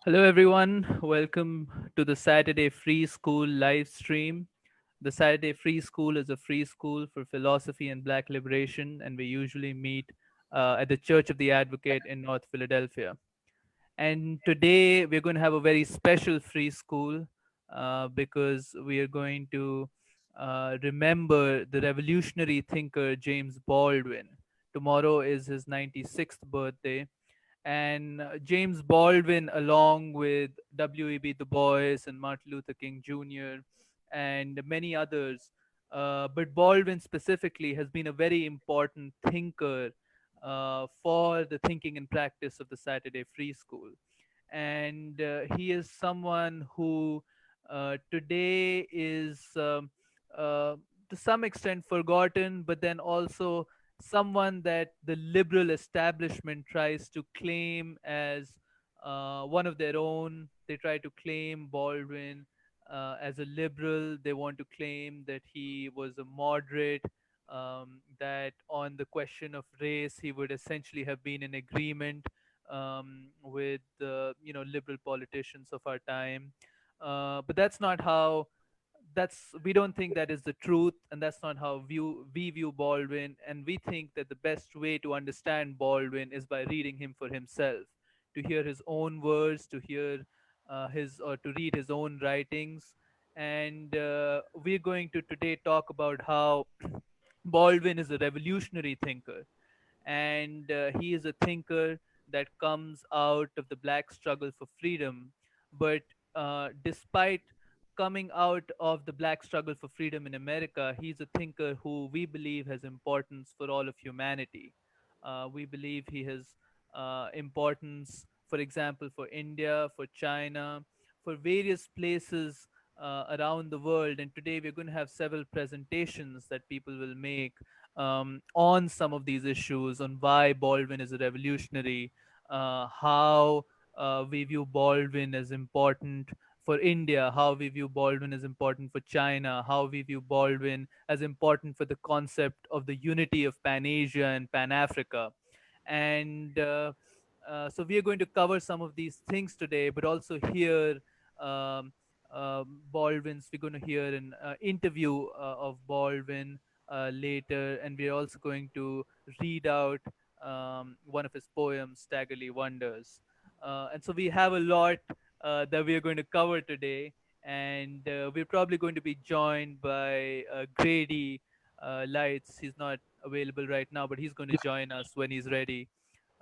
Hello, everyone. Welcome to the Saturday Free School live stream. The Saturday Free School is a free school for philosophy and black liberation, and we usually meet at the Church of the Advocate in North Philadelphia. And today we're going to have a very special free school because we are going to remember the revolutionary thinker James Baldwin. Tomorrow is his 96th birthday, and James Baldwin, along with W.E.B. Du Bois and Martin Luther King Jr. and many others, but Baldwin specifically has been a very important thinker for the thinking and practice of the Saturday Free School. And he is someone who today is to some extent forgotten, but then also someone that the liberal establishment tries to claim as one of their own. They try to claim Baldwin as a liberal. They want to claim that he was a moderate, that on the question of race, he would essentially have been in agreement with the liberal politicians of our time. But that's not how that's we don't think that is the truth, and that's not how we view Baldwin. And we think that the best way to understand Baldwin is by reading him for himself, to hear his own words, to hear his or to read his own writings. And we're going to today talk about how Baldwin is a revolutionary thinker, and he is a thinker that comes out of the black struggle for freedom. But despite coming out of the black struggle for freedom in America, he's a thinker who we believe has importance for all of humanity. We believe he has importance, for example, for India, for China, for various places around the world. And today we're going to have several presentations that people will make on some of these issues, on why Baldwin is a revolutionary, how we view Baldwin as important for India, how we view Baldwin as important for China, how we view Baldwin as important for the concept of the unity of Pan Asia and Pan Africa. And so we are going to cover some of these things today, but also hear um, Baldwin's. We're going to hear an interview of Baldwin later, and we're also going to read out one of his poems, Staggerly Wonders. And so we have a lot that we are going to cover today, and we're probably going to be joined by Grady Lights. He's not available right now, but he's going to join us when he's ready.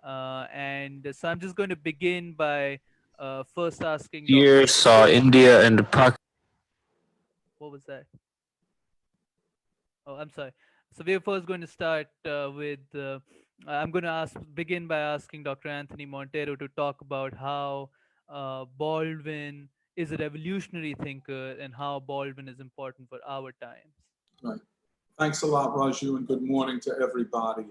And so I'm just going to begin by first asking Dr. Year saw Montero. India and What was that? Oh, I'm sorry. So we're first going to start with. I'm going to begin by asking Dr. Anthony Montero to talk about how Baldwin is a revolutionary thinker and how Baldwin is important for our times. Right. Thanks a lot, Raju, and good morning to everybody.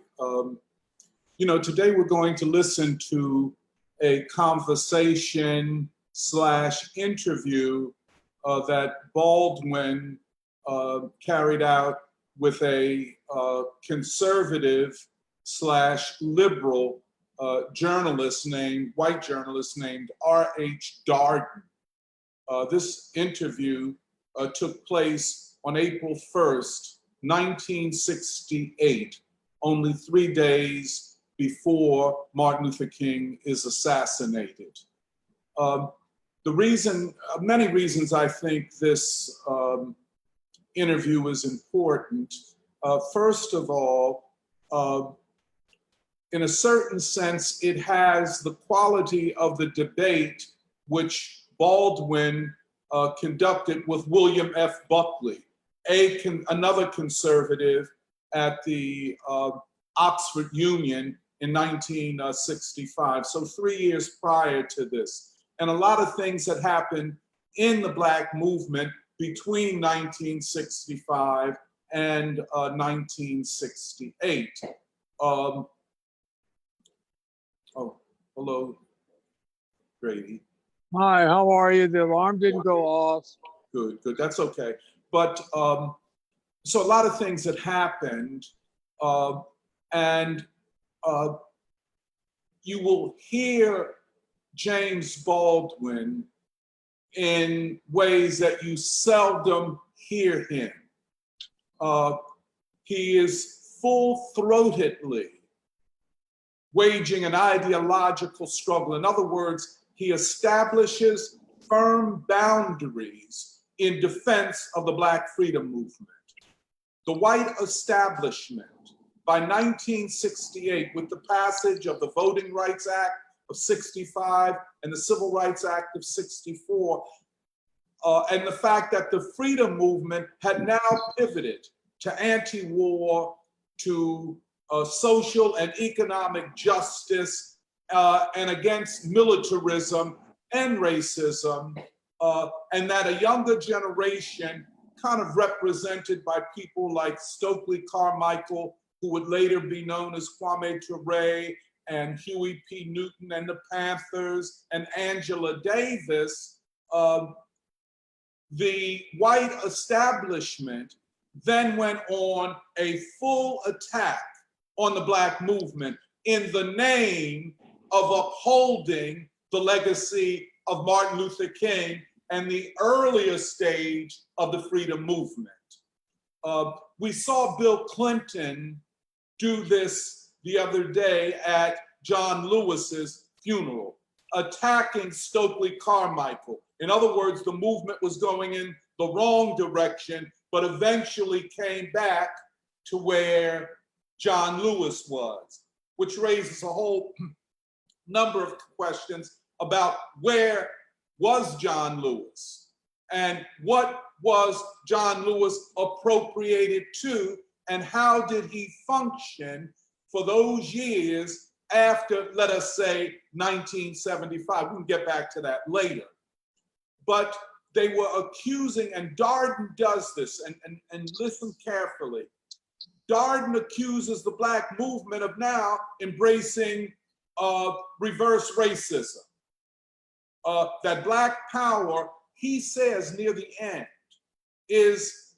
Today we're going to listen to a conversation slash interview that Baldwin carried out with a conservative slash liberal white journalist named R.H. Darden. This interview took place on April 1st, 1968, only 3 days before Martin Luther King is assassinated. Many reasons I think this interview is important. First of all, in a certain sense, it has the quality of the debate which Baldwin conducted with William F. Buckley, another conservative at the Oxford Union in 1965, so 3 years prior to this. And a lot of things that happened in the Black movement between 1965 and 1968. Oh, hello, Grady. Hi, how are you? The alarm didn't go off. Good, that's okay. But so a lot of things that happened, and you will hear James Baldwin in ways that you seldom hear him. He is full-throatedly waging an ideological struggle. In other words, he establishes firm boundaries in defense of the Black freedom movement. The white establishment, by 1968, with the passage of the Voting Rights Act of 65 and the Civil Rights Act of 64, and the fact that the freedom movement had now pivoted to anti-war, to social and economic justice, and against militarism and racism, and that a younger generation, kind of represented by people like Stokely Carmichael, who would later be known as Kwame Ture, and Huey P. Newton and the Panthers, and Angela Davis, the white establishment then went on a full attack on the Black movement in the name of upholding the legacy of Martin Luther King and the earlier stage of the freedom movement. We saw Bill Clinton do this the other day at John Lewis's funeral, attacking Stokely Carmichael. In other words, the movement was going in the wrong direction, but eventually came back to where John Lewis was, which raises a whole number of questions about where was John Lewis and what was John Lewis appropriated to, and how did he function for those years after, let us say, 1975. We can get back to that later. But they were accusing, and Darden does this, and listen carefully. Darden accuses the Black movement of now embracing reverse racism. That Black power, he says near the end, is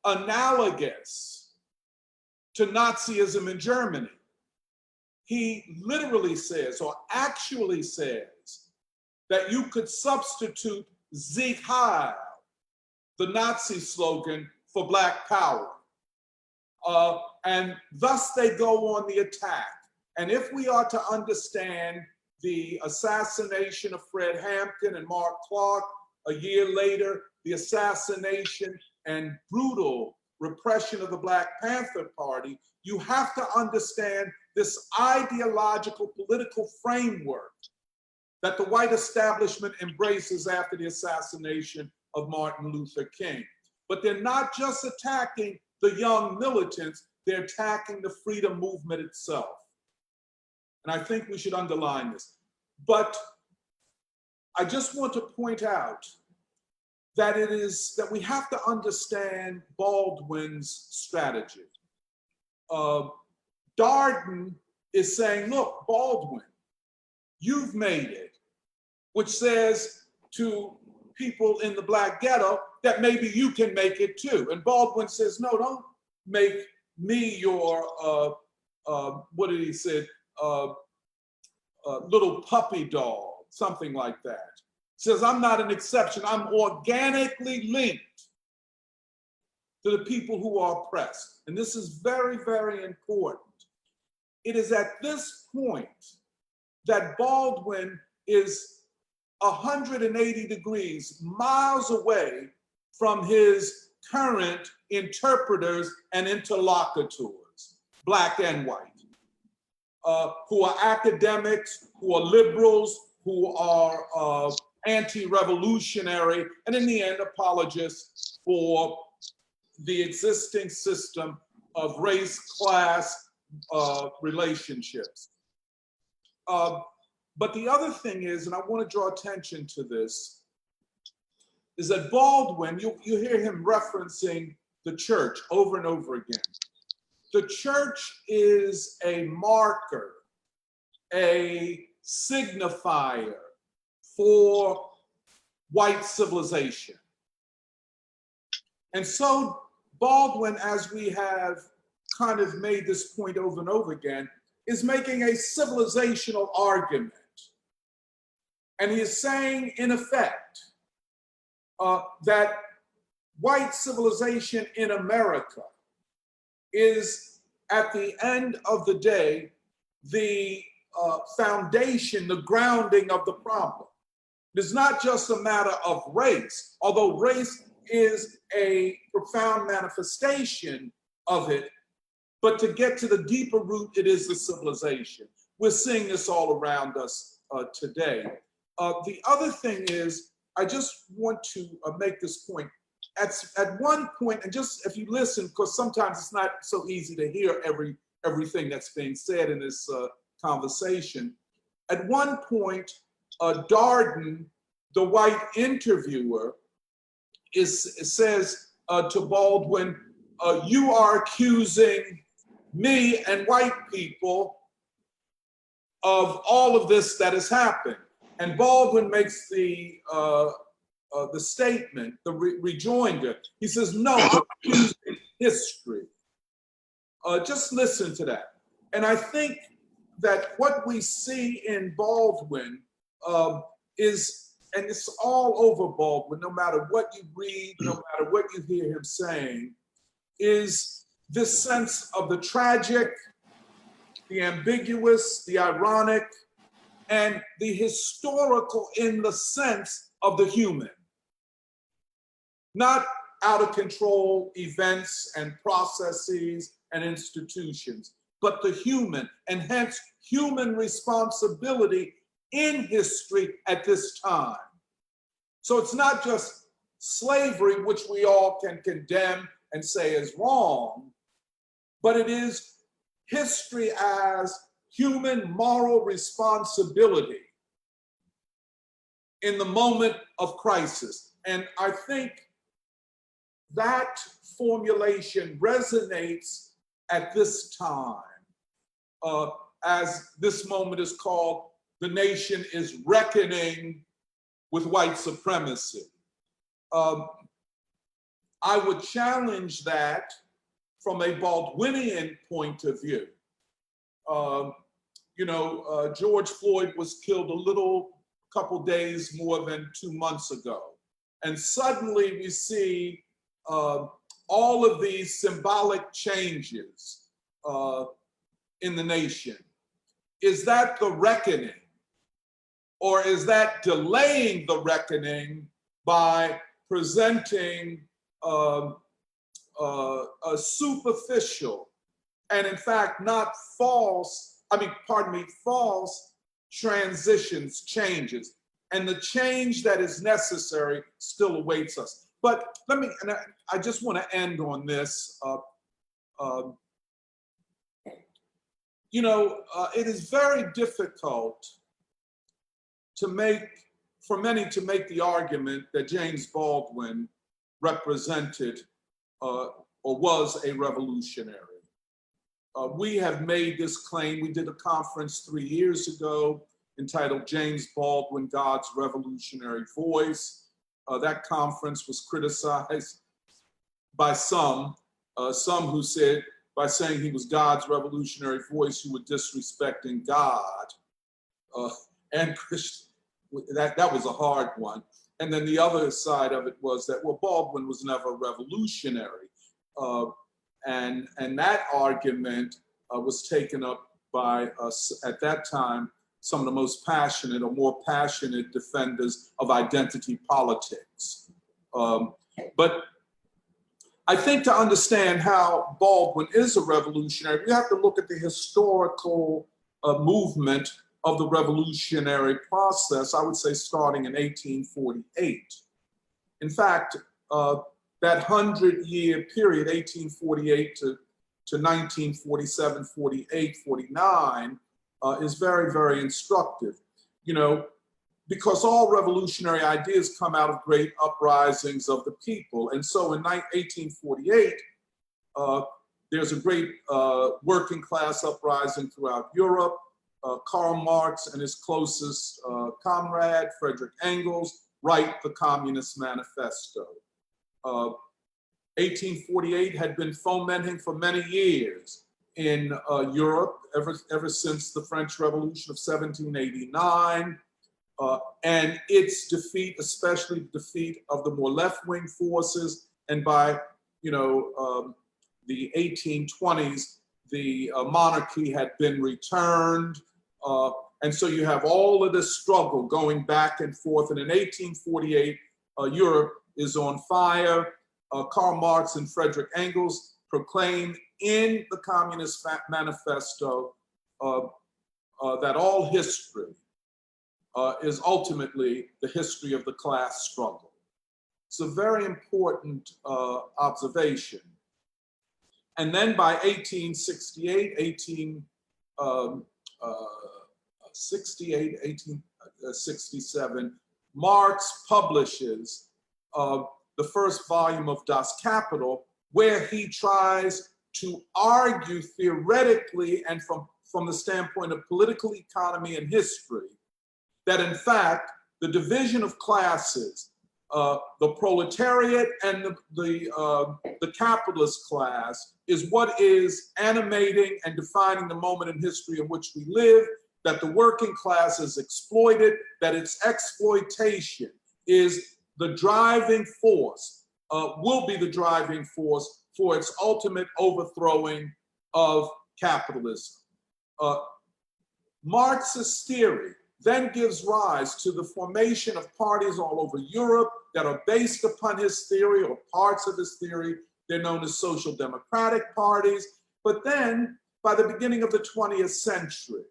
analogous to Nazism in Germany. He literally says, or actually says, that you could substitute Sieg Heil, the Nazi slogan, for Black power. And thus they go on the attack. And if we are to understand the assassination of Fred Hampton and Mark Clark, a year later, the assassination and brutal repression of the Black Panther Party, you have to understand this ideological political framework that the white establishment embraces after the assassination of Martin Luther King. But they're not just attacking the young militants, they're attacking the freedom movement itself. And I think we should underline this. But I just want to point out that that we have to understand Baldwin's strategy. Darden is saying, look, Baldwin, you've made it, which says to people in the Black ghetto that maybe you can make it too. And Baldwin says, no, don't make me your, what did he say, little puppy dog, something like that. Says, I'm not an exception. I'm organically linked to the people who are oppressed. And this is very, very important. It is at this point that Baldwin is 180 degrees, miles away from his current interpreters and interlocutors, Black and white, who are academics, who are liberals, who are anti-revolutionary, and in the end, apologists for the existing system of race-class relationships. But the other thing is, and I want to draw attention to this, is that Baldwin, you hear him referencing the church over and over again. The church is a marker, a signifier for white civilization. And so Baldwin, as we have kind of made this point over and over again, is making a civilizational argument And he is saying, in effect, that white civilization in America is, at the end of the day, the foundation, the grounding of the problem. It's not just a matter of race, although race is a profound manifestation of it, but to get to the deeper root, it is the civilization. We're seeing this all around us today. The other thing is, I just want to make this point. At one point, and just if you listen, because sometimes it's not so easy to hear everything that's being said in this conversation. At one point, Darden, the white interviewer, says to Baldwin, you are accusing me and white people of all of this that has happened. And Baldwin makes the statement, the rejoinder. He says, no, I'm accusing history. Just listen to that. And I think that what we see in Baldwin is, and it's all over Baldwin, no matter what you read, no matter what you hear him saying, is this sense of the tragic, the ambiguous, the ironic, and the historical in the sense of the human. Not out of control events and processes and institutions, but the human, and hence human responsibility in history at this time. So it's not just slavery, which we all can condemn and say is wrong, but it is history as human moral responsibility in the moment of crisis. And I think that formulation resonates at this time, as this moment is called, the nation is reckoning with white supremacy. I would challenge that from a Baldwinian point of view. George Floyd was killed a couple days more than 2 months ago. And suddenly we see all of these symbolic changes in the nation. Is that the reckoning? Or is that delaying the reckoning by presenting a superficial and in fact not false transitions, changes, and the change that is necessary still awaits us. But I just want to end on this. It is very difficult for many to make the argument that James Baldwin represented or was a revolutionary. We have made this claim. We did a conference 3 years ago entitled James Baldwin, God's Revolutionary Voice. That conference was criticized by some who said, by saying he was God's revolutionary voice, you were disrespecting God and Christian. That was a hard one. And then the other side of it was that, well, Baldwin was never revolutionary. And that argument was taken up by at that time, some of the most passionate or more passionate defenders of identity politics. But I think to understand how Baldwin is a revolutionary, we have to look at the historical movement of the revolutionary process, I would say starting in 1848. In fact, that 100-year period, 1848 to 1947, 48, 49, is very, very instructive. Because all revolutionary ideas come out of great uprisings of the people. And so in 1848, there's a great working class uprising throughout Europe. Karl Marx and his closest comrade, Frederick Engels, write the Communist Manifesto. 1848 had been fomenting for many years in Europe, ever since the French Revolution of 1789. and its defeat, especially the defeat of the more left-wing forces. And by the 1820s, the monarchy had been returned. And so you have all of this struggle going back and forth. And in 1848, Europe is on fire. Karl Marx and Frederick Engels proclaim in the Communist Manifesto that all history is ultimately the history of the class struggle. It's a very important observation. And then by 1867, Marx publishes the first volume of Das Kapital, where he tries to argue theoretically and from the standpoint of political economy and history that in fact the division of classes, the proletariat and the capitalist class, is what is animating and defining the moment in history in which we live, that the working class is exploited, that its exploitation is the driving force, will be the driving force for its ultimate overthrowing of capitalism. Marxist theory then gives rise to the formation of parties all over Europe that are based upon his theory or parts of his theory. They're known as social democratic parties. But then, by the beginning of the 20th century,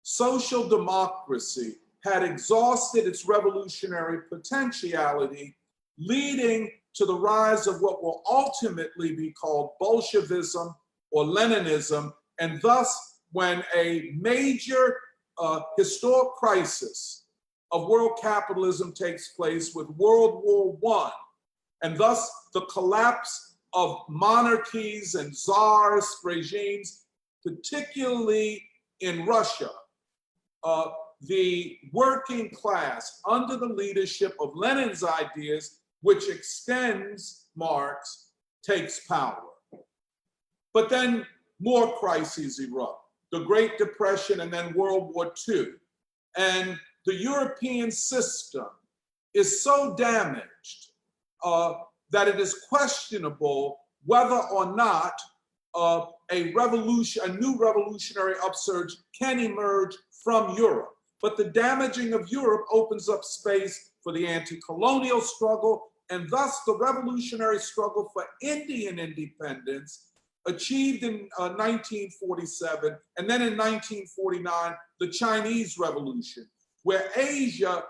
social democracy had exhausted its revolutionary potentiality, leading to the rise of what will ultimately be called Bolshevism or Leninism. And thus, when a major historic crisis of world capitalism takes place with World War I, and thus the collapse of monarchies and czarist regimes, particularly in Russia, the working class, under the leadership of Lenin's ideas, which extends Marx, takes power. But then more crises erupt. The Great Depression and then World War II. And the European system is so damaged that it is questionable whether or not a new revolutionary upsurge can emerge from Europe. But the damaging of Europe opens up space for the anti-colonial struggle, and thus the revolutionary struggle for Indian independence, achieved in 1947, and then in 1949, the Chinese Revolution, where Asia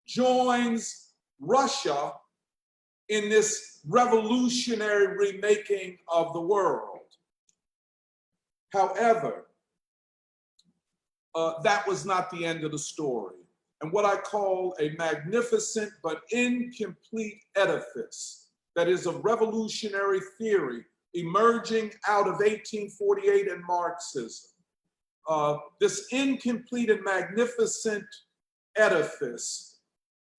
joins Russia in this revolutionary remaking of the world. However, that was not the end of the story. And what I call a magnificent but incomplete edifice that is a revolutionary theory emerging out of 1848 and Marxism. This incomplete and magnificent edifice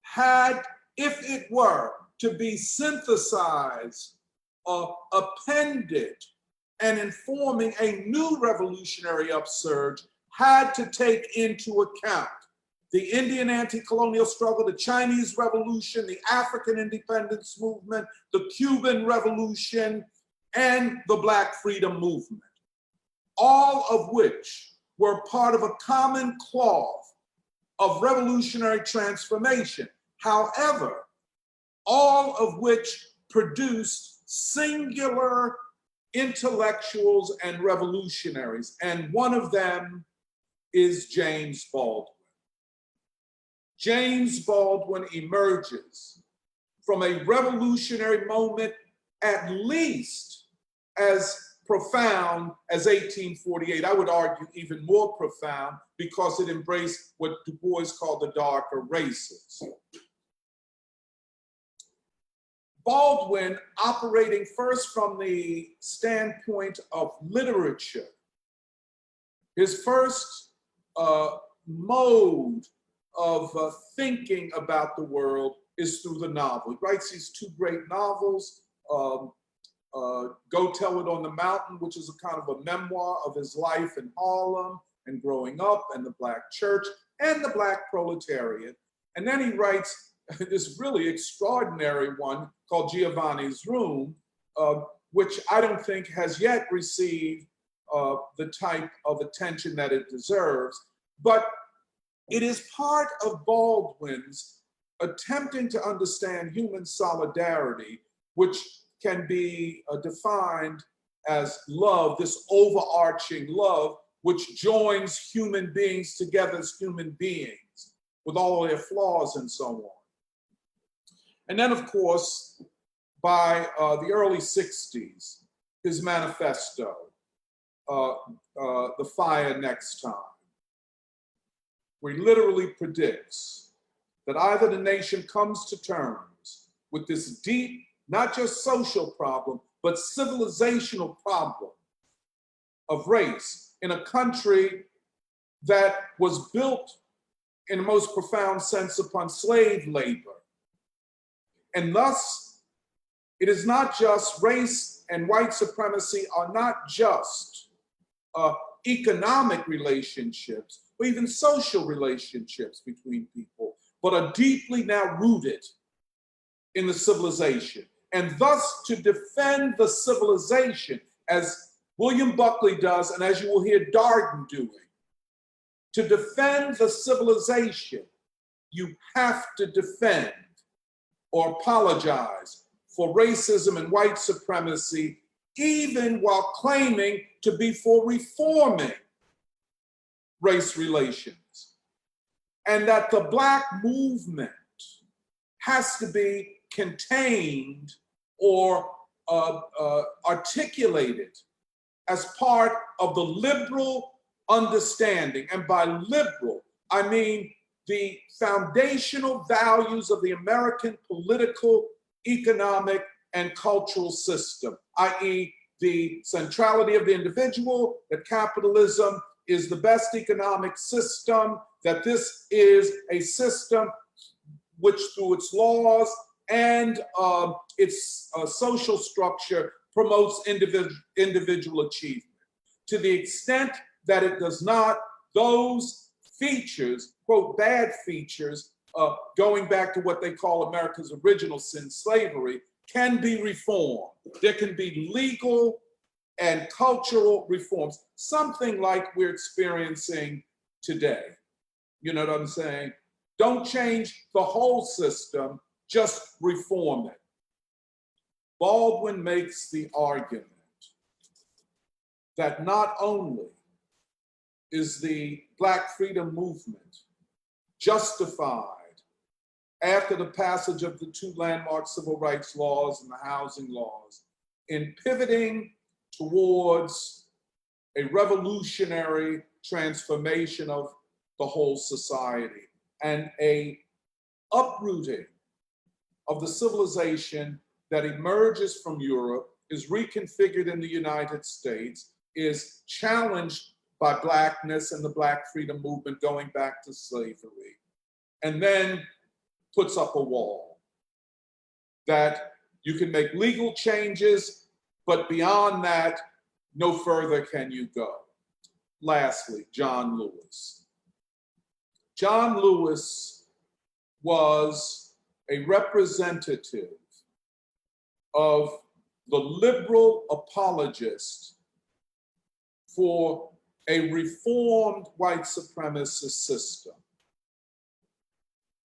had, if it were to be synthesized, appended, and informing a new revolutionary upsurge, had to take into account the Indian anti-colonial struggle, the Chinese Revolution, the African independence movement, the Cuban Revolution, and the Black Freedom Movement, all of which were part of a common cloth of revolutionary transformation. However, all of which produced singular intellectuals and revolutionaries, and one of them is James Baldwin. James Baldwin emerges from a revolutionary moment at least as profound as 1848. I would argue even more profound because it embraced what Du Bois called the darker races. Baldwin, operating first from the standpoint of literature, his first mode of thinking about the world is through the novel. He writes these two great novels, Go Tell It on the Mountain, which is a kind of a memoir of his life in Harlem and growing up and the Black church, and the black proletariat. And then he writes this really extraordinary one called Giovanni's Room, which I don't think has yet received the type of attention that it deserves. But it is part of Baldwin's attempting to understand human solidarity, which can be defined as love, this overarching love, which joins human beings together as human beings with all their flaws and so on. And then, of course, by the early 60s, his manifesto, The Fire Next Time, where he literally predicts that either the nation comes to terms with this deep, not just social problem, but civilizational problem of race in a country that was built in the most profound sense upon slave labor. And thus, it is not just race and white supremacy are not just economic relationships or even social relationships between people, but are deeply now rooted in the civilization. And thus, to defend the civilization, as William Buckley does, and as you will hear Darden doing, to defend the civilization, you have to defend or apologize for racism and white supremacy, even while claiming to be for reforming race relations. And that the Black movement has to be contained or articulated as part of the liberal understanding. And by liberal, I mean the foundational values of the American political, economic, and cultural system, i.e., the centrality of the individual, that capitalism is the best economic system, that this is a system which through its laws and its social structure promotes individual achievement. To the extent that it does not, those features, quote, bad features, going back to what they call America's original sin, slavery, can be reformed. There can be legal and cultural reforms, something like we're experiencing today. You know what I'm saying? Don't change the whole system, just reform it. Baldwin makes the argument that not only is the Black freedom movement justified after the passage of the two landmark civil rights laws and the housing laws in pivoting towards a revolutionary transformation of the whole society and a uprooting of the civilization that emerges from Europe, is reconfigured in the United States, is challenged by Blackness and the Black freedom movement going back to slavery, and then puts up a wall that you can make legal changes, but beyond that, no further can you go. Lastly, John Lewis. John Lewis was a representative of the liberal apologist for a reformed white supremacist system.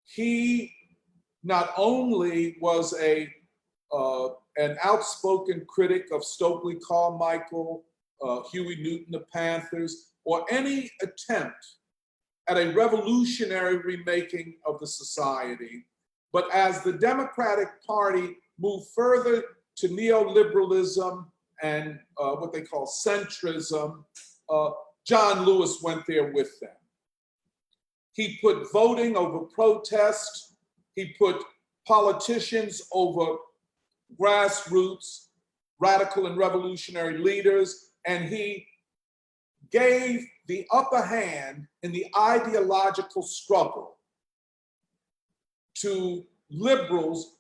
He not only was an outspoken critic of Stokely Carmichael, Huey Newton, the Panthers, or any attempt at a revolutionary remaking of the society, but as the Democratic Party moved further to neoliberalism and what they call centrism, John Lewis went there with them. He put voting over protest. He put politicians over grassroots, radical and revolutionary leaders, and he gave the upper hand in the ideological struggle to liberals,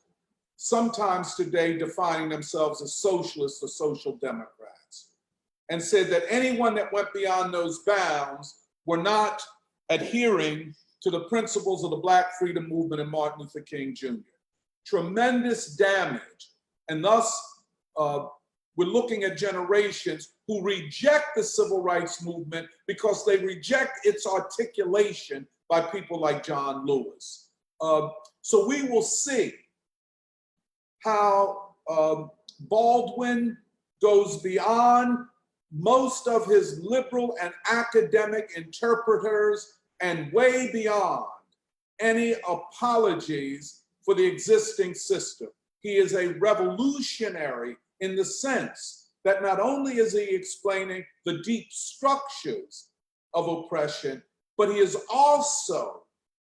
sometimes today defining themselves as socialists or social democrats, and said that anyone that went beyond those bounds were not adhering to the principles of the Black freedom movement and Martin Luther King Jr. Tremendous damage. And thus, we're looking at generations who reject the civil rights movement because they reject its articulation by people like John Lewis. So we will see how Baldwin goes beyond most of his liberal and academic interpreters and way beyond any apologies for the existing system. He is a revolutionary in the sense that not only is he explaining the deep structures of oppression, but he is also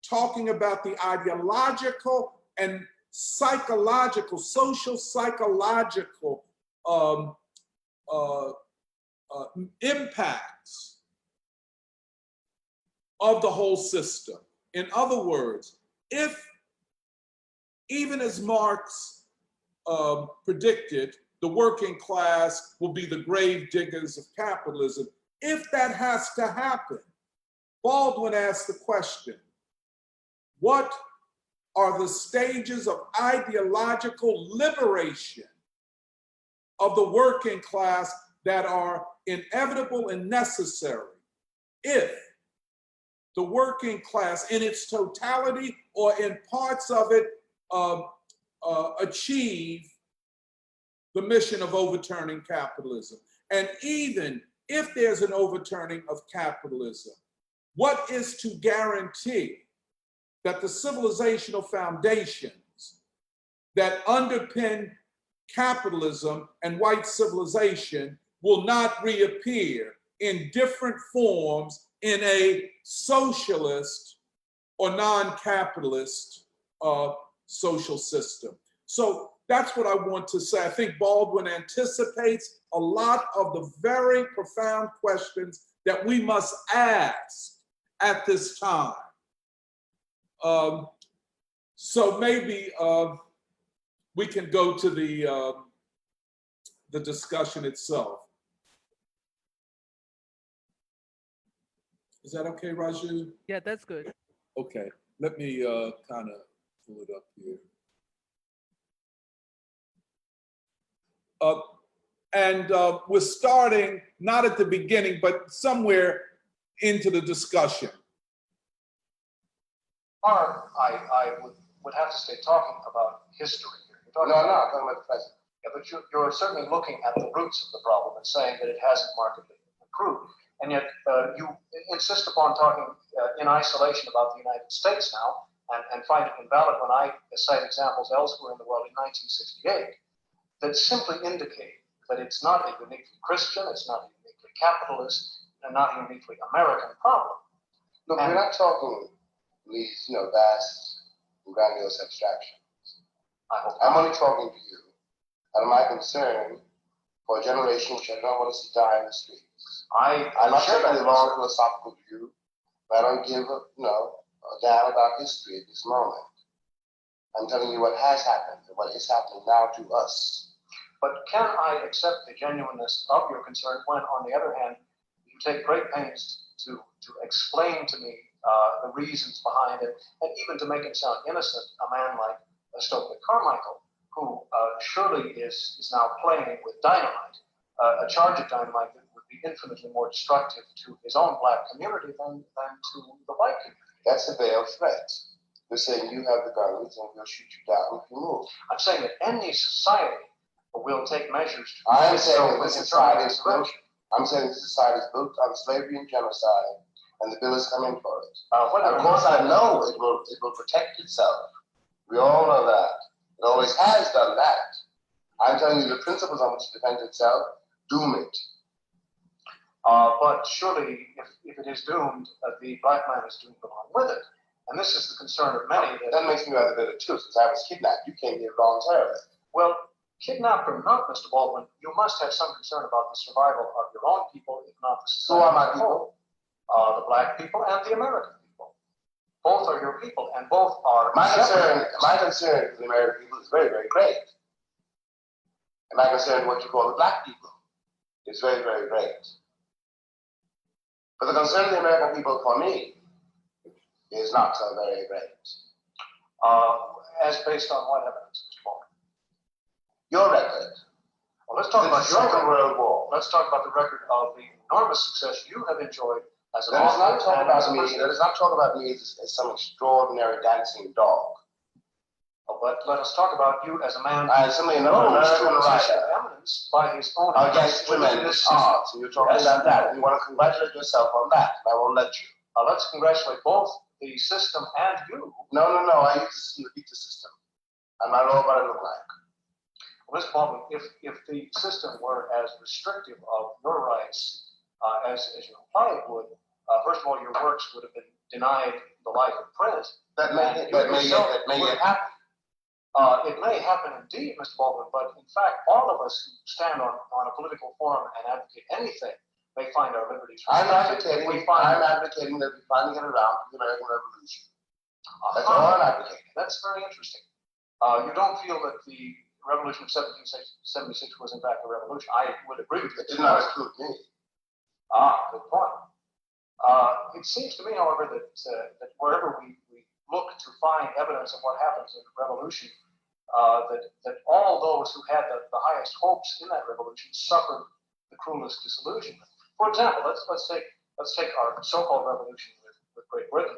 talking about the ideological and psychological, social psychological impacts of the whole system. In other words, if, even as Marx predicted, the working class will be the grave diggers of capitalism, if that has to happen, Baldwin asked the question, what are the stages of ideological liberation of the working class that are inevitable and necessary if the working class in its totality or in parts of it achieve the mission of overturning capitalism? And even if there's an overturning of capitalism, what is to guarantee that the civilizational foundations that underpin capitalism and white civilization will not reappear in different forms in a socialist or non-capitalist social system? So that's what I want to say. I think Baldwin anticipates a lot of the very profound questions that we must ask at this time. So maybe we can go to the discussion itself. Is that okay, Raju? Yeah, that's good. Okay, let me kind of pull it up here. We're starting not at the beginning, but somewhere into the discussion. I would have to stay talking about history here. I'm talking about the present. Yeah, but you're certainly looking at the roots of the problem and saying that it hasn't markedly improved. And yet you insist upon talking in isolation about the United States now and find it invalid when I cite examples elsewhere in the world in 1968 that simply indicate that it's not a uniquely Christian, it's not a uniquely capitalist, and not a uniquely American problem. Look, we're not talking these, vast and grandiose abstractions. I'm only talking to you out of my concern for a generation which I don't want to see die in the streets. I'm not taking a long philosophical view, but I don't give a damn about history at this moment. I'm telling you what has happened and what is happening now to us. But can I accept the genuineness of your concern when, on the other hand, you take great pains to explain to me the reasons behind it, and even to make him sound innocent, a man like Stokely Carmichael, who surely is now playing with dynamite, a charge of dynamite that would be infinitely more destructive to his own black community than to the white community. That's a veiled threat. You're saying you have the guns and we'll shoot you down if you move. I'm saying that any society will take measures to I'm saying that this society is built. I'm saying this society is built on slavery and genocide, and the bill is coming for it. Of course, I know it will protect itself. We all know that. It always has done that. I'm telling you the principles on which it defends itself doom it. But surely, if it is doomed, the black man is doomed along with it. And this is the concern of many. That makes me rather bitter too, since I was kidnapped. You came here voluntarily. Well, kidnapped or not, Mr. Baldwin, you must have some concern about the survival of your own people, if not the society. Who are my people? The black people and the American people. Both are your people, and both are. My concern for the American people is very, very great. And my concern for what you call the black people is very, very great. But the concern of the American people for me is not so very great. As based on what evidence, Mr. Baldwin? Your record. Well, let's talk about The your Second record. World War. Let's talk about the record of the enormous success you have enjoyed as an Let us author not talk and as a about me. person. Let us not talk about me as some extraordinary dancing dog. But let us talk about you as a man I am simply another rose to American a position writer of eminence by his own against within this tremendous system. odds. And you're talking Yes. about that. You want to congratulate yourself on that. And I won't let you. Let's congratulate both the system and you. No. I use the system to beat the system. And I know what I look like. Well, Mr. Baldwin, if the system were as restrictive of your rights as you imply it would, first of all, your works would have been denied the life of print. That may yet happen. It may happen indeed, Mr. Baldwin, but in fact, all of us who stand on a political forum and advocate anything may find our liberties restricted. I'm advocating that we finally get around to the American Revolution. That's all I'm advocating. That's very interesting. You don't feel that the Revolution of 1776 was in fact a revolution? I would agree with you. It did not include me. Good point. It seems to me, however, that wherever we look to find evidence of what happens in the revolution, that all those who had the highest hopes in that revolution suffered the cruelest disillusionment. For example, let's take our so-called revolution with Great Britain.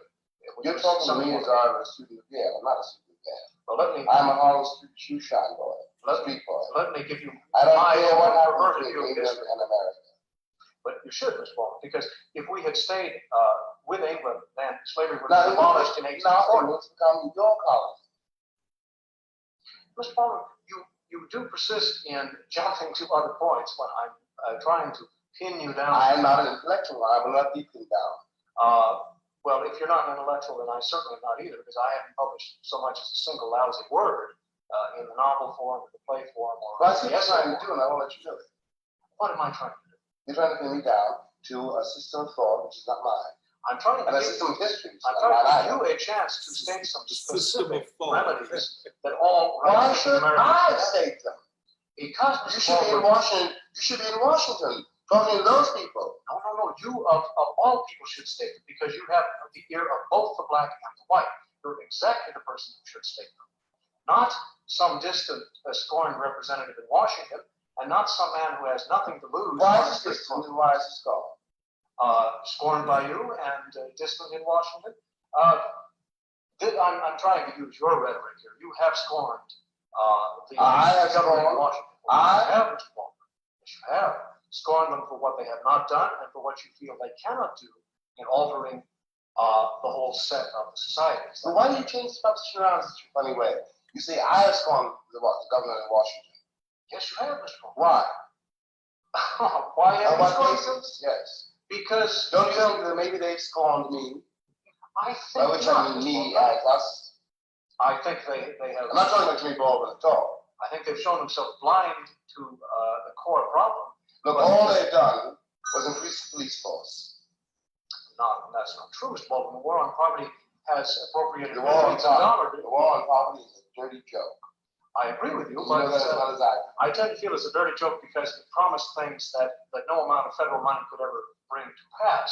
You're talking to me as I'm a student of Yale. I'm not a student of Yale. Well, I'm a Harlem Street shoe shine boy, street boy. Let me give you I don't my care what own happens view of between England history. and America. But you should, Mr. Baldwin, because if we had stayed with England, then slavery would Now, have been abolished in 1840. It's become your colony. Mr. Baldwin, you do persist in jumping to other points when I'm trying to pin you down. I am not an intellectual. I will not be pinned down. Well, if you're not an intellectual, then I certainly am not either, because I haven't published so much as a single lousy word in the novel form, or the play form, or Well, I see the what you're essay trying to do, form. and I won't let you do it. What am I trying to do? You're trying to pin me down to a system of thought which is not mine. I'm trying And a to system of history which is I'm not trying to mine give either. you a chance to state some System of specific thought. remedies that all Why righteous should Americans I have. state them? Because You Mr. should be in Baldwin, Washington. You should be in Washington talking to those people. No. You of all people should state them because you have the ear of both the black and the white. You're exactly the person who should state them. Not some distant scorned representative in Washington, and not some man who has nothing to lose. Why is this distant and why is this gone? Scorned by you and distant in Washington. I'm trying to use your rhetoric here. You have scorned the I have government in scorned. Washington. I have, Mr. Baldwin. Yes, you have. Scorned them for what they have not done and for what you feel they cannot do in altering the whole set of the society. So why do you change the proposition around in such a funny way? You say I have scorned the governor in Washington. Yes, you have, Mr. Baldwin. Why? Why have you what scorned them? cases? Yes. Because Don't you think that maybe they've scorned me? I By think which not, I mean Mr. me Baldwin. as us. I think they have. I'm not talking about Jimmy Baldwin at all. I think they've shown themselves blind to the core problem. Look, all they've done was increase the police force. No, that's not true, Mr. Baldwin. The war on poverty has appropriated The war on millions of dollars. poverty is a dirty joke. I agree with you, You but know that as well as I do. I tend to feel it's a dirty joke because it promised things that no amount of federal money could ever bring to pass,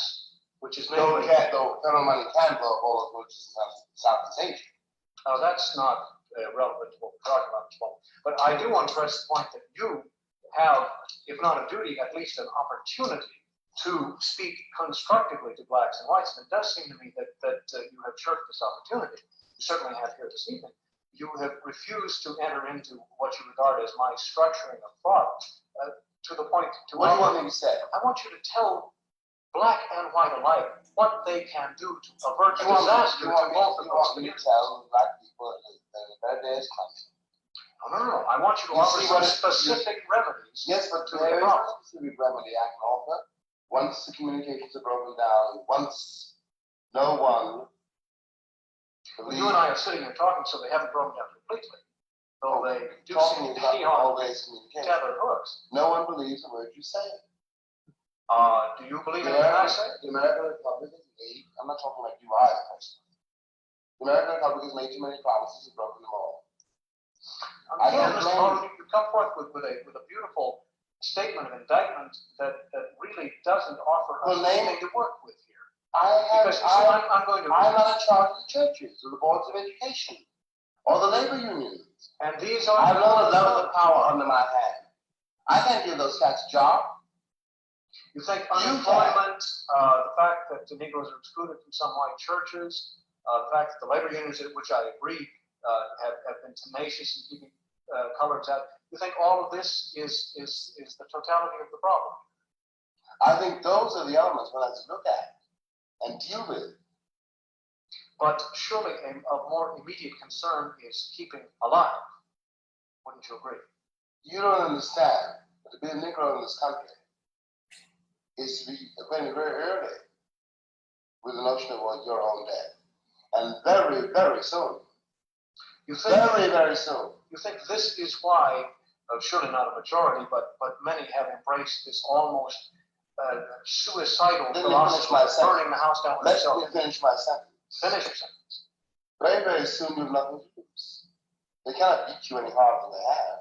which is Though mainly. federal money can blow up all of villages in Southeast Asia. That's not relevant to what we're talking about, Mr. Baldwin. But I do want to press the point that you have, if not a duty, at least an opportunity to speak constructively to blacks and whites. And it does seem to me that you have shirked this opportunity. You certainly have here this evening. You have refused to enter into what you regard as my structuring of thought to the point to What do you want me to say? I want you to tell black and white alike what they can do to avert You want disaster to both of you those want me to communities. tell black people that a better day is coming. No. I want you to You offer see some what specific remedies. Yes, but to there the is problem. no specific remedy I can offer. Once the communications are broken down, once no one You and I are sitting here talking, so they haven't broken down completely. Though they do seem talking to about be on always communication. tethered hooks. No one believes a word you say. Do you believe in anything I say? The American Republic has made, I'm not talking like you either, personally. The American Republic has made too many promises and broken them all. I Again, don't Mr. blame Baldwin, you come forth with a beautiful statement of indictment that really doesn't offer us Well, name- anything to work with here. I'm going to. I'm not in charge of the churches or the boards of education or the labor unions. And these are. I have none of the power under my hand. I can't give those cats a job. You think unemployment, the fact that the Negroes are excluded from some white churches, the fact that the labor unions, which I agree have been tenacious in keeping colors out, you think all of this is the totality of the problem? I think those are the elements we have to look at and deal with. But surely a more immediate concern is keeping alive. Wouldn't you agree? You don't understand that to be a Negro in this country is to be acquainted very early with the notion of your own death. And very, very soon. You think, very soon. You think this is why, surely not a majority, but many have embraced this almost suicidal philosophy of burning the house down with themselves? Let me finish my sentence. Finish your sentence. Very, very soon you have nothing to lose. They cannot beat you any harder than they have.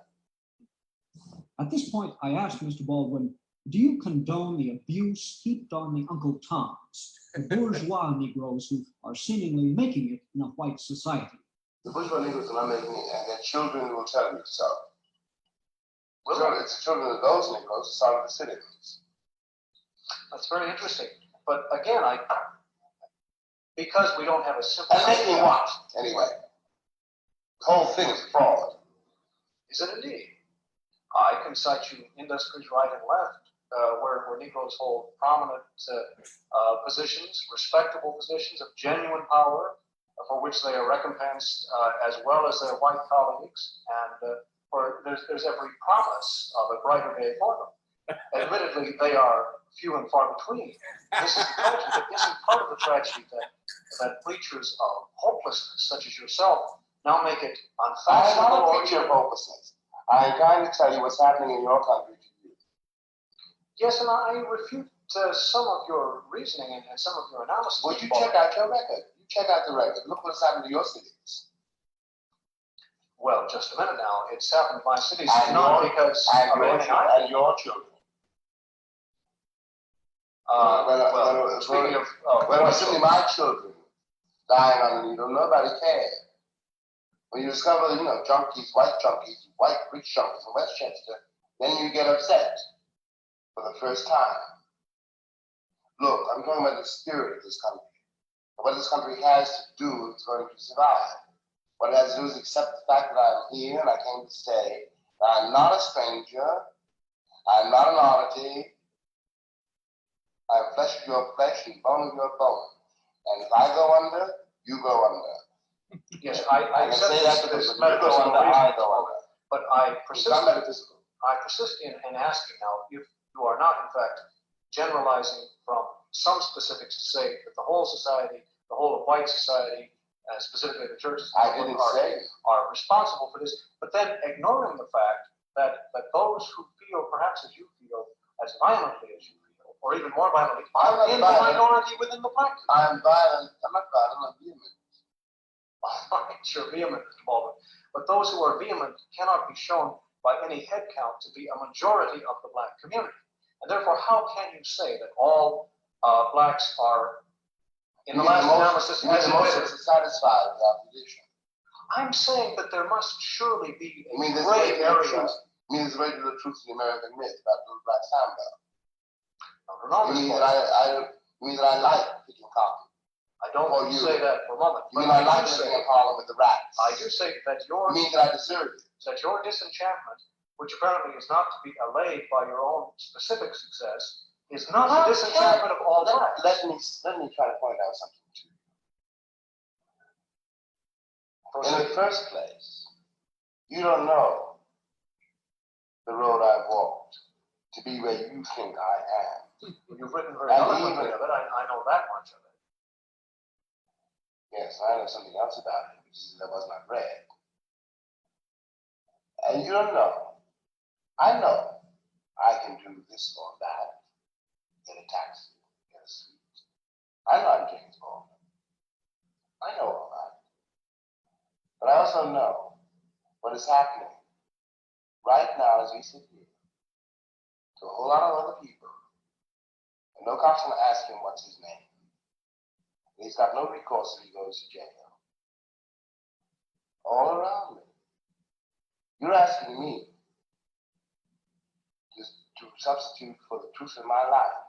At this point, I asked Mr. Baldwin, do you condone the abuse heaped on the Uncle Toms, the bourgeois Negroes who are seemingly making it in a white society? The bourgeois Negroes are not making it, and their children will tell you so. Well, it's the children of those Negroes who started the citizens. That's very interesting. But again, because we don't have a simple. And making what, anyway? The whole thing is fraud. Is it indeed? I can cite you industries right and left where Negroes hold prominent positions, respectable positions of genuine power, for which they are recompensed as well as their white colleagues, and for there's every promise of a brighter day for them. Admittedly, they are few and far between. This is the tragedy. But isn't part of the tragedy that preachers of hopelessness, such as yourself, now make it unfashionable? I'm not a preacher of hopelessness. I'm trying to tell you what's happening in your country to you. Yes, and I refute some of your reasoning and some of your analysis. Well, you check out your record. You check out the record. Look what's happened to your cities. Well, just a minute now. It's happened to my cities, and not because of anything and your children. Speaking of simply my children dying on the needle, nobody cared. When you discover, junkies, white rich junkies in Westchester, then you get upset for the first time. Look, I'm talking about the spirit of this country. What this country has to do if it's going to survive. What it has to do is accept the fact that I'm here and I came to stay. I'm not a stranger. I'm not an oddity. I'm flesh of your flesh and bone of your bone. And if I go under, you go under. Yes, I accept say that this because metaphysical I go under. But I persist in asking now if you are not, in fact, generalizing from some specifics to say that the whole society, the whole of white society, specifically the churches, are responsible for this, but then ignoring the fact that those who feel perhaps as you feel, as violently as you feel, or even more violently, are in the minority within the black community. I'm violent. I'm not violent. I'm vehement. You're vehement, Mr. Baldwin. But those who are vehement cannot be shown by any head count to be a majority of the black community. And therefore, how can you say that all blacks are, in the last analysis, as admitted, satisfied with our position? I'm saying that there must surely be a gray area. You mean there's a regular truth in the American myth about little black Samba? No, you mean that I like picking cotton? I don't say that for a moment. You mean I like sitting in Harlem with the rats? I do say that you mean that I deserve it? That your disenchantment, which apparently is not to be allayed by your own specific success, is not the disenchantment of all blacks. Let me try to point out something to you. In the first place, you don't know the road I've walked to be where you think I am. You've written very eloquently of it. I know that much of it. Yes, I know something else about it, which is that was not read. And you don't know. I know I can do this or that. Get a taxi, get a suite. I know I'm James Baldwin. I know all that. But I also know what is happening right now as we sit here to a whole lot of other people. And no cop's going to ask him what's his name. He's got no recourse if he goes to jail. All around me. You're asking me to substitute for the truth of my life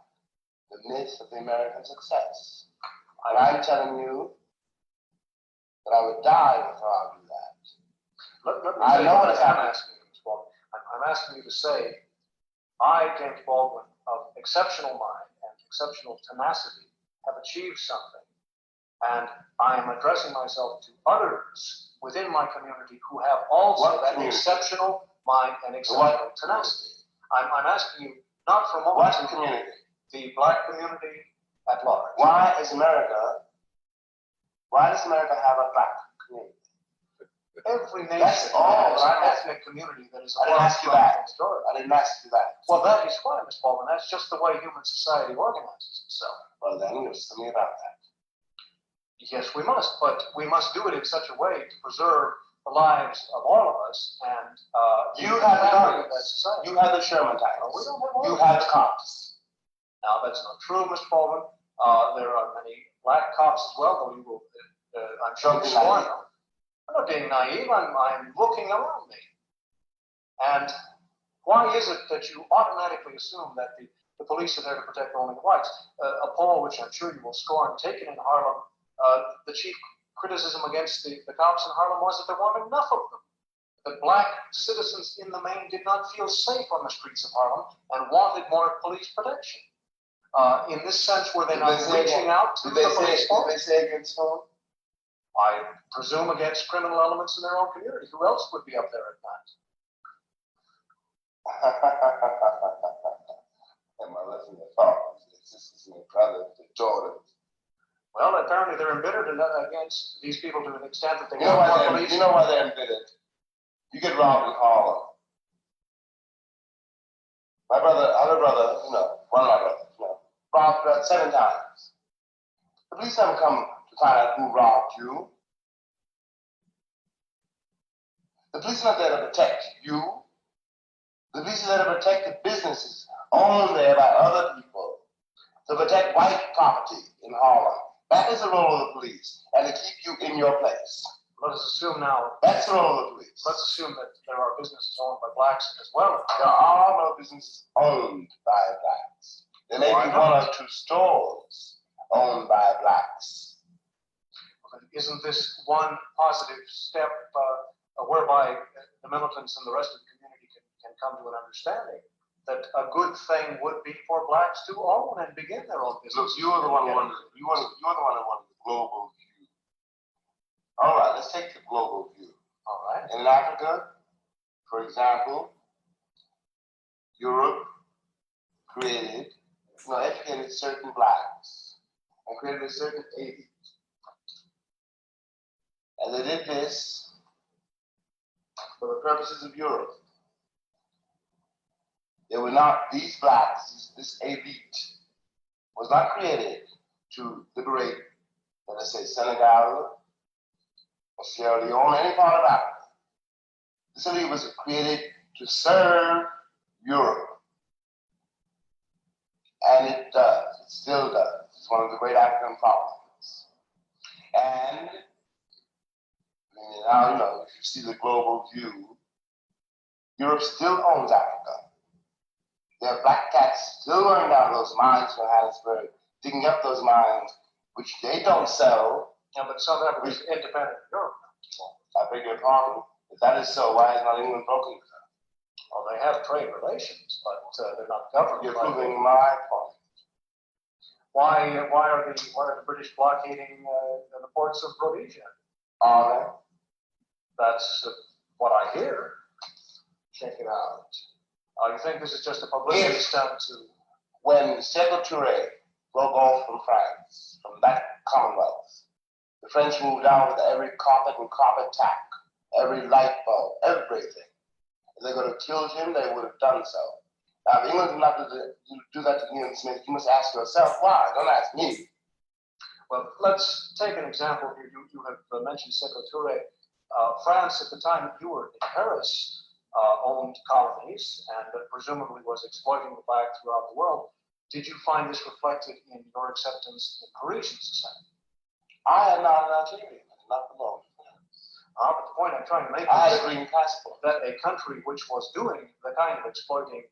the myth of the American success. And I'm telling you that I would die before I do that. I know what I'm asking you, Mr. Baldwin. I'm asking you to say, I, James Baldwin, of exceptional mind and exceptional tenacity, have achieved something. And I am addressing myself to others within my community who have also that exceptional mind and exceptional tenacity. I'm asking you, not for a moment, what community? The black community at large. Why does America have a black community? Every nation has an ethnic community that is a black story. I didn't ask you that. Well, that is fine, Mr. Baldwin. That's just the way human society organizes itself. Well, then you tell me about that. Yes, we must, but we must do it in such a way to preserve the lives of all of us. And you have the guns. You have the Sherman titles. We don't have all. You have the cops. Now, that's not true, Mr. Baldwin. There are many black cops as well, though you will. I'm sure you scorn them. I'm not being naive. I'm looking around me. And why is it that you automatically assume that the police are there to protect only the whites? A poll, which I'm sure you will scorn, taken in Harlem, the chief criticism against the cops in Harlem was that there weren't enough of them. That black citizens in the main did not feel safe on the streets of Harlem and wanted more police protection. In this sense, were they not reaching out to the police force? Did they say against whom? I presume against criminal elements in their own community. Who else would be up there at night? And my lesson of thought, their sisters and their brothers, their daughters. Well, apparently they're embittered against these people to an extent that they want more police. You know why they're embittered? You get robbed in Harlem. My brother, other brother, one of my brothers, robbed about 7 times. The police haven't come to find out who robbed you. The police are not there to protect you. The police are there to protect the businesses owned there by other people, to protect white property in Harlem. That is the role of the police, and to keep you in your place. Let us assume now. That's the role of the police. Let's assume that there are businesses owned by blacks as well. There are no businesses owned by blacks. There may be 1 or 2 stores owned by blacks. Isn't this one positive step whereby the militants and the rest of the community can come to an understanding that a good thing would be for blacks to own and begin their own business? Look, you are the one who wanted. You're the one who wanted the global view. All right, let's take the global view. All right. In Africa, for example, Europe educated certain blacks and created a certain elite. And they did this for the purposes of Europe. They were not, these blacks, this elite, was not created to liberate, let us say, Senegal or Sierra Leone, any part of Africa. This elite was created to serve Europe. And it does, it still does. It's one of the great African problems. And now, if you see the global view, Europe still owns Africa. There are black cats still going down those mines in Johannesburg, digging up those mines, which they don't sell. Yeah, but South Africa is independent of Europe. I beg your pardon. If that is so, why is not England broken with that? Well, they have trade relations, but they're not governed. You're proving my point. Why are the British blockading the ports of Rhodesia? Are they? That's what I hear. Check it out. You think this is just a publicity stunt to... When Sékou Touré broke off from France, from that Commonwealth, the French moved out with every carpet and carpet tack, every light bulb, everything. If they could have killed him, they would have done so. Now, if England did not do that to Ian Smith, you must ask yourself why. Don't ask me. Well, let's take an example here. You have mentioned Sékou Touré. France, at the time that you were in Paris, owned colonies and presumably was exploiting the black throughout the world. Did you find this reflected in your acceptance in Parisian society? I am not an Algerian. I do not belong to France. But the point I'm trying to make I is have a green passport. that a country which was doing the kind of exploiting,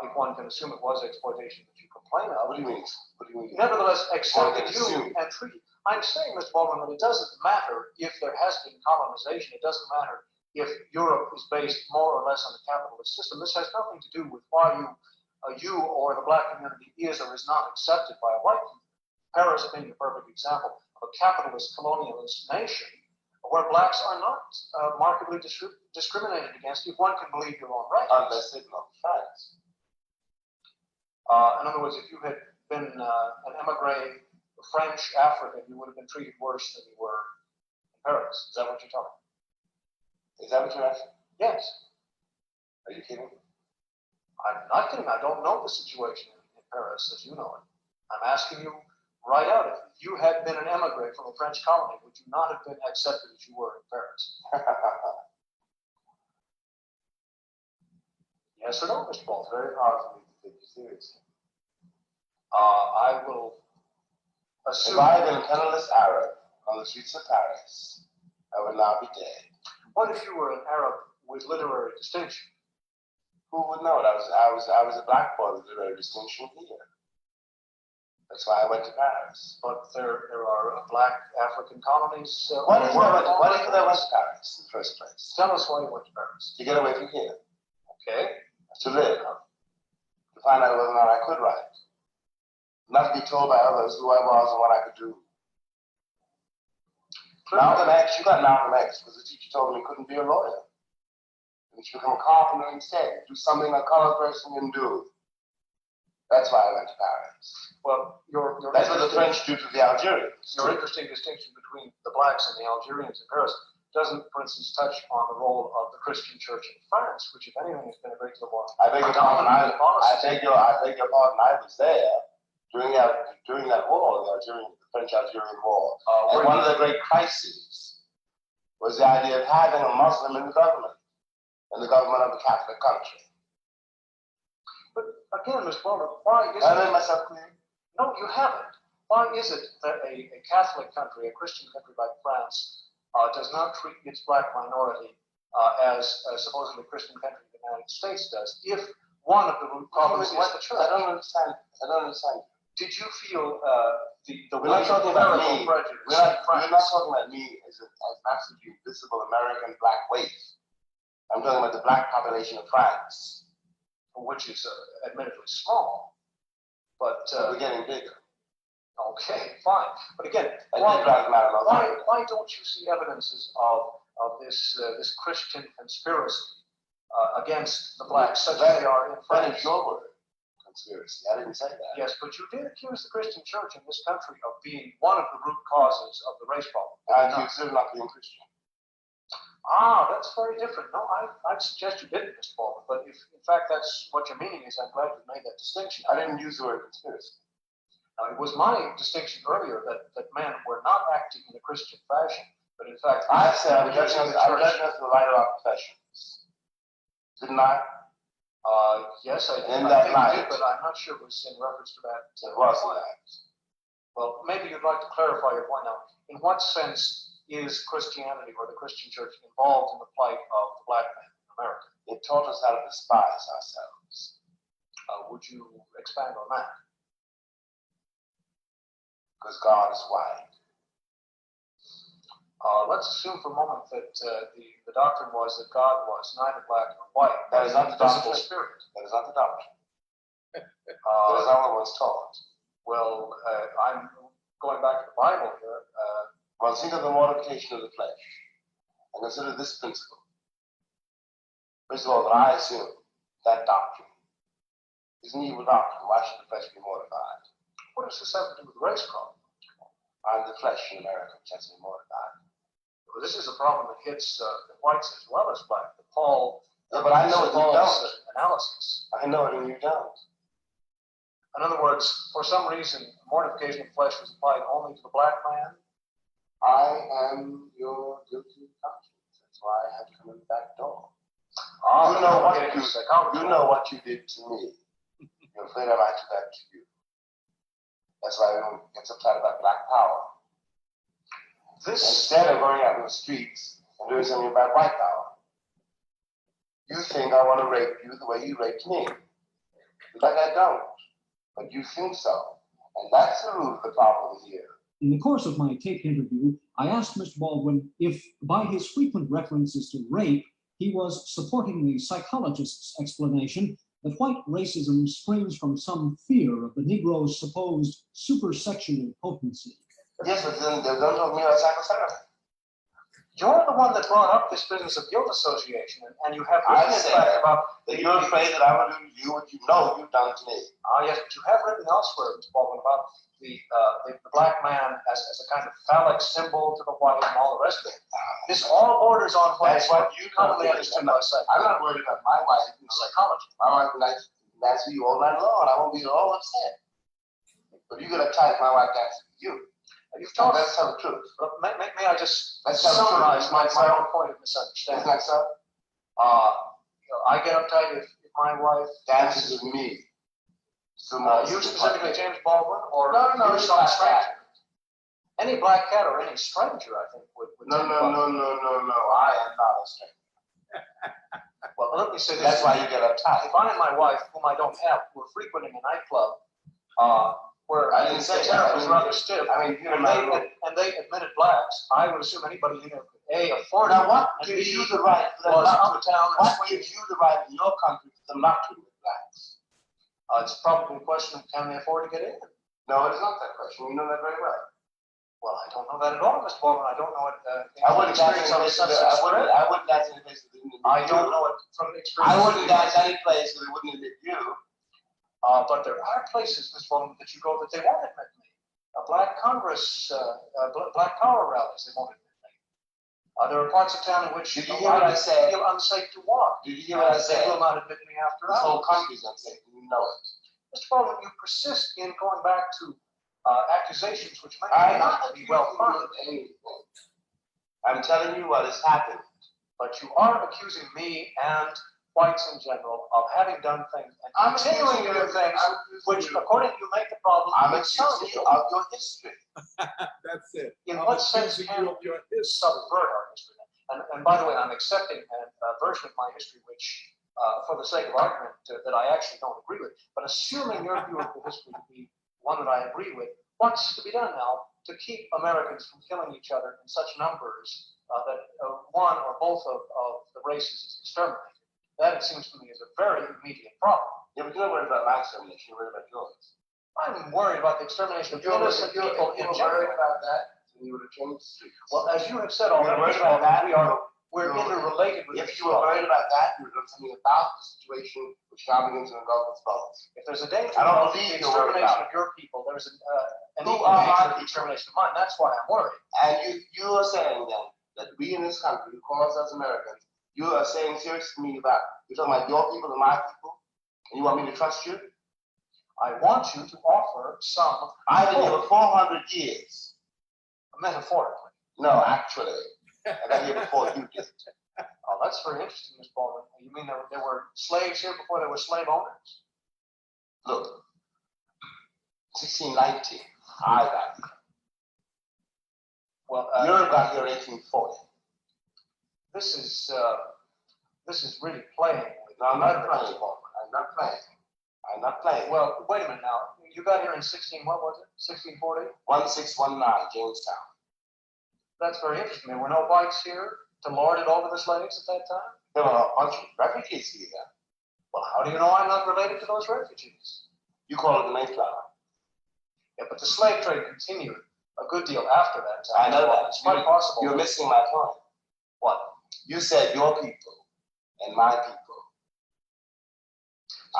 if one can assume it was exploitation that you complain of, What do you mean? What do you mean? nevertheless One accepted can you assume. and treated. I'm saying, Mr. Baldwin, that it doesn't matter if there has been colonization. It doesn't matter if Europe is based more or less on a capitalist system. This has nothing to do with why you or the black community is or is not accepted by a white community. Paris being the perfect example of a capitalist colonialist nation where blacks are not markedly discriminated against, if one can believe your own right. Unless they belong to France. In other words, if you had been an emigre French African, you would have been treated worse than you were in Paris. Is that what you're telling me? Is that what you're asking? Yes. Are you kidding? I'm not kidding. I don't know the situation in Paris as you know it. I'm asking you right out, if you had been an emigre from a French colony, would you not have been accepted as you were in Paris? Yes or no, Mr. Baldwin? It's very hard for me to take you seriously. I will assume. If I had been a penniless Arab on the streets of Paris, I would now be dead. What if you were an Arab with literary distinction? Who would know it? I was a black boy with literary distinction here. That's why I went to Paris. But there are black African colonies. Why do you think I went to Paris in the first place? Tell us why you went to Paris. To get away from here. Okay. To live. To find out whether or not I could write. Not to be told by others who I was and what I could do. Malcolm X, you got Malcolm X because the teacher told him he couldn't be a lawyer. He should become a carpenter instead. Do something a colored person can do. That's why I went to Paris. Well, that's what the French do to the Algerians. Your interesting distinction between the blacks and the Algerians in Paris doesn't, for instance, touch on the role of the Christian church in France, which, if anything, has been a great deal more. I beg your pardon. I beg your pardon. I was there during that war, the French-Algerian War. And one of the great crises was the idea of having a Muslim in the government of a Catholic country. But again, Mr. Baldwin, why is it? I made myself clear. No, you haven't. Why is it that a Catholic country, a Christian country like France, does not treat its black minority as a supposedly Christian country the United States does? If one of the root problems is the church. I don't understand. Did you feel the we're not talking about me. prejudice? We're not talking about me as an absolutely invisible American black waif. I'm talking about the black population of France, which is admittedly small, but we're getting bigger. Okay, fine. But again, why don't you see evidences of this Christian conspiracy against the blacks, such as they are in France? That is your word, conspiracy. I didn't say that. Yes, but you did accuse the Christian church in this country of being one of the root causes of the race problem. I accuse them of not being Christian. That's very different. No, I'd suggest you didn't, Mr. Baldwin. But if, in fact, that's what your meaning is, I'm glad you made that distinction. I didn't use the word conspiracy. Now, it was my distinction earlier that men were not acting in a Christian fashion, but in fact, I said I'm judging us in the light of our professions. Didn't I? Yes, I did. In that light. I did, but I'm not sure it was in reference to that. It was that. Well, maybe you'd like to clarify your point now. In what sense is Christianity or the Christian church involved in the plight of the black man in America? It taught us how to despise ourselves. Would you expand on that? Because God is white. Let's assume for a moment that the doctrine was that God was neither black nor white. That is not the doctrine. Spirit. That is not the doctrine. That is not what was taught. Well, I'm going back to the Bible here. Well, think of the mortification of the flesh and consider this principle. First of all, that I assume that doctrine is an evil doctrine. Why should the flesh be mortified? What does this have to do with the race problem? I'm the flesh in America which has to be mortified. Well, this is a problem that hits the whites as well as black. Paul. Yeah, but I know it, you don't. Analysis. I know it, and you don't. In other words, for some reason, mortification of flesh was applied only to the black man. I am your guilty conscience. That's why I have to come in the back door. You know what you did to me. You're afraid I might do that to you. That's why everyone gets upset about black power. Instead of going out in the streets and doing something about white power. You think I want to rape you the way you raped me. But I don't. But you think so. And that's the root of the problem here. In the course of my taped interview, I asked Mr. Baldwin if, by his frequent references to rape, he was supporting the psychologist's explanation that white racism springs from some fear of the Negro's supposed supersexual potency. Yes, but then don't talk me about psychotherapy. You're the one that brought up this business of guilt association, and you have I written in said fact about that you're afraid that I will do to you what you know you've done to me. yes, but you have written elsewhere, Mr. Baldwin, about the black man as a kind of phallic symbol to the white and all the rest of it. This all borders on what you commonly understand by psychology. I'm not worried about my wife in psychology. My wife would like to dance with you all night long, and I won't be at all upset. But you get uptight if my wife dances with you. You've told Let's tell the truth. May I just summarize my own point of misunderstanding? Isn't that so? I get uptight if my wife Dances with me. you specifically, James Baldwin, or No, you, some stranger? Any black cat or any stranger, I think, would No. I am not a stranger. Well, let me say this. That's why you get uptight. If I and my wife, whom I don't have, were frequenting a nightclub, where I didn't say tariff that. was rather stiff, I mean, you and I. and they admitted blacks, I would assume anybody in there could A, afford Now, it, what and gives B, you the right for them was not to? uptown and What swinging. gives you the right in your country for them not to admit blacks? It's probably a question of can they afford to get in? No, it is not that question. You know that very well. Well, I don't know that at all, Mr. Baldwin. I don't know it. I wouldn't dance experience any on place. Sunset I Strip. wouldn't dance any place that didn't admit I you. don't know it from experience. I wouldn't dance any place that they wouldn't admit you. But there are places, Mr. Baldwin, that you go that they won't admit me. Black Congress, Black Power rallies, they won't admit me. There are parts of town in which Did you hear what I said? feel unsafe to walk. Did you hear what I They said? will not admit me after This whole hours. country's unsafe, and you know it. Mr. Baldwin, you persist in going back to accusations which may I'm not not be well founded. anything. I'm telling you what has happened. But you are accusing me and whites in general of having done things and I'm continuing to do things which, according to you, make the problem. I'm with some accusing you of your history. That's it. In I'm what sense accusing can you of your history. subvert our history? And by the way, I'm accepting a version of my history which, for the sake of argument, that I actually don't agree with. But assuming your view of the history to be one that I agree with, what's to be done now to keep Americans from killing each other in such numbers that one or both of the races is exterminated? That, it seems to me, is a very immediate problem. Yeah, but you're not worried about my extermination, you're worried about yours. I'm worried about the extermination of innocent people in If you were general. worried about that, then you would have changed the streets. Well, as you have said You're already, worried about that, we're interrelated with If this you were problem. worried about that, you would have done something about the situation which now begins to engulf its problems. If there's a danger I don't of the believe you're worried extermination about of your people, there's an Who equal are danger my of the people? extermination of mine. That's why I'm worried. And you are saying then that we in this country, who call ourselves Americans, you are saying seriously to me about, you're talking about your people and my people, and you want me to trust you? I want you to offer some I've been here for 400 years. metaphorically. No, actually. I got here before you did. Oh, that's very interesting, Ms. Baldwin. You mean there were slaves here before there were slave owners? Look, 1619, I got here. Well, Europe got here in 1840. this is really playing with. No, I'm not playing, Baldwin. I'm not playing. I'm not playing. Well, wait a minute now. You got here in what was it? 1640? 1619, Jamestown. That's very interesting. There were no whites here to lord it over the slaves at that time? There were a bunch of refugees here then. Well, how do you know I'm not related to those refugees? You call it the Mayflower. Yeah, but the slave trade continued a good deal after that time. I know that. It's quite possible. You're missing my point. What? You said your people and my people.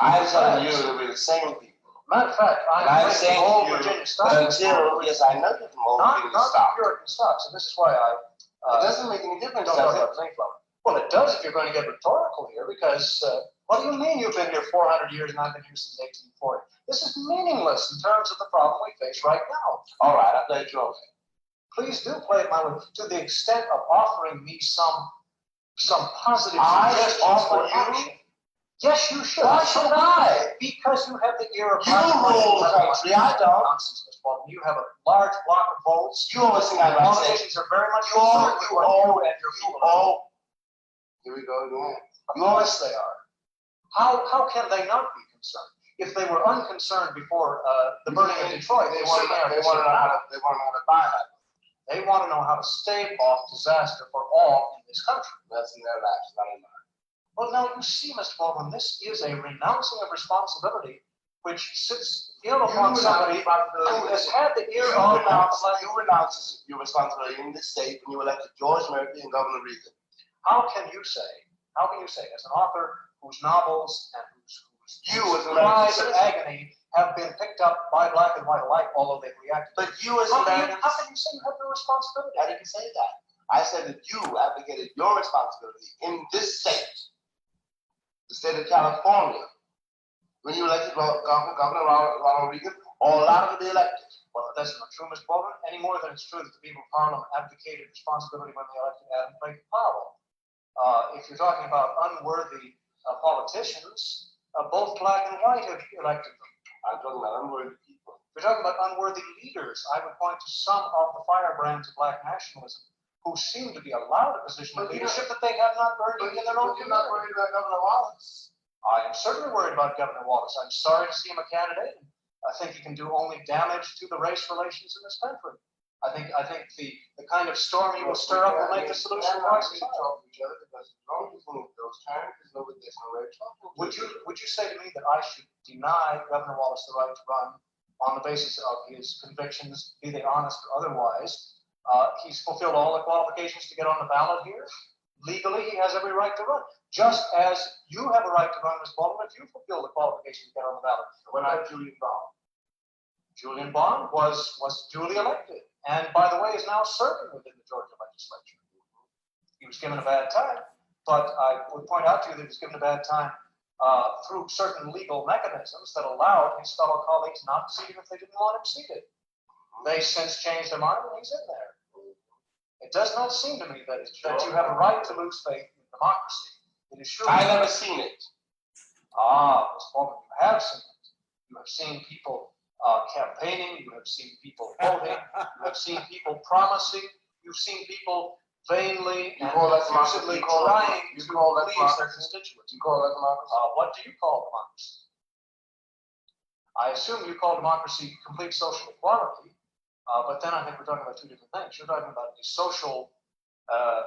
I'm telling you that we're the same people. Matter of fact, I'm saying from old to you Virginia stock. that until, yes, I know you're from old Virginia Not stock. Puritan stocks, and this is why I It doesn't make any difference, don't does talk it? about Mayflower. Well, it does if you're going to get rhetorical here, because what do you mean you've been here 400 years and I've been here since 1840? This is meaningless in terms of the problem we face right now. All right, I'll play it your way. Please do play it my way, to the extent of offering me some positive I suggestions offer for you action. Yes, you should. Why should I? Because you have the ear of You rule the country, I don't. Nonsense, Mr. Baldwin. You have a large block of votes. You always think I like Politicians are very much concerned with what you and your people are. Here we go again. Of course they are. How can they not be concerned? If they were unconcerned before the burning of Detroit, They want to know how to buy that. They want to know how to stave off disaster for all in this country. That's in their lives, not in mine. Well, now you see, Mr. Baldwin, this is a renouncing of responsibility which sits ill upon somebody who has had the ear of You renounce your responsibility in this state when you elected George Murphy and Governor Reagan. how can you say, as an author whose novels and whose as an cries American of agony have been picked up by black and white alike, although they've reacted. But you as How Americans, can you say you have no responsibility? I didn't say that. I said that you abdicated your responsibility in this state, the state of California, when you elected Governor Ronald Reagan, or allowed him to be elected. Well, that's not true, Mr. Baldwin, any more than it's true that the people of Harlem abdicated responsibility when they elected Adam Clayton Powell. If you're talking about unworthy politicians, both black and white have elected them. I'm talking about unworthy people. If you're talking about unworthy leaders, I would point to some of the firebrands of black nationalism who seem to be allowed a position of leadership that they have not earned in their own You're not community. worried about Governor Wallace. I am certainly worried about Governor Wallace. I'm sorry to see him a candidate. I think he can do only damage to the race relations in this country. I think the kind of storm you will stir up will make the solution twice as hard. Talk to each other because as long as you move those terms, there's no way of talking. Would you say to me that I should deny Governor Wallace the right to run on the basis of his convictions, be they honest or otherwise? He's fulfilled all the qualifications to get on the ballot here. Legally, he has every right to run. Just as you have a right to run, Ms. Baldwin, if you fulfill the qualifications to get on the ballot. When I Julian Bond. Julian Bond was duly elected, and by the way, is now serving within the Georgia legislature. He was given a bad time, but I would point out to you that he was given a bad time through certain legal mechanisms that allowed his fellow colleagues not to seat him if they didn't want him seated. They since changed their mind, and he's in there. It does not seem to me that you have a right to lose faith in democracy. It is surely. I've never seen it. Ms. Baldwin, you have seen it. You have seen people campaigning. You have seen people voting. You have seen people promising. You've seen people vainly and effusively trying to please their constituents. You call that democracy? What do you call democracy? I assume you call democracy complete social equality, but then I think we're talking about two different things. You're talking about a social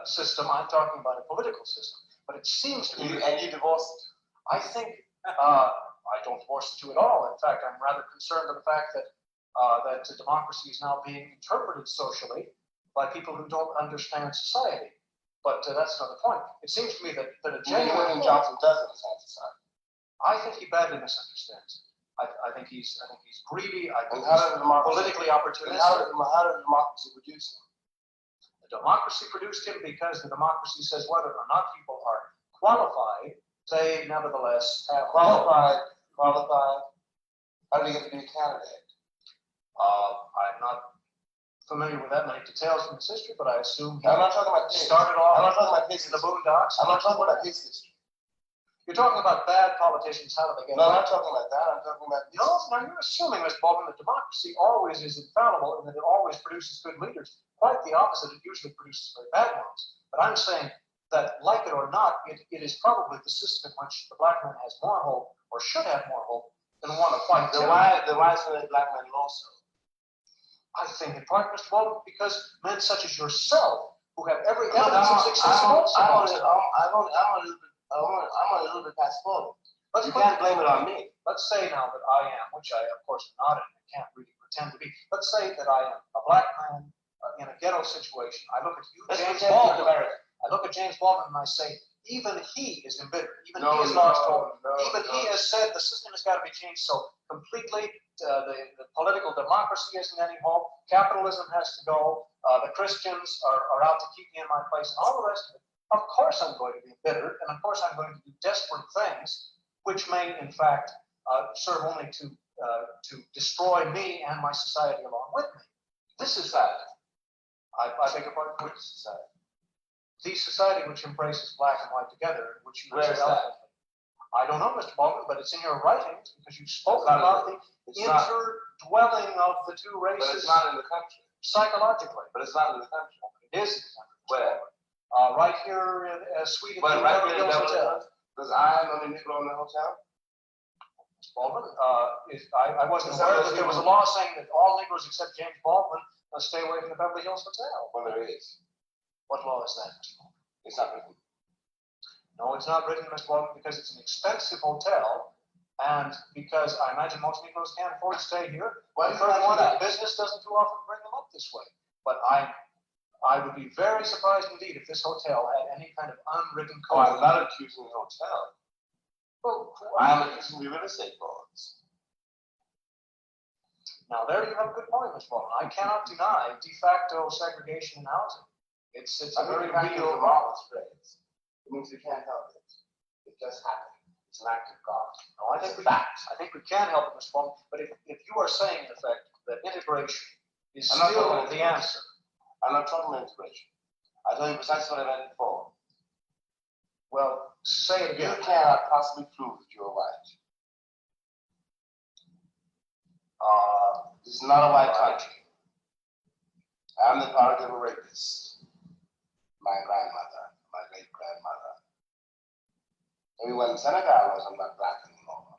system. I'm talking about a political system. But it seems to me, and you divorced it. I think I don't divorce the two at all. In fact, I'm rather concerned with the fact that democracy is now being interpreted socially by people who don't understand society. But that's another point. It seems to me that a genuine Johnson does understand society. I think he badly misunderstands it. I think he's greedy. I think how does politically opportunistic. How does democracy produce him? The democracy produced him because the democracy says whether or not people are qualified, they nevertheless have qualified. How do you get to be a candidate? I'm not familiar with that many details from his history, but I assume I'm not talking about his. Started off I'm not talking about his in the boondocks. I'm not talking about his history. You're talking about bad politicians. How do they get? No, I'm not talking about that. I'm talking about no. Now you're assuming, Mr. Baldwin, that democracy always is infallible and that it always produces good leaders. Quite the opposite. It usually produces very bad ones. But I'm saying that, like it or not, it is probably the system in which the black man has more hope, or should have more hope, than one of white. Then why is the black man also? I think in part, Mr. Baldwin, because men such as yourself, who have every evidence of success, I'm a little bit past forward. You can't blame it on me. Let's say now that I am, which I of course am not, and I can't really pretend to be. Let's say that I am a black man in a ghetto situation. I look at you, James Baldwin. I look at James Baldwin and I say, even he is embittered. Even he has lost hope. Even he has said the system has got to be changed so completely. The political democracy isn't any hope. Capitalism has to go. The Christians are out to keep me in my place, and all the rest of it. Of course, I'm going to be embittered, and of course, I'm going to do desperate things, which may, in fact, serve only to destroy me and my society along with me. This is that. I beg your pardon. Which society? The society which embraces black and white together, which you Where is that? I don't know, Mr. Baldwin, but it's in your writings because you've spoken about the interdwelling of the two races. But it's not in the country. Psychologically. But it's not in the country. It is in the country. Where? Right here in Sweden. But right here in Hills Beverly Hotel. Hills. Because I am the only Negro in the hotel. Mr. Baldwin, I wasn't aware that there was a law saying that all Negroes except James Baldwin must stay away from the Beverly Hills Hotel. Well, there is. What law is that, Mr. Baldwin? It's not written. No, it's not written, Mr. Baldwin, because it's an expensive hotel, and because I imagine most Negroes can't afford to stay here. Why do you Furthermore, imagine that business doesn't too often bring them up this way. But I would be very surprised indeed if this hotel had any kind of unwritten Oh, code. I'm not accusing the hotel. Well, I'm accusing the real estate boards. now there you have a good point, Mr. Baldwin. I cannot deny de facto segregation in housing. It's a very real law. It means you can't help it. It just happened. It's an act of God. No, I think we can help it, Mr. Baldwin. But if you are saying, in effect, that integration is I'm not still talking the about answer. I'm not talking about integration. I told you precisely what I meant before. Well, say it You again. cannot possibly prove that you're white. This is not a white country. I'm the product of a rapist. My grandmother, my great grandmother. Everyone in Senegal knows I'm not black anymore.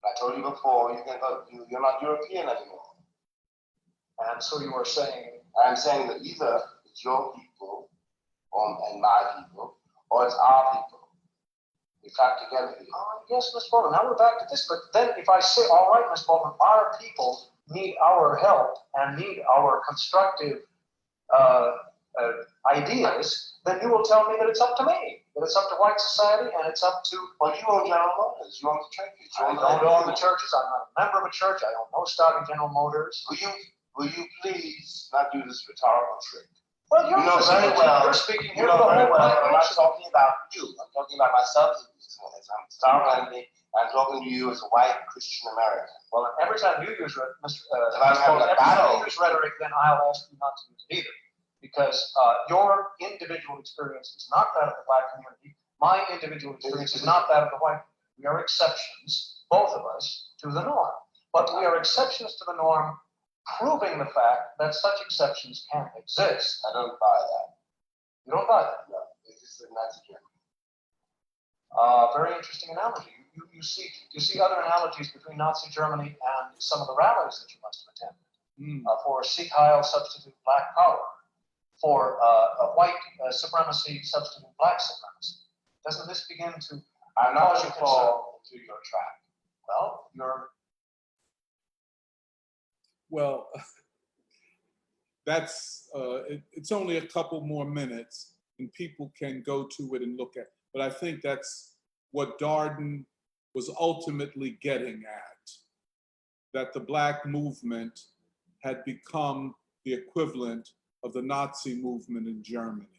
I told you before, you're not European anymore. And so you are saying, I'm saying that either it's your people and my people, or it's our people. We got together here. yes, Ms. Baldwin, now we're back to this. But then if I say, all right, Ms. Baldwin, our people need our help and need our constructive ideas, then you will tell me that it's up to me, that it's up to white society, and it's up to. Well, you own General Motors, you own the churches. I don't own the churches. I'm not a member of a church. I own no stock in General Motors. Will you please not do this rhetorical trick? Well, You know very well. You're speaking You here know for the very whole well. I'm not population. talking about you. I'm talking about myself. I'm Star Randy. I'm talking to you as a white Christian American. Well, every time you use rhetoric, then I'll ask you not to use it either. Because your individual experience is not that of the black community. My individual experience is not that of the white community. We are exceptions, both of us, to the norm. But we are exceptions to the norm, proving the fact that such exceptions can exist. I don't buy that. You don't buy that? No, this is a Nazi Germany. Very interesting analogy. You see other analogies between Nazi Germany and some of the rallies that you must have attended. For Sikh Heil, substitute black power. For a white supremacy, substitute black supremacy. Doesn't this begin to I'm not going to fall into your trap. Well, you're. Well, that's it's only a couple more minutes and people can go to it and look at. But I think that's what Darden was ultimately getting at, that the black movement had become the equivalent of the Nazi movement in Germany,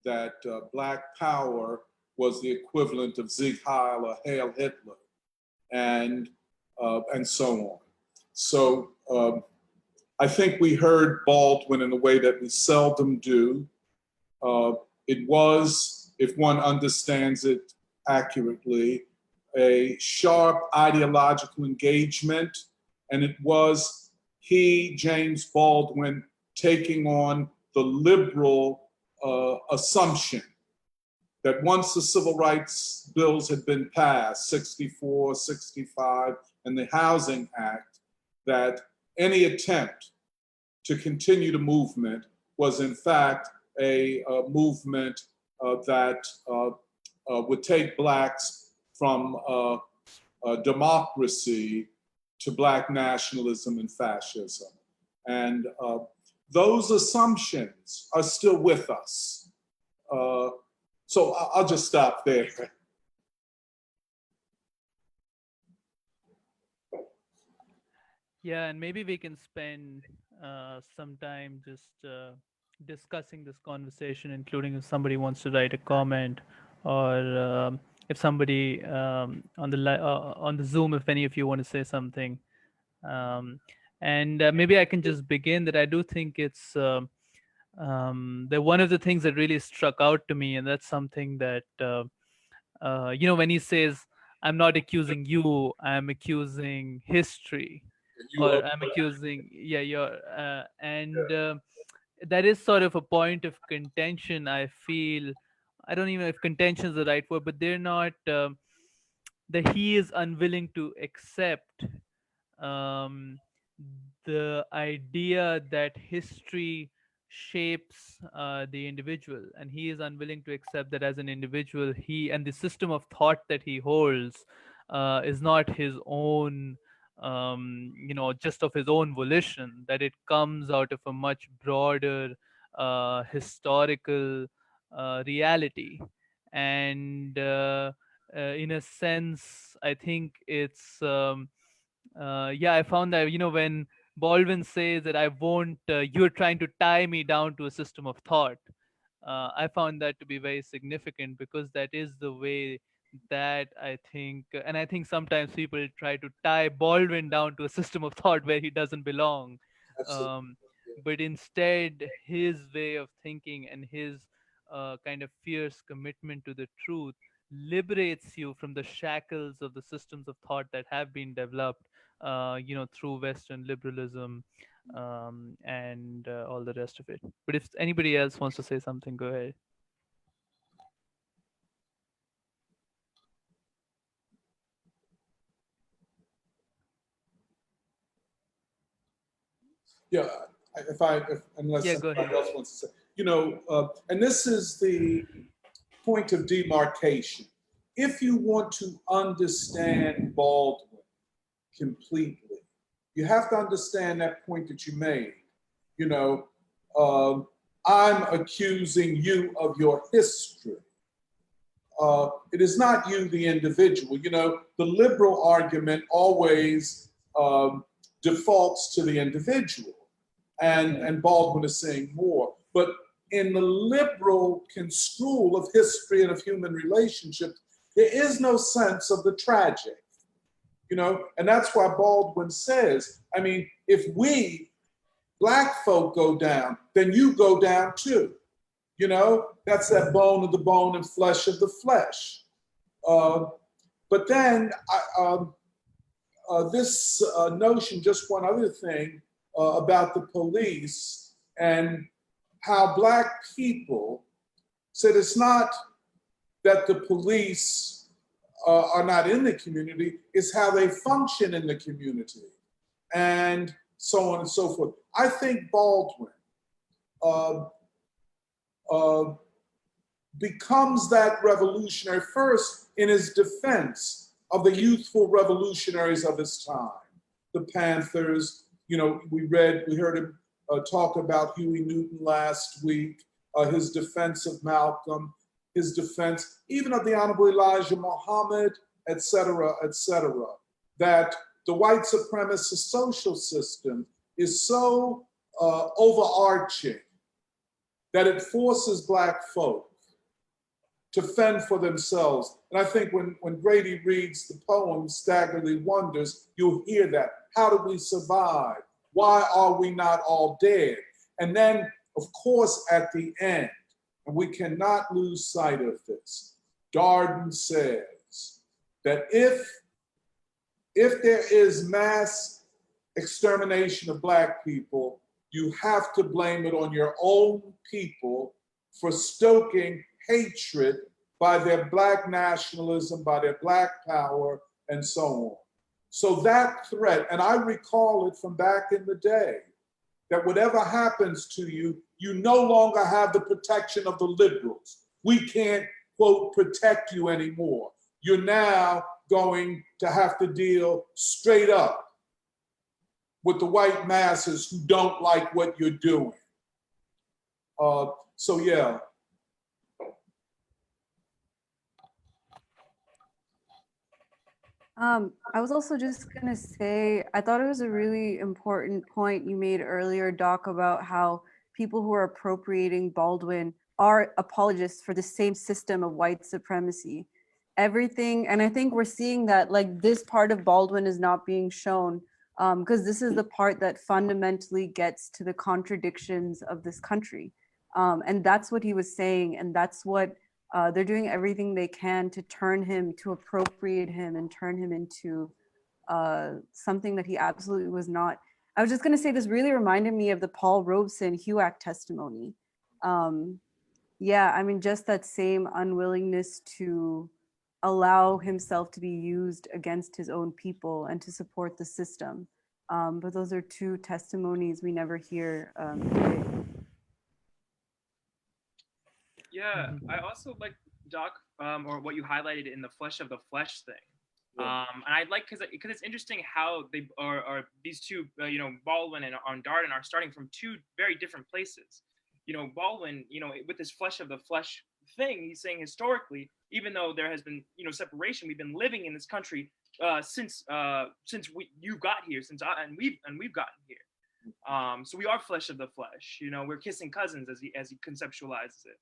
that black power was the equivalent of Sieg Heil or Hail Hitler, and so on. So I think we heard Baldwin in a way that we seldom do. It was, if one understands it accurately, a sharp ideological engagement, and it was he, James Baldwin, taking on the liberal assumption that once the civil rights bills had been passed, 64, 65, and the Housing Act, that any attempt to continue the movement was in fact a movement that would take blacks from democracy to black nationalism and fascism. And those assumptions are still with us. So I'll just stop there. Yeah, and maybe we can spend some time just discussing this conversation, including if somebody wants to write a comment, or if somebody on the Zoom, if any of you want to say something. And maybe I can just begin that I do think it's that one of the things that really struck out to me, and that's something that when he says I'm not accusing you, I'm accusing history, And you or are I'm accusing, yeah, you're, and that is sort of a point of contention, I feel. I don't even know if contention is the right word, but they're not, that he is unwilling to accept um, the idea that history shapes the individual, and he is unwilling to accept that as an individual, he and the system of thought that he holds is not his own, just of his own volition, that it comes out of a much broader historical reality. And in a sense, I think it's yeah, I found that, when Baldwin says that I won't, you're trying to tie me down to a system of thought, I found that to be very significant, because that is the way that I think, and I think sometimes people try to tie Baldwin down to a system of thought where he doesn't belong. absolutely. Um, but instead, his way of thinking and his kind of fierce commitment to the truth liberates you from the shackles of the systems of thought that have been developed, through Western liberalism, and all the rest of it. But if anybody else wants to say something, go ahead. Yeah, unless Yeah, go somebody ahead. else wants to say, and this is the point of demarcation. If you want to understand Baldwin completely, you have to understand that point that you made. You know, I'm accusing you of your history. It is not you, the individual. The liberal argument always defaults to the individual, and Baldwin is saying more. But in the liberal school of history and of human relationships, there is no sense of the tragic, and that's why Baldwin says, I mean, if we black folk go down, then you go down too. That's that bone of the bone and flesh of the flesh. Uh, but then this notion, just one other thing about the police and how black people said it's not that the police are not in the community, it's how they function in the community, and so on and so forth. I think Baldwin uh, uh, becomes that revolutionary first in his defense of the youthful revolutionaries of his time, the Panthers. We heard him talk about Huey Newton last week, his defense of Malcolm, his defense even of the Honorable Elijah Muhammad, et cetera, that the white supremacist social system is so overarching that it forces black folk to fend for themselves. And I think when Grady reads the poem Staggeringly Wonders, you'll hear that. How do we survive? Why are we not all dead? And then, of course, at the end, and we cannot lose sight of this, Darden says that if there is mass extermination of black people, you have to blame it on your own people for stoking hatred by their black nationalism, by their black power, and so on. So that threat, and I recall it from back in the day, that whatever happens to you, you no longer have the protection of the liberals. We can't, quote, protect you anymore. You're now going to have to deal straight up with the white masses who don't like what you're doing. So yeah. I was also just gonna say, I thought it was a really important point you made earlier, Doc, about how people who are appropriating Baldwin are apologists for the same system of white supremacy. Everything, and I think we're seeing that like this part of Baldwin is not being shown because this is the part that fundamentally gets to the contradictions of this country. And that's what he was saying, and that's what They're doing everything they can to turn him, to appropriate him and turn him into something that he absolutely was not. I was just going to say, this really reminded me of the Paul Robeson HUAC testimony. Yeah, I mean, just that same unwillingness to allow himself to be used against his own people and to support the system. But those are two testimonies we never hear today. Yeah, I also like Doc, or what you highlighted in the flesh of the flesh thing. Yeah. And I like because it's interesting how they are these two, Baldwin and Darden are starting from two very different places. Baldwin, with this flesh of the flesh thing, he's saying historically, even though there has been separation, we've been living in this country since you got here, and we've gotten here. So we are flesh of the flesh. We're kissing cousins as he conceptualizes it.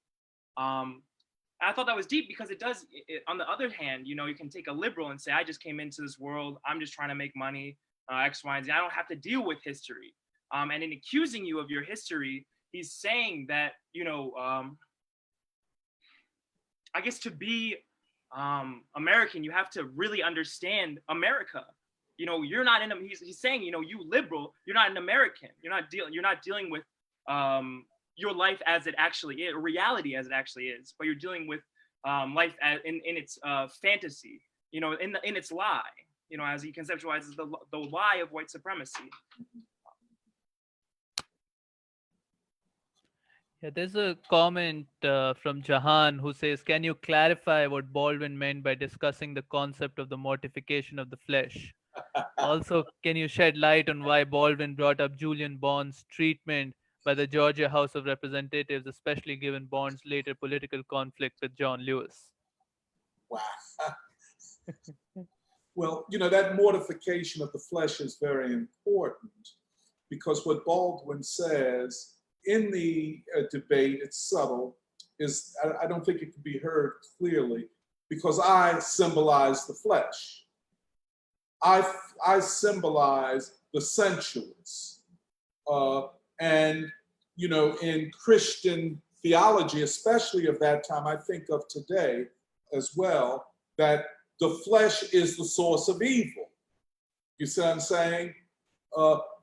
I thought that was deep because it does. On the other hand, you can take a liberal and say, I just came into this world, I'm just trying to make money, X, Y, and Z. I don't have to deal with history. And in accusing you of your history, he's saying that, I guess to be American, you have to really understand America. You're not in. He's saying, you liberal, you're not an American. You're not dealing with your life as it actually is, or reality as it actually is, but you're dealing with life in its fantasy, in its lie, as he conceptualizes the lie of white supremacy. Yeah, there's a comment from Jahan who says, can you clarify what Baldwin meant by discussing the concept of the mortification of the flesh? Also, can you shed light on why Baldwin brought up Julian Bond's treatment by the Georgia House of Representatives, especially given Bond's later political conflict with John Lewis? Wow. Well, that mortification of the flesh is very important because what Baldwin says in the debate, it's subtle, is I don't think it can be heard clearly because I symbolize the flesh. I symbolize the sensuous. And, in Christian theology, especially of that time, I think of today as well, that the flesh is the source of evil. You see what I'm saying?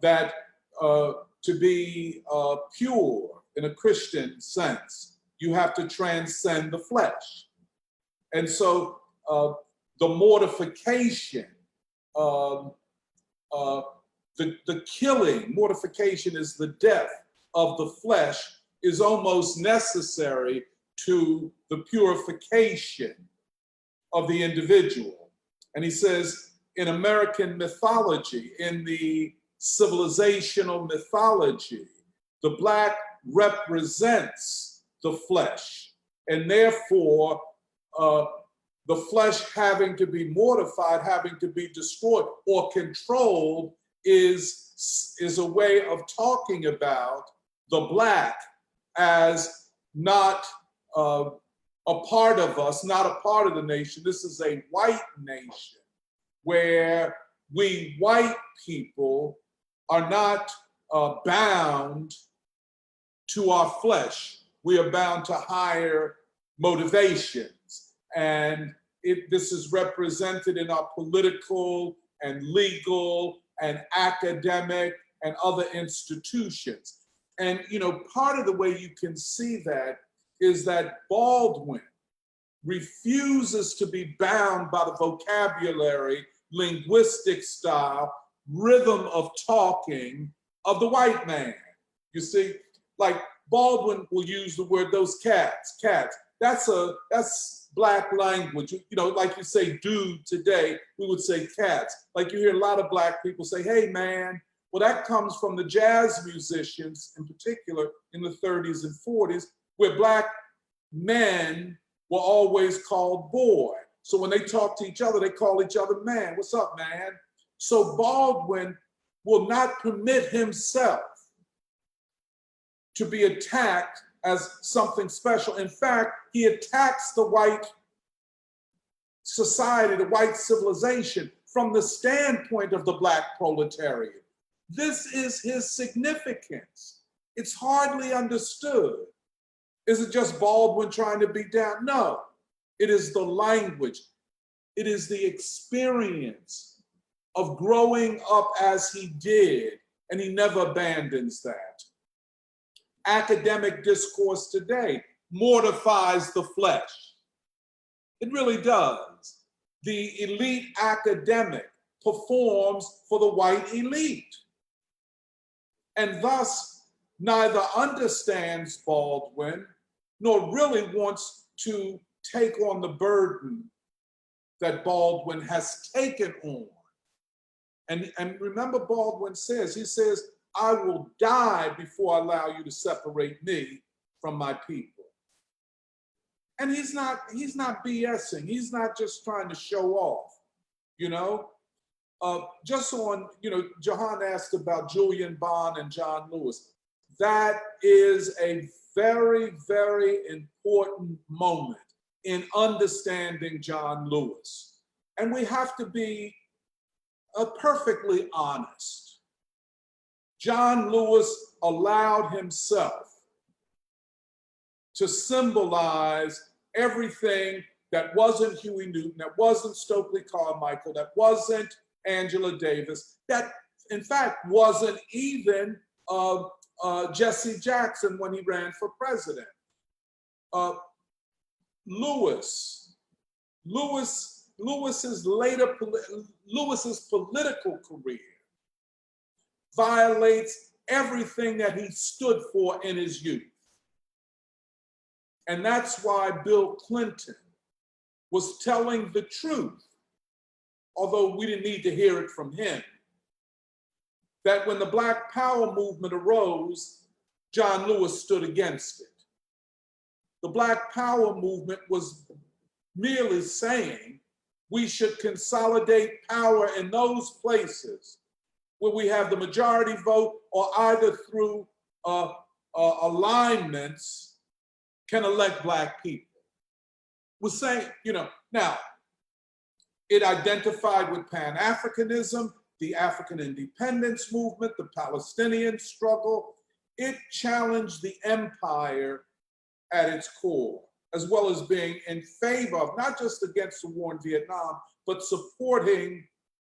That to be pure in a Christian sense, you have to transcend the flesh. And so the mortification, the killing, mortification is the death of the flesh, is almost necessary to the purification of the individual. And he says, in American mythology, in the civilizational mythology, the Black represents the flesh, and therefore the flesh having to be mortified, having to be destroyed or controlled is a way of talking about the Black as not a part of us, not a part of the nation. This is a white nation where we white people are not bound to our flesh. We are bound to higher motivations. And this is represented in our political and legal and academic and other institutions. And, part of the way you can see that is that Baldwin refuses to be bound by the vocabulary, linguistic style, rhythm of talking of the white man. You see, like Baldwin will use the word those cats. That's Black language. Like you say dude today, we would say cats. Like you hear a lot of Black people say, hey man. Well, that comes from the jazz musicians in particular in the 30s and 40s, where Black men were always called boy. So when they talk to each other, they call each other man. What's up, man? So Baldwin will not permit himself to be attacked as something special. In fact, he attacks the white society, the white civilization, from the standpoint of the Black proletariat. This is his significance. It's hardly understood. Is it just Baldwin trying to be down? No, it is the language. It is the experience of growing up as he did, and he never abandons that. Academic discourse today mortifies the flesh. It really does. The elite academic performs for the white elite, and thus neither understands Baldwin nor really wants to take on the burden that Baldwin has taken on. And remember, Baldwin says, he says, I will die before I allow you to separate me from my people. And he's not BSing. He's not just trying to show off, you know. Just on, you know, Jahan asked about Julian Bond and John Lewis. That is a very, very important moment in understanding John Lewis. And we have to be perfectly honest. John Lewis allowed himself to symbolize everything that wasn't Huey Newton, that wasn't Stokely Carmichael, that wasn't Angela Davis, that in fact wasn't even Jesse Jackson when he ran for president. Lewis's political career violates everything that he stood for in his youth. And that's why Bill Clinton was telling the truth, although we didn't need to hear it from him, that when the Black Power movement arose, John Lewis stood against it. The Black Power movement was merely saying we should consolidate power in those places where we have the majority vote, or either through alignments can elect Black people. We're saying, you know, now it identified with Pan-Africanism, the African independence movement, the Palestinian struggle. It challenged the empire at its core, as well as being in favor of, not just against the war in Vietnam, but supporting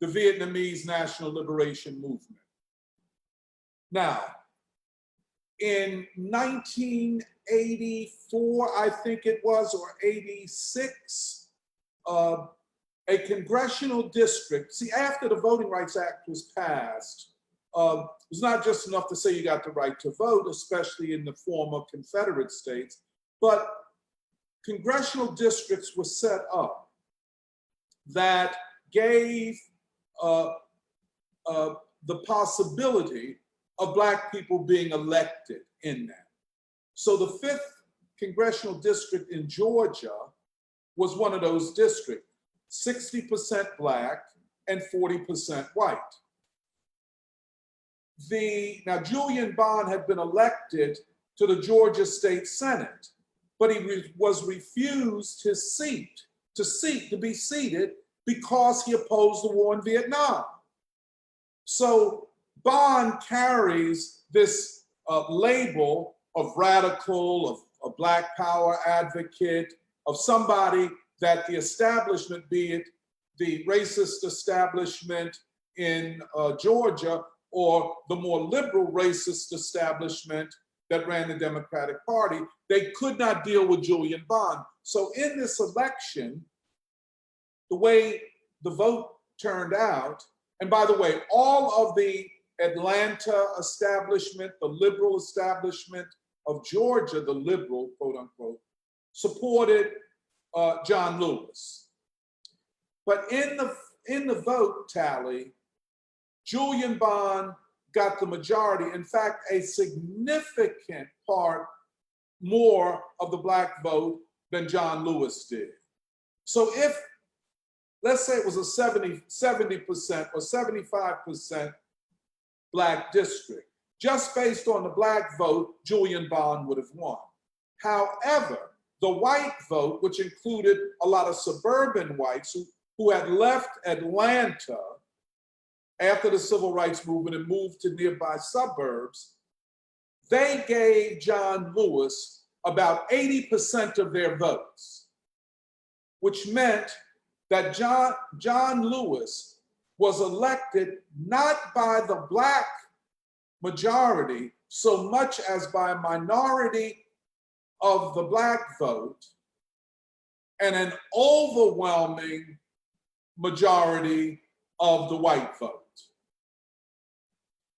the Vietnamese national liberation movement. Now, in 1984, I think it was, or 86, a congressional district, see, after the Voting Rights Act was passed, it was not just enough to say you got the right to vote, especially in the former Confederate states, but congressional districts were set up that gave the possibility of Black people being elected in that. So the 5th congressional district in Georgia was one of those districts, 60% Black and 40% white. Now Julian Bond had been elected to the Georgia State Senate, but he was refused his seat, to be seated, because he opposed the war in Vietnam. So Bond carries this label of radical, of a Black power advocate, of somebody that the establishment, be it the racist establishment in Georgia or the more liberal racist establishment that ran the Democratic Party, they could not deal with Julian Bond. So in this election, the way the vote turned out, and by the way, all of the Atlanta establishment, the liberal establishment of Georgia, the liberal, quote unquote, supported John Lewis. But in the vote tally, Julian Bond got the majority. In fact, a significant part more of the Black vote than John Lewis did. So if, let's say it was a 70% or 75% Black district, just based on the Black vote, Julian Bond would have won. However, the white vote, which included a lot of suburban whites who had left Atlanta after the civil rights movement and moved to nearby suburbs, they gave John Lewis about 80% of their votes, which meant that John Lewis was elected not by the Black majority so much as by a minority of the Black vote and an overwhelming majority of the white vote.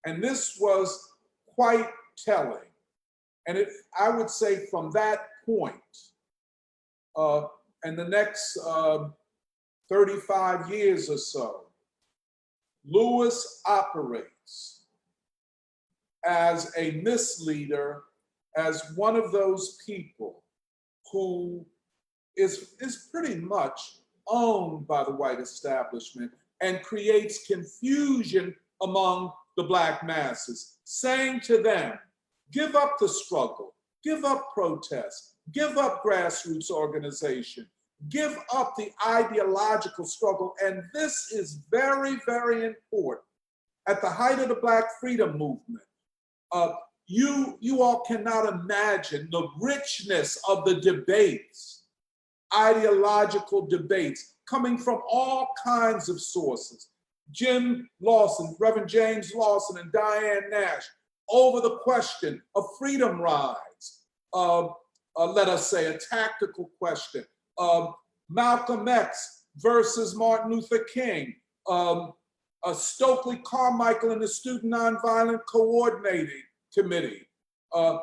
And this was quite telling. And I would say from that point, and the next 35 years or so, Lewis operates as a misleader, as one of those people who is pretty much owned by the white establishment and creates confusion among the Black masses, saying to them, give up the struggle, give up protest, give up grassroots organization, give up the ideological struggle. And this is very, very important. At the height of the Black freedom movement, you all cannot imagine the richness of the debates, ideological debates coming from all kinds of sources. Jim Lawson, Reverend James Lawson and Diane Nash over the question of freedom rides, let us say a tactical question, Malcolm X versus Martin Luther King, Stokely Carmichael and the Student Nonviolent Coordinating Committee,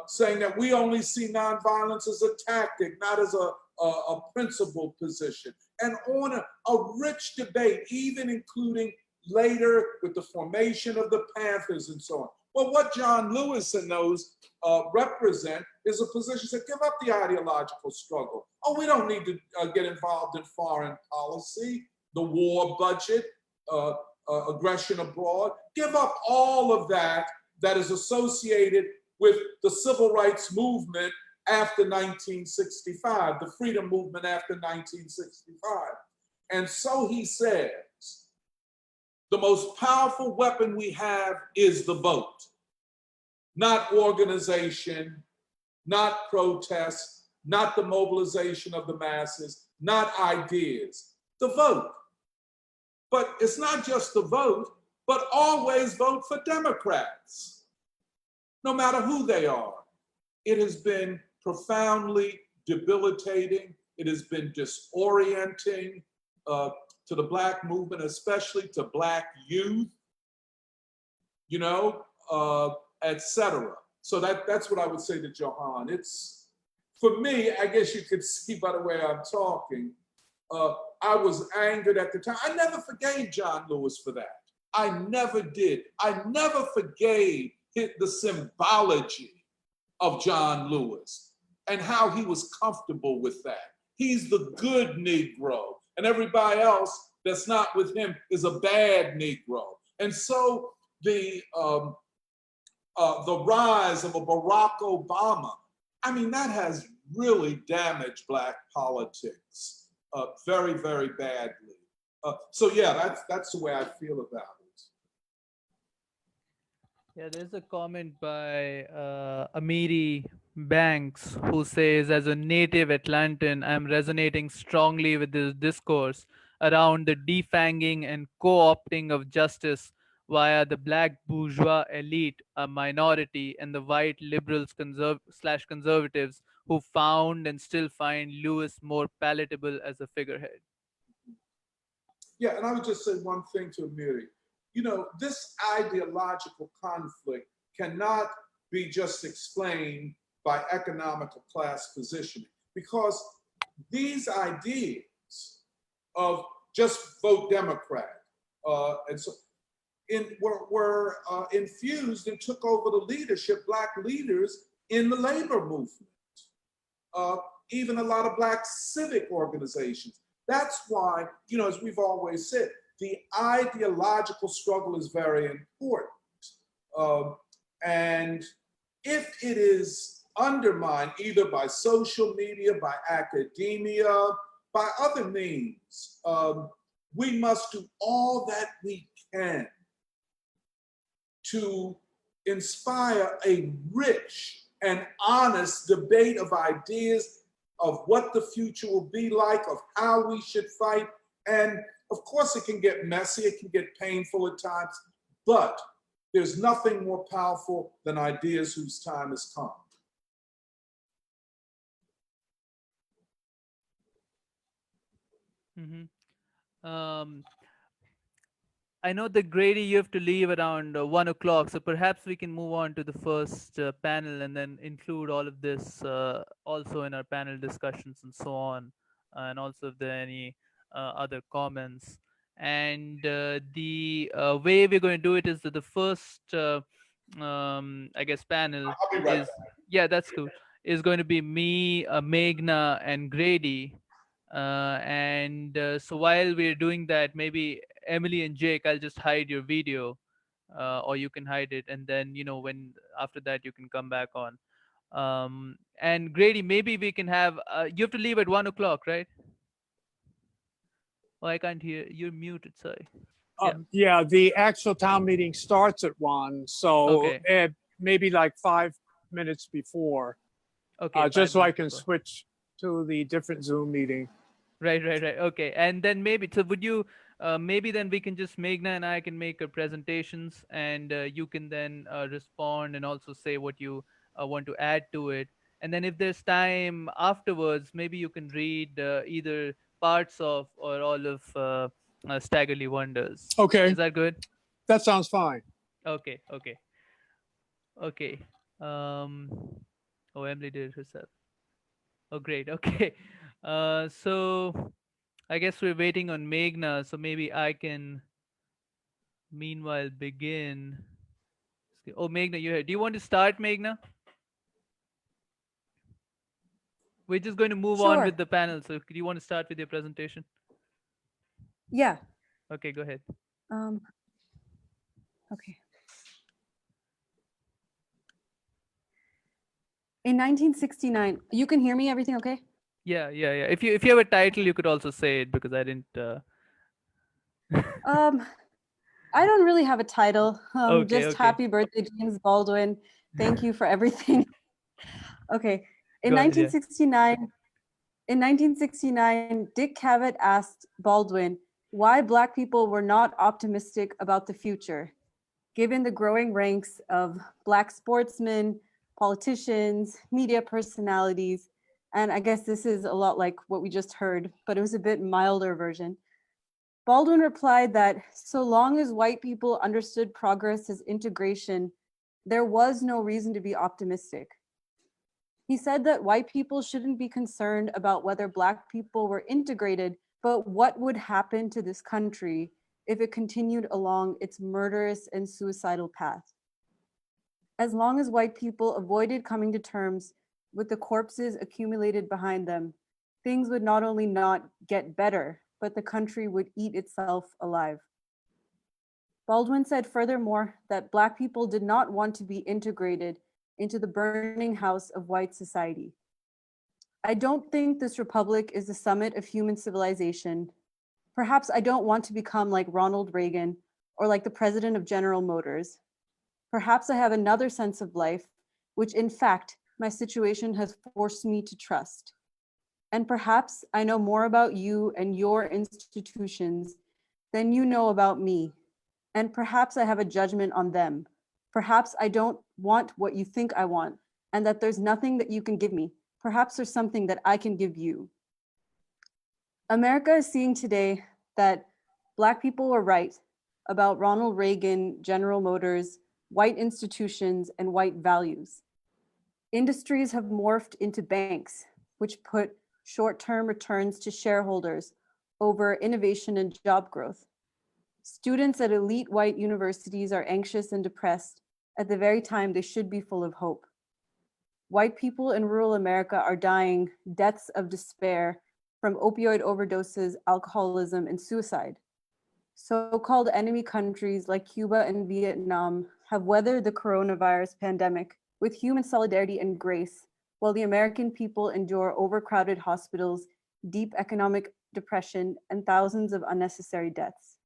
saying that we only see nonviolence as a tactic, not as a principled position, and on a rich debate, even including later with the formation of the Panthers and so on. Well, what John Lewis and those represent is a position that give up the ideological struggle. Oh, we don't need to get involved in foreign policy, the war budget, aggression abroad. Give up all of that that is associated with the civil rights movement after 1965, the freedom movement after 1965. And so he says, the most powerful weapon we have is the vote, not organization, not protest, not the mobilization of the masses, not ideas, the vote. But it's not just the vote, but always vote for Democrats, no matter who they are. It has been profoundly debilitating. It has been disorienting to the Black movement, especially to Black youth, etc. So that's what I would say to Johan. It's, for me, I guess you could see by the way I'm talking, I was angered at the time. I never forgave John Lewis for that. I never did. I never forgave the symbology of John Lewis and how he was comfortable with that. He's the good Negro, and everybody else that's not with him is a bad Negro. And so the rise of a Barack Obama, I mean, that has really damaged Black politics very, very badly. So yeah, that's the way I feel about it. Yeah, there's a comment by Amiri Banks who says, as a native Atlantan, I'm resonating strongly with this discourse around the defanging and co opting of justice via the black bourgeois elite, a minority, and the white liberals slash conservatives who found and still find Lewis more palatable as a figurehead. Yeah, and I would just say one thing to Amiri. This ideological conflict cannot be just explained by economical class positioning, because these ideas of just vote Democrat and so were infused and took over the leadership, Black leaders in the labor movement, even a lot of Black civic organizations. That's why, as we've always said, the ideological struggle is very important. And if it is undermined either by social media, by academia, by other means, we must do all that we can to inspire a rich an honest debate of ideas of what the future will be like, of how we should fight. And of course, it can get messy, it can get painful at times, but there's nothing more powerful than ideas whose time has come. I know that Grady, you have to leave around 1 o'clock, so perhaps we can move on to the first panel and then include all of this also in our panel discussions and so on, and also if there are any other comments. And the way we're going to do it is that the first, I guess, panel I'll be right is, back. yeah, that's cool, is going to be me, Meghna, and Grady. And so while we're doing that, maybe Emily and Jake, I'll just hide your video, or you can hide it, and then when after that you can come back on. And Grady, maybe we can have. You have to leave at 1 o'clock, right? Oh, I can't hear. You're muted. Sorry. Yeah. Yeah, the actual town meeting starts at 1, so Okay. maybe like 5 minutes before, Okay. just Five so I minutes can before. switch to the different Zoom meeting. Right. Okay. And then maybe, so would you, maybe then we can just, Meghna and I can make our presentations, and you can then respond and also say what you want to add to it. And then if there's time afterwards, maybe you can read either parts of or all of Staggerly Wonders. Okay, Is that good? that sounds fine. Okay. Okay. Um, oh, Emily did it herself. Oh, great. Okay. So I guess we're waiting on Meghna, so maybe I can meanwhile begin. Oh, Meghna, you're here. Do you want to start, Meghna? We're just going to move on Sure. with the panel. So, do you want to start with your presentation? Yeah. Okay, go ahead. Okay. In 1969, you can hear me? Everything okay? Yeah. If you have a title, you could also say it because I didn't. I don't really have a title. Okay. Just Okay. happy birthday, James Baldwin. Thank you for everything. Okay. In Go ahead. Yeah. 1969, in 1969, Dick Cavett asked Baldwin why Black people were not optimistic about the future, given the growing ranks of Black sportsmen, politicians, media personalities, and I guess this is a lot like what we just heard, but it was a bit milder version. Baldwin replied that so long as white people understood progress as integration, there was no reason to be optimistic. He said that white people shouldn't be concerned about whether Black people were integrated, but what would happen to this country if it continued along its murderous and suicidal path. As long as white people avoided coming to terms with the corpses accumulated behind them, things would not only not get better, but the country would eat itself alive. Baldwin said furthermore that Black people did not want to be integrated into the burning house of white society. I don't think this republic is the summit of human civilization. Perhaps I don't want to become like Ronald Reagan or like the president of General Motors. Perhaps I have another sense of life, which in fact, my situation has forced me to trust. And perhaps I know more about you and your institutions than you know about me. And perhaps I have a judgment on them. Perhaps I don't want what you think I want, and that there's nothing that you can give me. Perhaps there's something that I can give you. America is seeing today that Black people were right about Ronald Reagan, General Motors, white institutions, and white values. Industries have morphed into banks, which put short-term returns to shareholders over innovation and job growth. Students at elite white universities are anxious and depressed at the very time they should be full of hope. White people in rural America are dying deaths of despair from opioid overdoses, alcoholism, and suicide. So-called enemy countries like Cuba and Vietnam have weathered the coronavirus pandemic with human solidarity and grace, while the American people endure overcrowded hospitals, deep economic depression, and thousands of unnecessary deaths.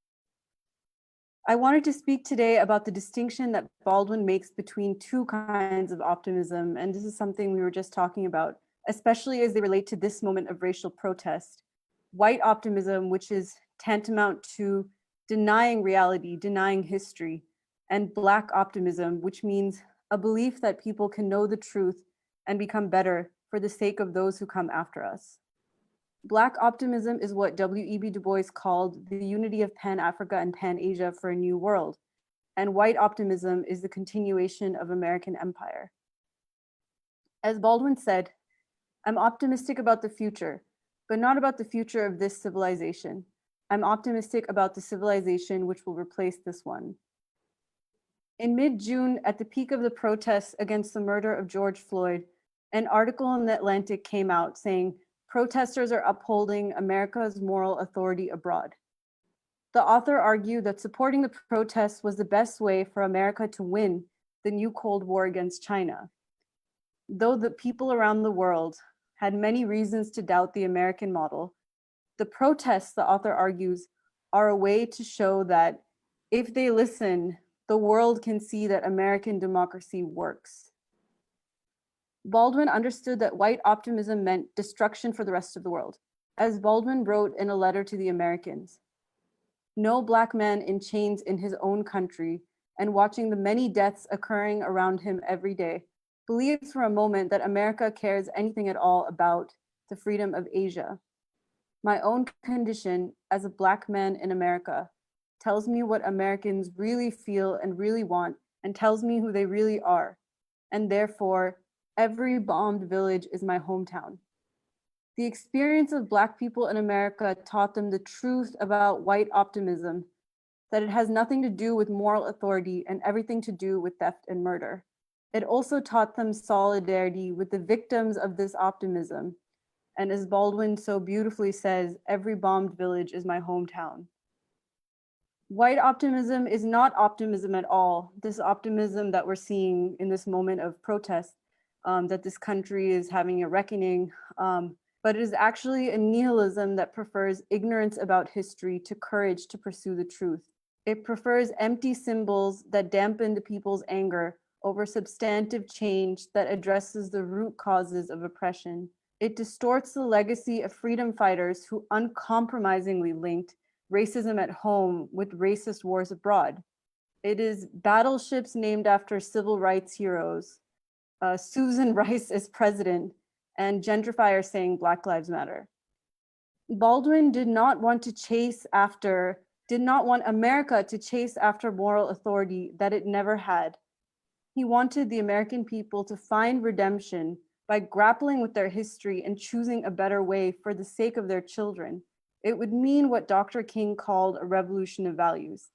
I wanted to speak today about the distinction that Baldwin makes between two kinds of optimism, and this is something we were just talking about, especially as they relate to this moment of racial protest. White optimism, which is tantamount to denying reality, denying history, and Black optimism, which means a belief that people can know the truth and become better for the sake of those who come after us. Black optimism is what W.E.B. Du Bois called the unity of Pan-Africa and Pan-Asia for a new world, and white optimism is the continuation of American empire. As Baldwin said, I'm optimistic about the future, but not about the future of this civilization. I'm optimistic about the civilization which will replace this one. In mid-June, at the peak of the protests against the murder of George Floyd, an article in The Atlantic came out saying, protesters are upholding America's moral authority abroad. The author argued that supporting the protests was the best way for America to win the new Cold War against China. Though the people around the world had many reasons to doubt the American model, the protests, the author argues, are a way to show that if they listen, the world can see that American democracy works. Baldwin understood that white optimism meant destruction for the rest of the world. As Baldwin wrote in a letter to the Americans, no Black man in chains in his own country and watching the many deaths occurring around him every day believes for a moment that America cares anything at all about the freedom of Asia. My own condition as a Black man in America tells me what Americans really feel and really want and tells me who they really are. And therefore, every bombed village is my hometown. The experience of Black people in America taught them the truth about white optimism, that it has nothing to do with moral authority and everything to do with theft and murder. It also taught them solidarity with the victims of this optimism. And as Baldwin so beautifully says, every bombed village is my hometown. White optimism is not optimism at all. This optimism that we're seeing in this moment of protest, that this country is having a reckoning, but it is actually a nihilism that prefers ignorance about history to courage to pursue the truth. It prefers empty symbols that dampen the people's anger over substantive change that addresses the root causes of oppression. It distorts the legacy of freedom fighters who uncompromisingly linked racism at home with racist wars abroad. It is battleships named after civil rights heroes, Susan Rice as president, and gentrifiers saying Black Lives Matter. Baldwin did not want America to chase after moral authority that it never had. He wanted the American people to find redemption by grappling with their history and choosing a better way for the sake of their children. It would mean what Dr. King called a revolution of values.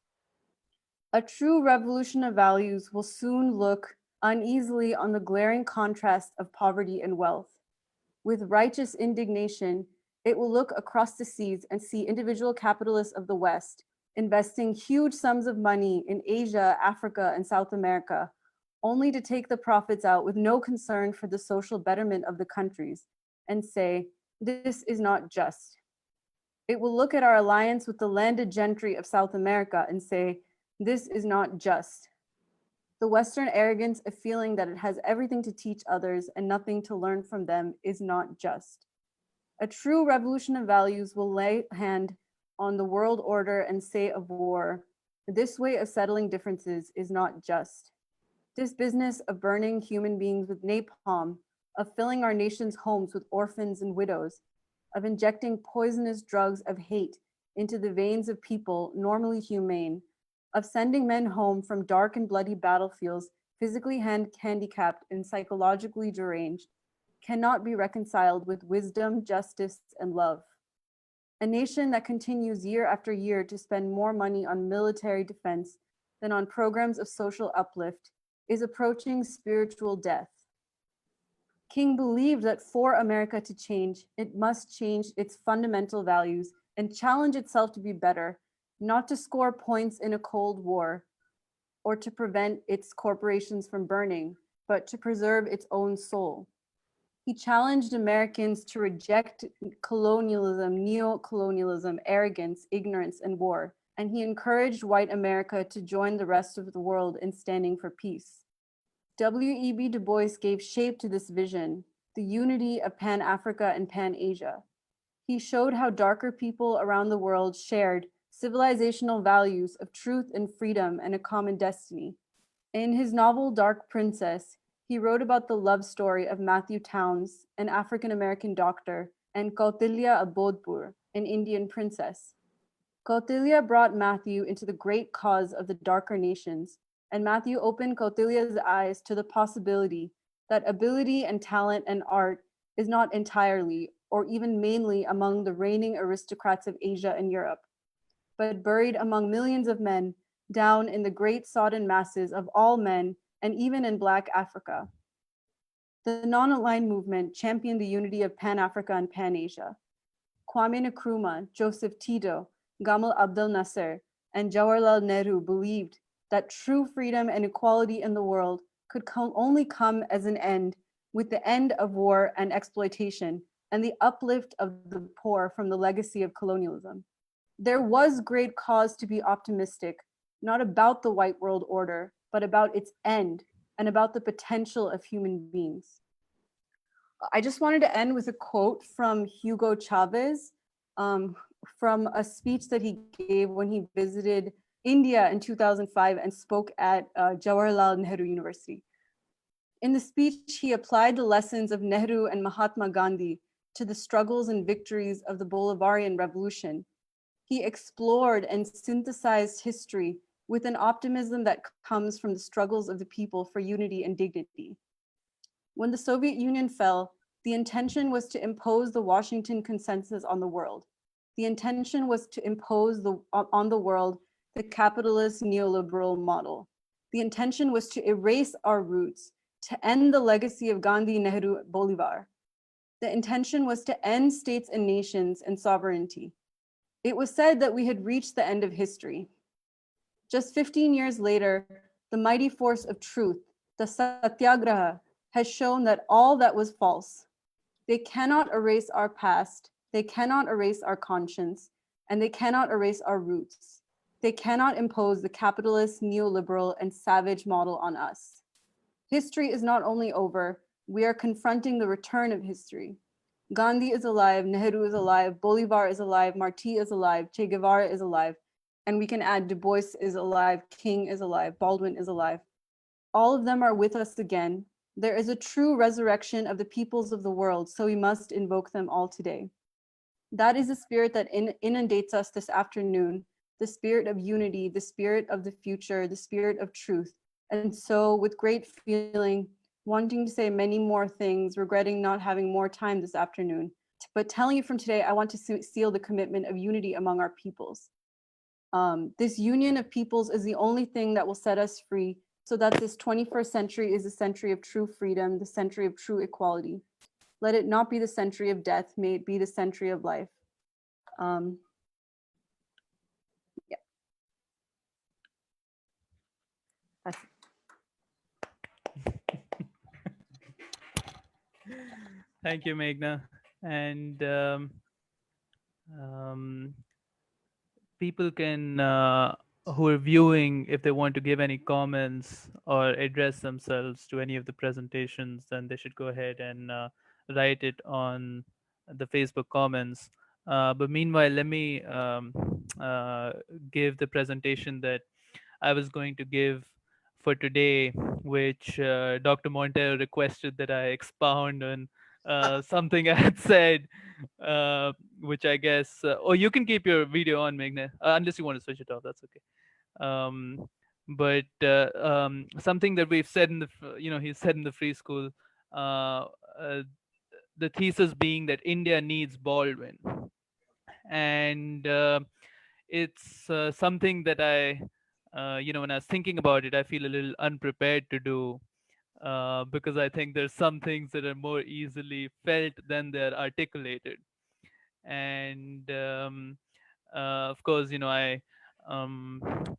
A true revolution of values will soon look uneasily on the glaring contrast of poverty and wealth. With righteous indignation, it will look across the seas and see individual capitalists of the West investing huge sums of money in Asia, Africa, and South America, only to take the profits out with no concern for the social betterment of the countries and say, this is not just. It will look at our alliance with the landed gentry of South America and say, this is not just. The Western arrogance of feeling that it has everything to teach others and nothing to learn from them is not just. A true revolution of values will lay hand on the world order and say of war, this way of settling differences is not just. This business of burning human beings with napalm, of filling our nation's homes with orphans and widows, of injecting poisonous drugs of hate into the veins of people normally humane, of sending men home from dark and bloody battlefields, physically handicapped and psychologically deranged, cannot be reconciled with wisdom, justice, and love. A nation that continues year after year to spend more money on military defense than on programs of social uplift is approaching spiritual death. King believed that for America to change, it must change its fundamental values and challenge itself to be better, not to score points in a Cold War or to prevent its corporations from burning, but to preserve its own soul. He challenged Americans to reject colonialism, neo-colonialism, arrogance, ignorance, and war, and he encouraged white America to join the rest of the world in standing for peace. W.E.B. Du Bois gave shape to this vision, the unity of Pan-Africa and Pan-Asia. He showed how darker people around the world shared civilizational values of truth and freedom and a common destiny. In his novel Dark Princess, he wrote about the love story of Matthew Towns, an African-American doctor, and Kautilya of Bodhpur, an Indian princess. Kautilya brought Matthew into the great cause of the darker nations, and Matthew opened Kautilya's eyes to the possibility that ability and talent and art is not entirely or even mainly among the reigning aristocrats of Asia and Europe, but buried among millions of men down in the great sodden masses of all men and even in Black Africa. The non-aligned movement championed the unity of Pan-Africa and Pan-Asia. Kwame Nkrumah, Joseph Tito, Gamal Abdel Nasser, and Jawaharlal Nehru believed that true freedom and equality in the world could only come as an end with the end of war and exploitation and the uplift of the poor from the legacy of colonialism. There was great cause to be optimistic, not about the white world order, but about its end and about the potential of human beings. I just wanted to end with a quote from Hugo Chavez from a speech that he gave when he visited India in 2005 and spoke at Jawaharlal Nehru University. In the speech, he applied the lessons of Nehru and Mahatma Gandhi to the struggles and victories of the Bolivarian Revolution. He explored and synthesized history with an optimism that comes from the struggles of the people for unity and dignity. When the Soviet Union fell, the intention was to impose the Washington Consensus on the world. The intention was to impose on the world the capitalist neoliberal model. The intention was to erase our roots, to end the legacy of Gandhi, Nehru, Bolivar. The intention was to end states and nations and sovereignty. It was said that we had reached the end of history. Just 15 years later, the mighty force of truth, the Satyagraha, has shown that all that was false. They cannot erase our past, they cannot erase our conscience, and they cannot erase our roots. They cannot impose the capitalist, neoliberal, and savage model on us. History is not only over, we are confronting the return of history. Gandhi is alive, Nehru is alive, Bolivar is alive, Martí is alive, Che Guevara is alive, and we can add Du Bois is alive, King is alive, Baldwin is alive. All of them are with us again. There is a true resurrection of the peoples of the world, so we must invoke them all today. That is the spirit that inundates us this afternoon, the spirit of unity, the spirit of the future, the spirit of truth. And so with great feeling, wanting to say many more things, regretting not having more time this afternoon, but telling you from today, I want to seal the commitment of unity among our peoples. This union of peoples is the only thing that will set us free so that this 21st century is a century of true freedom, the century of true equality. Let it not be the century of death, may it be the century of life. Yeah. That's Thank you, Meghna. And people can, who are viewing, if they want to give any comments or address themselves to any of the presentations, then they should go ahead and write it on the Facebook comments. But meanwhile, let me give the presentation that I was going to give for today, which Dr. Montero requested that I expound on something I had said, which I guess, oh, you can keep your video on, Meghna, unless you want to switch it off, that's okay. But something that we've said in the, he said in the free school, the thesis being that India needs Baldwin. And it's something that I, when I was thinking about it, I feel a little unprepared to do, because I think there's some things that are more easily felt than they're articulated. And of course, I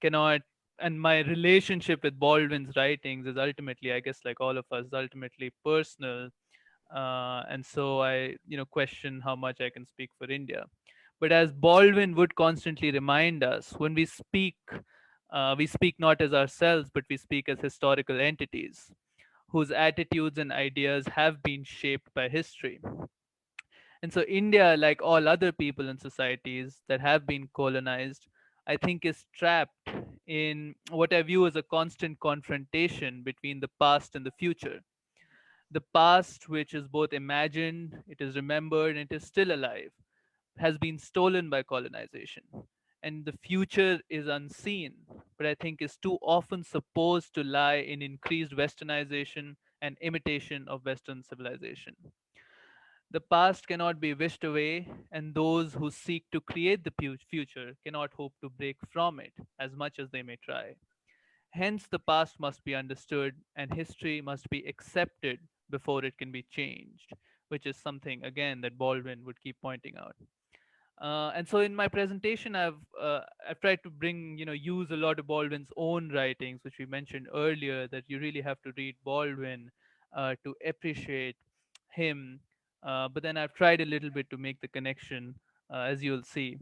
cannot, and my relationship with Baldwin's writings is ultimately, I guess, like all of us, ultimately personal. And so I, question how much I can speak for India. But as Baldwin would constantly remind us, when we speak not as ourselves, but we speak as historical entities whose attitudes and ideas have been shaped by history. And so, India, like all other people and societies that have been colonized, I think is trapped in what I view as a constant confrontation between the past and the future. The past, which is both imagined, it is remembered, and it is still alive, has been stolen by colonization. And the future is unseen, but I think is too often supposed to lie in increased westernization and imitation of Western civilization. The past cannot be wished away, and those who seek to create the future cannot hope to break from it, as much as they may try. Hence, the past must be understood, and history must be accepted before it can be changed, which is something, again, that Baldwin would keep pointing out. And so in my presentation, I've tried to bring, use a lot of Baldwin's own writings, which we mentioned earlier, that you really have to read Baldwin to appreciate him. But then I've tried a little bit to make the connection, as you'll see.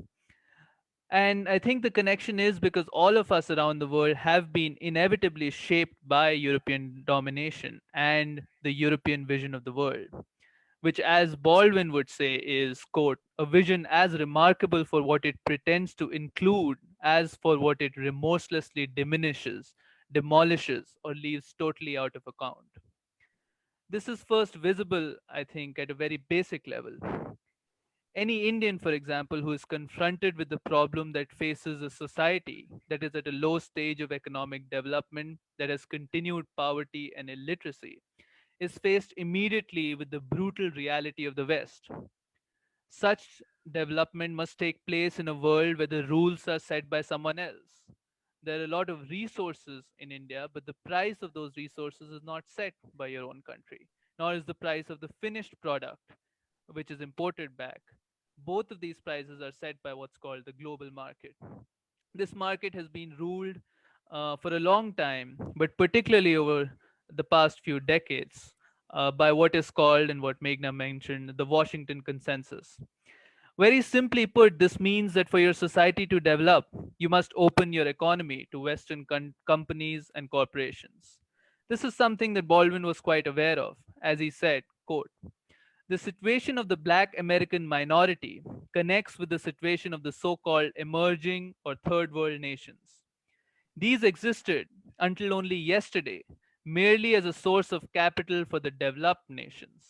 And I think the connection is because all of us around the world have been inevitably shaped by European domination and the European vision of the world, which, as Baldwin would say, is, quote, a vision as remarkable for what it pretends to include as for what it remorselessly diminishes, demolishes, or leaves totally out of account. This is first visible, I think, at a very basic level. Any Indian, for example, who is confronted with the problem that faces a society that is at a low stage of economic development, that has continued poverty and illiteracy, is faced immediately with the brutal reality of the West. Such development must take place in a world where the rules are set by someone else. There are a lot of resources in India, but the price of those resources is not set by your own country, nor is the price of the finished product, which is imported back. Both of these prices are set by what's called the global market. This market has been ruled for a long time, but particularly over the past few decades, by what is called, and what Meghna mentioned, the Washington Consensus. Very simply put, this means that for your society to develop, you must open your economy to Western companies and corporations. This is something that Baldwin was quite aware of, as he said, quote, the situation of the black American minority connects with the situation of the so called emerging or third world nations. These existed until only yesterday merely as a source of capital for the developed nations.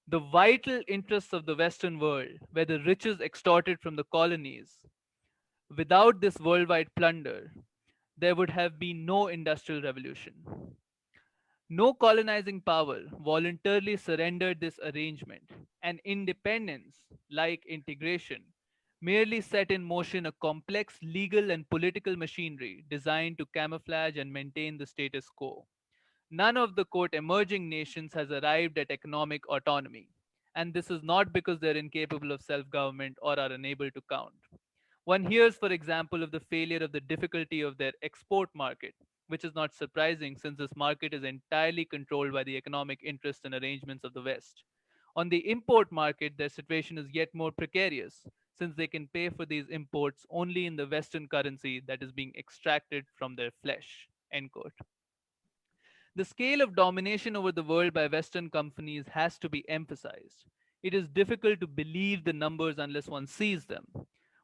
The vital interests of the Western world were the riches extorted from the colonies. Without this worldwide plunder, there would have been no industrial revolution. No colonizing power voluntarily surrendered this arrangement, and independence, like integration, merely set in motion a complex legal and political machinery designed to camouflage and maintain the status quo. None of the quote emerging nations has arrived at economic autonomy, and this is not because they're incapable of self government or are unable to count. One hears, for example, of the failure of the difficulty of their export market, which is not surprising since this market is entirely controlled by the economic interests and arrangements of the West. On the import market, their situation is yet more precarious, since they can pay for these imports only in the Western currency that is being extracted from their flesh. End quote. The scale of domination over the world by Western companies has to be emphasized. It is difficult to believe the numbers unless one sees them.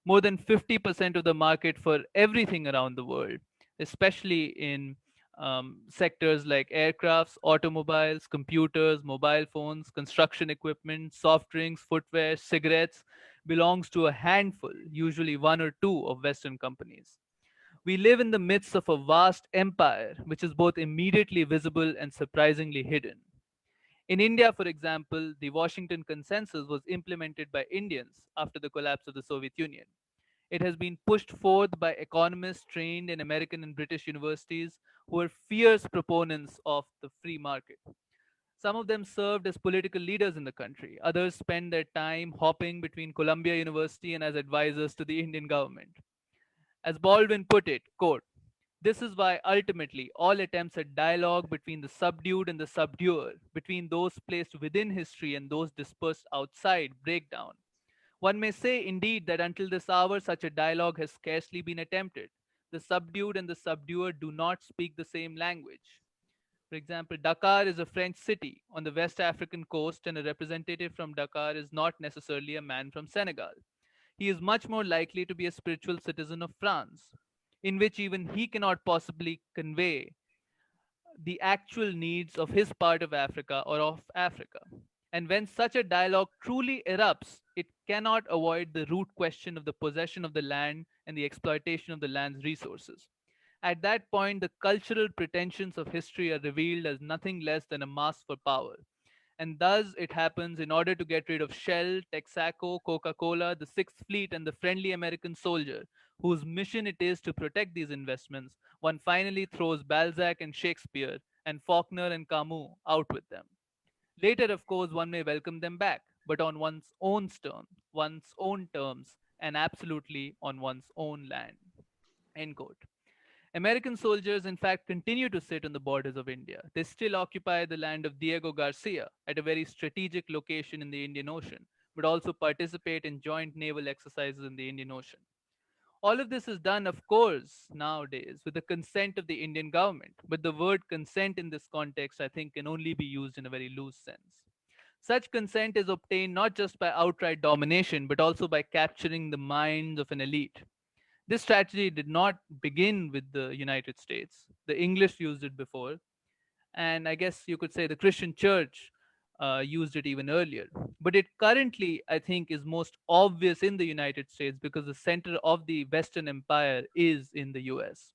More than 50% of the market for everything around the world, especially in sectors like aircrafts, automobiles, computers, mobile phones, construction equipment, soft drinks, footwear, cigarettes, belongs to a handful, usually one or two, of Western companies. We live in the midst of a vast empire which is both immediately visible and surprisingly hidden. In India, for example, the Washington Consensus was implemented by Indians after the collapse of the Soviet Union. It has been pushed forth by economists trained in American and British universities who are fierce proponents of the free market. Some of them served as political leaders in the country. Others spent their time hopping between Columbia University and as advisors to the Indian government. As Baldwin put it, quote, this is why ultimately all attempts at dialogue between the subdued and the subduer, between those placed within history and those dispersed outside, break down. One may say, indeed, that until this hour, such a dialogue has scarcely been attempted. The subdued and the subduer do not speak the same language. For example, Dakar is a French city on the West African coast, and a representative from Dakar is not necessarily a man from Senegal. He is much more likely to be a spiritual citizen of France, in which even he cannot possibly convey the actual needs of his part of Africa or of Africa. And when such a dialogue truly erupts, it cannot avoid the root question of the possession of the land and the exploitation of the land's resources. At that point, the cultural pretensions of history are revealed as nothing less than a mask for power. And thus it happens in order to get rid of Shell, Texaco, Coca Cola, the Sixth Fleet, and the friendly American soldier, whose mission it is to protect these investments, one finally throws Balzac and Shakespeare and Faulkner and Camus out with them. Later, of course, one may welcome them back, but on one's own terms, and absolutely on one's own land. End quote. American soldiers, in fact, continue to sit on the borders of India. They still occupy the land of Diego Garcia at a very strategic location in the Indian Ocean, but also participate in joint naval exercises in the Indian Ocean. All of this is done, of course, nowadays with the consent of the Indian government. But the word consent in this context, I think, can only be used in a very loose sense. Such consent is obtained not just by outright domination, but also by capturing the minds of an elite. This strategy did not begin with the United States. The English used it before, and I guess you could say the Christian church used it even earlier. But it currently, I think, is most obvious in the United States because the center of the Western Empire is in the US.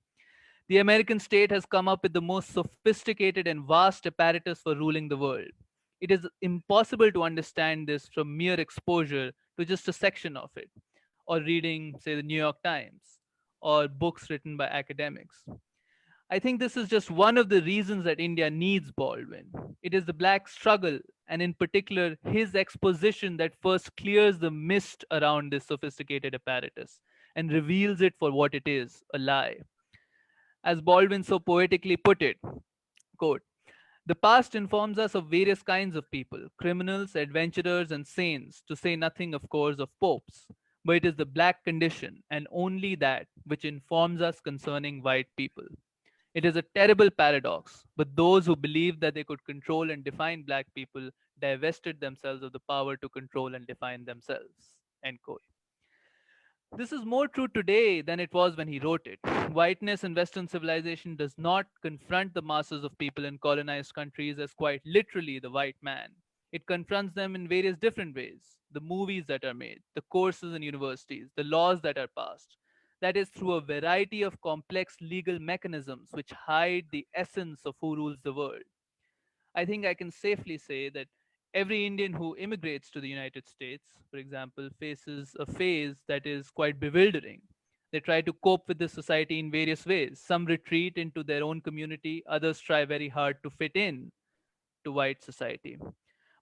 The American state has come up with the most sophisticated and vast apparatus for ruling the world. It is impossible to understand this from mere exposure to just a section of it, or reading, say, the New York Times, or books written by academics. I think this is just one of the reasons that India needs Baldwin. It is the black struggle, and in particular, his exposition that first clears the mist around this sophisticated apparatus and reveals it for what it is, a lie. As Baldwin so poetically put it, quote, the past informs us of various kinds of people, criminals, adventurers, and saints, to say nothing, of course, of popes. But it is the black condition, and only that, which informs us concerning white people. It is a terrible paradox, but those who believed that they could control and define black people divested themselves of the power to control and define themselves. End quote. This is more true today than it was when he wrote it. Whiteness in Western civilization does not confront the masses of people in colonized countries as quite literally the white man. It confronts them in various different ways. The movies that are made, the courses in universities, the laws that are passed. That is through a variety of complex legal mechanisms which hide the essence of who rules the world. I think I can safely say that every Indian who immigrates to the United States, for example, faces a phase that is quite bewildering. They try to cope with this society in various ways. Some retreat into their own community, others try very hard to fit in to white society.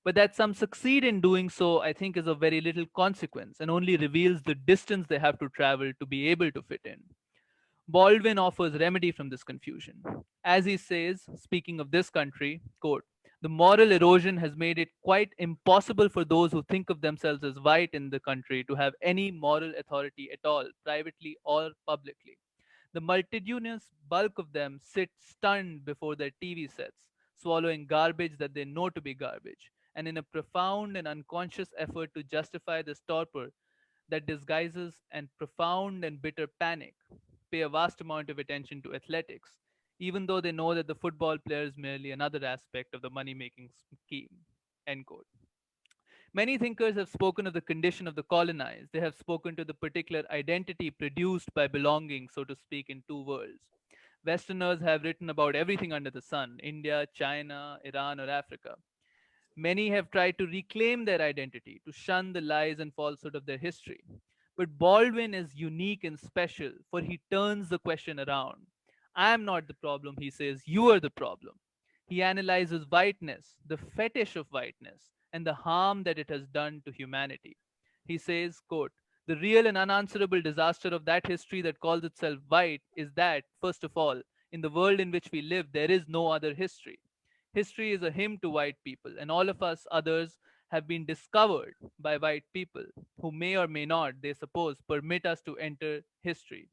But that some succeed in doing so, I think, is of very little consequence and only reveals the distance they have to travel to be able to fit in. Baldwin offers remedy from this confusion. As he says, speaking of this country, quote, the moral erosion has made it quite impossible for those who think of themselves as white in the country to have any moral authority at all, privately or publicly. The multitudinous bulk of them sit stunned before their TV sets, swallowing garbage that they know to be garbage, and in a profound and unconscious effort to justify this torpor that disguises and profound and bitter panic, pay a vast amount of attention to athletics, even though they know that the football player is merely another aspect of the money making scheme. End quote. Many thinkers have spoken of the condition of the colonized. They have spoken to the particular identity produced by belonging, so to speak, in two worlds. Westerners have written about everything under the sun: India, China, Iran, or Africa. Many have tried to reclaim their identity, to shun the lies and falsehood of their history. But Baldwin is unique and special, for he turns the question around. I am not the problem, he says, you are the problem. He analyzes whiteness, the fetish of whiteness, and the harm that it has done to humanity. He says, quote, the real and unanswerable disaster of that history that calls itself white is that, first of all, in the world in which we live, there is no other history. History is a hymn to white people, and all of us others have been discovered by white people who may or may not, they suppose, permit us to enter history.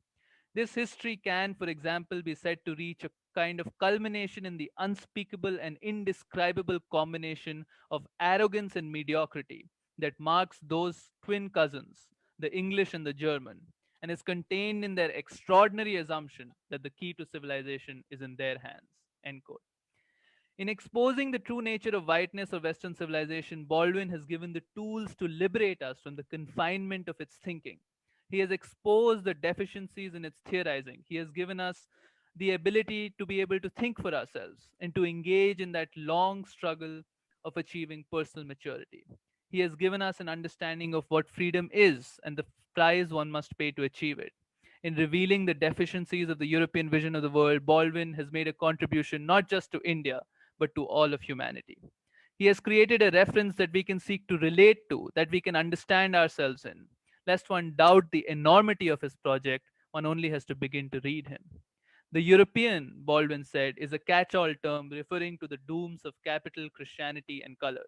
This history can, for example, be said to reach a kind of culmination in the unspeakable and indescribable combination of arrogance and mediocrity that marks those twin cousins, the English and the German, and is contained in their extraordinary assumption that the key to civilization is in their hands. End quote. In exposing the true nature of whiteness or Western civilization, Baldwin has given the tools to liberate us from the confinement of its thinking. He has exposed the deficiencies in its theorizing. He has given us the ability to be able to think for ourselves and to engage in that long struggle of achieving personal maturity. He has given us an understanding of what freedom is and the price one must pay to achieve it. In revealing the deficiencies of the European vision of the world, Baldwin has made a contribution not just to India, but to all of humanity. He has created a reference that we can seek to relate to, that we can understand ourselves in. Lest one doubt the enormity of his project, one only has to begin to read him. The European, Baldwin said, is a catch all term referring to the dooms of capital, Christianity, and color.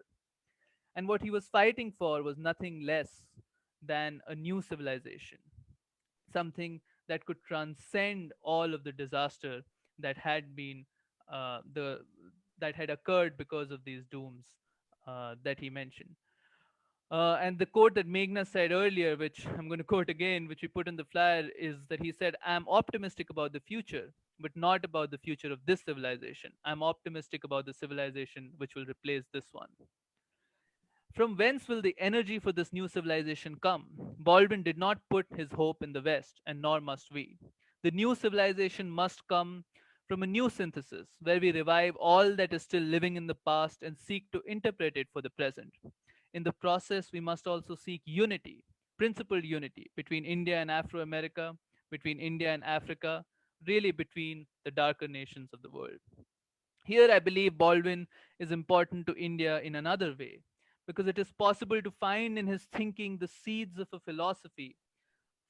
And what he was fighting for was nothing less than a new civilization, something that could transcend all of the disaster that had been the that had occurred because of these dooms that he mentioned. And the quote that Meghna said earlier, which I'm going to quote again, which we put in the flyer, is that he said, "I'm optimistic about the future, but not about the future of this civilization. I'm optimistic about the civilization which will replace this one." From whence will the energy for this new civilization come? Baldwin did not put his hope in the West, and nor must we. The new civilization must come from a new synthesis, where we revive all that is still living in the past and seek to interpret it for the present. In the process, we must also seek unity, principled unity, between India and Afro America, between India and Africa, really between the darker nations of the world. Here, I believe Baldwin is important to India in another way, because it is possible to find in his thinking the seeds of a philosophy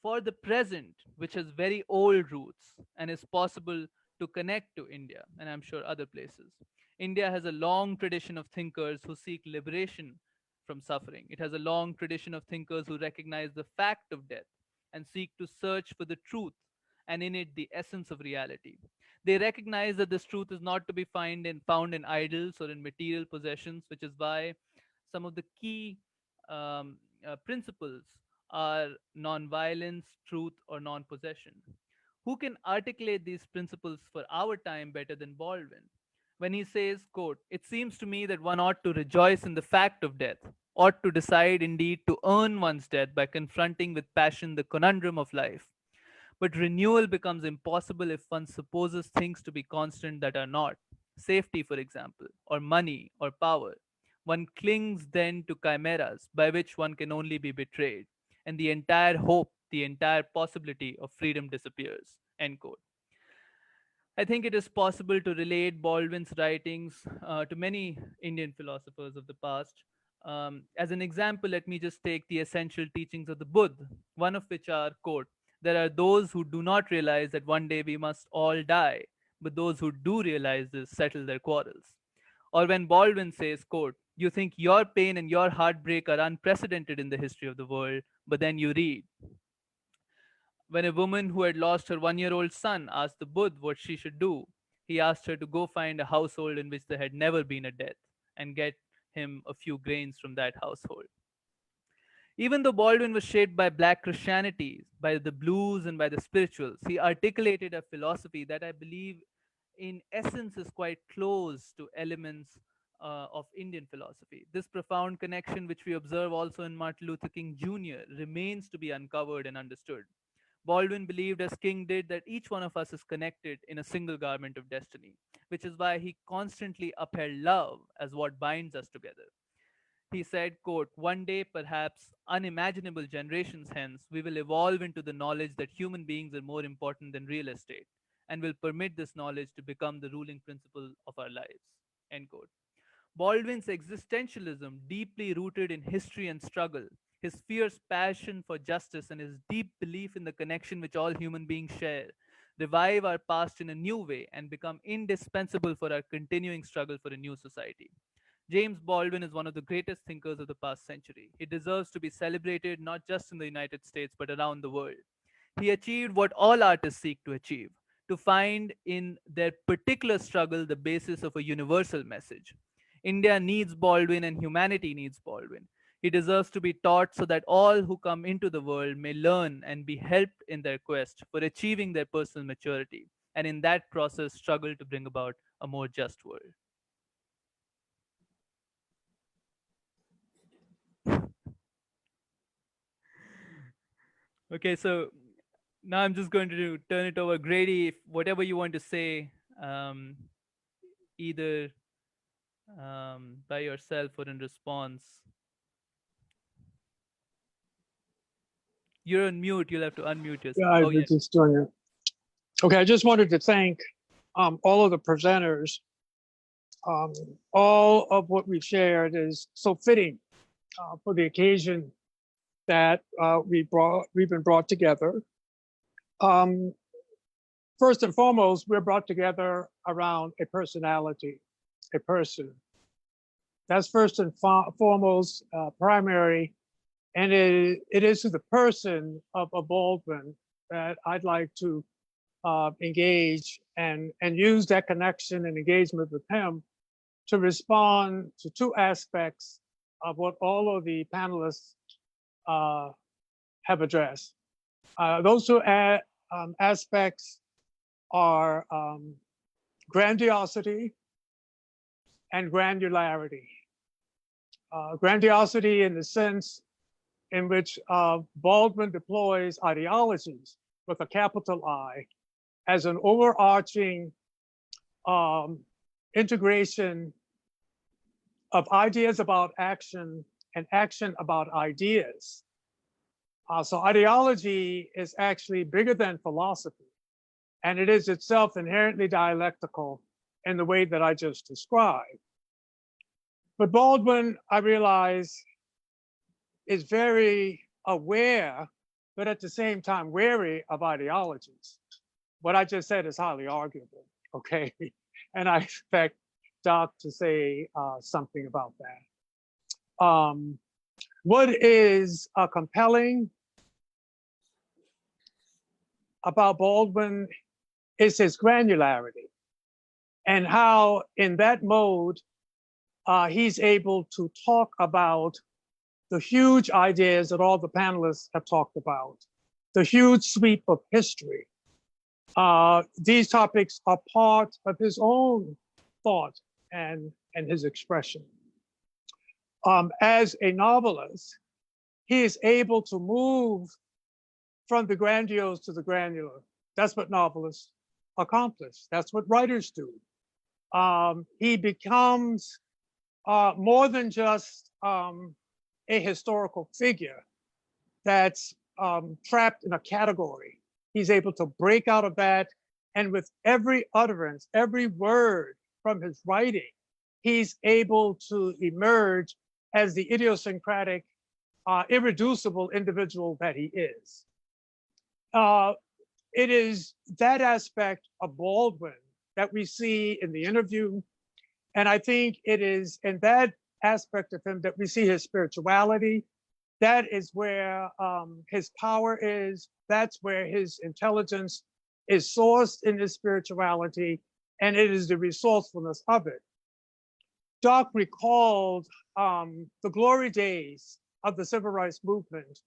for the present, which has very old roots and is possible to connect to India and I'm sure other places. India has a long tradition of thinkers who seek liberation from suffering. It has a long tradition of thinkers who recognize the fact of death and seek to search for the truth and in it the essence of reality. They recognize that this truth is not to be found in idols or in material possessions, which is why some of the key principles are non-violence, truth, or non-possession. Who can articulate these principles for our time better than Baldwin? When he says, quote, "It seems to me that one ought to rejoice in the fact of death, ought to decide indeed to earn one's death by confronting with passion the conundrum of life. But renewal becomes impossible if one supposes things to be constant that are not. Safety, for example, or money, or power. One clings then to chimeras by which one can only be betrayed, and the entire hope, the entire possibility of freedom disappears." End quote. I think it is possible to relate Baldwin's writings to many Indian philosophers of the past. As an example, let me just take the essential teachings of the Buddha, one of which are, quote, "There are those who do not realize that one day we must all die, but those who do realize this settle their quarrels." Or when Baldwin says, quote, "You think your pain and your heartbreak are unprecedented in the history of the world, but then you read." When a woman who had lost her 1 year old son asked the Buddha what she should do, he asked her to go find a household in which there had never been a death and get him a few grains from that household. Even though Baldwin was shaped by black Christianity, by the blues, and by the spirituals, he articulated a philosophy that I believe, in essence, is quite close to elements of Indian philosophy. This profound connection, which we observe also in Martin Luther King Jr., remains to be uncovered and understood. Baldwin believed, as King did, that each one of us is connected in a single garment of destiny, which is why he constantly upheld love as what binds us together. He said, quote, "One day, perhaps unimaginable generations hence, we will evolve into the knowledge that human beings are more important than real estate, and will permit this knowledge to become the ruling principle of our lives." End quote. Baldwin's existentialism, deeply rooted in history and struggle, his fierce passion for justice, and his deep belief in the connection which all human beings share, revive our past in a new way and become indispensable for our continuing struggle for a new society. James Baldwin is one of the greatest thinkers of the past century. He deserves to be celebrated not just in the United States but around the world. He achieved what all artists seek to achieve, to find in their particular struggle the basis of a universal message. India needs Baldwin and humanity needs Baldwin. He deserves to be taught so that all who come into the world may learn and be helped in their quest for achieving their personal maturity, and in that process struggle to bring about a more just world. Okay, so now I'm just going to turn it over. Grady, if whatever you want to say, um, either by yourself or in response. You're on mute. You'll have to unmute Yeah, yourself. I Oh, yeah. was just doing it. Okay, I just wanted to thank all of the presenters. All of what we've shared is so fitting for the occasion that we've been brought together. First and foremost, we're brought together around a personality, a person. That's first and foremost primary, and it is to the person of Baldwin that I'd like to engage and use that connection and engagement with him to respond to two aspects of what all of the panelists have addressed. Those two aspects are grandiosity and granularity. Grandiosity in the sense in which Baldwin deploys ideologies with a capital I as an overarching integration of ideas about action and action about ideas. So ideology is actually bigger than philosophy, and it is itself inherently dialectical in the way that I just described. But Baldwin, I realize, is very aware, but at the same time wary of ideologies. What I just said is highly arguable, okay? And I expect Doc to say something about that. What is compelling about Baldwin is his granularity and how in that mode, he's able to talk about the huge ideas that all the panelists have talked about, the huge sweep of history. These topics are part of his own thought and his expression. As a novelist, he is able to move from the grandiose to the granular. That's what novelists accomplish. That's what writers do. He becomes more than just a historical figure that's trapped in a category. He's able to break out of that, and with every utterance, every word from his writing, he's able to emerge as the idiosyncratic, irreducible individual that he is. It is that aspect of Baldwin that we see in the interview, and I think it is in that aspect of him that we see his spirituality. That is where his power is. That's where his intelligence is sourced in his spirituality, and it is the resourcefulness of it. Doc recalled the glory days of the civil rights movement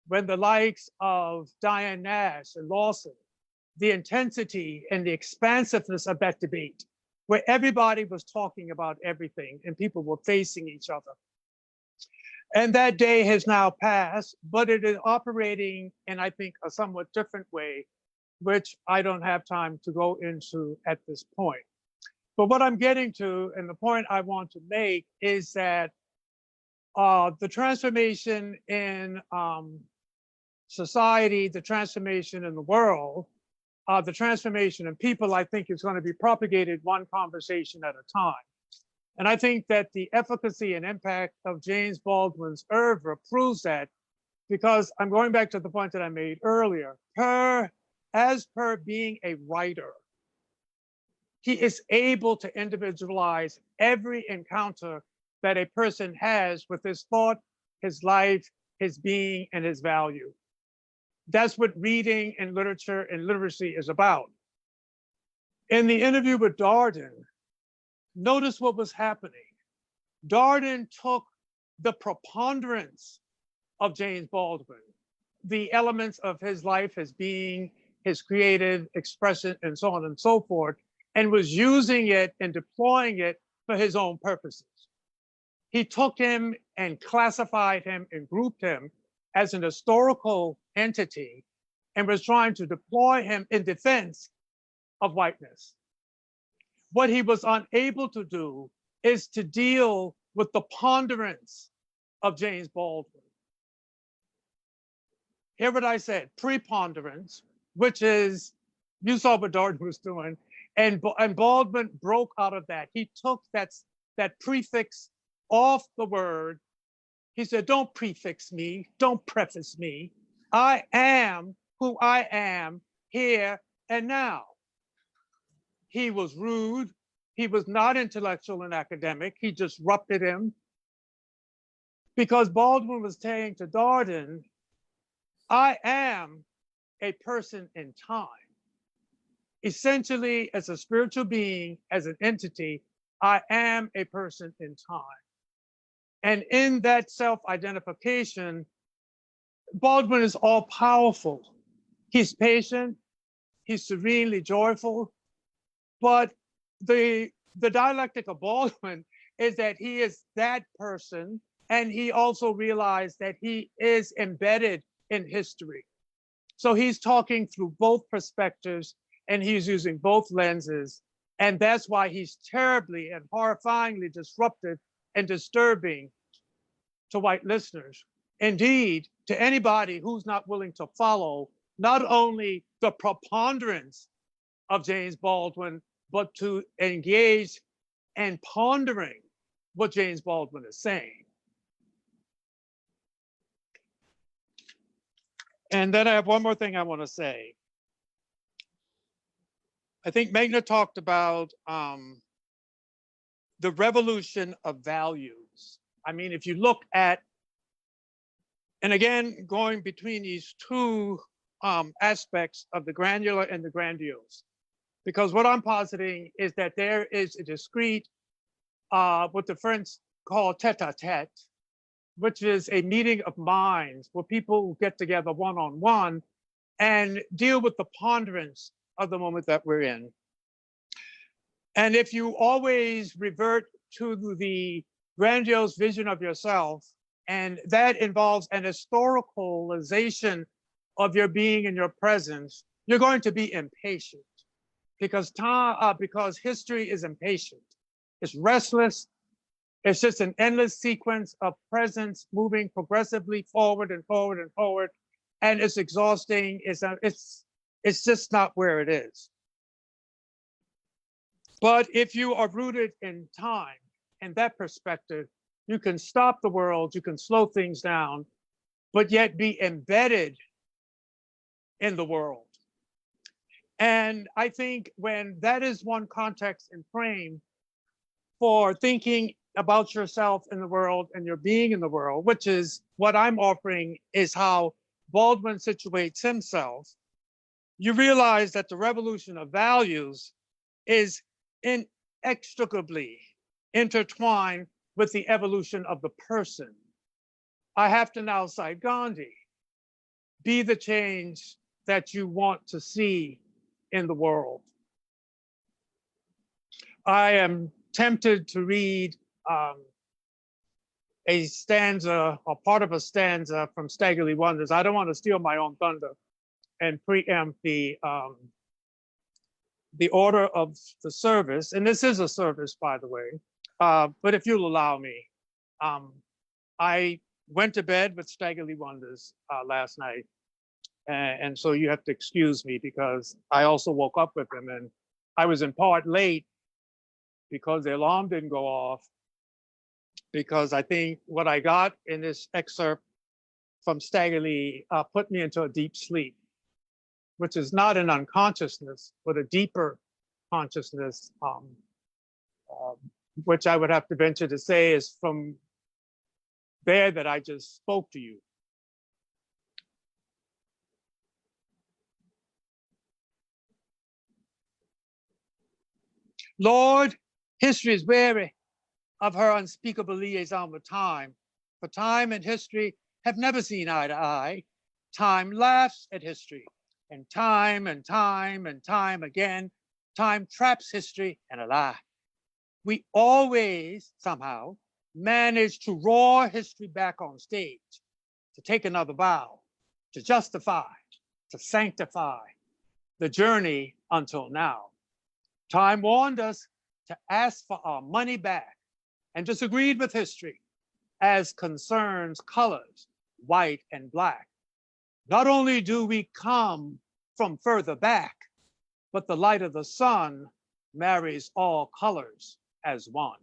when the likes of Diane Nash and Lawson, the intensity and the expansiveness of that debate, where everybody was talking about everything and people were facing each other. And that day has now passed, but it is operating in, I think, a somewhat different way, which I don't have time to go into at this point. But what I'm getting to, and the point I want to make, is that the transformation in society, the transformation in the world, the transformation in people, I think is going to be propagated one conversation at a time. And I think that the efficacy and impact of James Baldwin's oeuvre proves that, because I'm going back to the point that I made earlier. As per being a writer, he is able to individualize every encounter that a person has with his thought, his life, his being, and his value. That's what reading and literature and literacy is about. In the interview with Darden, notice what was happening. Darden took the preponderance of James Baldwin, the elements of his life, his being, his creative expression, and so on and so forth, and was using it and deploying it for his own purposes. He took him and classified him and grouped him as an historical entity and was trying to deploy him in defense of whiteness. What he was unable to do is to deal with the ponderance of James Baldwin. Hear what I said, preponderance, which is, you saw what Darden was doing, and Baldwin broke out of that. He took that prefix off the word. He said, don't prefix me, don't preface me. I am who I am here and now. He was rude. He was not intellectual and academic. He disrupted him because Baldwin was saying to Darden, I am a person in time. Essentially, as a spiritual being, as an entity, I am a person in time. And in that self-identification, Baldwin is all powerful. He's patient, he's serenely joyful, but the dialectic of Baldwin is that he is that person, and he also realized that he is embedded in history. So he's talking through both perspectives, and he's using both lenses, and that's why he's terribly and horrifyingly disruptive and disturbing to white listeners. Indeed, to anybody who's not willing to follow not only the preponderance of James Baldwin, but to engage and pondering what James Baldwin is saying. And then I have one more thing I want to say. I think Meghna talked about the revolution of values. I mean, if you look at, and again, going between these two aspects of the granular and the grandiose, because what I'm positing is that there is a discrete, what the French call tête-à-tête, which is a meeting of minds where people get together one-on-one and deal with the ponderance of the moment that we're in. And if you always revert to the grandiose vision of yourself, and that involves an historicalization of your being and your presence, you're going to be impatient because history is impatient. It's restless. It's just an endless sequence of presence moving progressively forward and forward and forward, and it's exhausting. It's just not where it is. But if you are rooted in time and that perspective, you can stop the world, you can slow things down, but yet be embedded in the world. And I think when that is one context and frame for thinking about yourself in the world and your being in the world, which is what I'm offering, is how Baldwin situates himself, you realize that the revolution of values is inextricably intertwined with the evolution of the person. I have to now cite Gandhi. Be the change that you want to see in the world. I am tempted to read a stanza or part of a stanza from Staggerly Wonders. I don't want to steal my own thunder and preempt the order of the service. And this is a service, by the way. But if you'll allow me, I went to bed with Staggerly Wonders last night. And so you have to excuse me because I also woke up with them, and I was in part late because the alarm didn't go off, because I think what I got in this excerpt from Staggerly put me into a deep sleep, which is not an unconsciousness, but a deeper consciousness which I would have to venture to say is from there that I just spoke to you. Lord, history is weary of her unspeakable liaison with time, for time and history have never seen eye to eye. Time laughs at history, and time and time and time again, time traps history in a lie. We always somehow manage to roar history back on stage, to take another vow, to justify, to sanctify the journey until now. Time warned us to ask for our money back and disagreed with history as concerns colors, white and black. Not only do we come from further back, but the light of the sun marries all colors as one.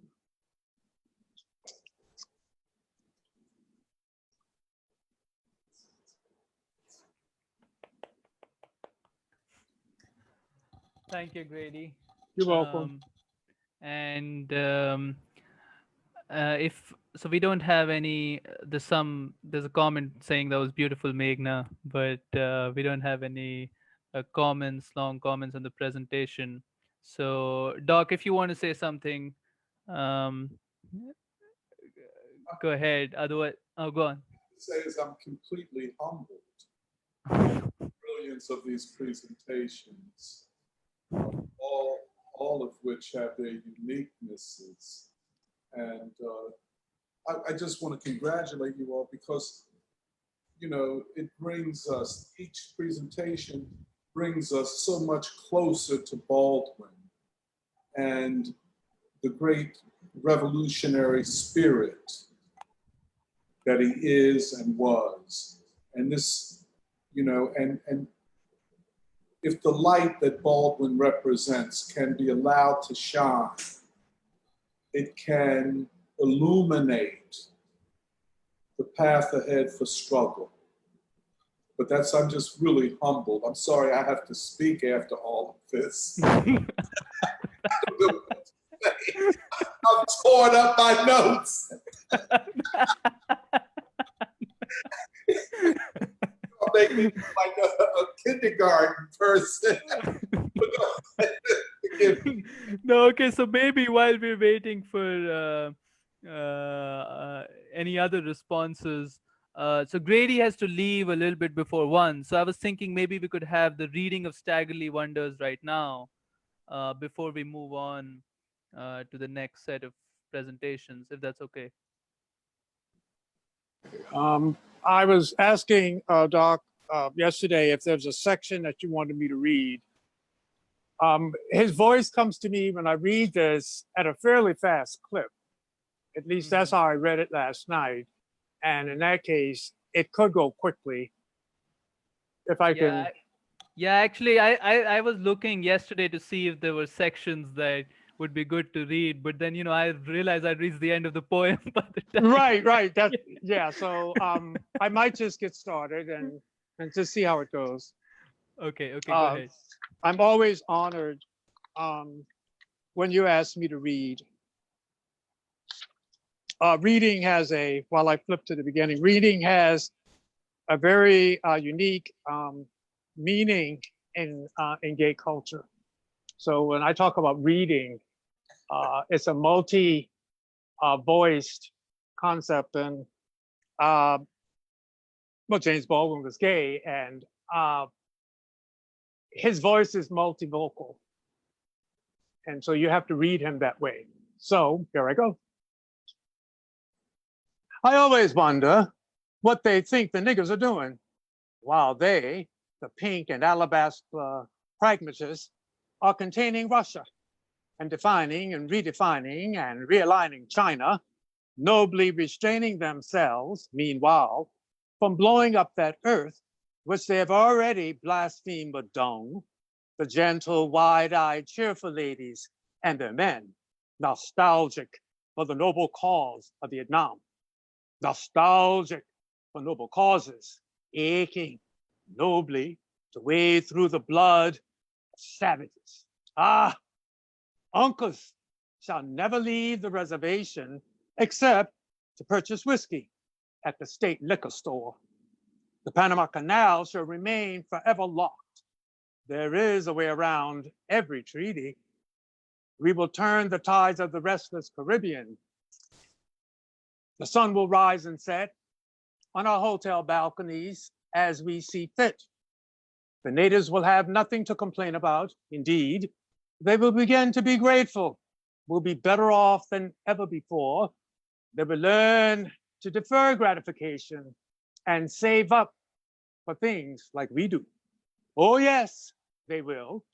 Thank you, Grady. You're welcome. And if so, we don't have any. There's a comment saying that was beautiful, Meghna, but we don't have any long comments on the presentation. So, Doc, if you want to say something, um, go ahead. Otherwise, oh, go on. Says I'm completely humbled by the brilliance of these presentations, all of which have their uniquenesses. And I just want to congratulate you all because, you know, it brings us, each presentation brings us so much closer to Baldwin and the great revolutionary spirit that he is and was. And this, you know, and if the light that Baldwin represents can be allowed to shine, it can illuminate the path ahead for struggle. But I'm just really humbled. I'm sorry I have to speak after all of this. I don't know what to say. I'm torn up my notes. Make me like a kindergarten person. No, okay. So maybe while we're waiting for any other responses, so Grady has to leave a little bit before 1. So I was thinking maybe we could have the reading of Staggerly Wonders right now, before we move on to the next set of presentations, if that's okay. I was asking Doc yesterday if there's a section that you wanted me to read. His voice comes to me when I read this at a fairly fast clip. At least that's how I read it last night. And in that case, it could go quickly. If I can. Yeah, actually, I was looking yesterday to see if there were sections that would be good to read, but then, you know, I realized I'd reached the end of the poem by the time. Right. Yeah. So I might just get started and just see how it goes. Okay, go ahead. I'm always honored when you ask me to read. Reading has while I flip to the beginning, reading has a very unique meaning in gay culture. So when I talk about reading, it's a multi-voiced concept, and well, James Baldwin was gay, and his voice is multivocal, and so you have to read him that way. So here I go. I always wonder what they think the niggers are doing, while they, the pink and alabaster pragmatists, are containing Russia and defining and redefining and realigning China, nobly restraining themselves, meanwhile, from blowing up that earth which they have already blasphemed with dung, the gentle, wide-eyed, cheerful ladies and their men, nostalgic for the noble cause of Vietnam, nostalgic for noble causes, aching nobly to wade through the blood of savages. Ah, uncas shall never leave the reservation except to purchase whiskey at the state liquor store. The Panama Canal shall remain forever locked. There is a way around every treaty. We will turn the tides of the restless Caribbean. The sun will rise and set on our hotel balconies as we see fit. The natives will have nothing to complain about. Indeed, they will begin to be grateful. We'll be better off than ever before. They will learn to defer gratification and save up for things like we do. Oh, yes, they will.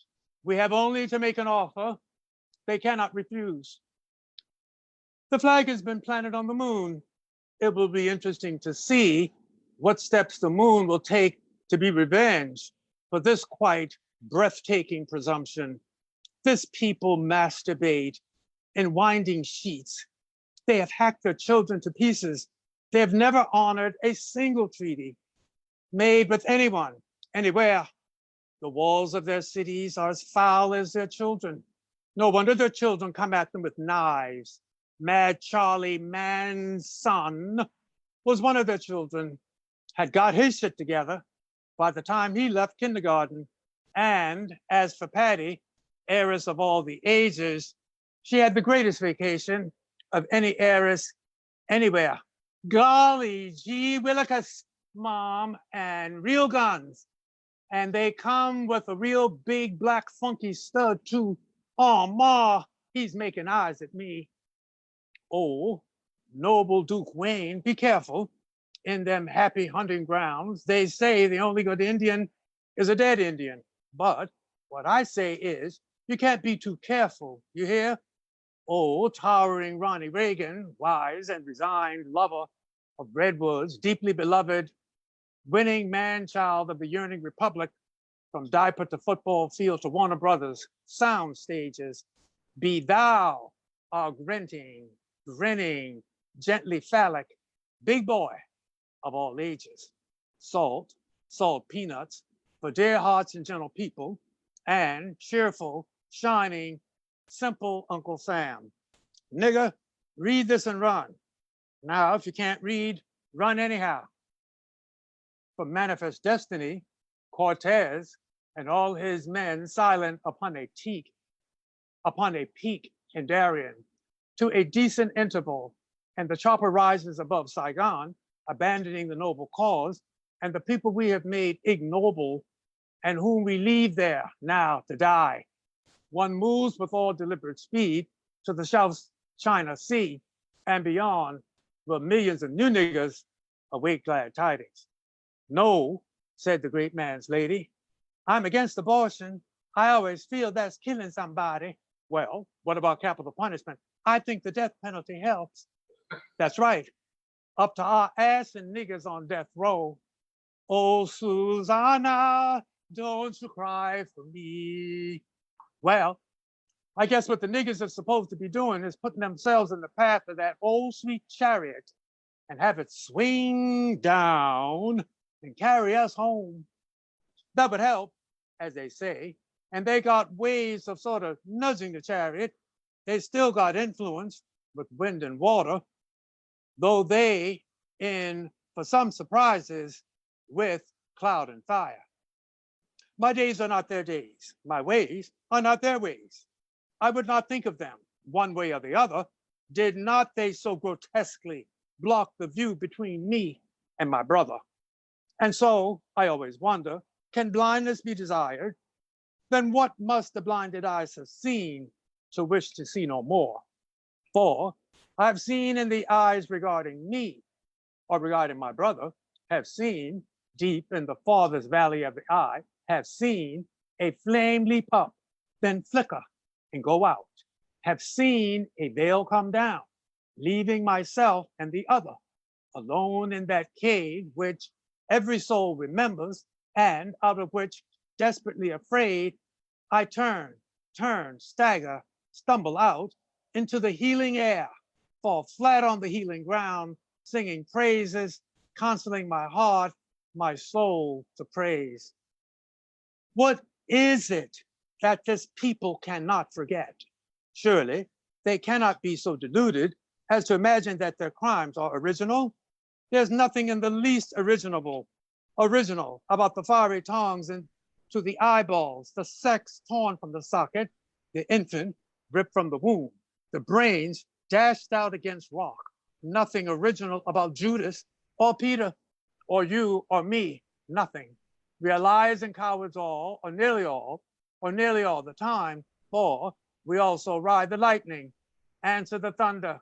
We have only to make an offer they cannot refuse. The flag has been planted on the moon. It will be interesting to see what steps the moon will take to be revenged for this quite breathtaking presumption. This people masturbate in winding sheets. They have hacked their children to pieces. They have never honored a single treaty made with anyone, anywhere. The walls of their cities are as foul as their children. No wonder their children come at them with knives. Mad Charlie Man's son was one of their children, had got his shit together by the time he left kindergarten. And as for Patty, heiress of all the ages, she had the greatest vacation of any heiress anywhere. Golly gee willikers, Mom, and real guns. And they come with a real big black funky stud too. Oh, Ma, he's making eyes at me. Oh, noble Duke Wayne, be careful. In them happy hunting grounds, they say the only good Indian is a dead Indian. But what I say is, you can't be too careful, you hear? Oh, towering Ronnie Reagan, wise and resigned lover of redwoods, deeply beloved, winning man-child of the yearning republic, from diaper to football field to Warner Brothers sound stages, be thou a grinning, gently phallic, big boy of all ages. Salt peanuts for dear hearts and gentle people, and cheerful, shining, simple Uncle Sam. Nigger, read this and run. Now, if you can't read, run anyhow. From Manifest Destiny, Cortez and all his men silent upon a peak in Darien, to a decent interval, and the chopper rises above Saigon, abandoning the noble cause and the people we have made ignoble and whom we leave there now to die. One moves with all deliberate speed to the South China Sea and beyond, where millions of new niggers await glad tidings. No, said the great man's lady, I'm against abortion. I always feel that's killing somebody. Well, what about capital punishment? I think the death penalty helps. That's right. Up to our ass and niggers on death row. Oh, Susanna, don't you cry for me. Well, I guess what the niggers are supposed to be doing is putting themselves in the path of that old sweet chariot and have it swing down and carry us home. That would help, as they say. And they got ways of sort of nudging the chariot. They still got influence with wind and water, though they in for some surprises with cloud and fire. My days are not their days. My ways are not their ways. I would not think of them one way or the other, did not they so grotesquely block the view between me and my brother. And so I always wonder, can blindness be desired? Then what must the blinded eyes have seen to wish to see no more? For I've seen in the eyes regarding me, or regarding my brother, have seen deep in the farthest valley of the eye, have seen a flame leap up, then flicker and go out, have seen a veil come down, leaving myself and the other alone in that cave which every soul remembers, and out of which, desperately afraid, I turn, stagger, stumble out into the healing air, fall flat on the healing ground, singing praises, counseling my heart, my soul to praise. What is it that this people cannot forget? Surely they cannot be so deluded as to imagine that their crimes are original. There's nothing in the least original about the fiery tongs and to the eyeballs, the sex torn from the socket, the infant ripped from the womb, the brains dashed out against rock. Nothing original about Judas or Peter or you or me, nothing. We are liars and cowards all, or nearly all the time, for we also ride the lightning, answer the thunder,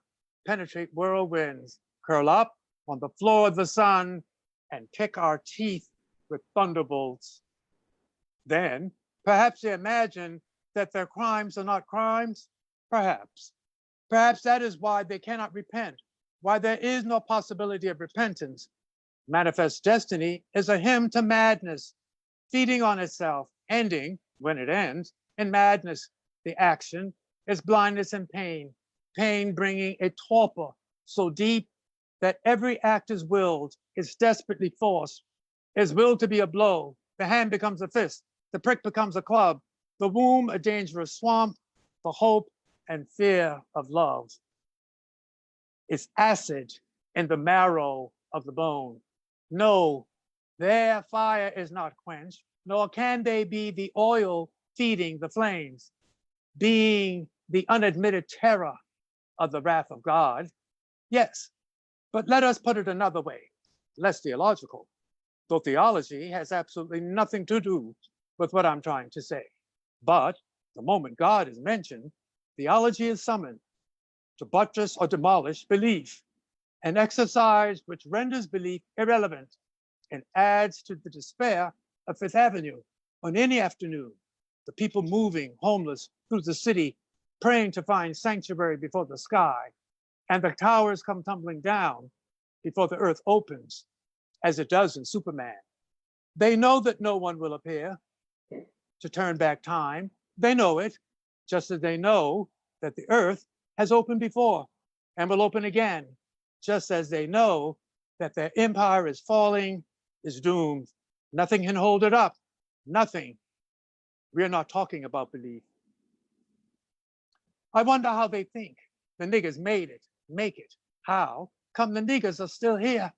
penetrate whirlwinds, curl up on the floor of the sun, and pick our teeth with thunderbolts. Then, perhaps they imagine that their crimes are not crimes. Perhaps. Perhaps that is why they cannot repent, why there is no possibility of repentance. Manifest destiny is a hymn to madness, feeding on itself, ending, when it ends, in madness. The action is blindness and pain, pain bringing a torpor so deep that every act is willed, is desperately forced, is willed to be a blow. The hand becomes a fist, the prick becomes a club, the womb a dangerous swamp, the hope and fear of love. It's acid in the marrow of the bone. No, their fire is not quenched, nor can they be the oil feeding the flames, being the unadmitted terror of the wrath of God. Yes, but let us put it another way, less theological, though theology has absolutely nothing to do with what I'm trying to say. But the moment God is mentioned, theology is summoned to buttress or demolish belief, an exercise which renders belief irrelevant and adds to the despair of Fifth Avenue on any afternoon, the people moving homeless through the city, praying to find sanctuary before the sky, and the towers come tumbling down before the earth opens, as it does in Superman. They know that no one will appear to turn back time. They know it, just as they know that the earth has opened before and will open again, just as they know that their empire is falling, is doomed. Nothing can hold it up. Nothing. We're not talking about belief. I wonder how they think the niggas made it, make it. How come the niggas are still here?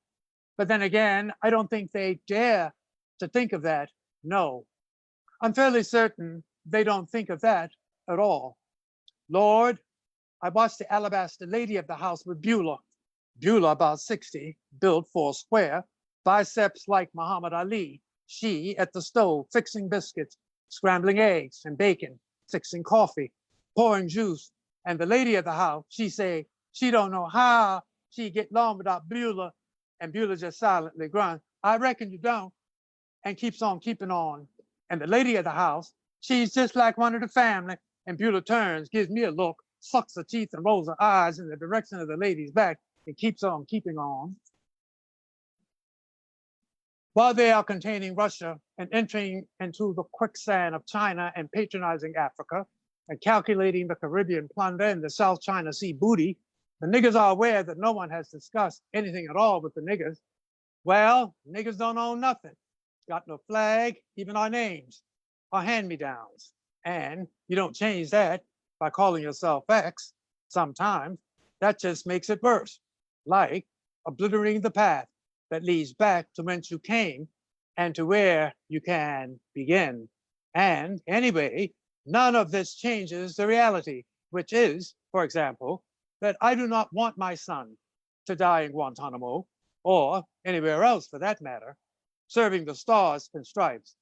But then again, I don't think they dare to think of that. No, I'm fairly certain they don't think of that at all. Lord, I watched the alabaster lady of the house with Beulah. Beulah, about 60, built 4 square, biceps like Muhammad Ali. She at the stove, fixing biscuits, scrambling eggs and bacon, fixing coffee, pouring juice. And the lady of the house, she say, she don't know how she get along without Beulah. And Beulah just silently grunts, I reckon you don't, and keeps on keeping on. And the lady of the house, she's just like one of the family. And Beulah turns, gives me a look, sucks her teeth and rolls her eyes in the direction of the lady's back and keeps on keeping on. While they are containing Russia and entering into the quicksand of China and patronizing Africa and calculating the Caribbean plunder and the South China Sea booty, the niggas are aware that no one has discussed anything at all with the niggas. Well, niggas don't own nothing. Got no flag, even our names, our hand-me-downs. And you don't change that by calling yourself X. Sometimes that just makes it worse, like obliterating the path that leads back to whence you came and to where you can begin. And anyway, none of this changes the reality, which is, for example, that I do not want my son to die in Guantanamo or anywhere else for that matter, serving the stars and stripes.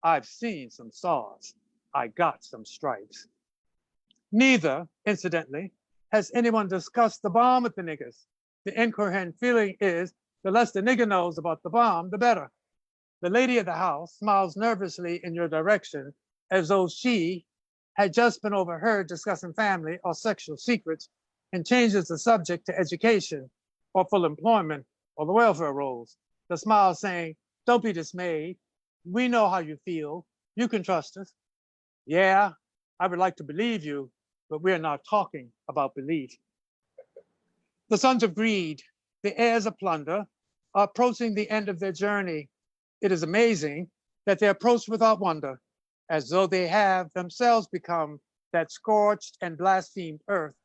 I've seen some stars. I got some stripes. Neither, incidentally, has anyone discussed the bomb with the niggas. The incoherent feeling is the less the nigger knows about the bomb, the better. The lady of the house smiles nervously in your direction as though she had just been overheard discussing family or sexual secrets and changes the subject to education or full employment or the welfare rolls. The smile saying, don't be dismayed. We know how you feel. You can trust us. Yeah, I would like to believe you, but we're not talking about belief. The sons of greed, the heirs of plunder, are approaching the end of their journey. It is amazing that they approach without wonder, as though they have themselves become that scorched and blasphemed earth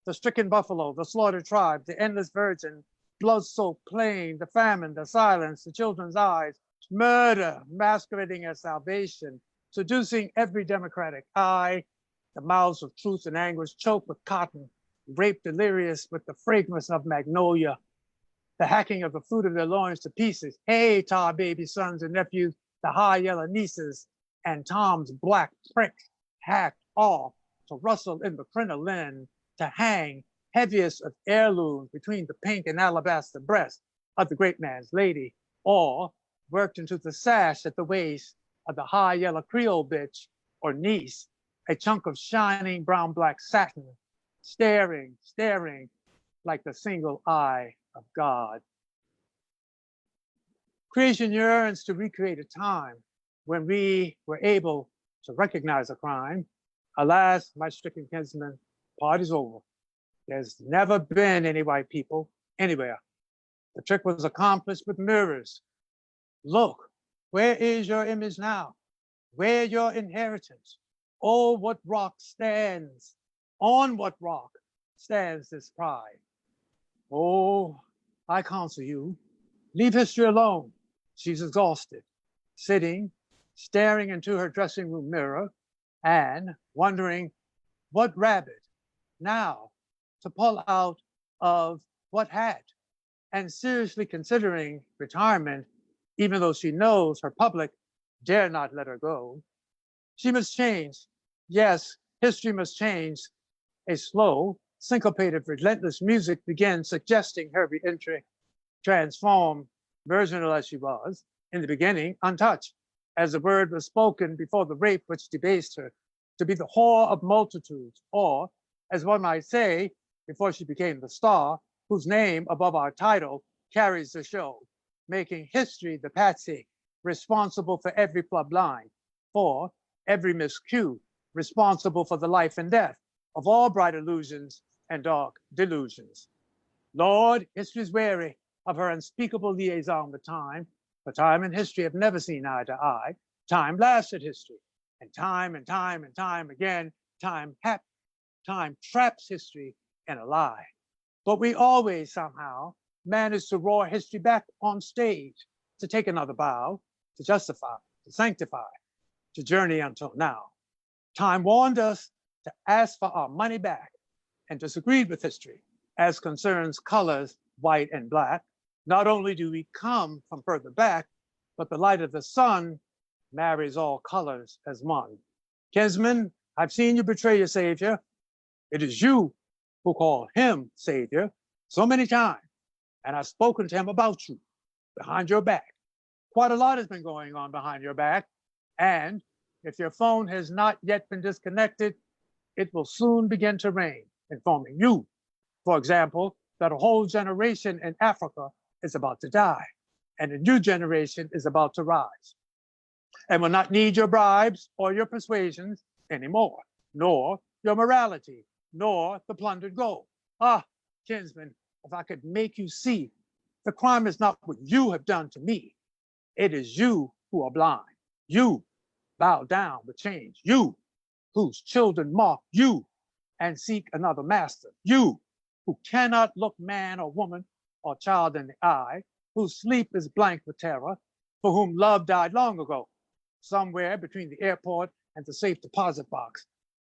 the stricken buffalo, the slaughtered tribe, the endless virgin, blood-soaked plain, the famine, the silence, the children's eyes, murder masquerading as salvation, seducing every democratic eye, the mouths of truth and anguish choked with cotton, rape delirious with the fragrance of magnolia, the hacking of the fruit of their loins to pieces. Hey, tar baby sons and nephews, the high yellow nieces, and Tom's black prick hacked off to rustle in the crinoline, to hang heaviest of heirlooms between the pink and alabaster breast of the great man's lady, or worked into the sash at the waist of the high yellow Creole bitch or niece, a chunk of shining brown black satin, staring like the single eye of God. Creation yearns to recreate a time when we were able to recognize a crime. Alas, my stricken kinsman, party's over. There's never been any white people anywhere. The trick was accomplished with mirrors. Look, where is your image now? Where your inheritance? Oh, what rock stands? On what rock stands this pride? Oh, I counsel you, leave history alone. She's exhausted, sitting, staring into her dressing room mirror and wondering what rabbit now to pull out of what hat, and seriously considering retirement, even though she knows her public dare not let her go. She must change. Yes, history must change. A slow, syncopated, relentless music begins suggesting her re-entry, transformed, virginal as she was, in the beginning, untouched, as the word was spoken before the rape which debased her, to be the whore of multitudes, or, as one might say, before she became the star, whose name above our title carries the show, making history the patsy, responsible for every flub line, for every miscue, responsible for the life and death of all bright illusions and dark delusions. Lord, history's weary of her unspeakable liaison with time, for time and history have never seen eye to eye. Time laughs at history, and time again, time traps history in a lie. But we always somehow manage to roar history back on stage, to take another bow, to justify, to sanctify, to journey until now. Time warned us to ask for our money back and disagreed with history as concerns colors, white and black. Not only do we come from further back, but the light of the sun marries all colors as one. Kinsman, I've seen you betray your savior. It is you who call him savior so many times, and I've spoken to him about you behind your back. Quite a lot has been going on behind your back, and if your phone has not yet been disconnected, it will soon begin to rain, informing you, for example, that a whole generation in Africa is about to die, and a new generation is about to rise, and will not need your bribes or your persuasions anymore, nor your morality, nor the plundered gold. Ah, kinsman, if I could make you see, the crime is not what you have done to me. It is you who are blind. You bow down with change. You whose children mock you and seek another master. You who cannot look man or woman or child in the eye, whose sleep is blank with terror, for whom love died long ago, somewhere between the airport and the safe deposit box,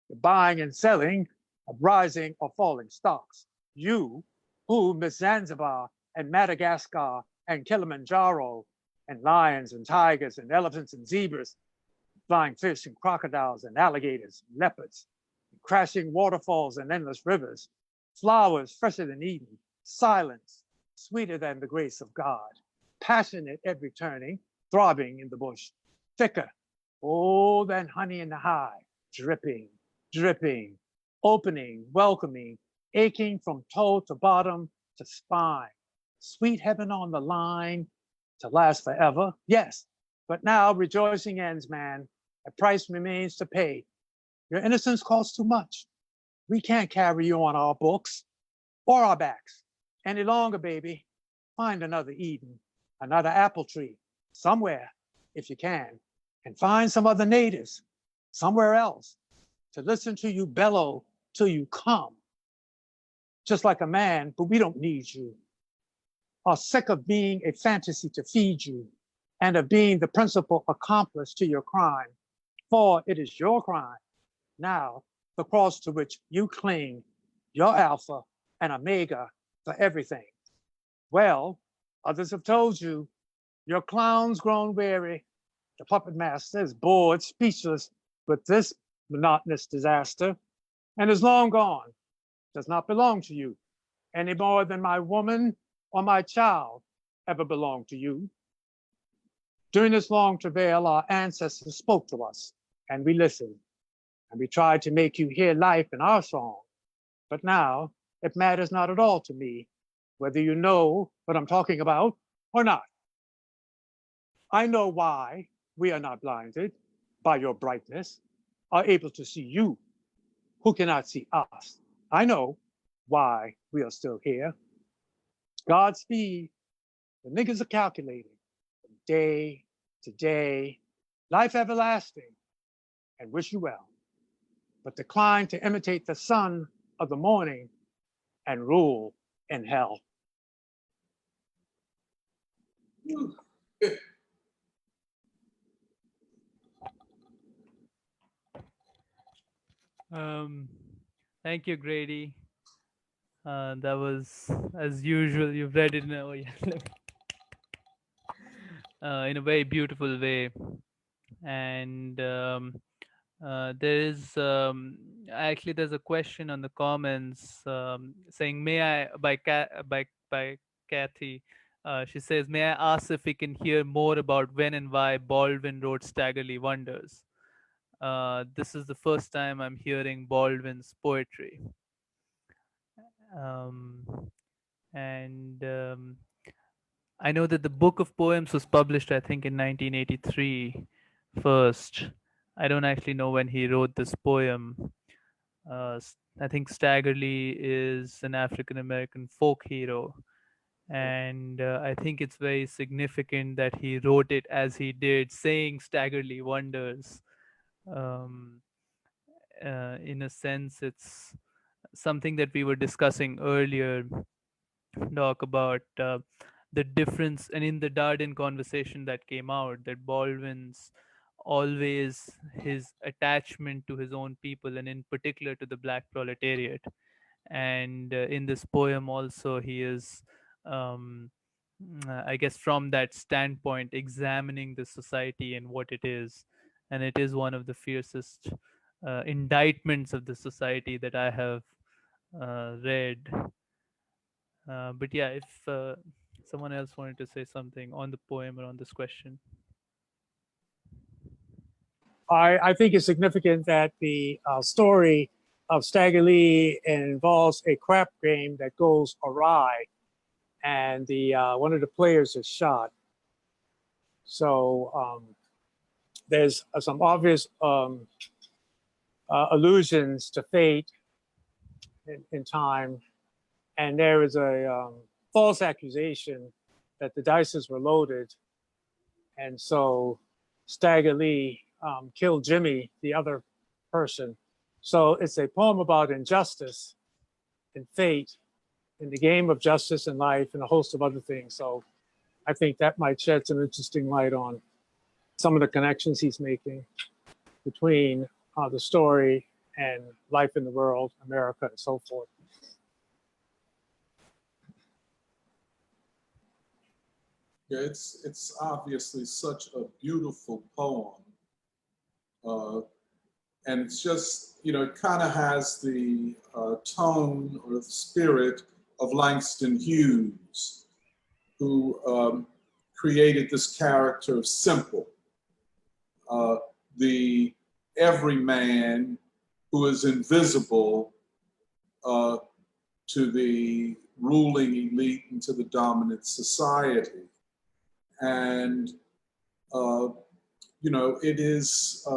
the buying and selling of rising or falling stocks. You who miss Zanzibar and Madagascar and Kilimanjaro and lions and tigers and elephants and zebras, flying fish and crocodiles and alligators and leopards, and crashing waterfalls and endless rivers, flowers fresher than Eden, silence sweeter than the grace of God, passionate every turning, throbbing in the bush, thicker, oh, than honey in the hive, dripping, dripping, opening, welcoming, aching from toe to bottom to spine, sweet heaven on the line to last forever. Yes, but now rejoicing ends, man. A price remains to pay. Your innocence costs too much. We can't carry you on our books or our backs any longer, baby. Find another Eden, another apple tree, somewhere, if you can, and find some other natives somewhere else to listen to you bellow till you come. just like a man, but we don't need you. Are sick of being a fantasy to feed you and of being the principal accomplice to your crime. For it is your crime now, the cross to which you cling, your alpha and omega for everything. Well, others have told you, your clown's grown weary. The puppet master is bored, speechless with this monotonous disaster, and is long gone, does not belong to you, any more than my woman or my child ever belonged to you. During this long travail, our ancestors spoke to us, and we listened, and we tried to make you hear life in our song. But now, it matters not at all to me whether you know what I'm talking about or not. I know why we are not blinded by your brightness, are able to see you who cannot see us. I know why we are still here. Godspeed. The niggas are calculating from day to day, life everlasting, and wish you well, but decline to imitate the son of the morning and rule in hell. Um, Thank you, Grady. That was, as usual, you've read it in a very beautiful way. And there is actually there's a question on the comments saying, "May I?" by Kathy. She says, "May I ask if we can hear more about when and why Baldwin wrote Staggerly Wonders?" This is the first time I'm hearing Baldwin's poetry. Um, and I know that the book of poems was published, I think, in 1983 first. I don't actually know when he wrote this poem. I think Staggerly is an African American folk hero. And I think it's very significant that he wrote it as he did, saying Staggerly Wonders. Um, in a sense, it's something that we were discussing earlier, Doc, about the difference, and in the Darden conversation that came out, that Baldwin's always his attachment to his own people, and in particular to the black proletariat. And in this poem also, he is, I guess, from that standpoint, examining the society and what it is. And it is one of the fiercest indictments of the society that I have read. But yeah, if someone else wanted to say something on the poem or on this question. I think it's significant that the story of Stagger Lee involves a crap game that goes awry, and the one of the players is shot. So there's some obvious allusions to fate in time, and there is a false accusation that the dices were loaded, and so Stagger Lee killed Jimmy, the other person. So it's a poem about injustice and fate in the game of justice and life and a host of other things. So I think that might shed some interesting light on some of the connections he's making between the story and life in the world, America, and so forth. Yeah, it's obviously such a beautiful poem. And it's just, it kind of has the tone or the spirit of Langston Hughes, who created this character of Simple, the everyman who is invisible to the ruling elite and to the dominant society. And, it is,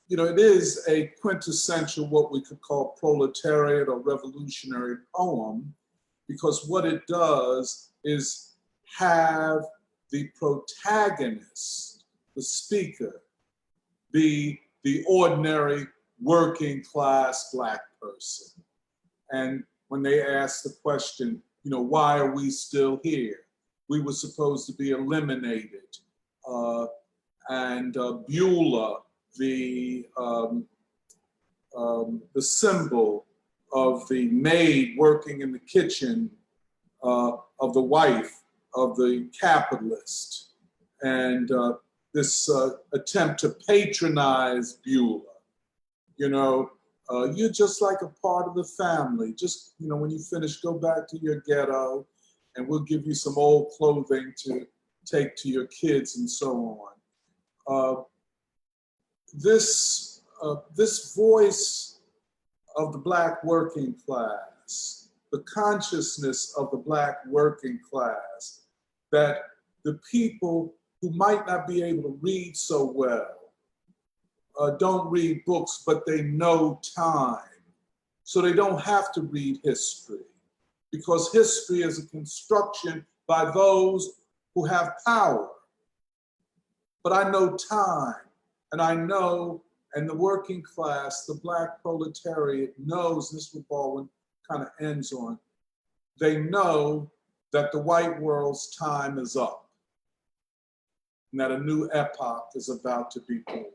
it is a quintessential, what we could call proletariat or revolutionary poem, because what it does is have the protagonist, the speaker, be the ordinary working class Black person. And when they asked the question, why are we still here? We were supposed to be eliminated. And Beulah, the symbol of the maid working in the kitchen of the wife of the capitalist, and this attempt to patronize Beulah. You're just like a part of the family. Just, when you finish, go back to your ghetto and we'll give you some old clothing to take to your kids and so on. This voice of the Black working class, the consciousness of the Black working class, that the people who might not be able to read so well, don't read books, but they know time. So they don't have to read history, because history is a construction by those who have power. But I know time, and I know, and the working class, the Black proletariat knows, this is what Baldwin kind of ends on, they know that the white world's time is up, and that a new epoch is about to be born.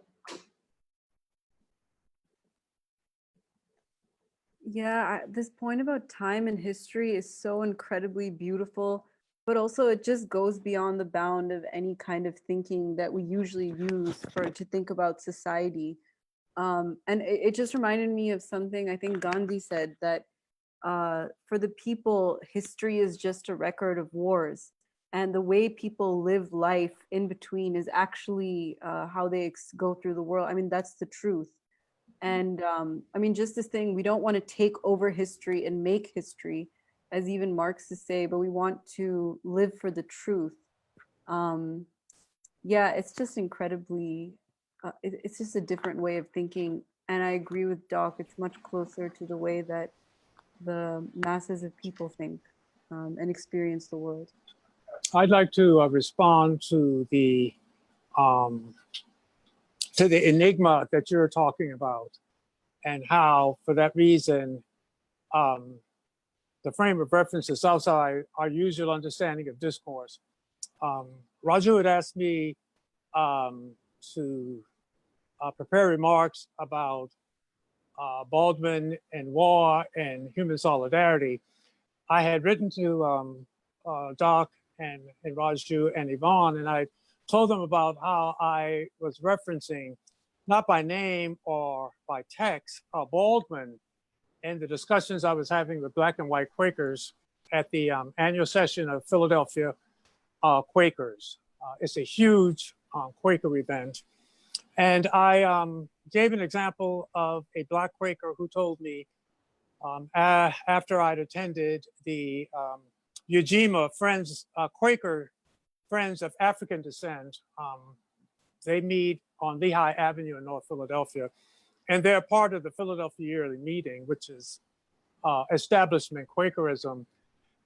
Yeah, this point about time and history is so incredibly beautiful, but also it just goes beyond the bound of any kind of thinking that we usually use to think about society. And it just reminded me of something I think Gandhi said, that for the people, history is just a record of wars. And the way people live life in between is actually how they go through the world. I mean, that's the truth. And just this thing, we don't want to take over history and make history, as even Marxists say, but we want to live for the truth. Yeah, it's just incredibly, it's just a different way of thinking. And I agree with Doc, it's much closer to the way that the masses of people think and experience the world. I'd like to respond to the enigma that you're talking about, and how, for that reason, the frame of reference is outside our usual understanding of discourse. Raju had asked me to prepare remarks about Baldwin and war and human solidarity. I had written to Doc and Raju and Yvonne, and I told them about how I was referencing, not by name or by text, Baldwin in the discussions I was having with Black and white Quakers at the annual session of Philadelphia Quakers. It's a huge Quaker event. And I gave an example of a Black Quaker who told me after I'd attended the Ujima Friends, Quaker Friends of African Descent. They meet on Lehigh Avenue in North Philadelphia, and they're part of the Philadelphia Yearly Meeting, which is establishment Quakerism.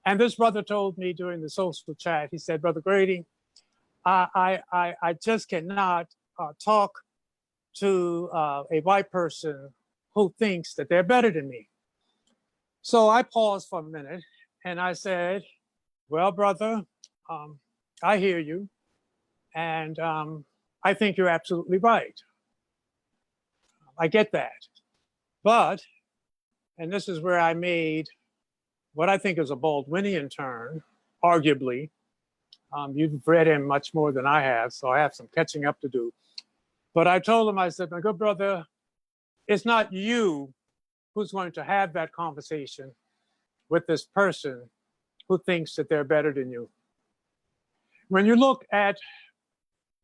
And this brother told me during the social chat, he said, "Brother Grady, I just cannot talk to a white person who thinks that they're better than me." So I paused for a minute and I said, "Well, brother, I hear you. And I think you're absolutely right. I get that. But," and this is where I made what I think is a Baldwinian turn, arguably. You've read him much more than I have, so I have some catching up to do. But I told him, I said, "My good brother, it's not you who's going to have that conversation with this person who thinks that they're better than you." When you look at,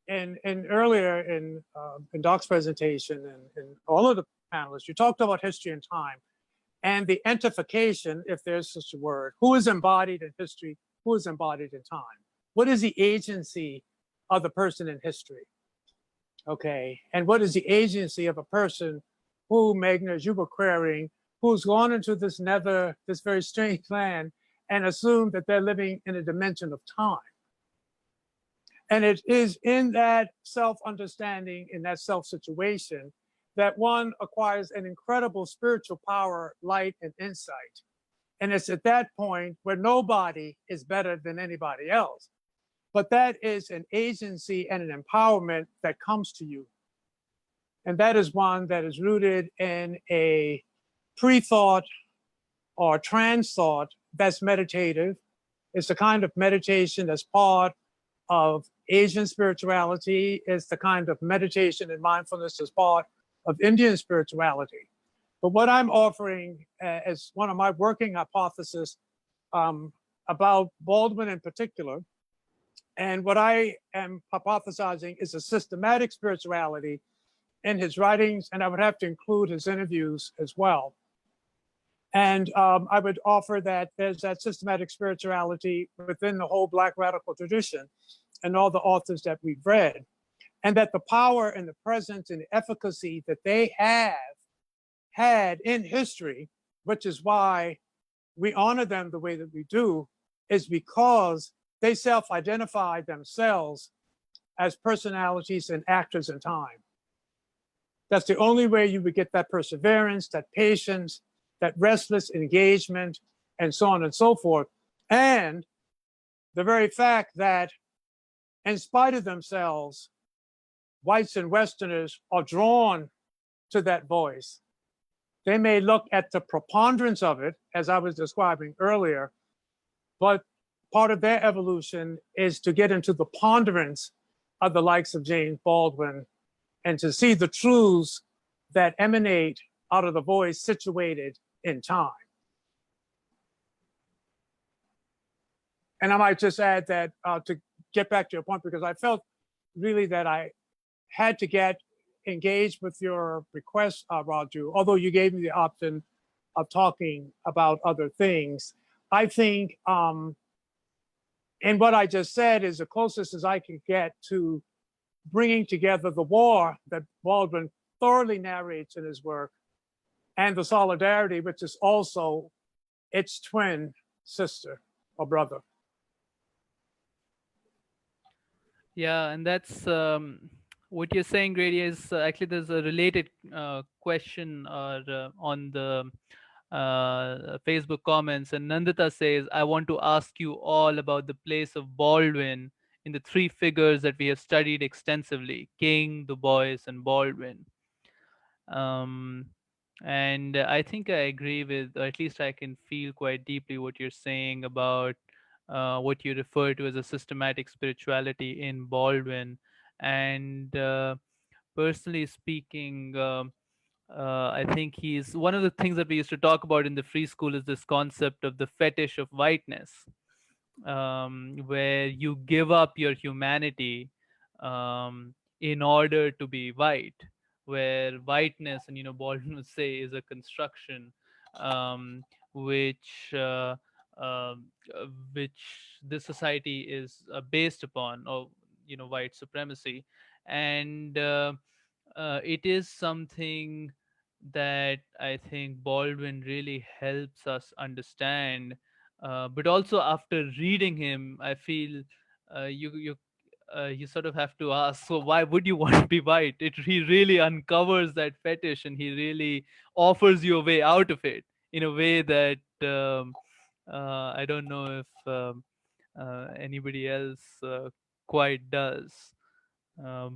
and earlier in Doc's presentation and all of the panelists, you talked about history and time and the entification, if there's such a word. Who is embodied in history? Who is embodied in time? What is the agency of the person in history? Okay, and what is the agency of a person who, Magna, as you were querying, who's gone into this very strange land and assumed that they're living in a dimension of time? And it is in that self-understanding, in that self-situation, that one acquires an incredible spiritual power, light, and insight. And it's at that point where nobody is better than anybody else. But that is an agency and an empowerment that comes to you. And that is one that is rooted in a pre-thought or trans thought that's meditative. It's the kind of meditation that's part of Asian spirituality. It's the kind of meditation and mindfulness that's part of Indian spirituality. But what I'm offering as one of my working hypotheses about Baldwin in particular, and what I am hypothesizing is a systematic spirituality in his writings, and I would have to include his interviews as well. And I would offer that there's that systematic spirituality within the whole Black radical tradition and all the authors that we've read, and that the power and the presence and the efficacy that they have had in history, which is why we honor them the way that we do, is because they self-identify themselves as personalities and actors in time. That's the only way you would get that perseverance, that patience, that restless engagement, and so on and so forth. And the very fact that in spite of themselves, whites and Westerners are drawn to that voice. They may look at the preponderance of it, as I was describing earlier, but part of their evolution is to get into the ponderance of the likes of James Baldwin and to see the truths that emanate out of the voice situated in time. And I might just add that to get back to your point, because I felt really that I had to get engaged with your request, Raju, although you gave me the option of talking about other things. I think, and what I just said is the closest as I can get to bringing together the war that Baldwin thoroughly narrates in his work and the solidarity, which is also its twin sister or brother. Yeah, and that's what you're saying, Grady, is actually there's a related question on the Facebook comments, and Nandita says, I want to ask you all about the place of Baldwin in the three figures that we have studied extensively: King, Du Bois, and Baldwin. And I think I agree with, or at least I can feel quite deeply what you're saying about what you refer to as a systematic spirituality in Baldwin. And personally speaking, I think he's one of the things that we used to talk about in the free school is this concept of the fetish of whiteness, where you give up your humanity in order to be white, where whiteness, and Baldwin would say, is a construction which which this society is based upon, or white supremacy. And it is something that I think Baldwin really helps us understand. But also after reading him, I feel you sort of have to ask, so why would you want to be white? He really uncovers that fetish, and he really offers you a way out of it in a way that I don't know if anybody else quite does. So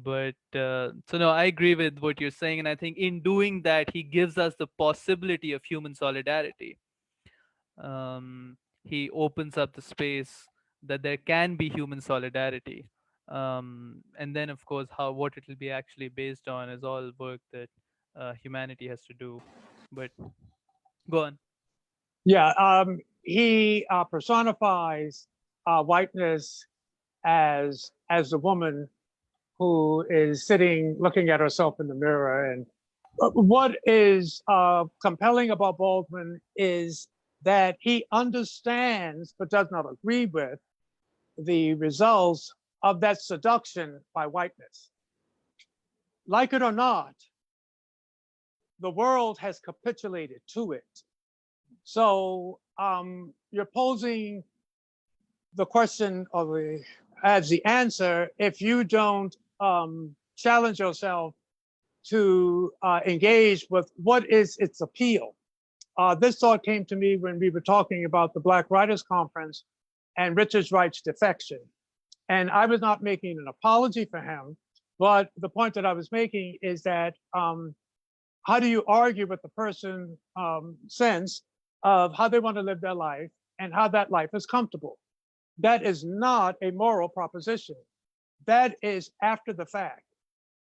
no, I agree with what you're saying, and I think in doing that, he gives us the possibility of human solidarity. He opens up the space that there can be human solidarity, and then of course what it will be actually based on is all work that humanity has to do. But go on. Yeah, he personifies whiteness as the woman who is sitting looking at herself in the mirror. And what is compelling about Baldwin is that he understands but does not agree with the results of that seduction by whiteness. Like it or not, the world has capitulated to it. So you're posing the question as the answer if you don't challenge yourself to engage with what is its appeal. This thought came to me when we were talking about the Black Writers Conference and Richard Wright's defection. And I was not making an apology for him, but the point that I was making is that how do you argue with the person's sense of how they want to live their life and how that life is comfortable? That is not a moral proposition. That is after the fact.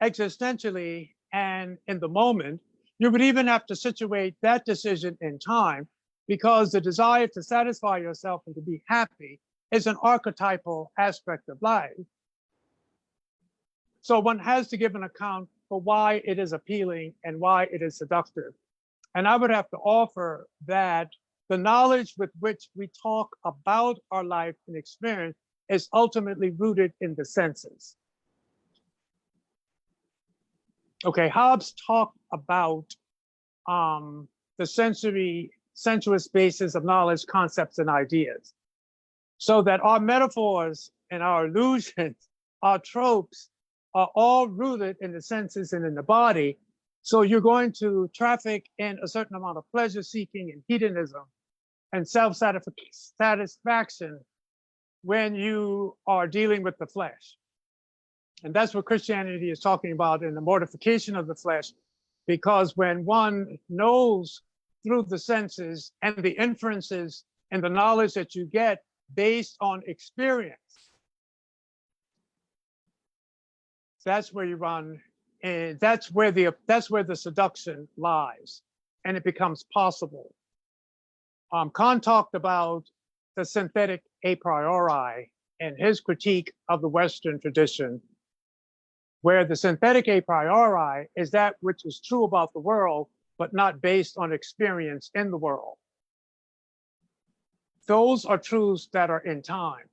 Existentially and in the moment, you would even have to situate that decision in time, because the desire to satisfy yourself and to be happy is an archetypal aspect of life. So one has to give an account for why it is appealing and why it is seductive. And I would have to offer that the knowledge with which we talk about our life and experience is ultimately rooted in the senses. Okay, Hobbes talked about the sensuous basis of knowledge, concepts, and ideas. So that our metaphors and our illusions, our tropes, are all rooted in the senses and in the body. So you're going to traffic in a certain amount of pleasure seeking and hedonism and self-satisfaction when you are dealing with the flesh. And that's what Christianity is talking about in the mortification of the flesh, because when one knows through the senses and the inferences and the knowledge that you get based on experience, that's where you run, and that's where the seduction lies, and it becomes possible. Kant talked about the synthetic a priori in his critique of the Western tradition, where the synthetic a priori is that which is true about the world, but not based on experience in the world. Those are truths that are in time.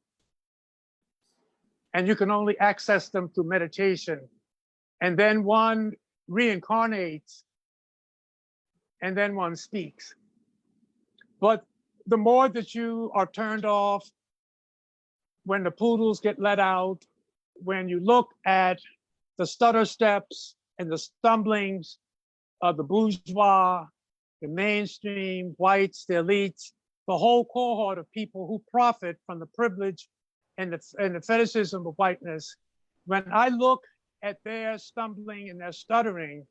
And you can only access them through meditation. And then one reincarnates, and then one speaks. But the more that you are turned off, when the poodles get let out, when you look at the stutter steps and the stumblings of the bourgeois, the mainstream, whites, the elites, the whole cohort of people who profit from the privilege and the fetishism of whiteness, when I look at their stumbling and their stuttering,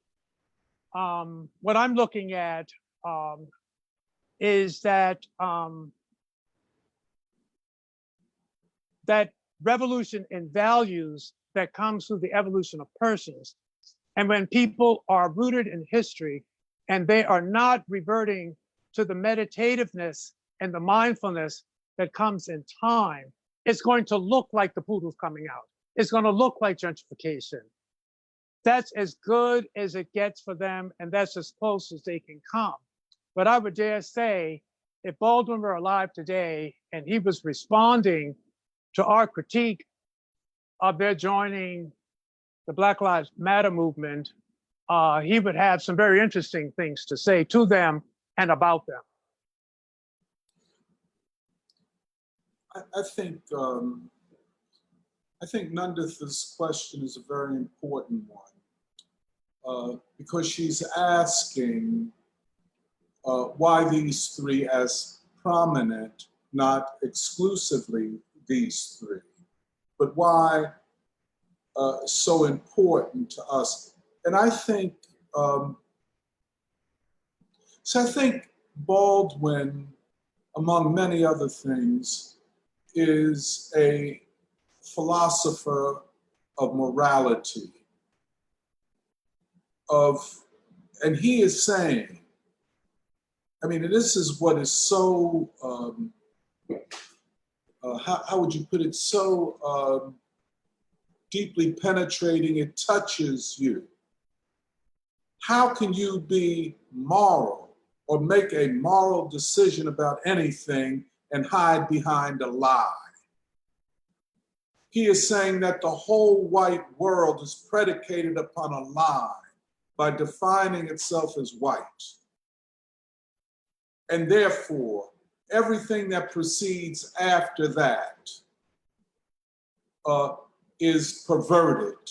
what I'm looking at is that that revolution in values that comes through the evolution of persons. And when people are rooted in history and they are not reverting to the meditativeness and the mindfulness that comes in time, it's going to look like the poodle's coming out. It's going to look like gentrification. That's as good as it gets for them, and that's as close as they can come. But I would dare say, if Baldwin were alive today and he was responding to our critique of their joining the Black Lives Matter movement, he would have some very interesting things to say to them and about them. I think Nanditha's question is a very important one, because she's asking why these three as prominent, not exclusively these three, but why so important to us. And I think, I think Baldwin, among many other things, is a philosopher of morality, and he is saying, I mean, this is what is so, how would you put it, so deeply penetrating, it touches you. How can you be moral or make a moral decision about anything and hide behind a lie? He is saying that the whole white world is predicated upon a lie by defining itself as white. And therefore, everything that proceeds after that is perverted.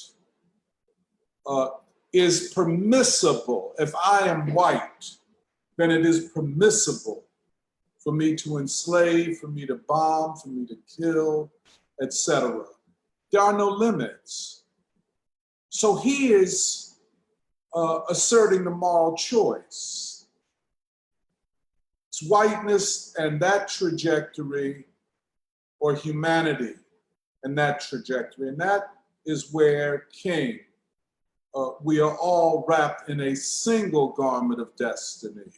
is permissible. If I am white, then it is permissible for me to enslave, for me to bomb, for me to kill, etc. There are no limits. So he is asserting the moral choice. It's whiteness and that trajectory, or humanity and that trajectory. And that is where King, we are all wrapped in a single garment of destiny.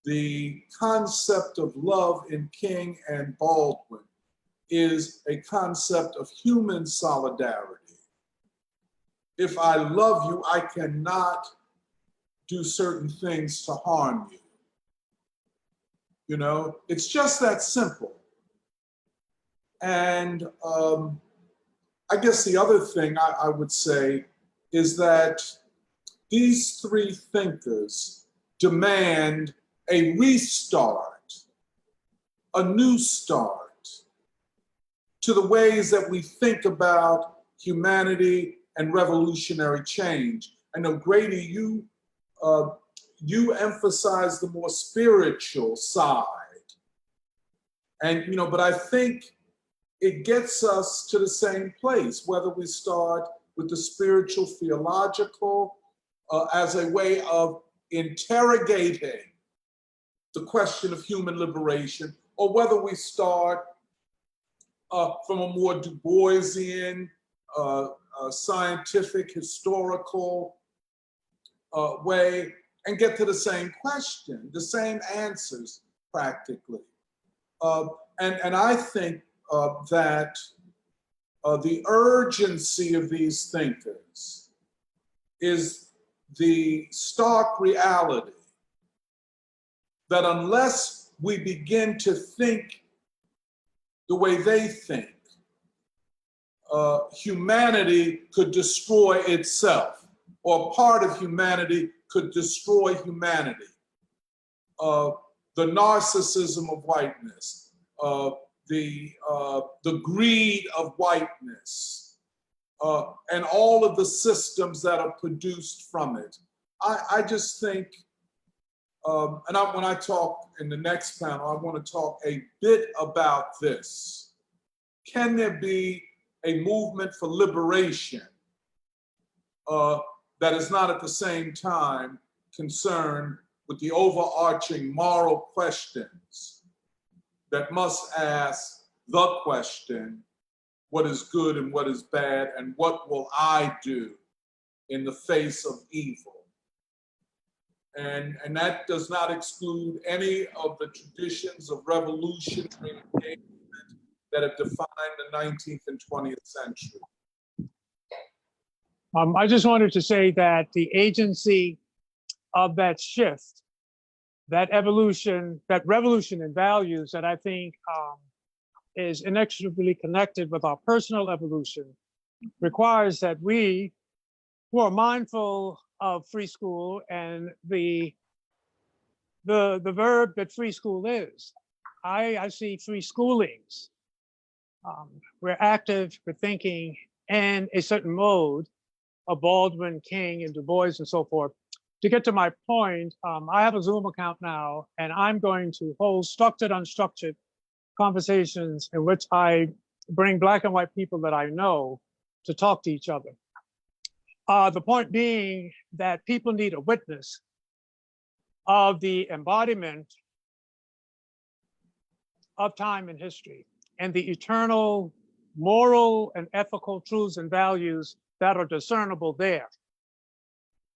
The concept of love in King and Baldwin is a concept of human solidarity. If I love you, I cannot do certain things to harm you. You know, it's just that simple. And I guess the other thing I would say is that these three thinkers demand a restart, a new start to the ways that we think about humanity and revolutionary change. I know, Grady, you emphasize the more spiritual side. And, you know, but I think it gets us to the same place, whether we start with the spiritual, theological, as a way of interrogating the question of human liberation, or whether we start from a more Du Boisian, scientific, historical way, and get to the same question, the same answers, practically. And I think that the urgency of these thinkers is the stark reality that unless we begin to think the way they think, humanity could destroy itself, or part of humanity could destroy humanity. The narcissism of whiteness, the greed of whiteness, and all of the systems that are produced from it. I just think, when I talk in the next panel, I want to talk a bit about this. Can there be a movement for liberation that is not at the same time concerned with the overarching moral questions that must ask the question, what is good and what is bad, and what will I do in the face of evil? And that does not exclude any of the traditions of revolutionary engagement that have defined the 19th and 20th century. I just wanted to say that the agency of that shift, that evolution, that revolution in values that I think is inextricably connected with our personal evolution, requires that we, who are mindful of free school and the verb that free school is, I see free schoolings. We're active, we're thinking in a certain mode of Baldwin, King, and Du Bois, and so forth. To get to my point, I have a Zoom account now, and I'm going to hold structured, unstructured conversations in which I bring Black and white people that I know to talk to each other. The point being that people need a witness of the embodiment of time and history and the eternal moral and ethical truths and values that are discernible there.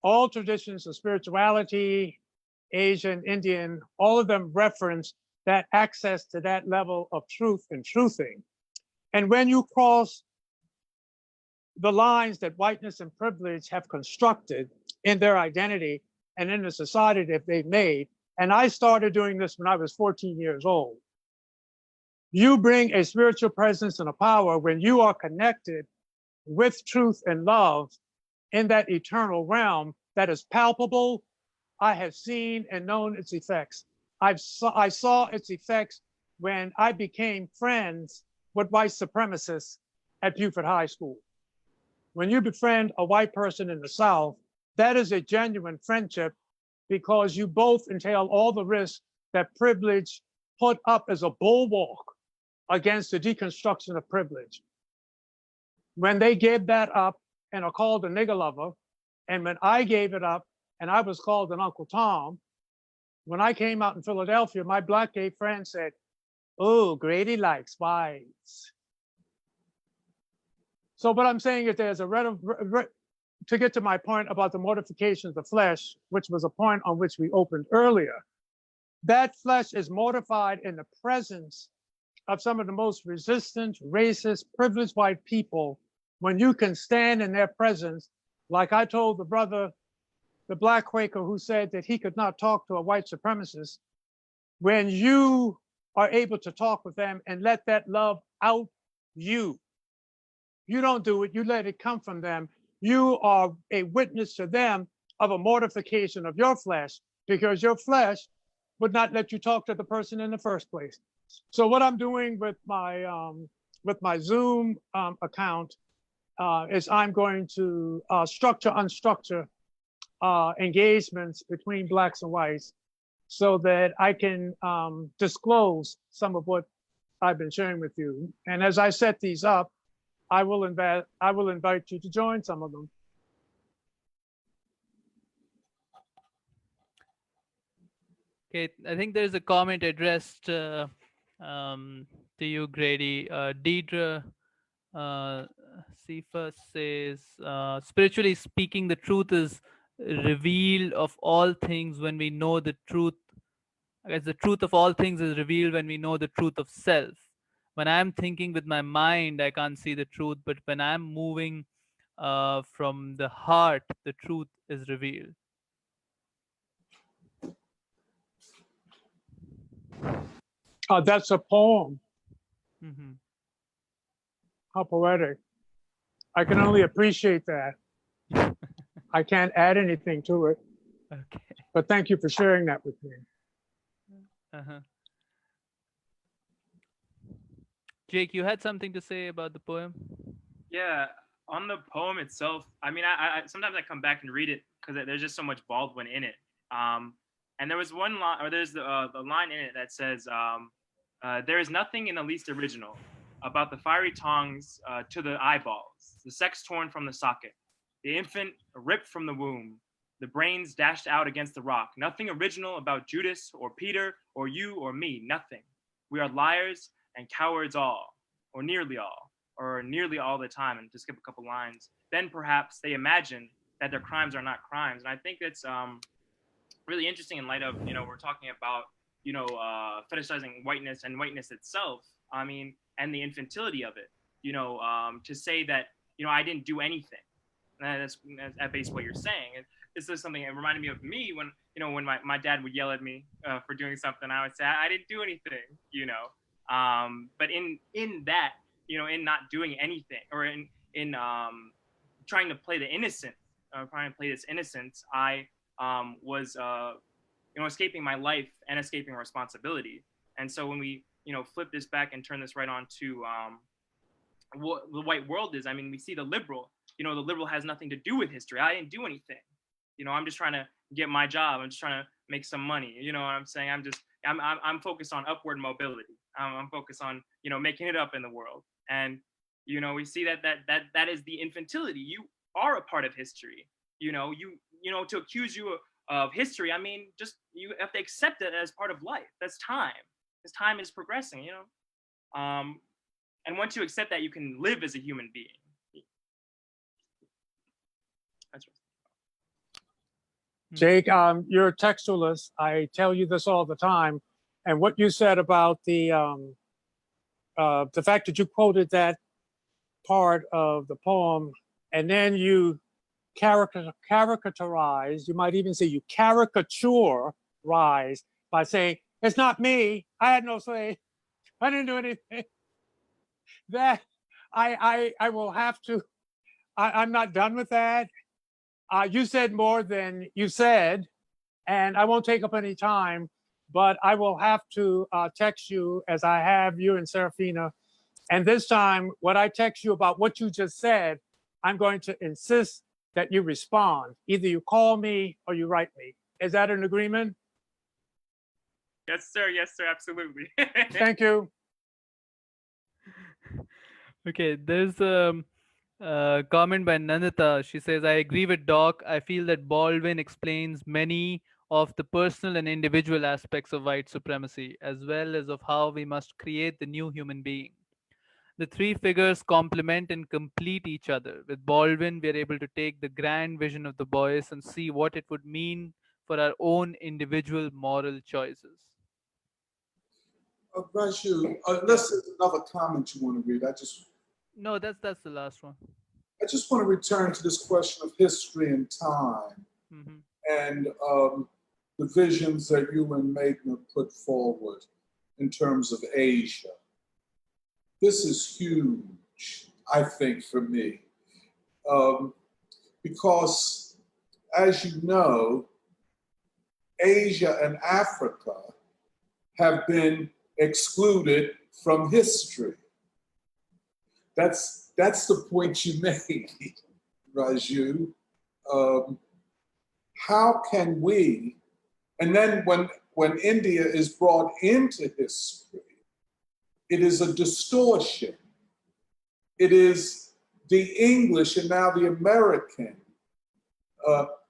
All traditions of spirituality, Asian, Indian, all of them reference that access to that level of truth and truthing. And when you cross the lines that whiteness and privilege have constructed in their identity and in the society that they've made, and I started doing this when I was 14 years old, you bring a spiritual presence and a power when you are connected with truth and love in that eternal realm that is palpable. I have seen and known its effects. I saw its effects when I became friends with white supremacists at Buford High School. When you befriend a white person in the South, that is a genuine friendship because you both entail all the risks that privilege put up as a bulwark against the deconstruction of privilege. When they gave that up and are called a nigger lover, and when I gave it up and I was called an Uncle Tom, when I came out in Philadelphia, my black gay friend said, "Oh, Grady likes whites." So what I'm saying is there's to get to my point about the mortification of the flesh, which was a point on which we opened earlier, that flesh is mortified in the presence of some of the most resistant, racist, privileged white people. When you can stand in their presence, like I told the brother, the black Quaker who said that he could not talk to a white supremacist, when you are able to talk with them and let that love out you don't do it, you let it come from them. You are a witness to them of a mortification of your flesh because your flesh would not let you talk to the person in the first place. So what I'm doing with my Zoom account is I'm going to structure, unstructure engagements between blacks and whites so that I can disclose some of what I've been sharing with you. And as I set these up, I will invite you to join some of them. Okay, I think there's a comment addressed to you, Grady. Deidre Cephas says, spiritually speaking, the truth is revealed of all things when we know the truth. I guess the truth of all things is revealed when we know the truth of self. When I'm thinking with my mind, I can't see the truth, but when I'm moving from the heart, the truth is revealed. That's a poem. Mm-hmm. How poetic. I can only appreciate that. I can't add anything to it. Okay. But thank you for sharing that with me. Uh-huh. Jake, you had something to say about the poem? Yeah, on the poem itself, I mean, I sometimes I come back and read it because there's just so much Baldwin in it. And there was one line, or there's the line in it that says, "There is nothing in the least original about the fiery tongs to the eyeballs, the sex torn from the socket, the infant ripped from the womb, the brains dashed out against the rock. Nothing original about Judas or Peter or you or me. Nothing. We are liars and cowards all, or nearly all the time," and to skip a couple lines. Then perhaps they imagine that their crimes are not crimes. And I think that's really interesting in light of, we're talking about, fetishizing whiteness and whiteness itself. I mean, and the infantility of it, to say that, I didn't do anything. That's at base what you're saying. And this is something that reminded me of me when, when my dad would yell at me for doing something, I would say, I didn't do anything, but in that, in not doing anything, or in trying to play the innocent, trying to play this innocence, I was, escaping my life and escaping responsibility. And so when we, flip this back and turn this right on to what the white world is, I mean, we see the liberal, the liberal has nothing to do with history. I didn't do anything. I'm just trying to get my job. I'm just trying to make some money. You know what I'm saying? I'm focused on upward mobility. I'm focused on, making it up in the world. And, we see that is the infantility. You are a part of history. To accuse you of history, I mean, just, you have to accept it as part of life. That's time. This time is progressing, and once you accept that, you can live as a human being. That's right. Jake, you're a textualist. I tell you this all the time. And what you said about the fact that you quoted that part of the poem, and then you caricaturize, you might even say you caricaturize by saying, "It's not me. I had no say. I didn't do anything." That I will have to, I'm not done with that. You said more than you said, and I won't take up any time, but I will have to text you, as I have you and Serafina. And this time, what I text you about what you just said, I'm going to insist that you respond. Either you call me or you write me. Is that an agreement? Yes, sir. Yes, sir. Absolutely. Thank you. Okay, there's a comment by Nandita. She says, I agree with Doc. I feel that Baldwin explains many of the personal and individual aspects of white supremacy, as well as of how we must create the new human being. The three figures complement and complete each other. With Baldwin, we are able to take the grand vision of the boys and see what it would mean for our own individual moral choices. Raju, unless there's another comment you want to read, No, that's the last one. I just want to return to this question of history and time Hmm. and the visions that you and Meghna put forward in terms of Asia. This is huge, I think, for me, because as you know, Asia and Africa have been excluded from history. That's the point you made, Raju. How can we, and then when India is brought into history, it is a distortion. It is the English and now the American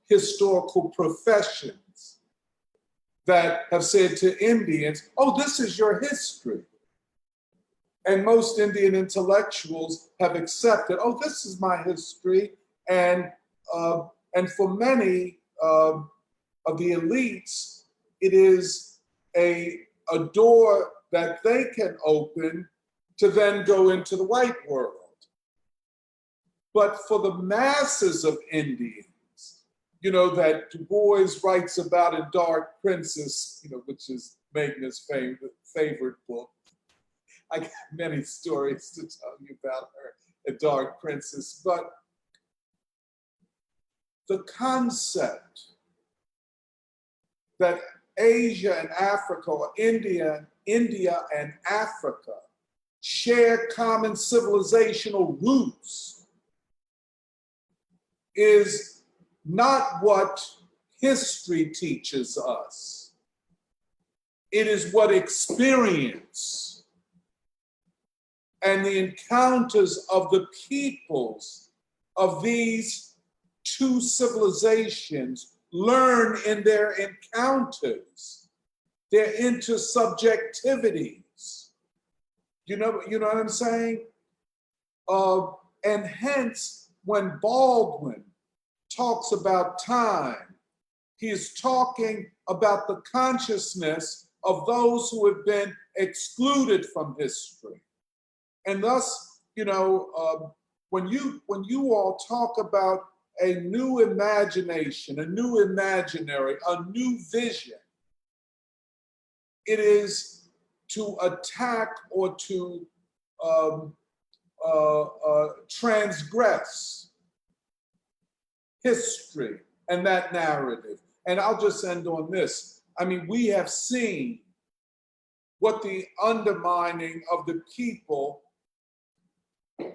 historical professions that have said to Indians, oh, this is your history. And most Indian intellectuals have accepted, oh, this is my history. And for many of the elites, it is a door that they can open to then go into the white world. But for the masses of Indians, you know, that Du Bois writes about in Dark Princess, you know, which is Meghna's favorite book. I got many stories to tell you about her, A Dark Princess, but the concept that Asia and Africa, or India and Africa, share common civilizational roots is not what history teaches us. It is what experience and the encounters of the peoples of these two civilizations learn in their encounters, their intersubjectivities. You know what I'm saying? And hence, when Baldwin talks about time, he is talking about the consciousness of those who have been excluded from history. And thus, you know, when you all talk about a new imagination, a new imaginary, a new vision, it is to attack or to transgress history and that narrative. And I'll just end on this. I mean, we have seen what the undermining of the people,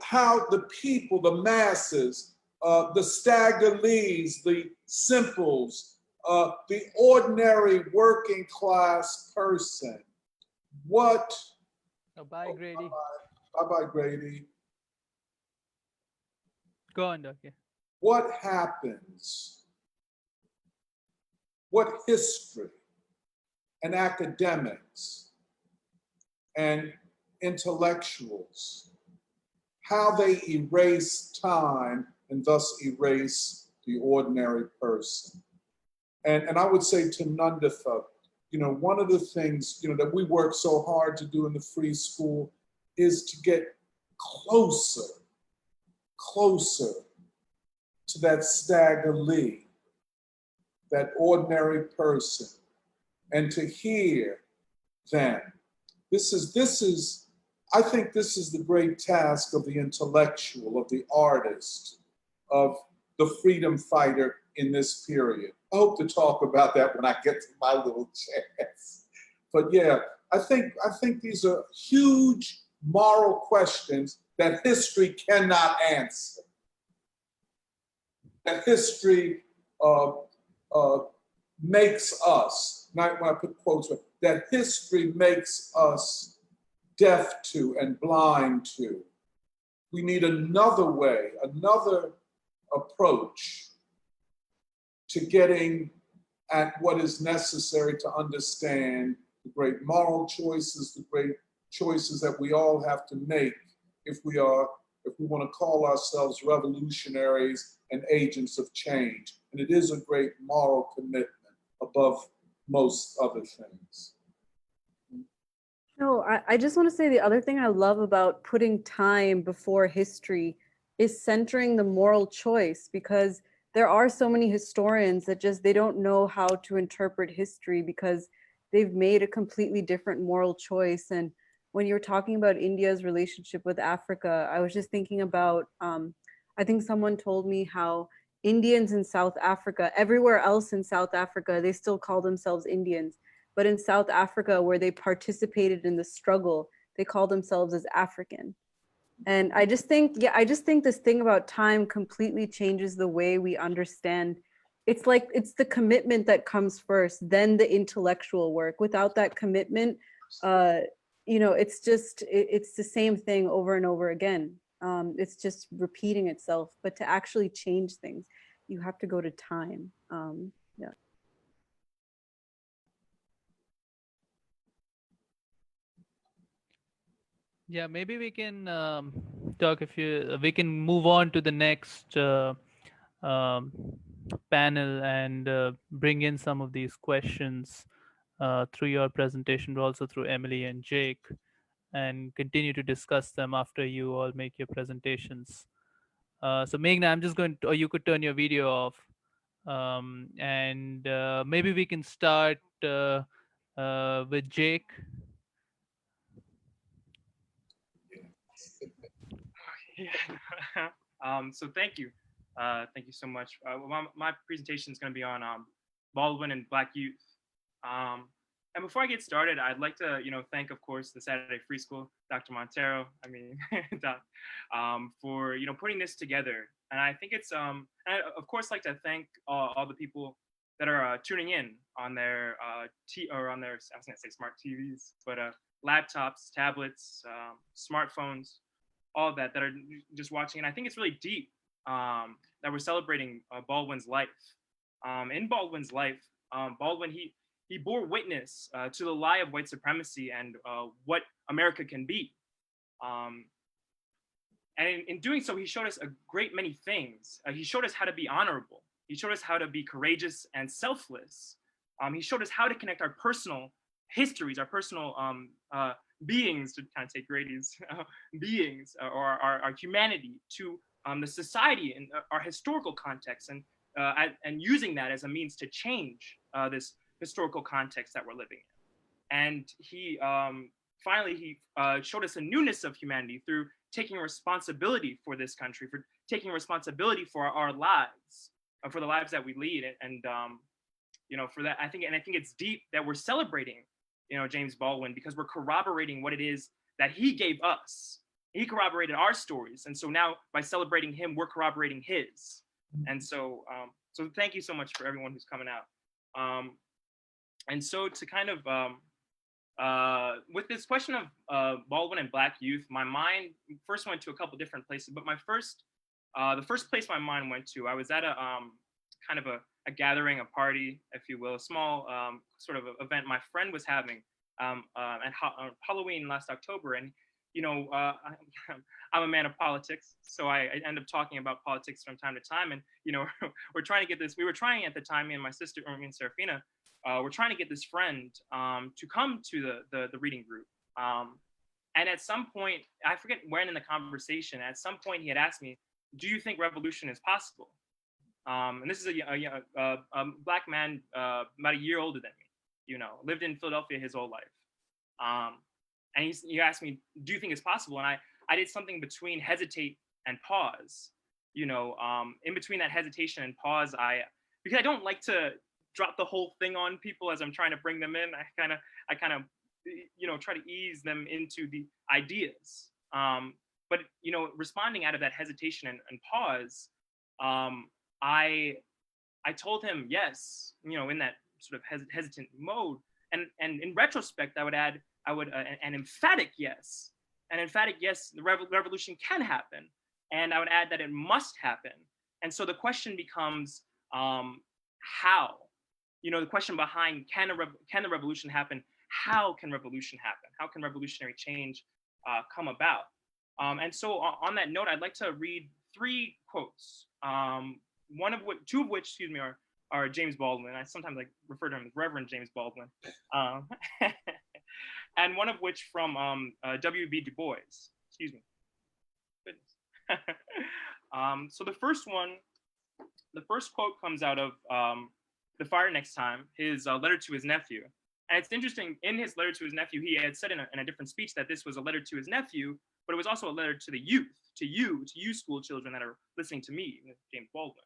how the people, the masses, the staggerlees, the simples, the ordinary working class person, what... Oh, bye, Grady. Bye-bye, Grady. Go on, Doc. Yeah. What happens, what history and academics and intellectuals, how they erase time and thus erase the ordinary person. And I would say to Nanditha, you know, one of the things, you know, that we work so hard to do in the free school is to get closer to that staggerlee, that ordinary person, and to hear them. I think this is the great task of the intellectual, of the artist, of the freedom fighter in this period. I hope to talk about that when I get to my little chance. But yeah, I think these are huge moral questions that history cannot answer. that history makes us, not when I put quotes, but that history makes us deaf to and blind to. We need another way, another approach to getting at what is necessary to understand the great moral choices, the great choices that we all have to make if we want to call ourselves revolutionaries and agents of change. And it is a great moral commitment above most other things. No, I just want to say the other thing I love about putting time before history is centering the moral choice, because there are so many historians that just, they don't know how to interpret history because they've made a completely different moral choice. And when you were talking about India's relationship with Africa, I was just thinking about, I think someone told me how Indians in South Africa, everywhere else in South Africa, they still call themselves Indians. But in South Africa, where they participated in the struggle, they call themselves as African. And I just think, I just think this thing about time completely changes the way we understand. It's like, it's the commitment that comes first, then the intellectual work. Without that commitment, it's just, it's the same thing over and over again. It's just repeating itself. But to actually change things, you have to go to time. Yeah. Yeah, maybe we can talk if you we can move on to the next um, panel and bring in some of these questions through your presentation, but also through Emily and Jake, and continue to discuss them after you all make your presentations. So Meghna, I'm just going to, or you could turn your video off, and maybe we can start with Jake. Yeah. So thank you. Thank you so much. My presentation is going to be on Baldwin and Black youth. And before I get started, I'd like to, thank, of course, the Saturday Free School, Dr. Montero, Doc, for, putting this together. And I think it's, I, of course, like to thank all the people that are tuning in on their, I was going to say smart TVs, but laptops, tablets, smartphones, all of that are just watching. And I think it's really deep that we're celebrating Baldwin's life. In Baldwin's life, Baldwin, he bore witness to the lie of white supremacy and what America can be. And in doing so, he showed us a great many things. He showed us how to be honorable. He showed us how to be courageous and selfless. He showed us how to connect our personal histories, our personal beings, to kind of take Grady's beings, or our humanity, to the society and our historical context, and using that as a means to change this historical context that we're living in. And he finally showed us a newness of humanity through taking responsibility for this country, for taking responsibility for our lives, for the lives that we lead, and for that, I think it's deep that we're celebrating James Baldwin, because we're corroborating what it is that he gave us. He corroborated our stories, and so now by celebrating him, we're corroborating his. And so thank you so much for everyone who's coming out. And so to kind of with this question of Baldwin and Black youth, my mind first went to a couple different places, but the first place my mind went to, I was at a kind of a gathering, a party, if you will, a small sort of event my friend was having at Halloween last October. And, I'm a man of politics, so I end up talking about politics from time to time. And, we're trying to get this, we were trying at the time, me and my sister, me and Serafina, we're trying to get this friend to come to the reading group. And at some point, I forget when in the conversation, at some point he had asked me, do you think revolution is possible? And this is a Black man about a year older than me, lived in Philadelphia his whole life. And he asked me, do you think it's possible? And I did something between hesitate and pause, in between that hesitation and pause, because I don't like to drop the whole thing on people as I'm trying to bring them in. I kind of try to ease them into the ideas. But, responding out of that hesitation and pause, I told him yes, in that sort of hesitant mode. And in retrospect, I would add, an emphatic yes. An emphatic yes, the revolution can happen. And I would add that it must happen. And so the question becomes, how? The question behind, can the revolution happen? How can revolution happen? How can revolutionary change come about? And so on that note, I'd like to read 3 quotes. Two of which, are James Baldwin. I sometimes refer to him as Reverend James Baldwin, and one of which from W.B. Du Bois. Excuse me. Goodness. So the first quote comes out of The Fire Next Time, his letter to his nephew. And it's interesting, in his letter to his nephew, he had said in a different speech that this was a letter to his nephew, but it was also a letter to the youth, to you school children that are listening to me, James Baldwin.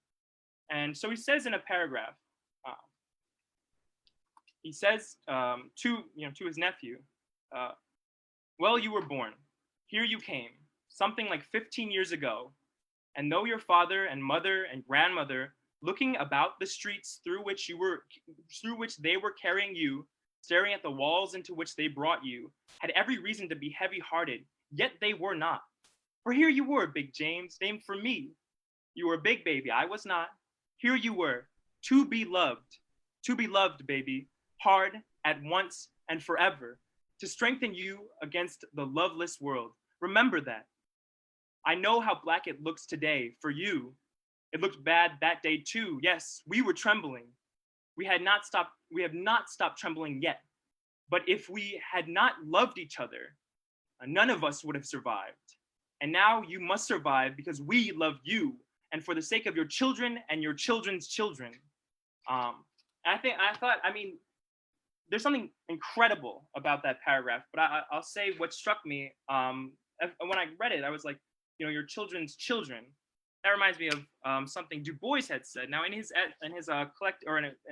And so he says in a paragraph, he says to his nephew, well, you were born, here you came, something like 15 years ago, and though your father and mother and grandmother, looking about the streets through which they were carrying you, staring at the walls into which they brought you, had every reason to be heavy-hearted, yet they were not. For here you were, Big James, named for me. You were a big baby, I was not. Here you were, to be loved, baby, hard, at once, and forever, to strengthen you against the loveless world. Remember that. I know how black it looks today for you. It looked bad that day too. Yes, we were trembling. We have not stopped trembling yet. But if we had not loved each other, none of us would have survived. And now you must survive because we love you, and for the sake of your children and your children's children. There's something incredible about that paragraph, but I'll say what struck me when I read it. I was like, your children's children. That reminds me of something Du Bois had said. Now, in his an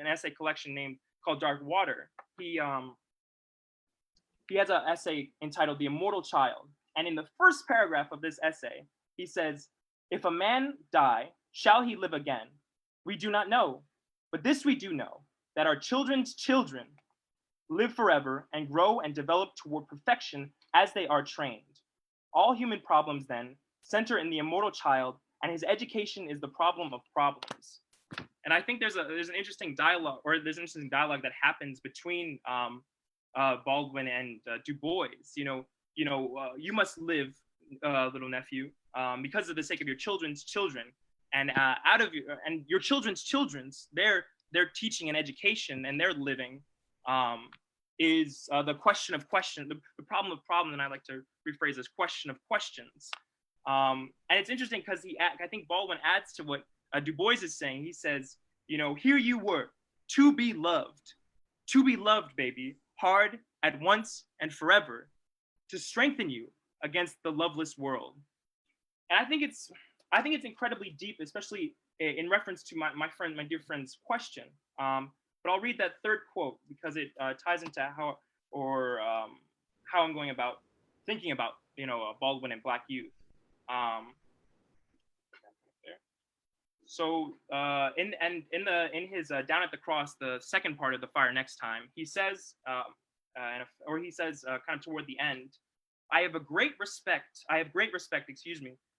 essay collection called Dark Water, he has an essay entitled "The Immortal Child," and in the first paragraph of this essay, he says, "If a man die, shall he live again? We do not know, but this we do know, that our children's children live forever and grow and develop toward perfection as they are trained. All human problems, then, center in the immortal child, and his education is the problem of problems." And I think there's an interesting dialogue, that happens between Baldwin and Du Bois. You must live, little nephew, because of the sake of your children's children, and your children's children's their teaching and education and their living is the question of question, the problem of problem, and I like to rephrase as question of questions. And it's interesting because I think Baldwin adds to what Du Bois is saying. He says, here you were, to be loved, baby, hard, at once, and forever, to strengthen you against the loveless world. And I think it's incredibly deep, especially in reference to my dear friend's question. But I'll read that third quote because it ties into how I'm going about thinking about Baldwin and Black youth. So in his Down at the Cross, the second part of The Fire Next Time, he says, kind of toward the end, I have great respect,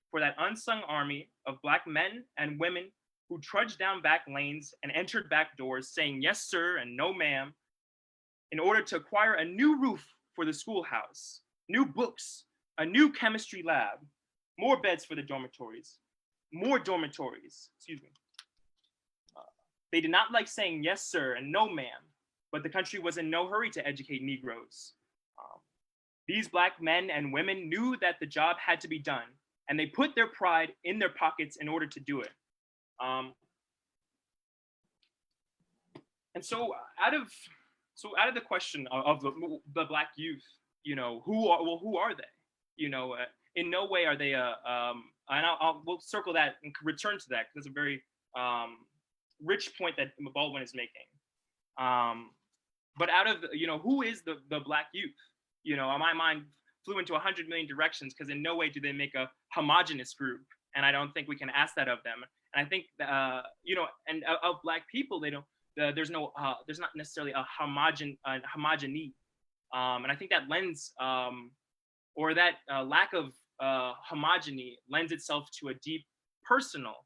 for that unsung army of Black men and women who trudged down back lanes and entered back doors saying yes sir and no ma'am in order to acquire a new roof for the schoolhouse, new books, a new chemistry lab, more beds for the dormitories, more dormitories, They did not like saying yes sir and no ma'am, but the country was in no hurry to educate Negroes. These Black men and women knew that the job had to be done, and they put their pride in their pockets in order to do it. And so out of the question of the Black youth, who are they? In no way are they and we'll circle that and return to that because it's a very rich point that Baldwin is making. But out of who is the Black youth? My mind flew into 100 million directions because in no way do they make a homogenous group, and I don't think we can ask that of them. And And I think and of Black people, they don't. There's not necessarily a homogeny, and I think that lends or that lack of homogeny lends itself to a deep personal,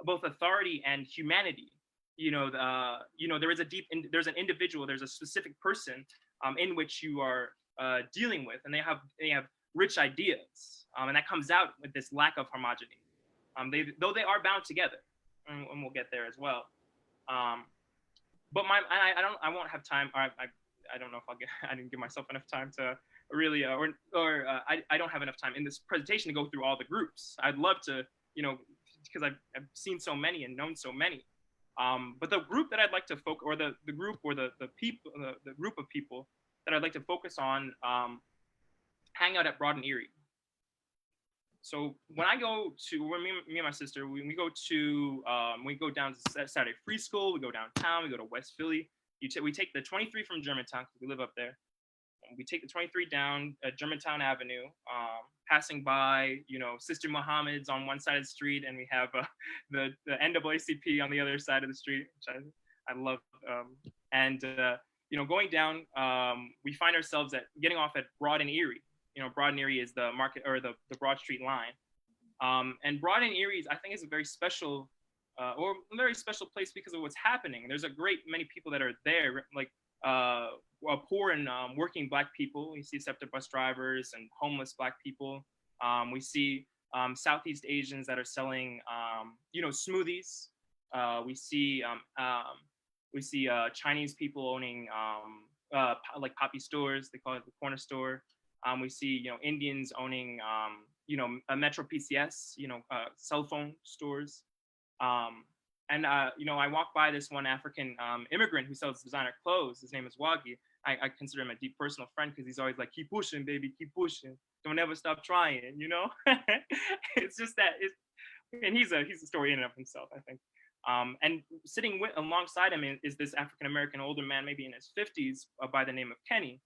both authority and humanity. There's an individual, there's a specific person in which you are dealing with, and they have rich ideas, and that comes out with this lack of homogeny. Though they are bound together, and we'll get there as well. But I won't have time. I don't know if I didn't give myself enough time to really, I don't have enough time in this presentation to go through all the groups. I'd love to, because I've seen so many and known so many. But the group that I'd like to focus, or the group of people that I'd like to focus on, hang out at Broad and Erie. So when me and my sister, we go down to Saturday Free School, we go downtown, we go to West Philly. We take the 23 from Germantown, because we live up there. We take the 23 down Germantown Avenue, passing by, Sister Muhammad's on one side of the street, and we have the NAACP on the other side of the street, which I love. Going down, we find ourselves getting off at Broad and Erie. Broad and Erie is the market, or the Broad Street line. And Broad and Erie, I think, is a very special place because of what's happening. There's a great many people that are there, like poor and working Black people. We see SEPTA bus drivers and homeless Black people. We see Southeast Asians that are selling, smoothies. We see Chinese people owning like poppy stores. They call it the corner store. We see, Indians owning, a Metro PCS, cell phone stores. I walked by this one African immigrant who sells designer clothes. His name is Wagi. I consider him a deep personal friend because he's always like, keep pushing, baby, keep pushing. Don't ever stop trying, It's just that, and he's a story in and of himself, I think. And sitting alongside him is this African-American older man, maybe in his 50s, by the name of Kenny.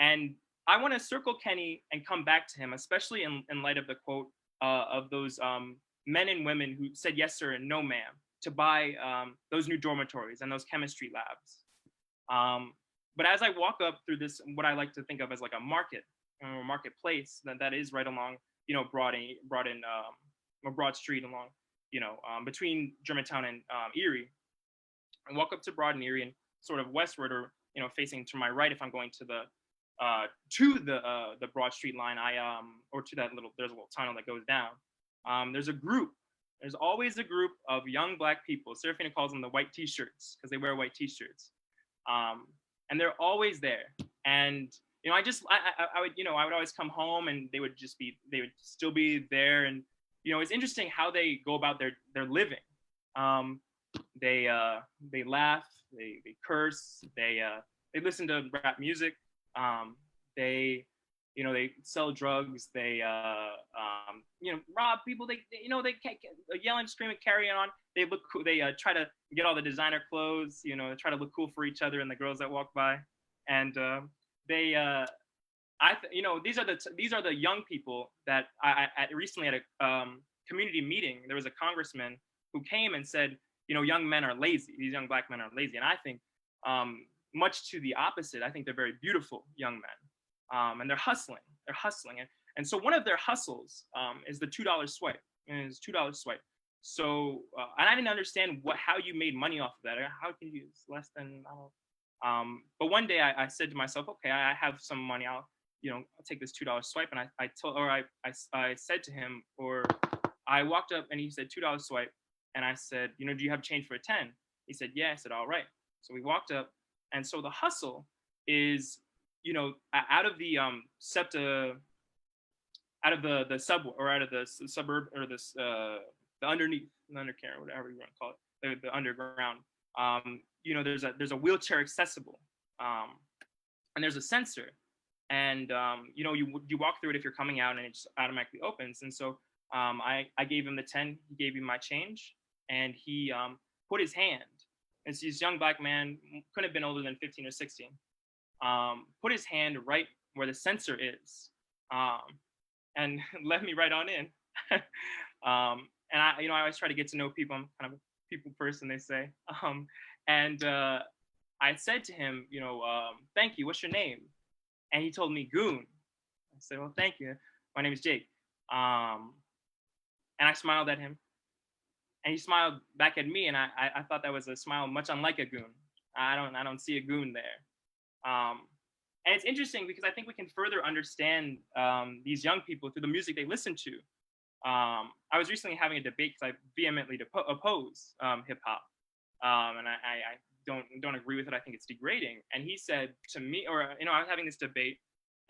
And I want to circle Kenny and come back to him, especially in light of the quote of those men and women who said yes sir and no ma'am to buy those new dormitories and those chemistry labs. But as I walk up through this, what I like to think of as like a marketplace that is right along, Broad Street along, between Germantown and Erie. I walk up to Broad and Erie and sort of westward, or facing to my right if I'm going to the Broad Street line. Or to there's a little tunnel that goes down. There's always a group of young Black people. Serafina calls them the white t-shirts because they wear white t-shirts. And they're always there. And, I would always come home and they would still be there. And, it's interesting how they go about their living. They laugh, they curse, they listen to rap music. They sell drugs. They rob people. They yell and scream and carry on. They look cool. They try to get all the designer clothes. They try to look cool for each other and the girls that walk by. And these are the young people that I recently at a community meeting. There was a congressman who came and said, young men are lazy. These young Black men are lazy. And I think much to the opposite. I think they're very beautiful young men. And they're hustling. And so one of their hustles is the $2 swipe. And it's $2 swipe. So, and I didn't understand how you made money off of that. How can you use less than, I don't know. But one day I said to myself, okay, I have some money. I'll take this $2 swipe. And I said to him, or I walked up and he said $2 swipe. And I said, do you have change for a 10? He said, yeah. I said, all right. So we walked up. And so the hustle is, out of the SEPTA, out of the subway, or out of the suburb, or this the underneath, the undercarriage, whatever you want to call it, the underground. There's a wheelchair accessible, and there's a sensor, and you walk through it if you're coming out, and it just automatically opens. And so I gave him the 10. He gave me my change, and he put his hand. And so this young Black man, couldn't have been older than 15 or 16. Put his hand right where the sensor is, and let me right on in. And I always try to get to know people. I'm kind of a people person, they say. And I said to him, thank you. What's your name? And he told me Goon. I said, well, thank you. My name is Jake. And I smiled at him, and he smiled back at me, and I thought that was a smile much unlike a goon. I don't see a goon there. And it's interesting because I think we can further understand these young people through the music they listen to. I was recently having a debate because I vehemently oppose hip hop, and I don't agree with it. I think it's degrading. And he said to me, or I was having this debate,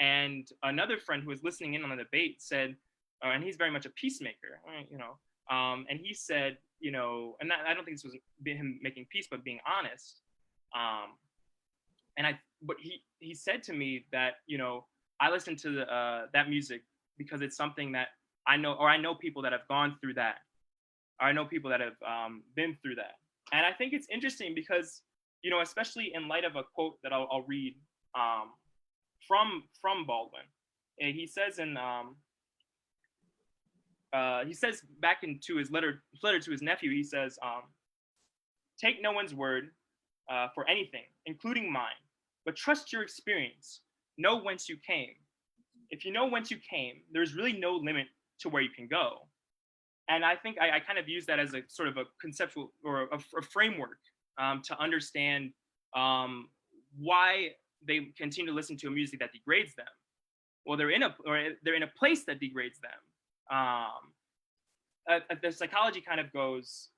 and another friend who was listening in on the debate said, and he's very much a peacemaker, and he said, and I don't think this was him making peace, but being honest. But he said to me that, I listen to that music because it's something that I know, or I know people that have gone through that, or I know people that have been through that. And I think it's interesting because, especially in light of a quote that I'll read from Baldwin. And he says he says back into his letter to his nephew, he says, take no one's word for anything, including mine, but trust your experience. Know whence you came. If you know whence you came, there's really no limit to where you can go. And I think I kind of use that as a sort of a conceptual or a framework to understand why they continue to listen to a music that degrades them. Well, they're in a place that degrades them. The psychology kind of goes,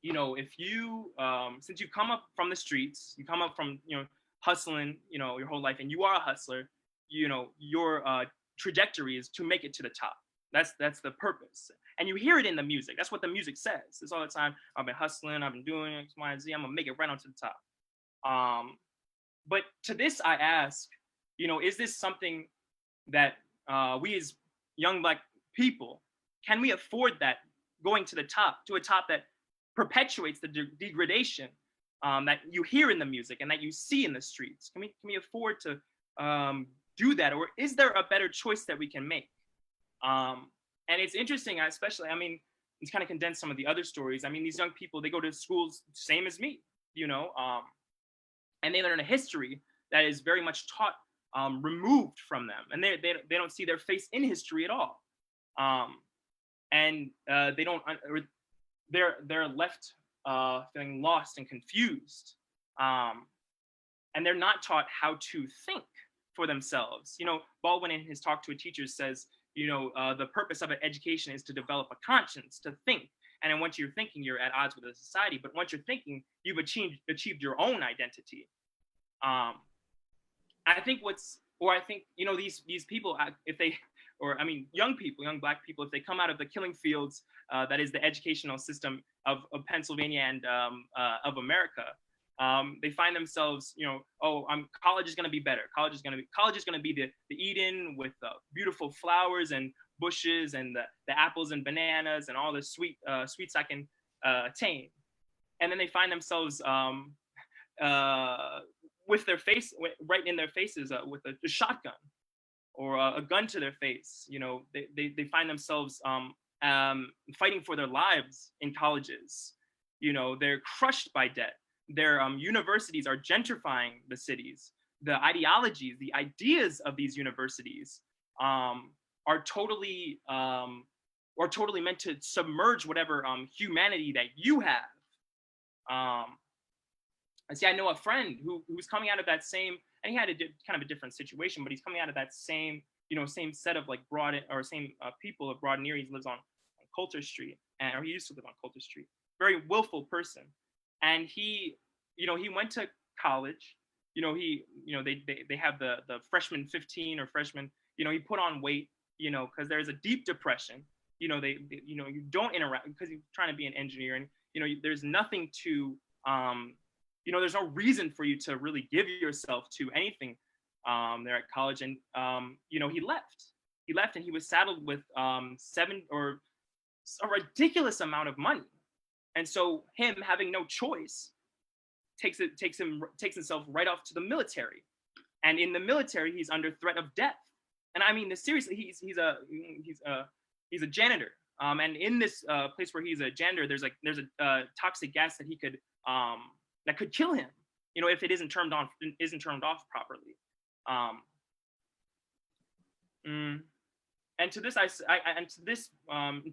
if you, since you come up from the streets, you come up from, hustling, your whole life, and you are a hustler, your trajectory is to make it to the top. That's the purpose. And you hear it in the music. That's what the music says. It's all the time. I've been hustling. I've been doing X, Y, and Z. I'm going to make it right onto the top. But to this, I ask, is this something that we as young Black people, can we afford that going to the top, to a top that perpetuates the degradation that you hear in the music and that you see in the streets? Can we afford to do that? Or is there a better choice that we can make? And it's interesting, especially, it's kind of condensed some of the other stories. These young people, they go to schools same as me, and they learn a history that is very much taught, removed from them. And they don't see their face in history at all. And they don't, they're left feeling lost and confused. And they're not taught how to think for themselves. Baldwin in his talk to a teacher says, the purpose of an education is to develop a conscience, to think. And then once you're thinking, you're at odds with the society. But once you're thinking, you've achieved your own identity. I think these people, young people, young Black people, if they come out of the killing fields, that is the educational system of Pennsylvania and of America, they find themselves, college is going to be better. College is going to be the Eden with beautiful flowers and bushes and the apples and bananas and all the sweets I can attain. And then they find themselves with their face right in their faces with a shotgun or a gun to their face. They find themselves fighting for their lives in colleges. They're crushed by debt. Their universities are gentrifying the cities. The ideologies, the ideas of these universities are totally meant to submerge whatever humanity that you have. I know a friend who's coming out of that same, and he had kind of a different situation, but he's coming out of that same, same set of like same people of Broad and Erie. He lives on Coulter Street, or he used to live on Coulter Street. Very willful person. And he went to college. They have the freshman 15 or freshman. He put on weight. Because there's a deep depression. You don't interact because you're trying to be an engineer, and there's nothing to. There's no reason for you to really give yourself to anything there at college. And he left. He left, and he was saddled with a ridiculous amount of money. And so him having no choice takes himself right off to the military. And in the military, he's under threat of death. and I mean this seriously. He's a janitor. And in this place where he's a janitor, there's a toxic gas that he could that could kill him, you know, if it isn't turned off properly. And to this,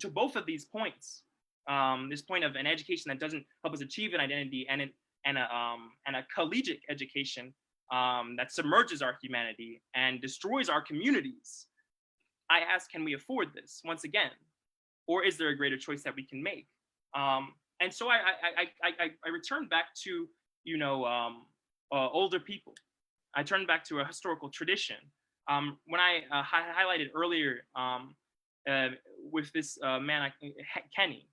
to both of these points, this point of an education that doesn't help us achieve an identity, and a collegiate education that submerges our humanity and destroys our communities. I ask, can we afford this once again, or is there a greater choice that we can make? And so I returned back to, you know, older people. I turned back to a historical tradition. When I highlighted earlier with this man, Kenny,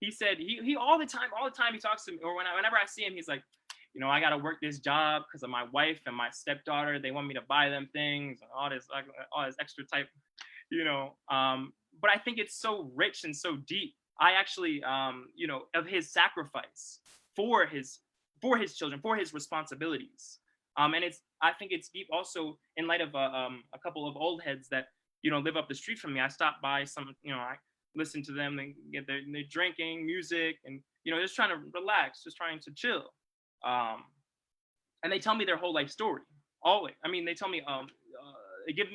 he said he all the time he talks to me, or whenever I see him, he's like, you know, I got to work this job because of my wife and my stepdaughter. They want me to buy them things and all this extra type, you know. But I think it's so rich and so deep. I actually, you know, of his sacrifice for his children, for his responsibilities. And I think it's deep also in light of a couple of old heads that, you know, live up the street from me. I stop by some, you know, I listen to them, they get their drinking, music, and, you know, just trying to relax, just trying to chill. And they tell me their whole life story. Always. I mean, they tell me, they give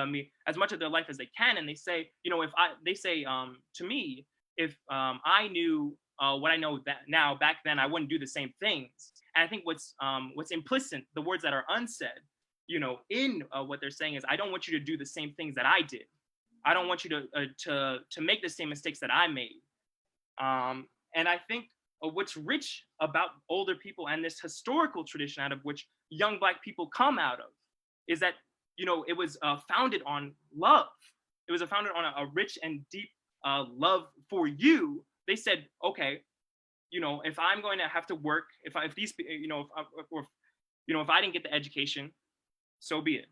me as much of their life as they can. And they say, you know, they say to me, if I knew what I know that now, back then, I wouldn't do the same things. And I think what's implicit, the words that are unsaid, you know, in what they're saying is, I don't want you to do the same things that I did. I don't want you to make the same mistakes that I made. And I think what's rich about older people and this historical tradition out of which young Black people come out of is that, you know, it was founded on love. It was founded on a rich and deep love for you. They said, okay, you know, if I'm going to have to work, if I didn't get the education, so be it.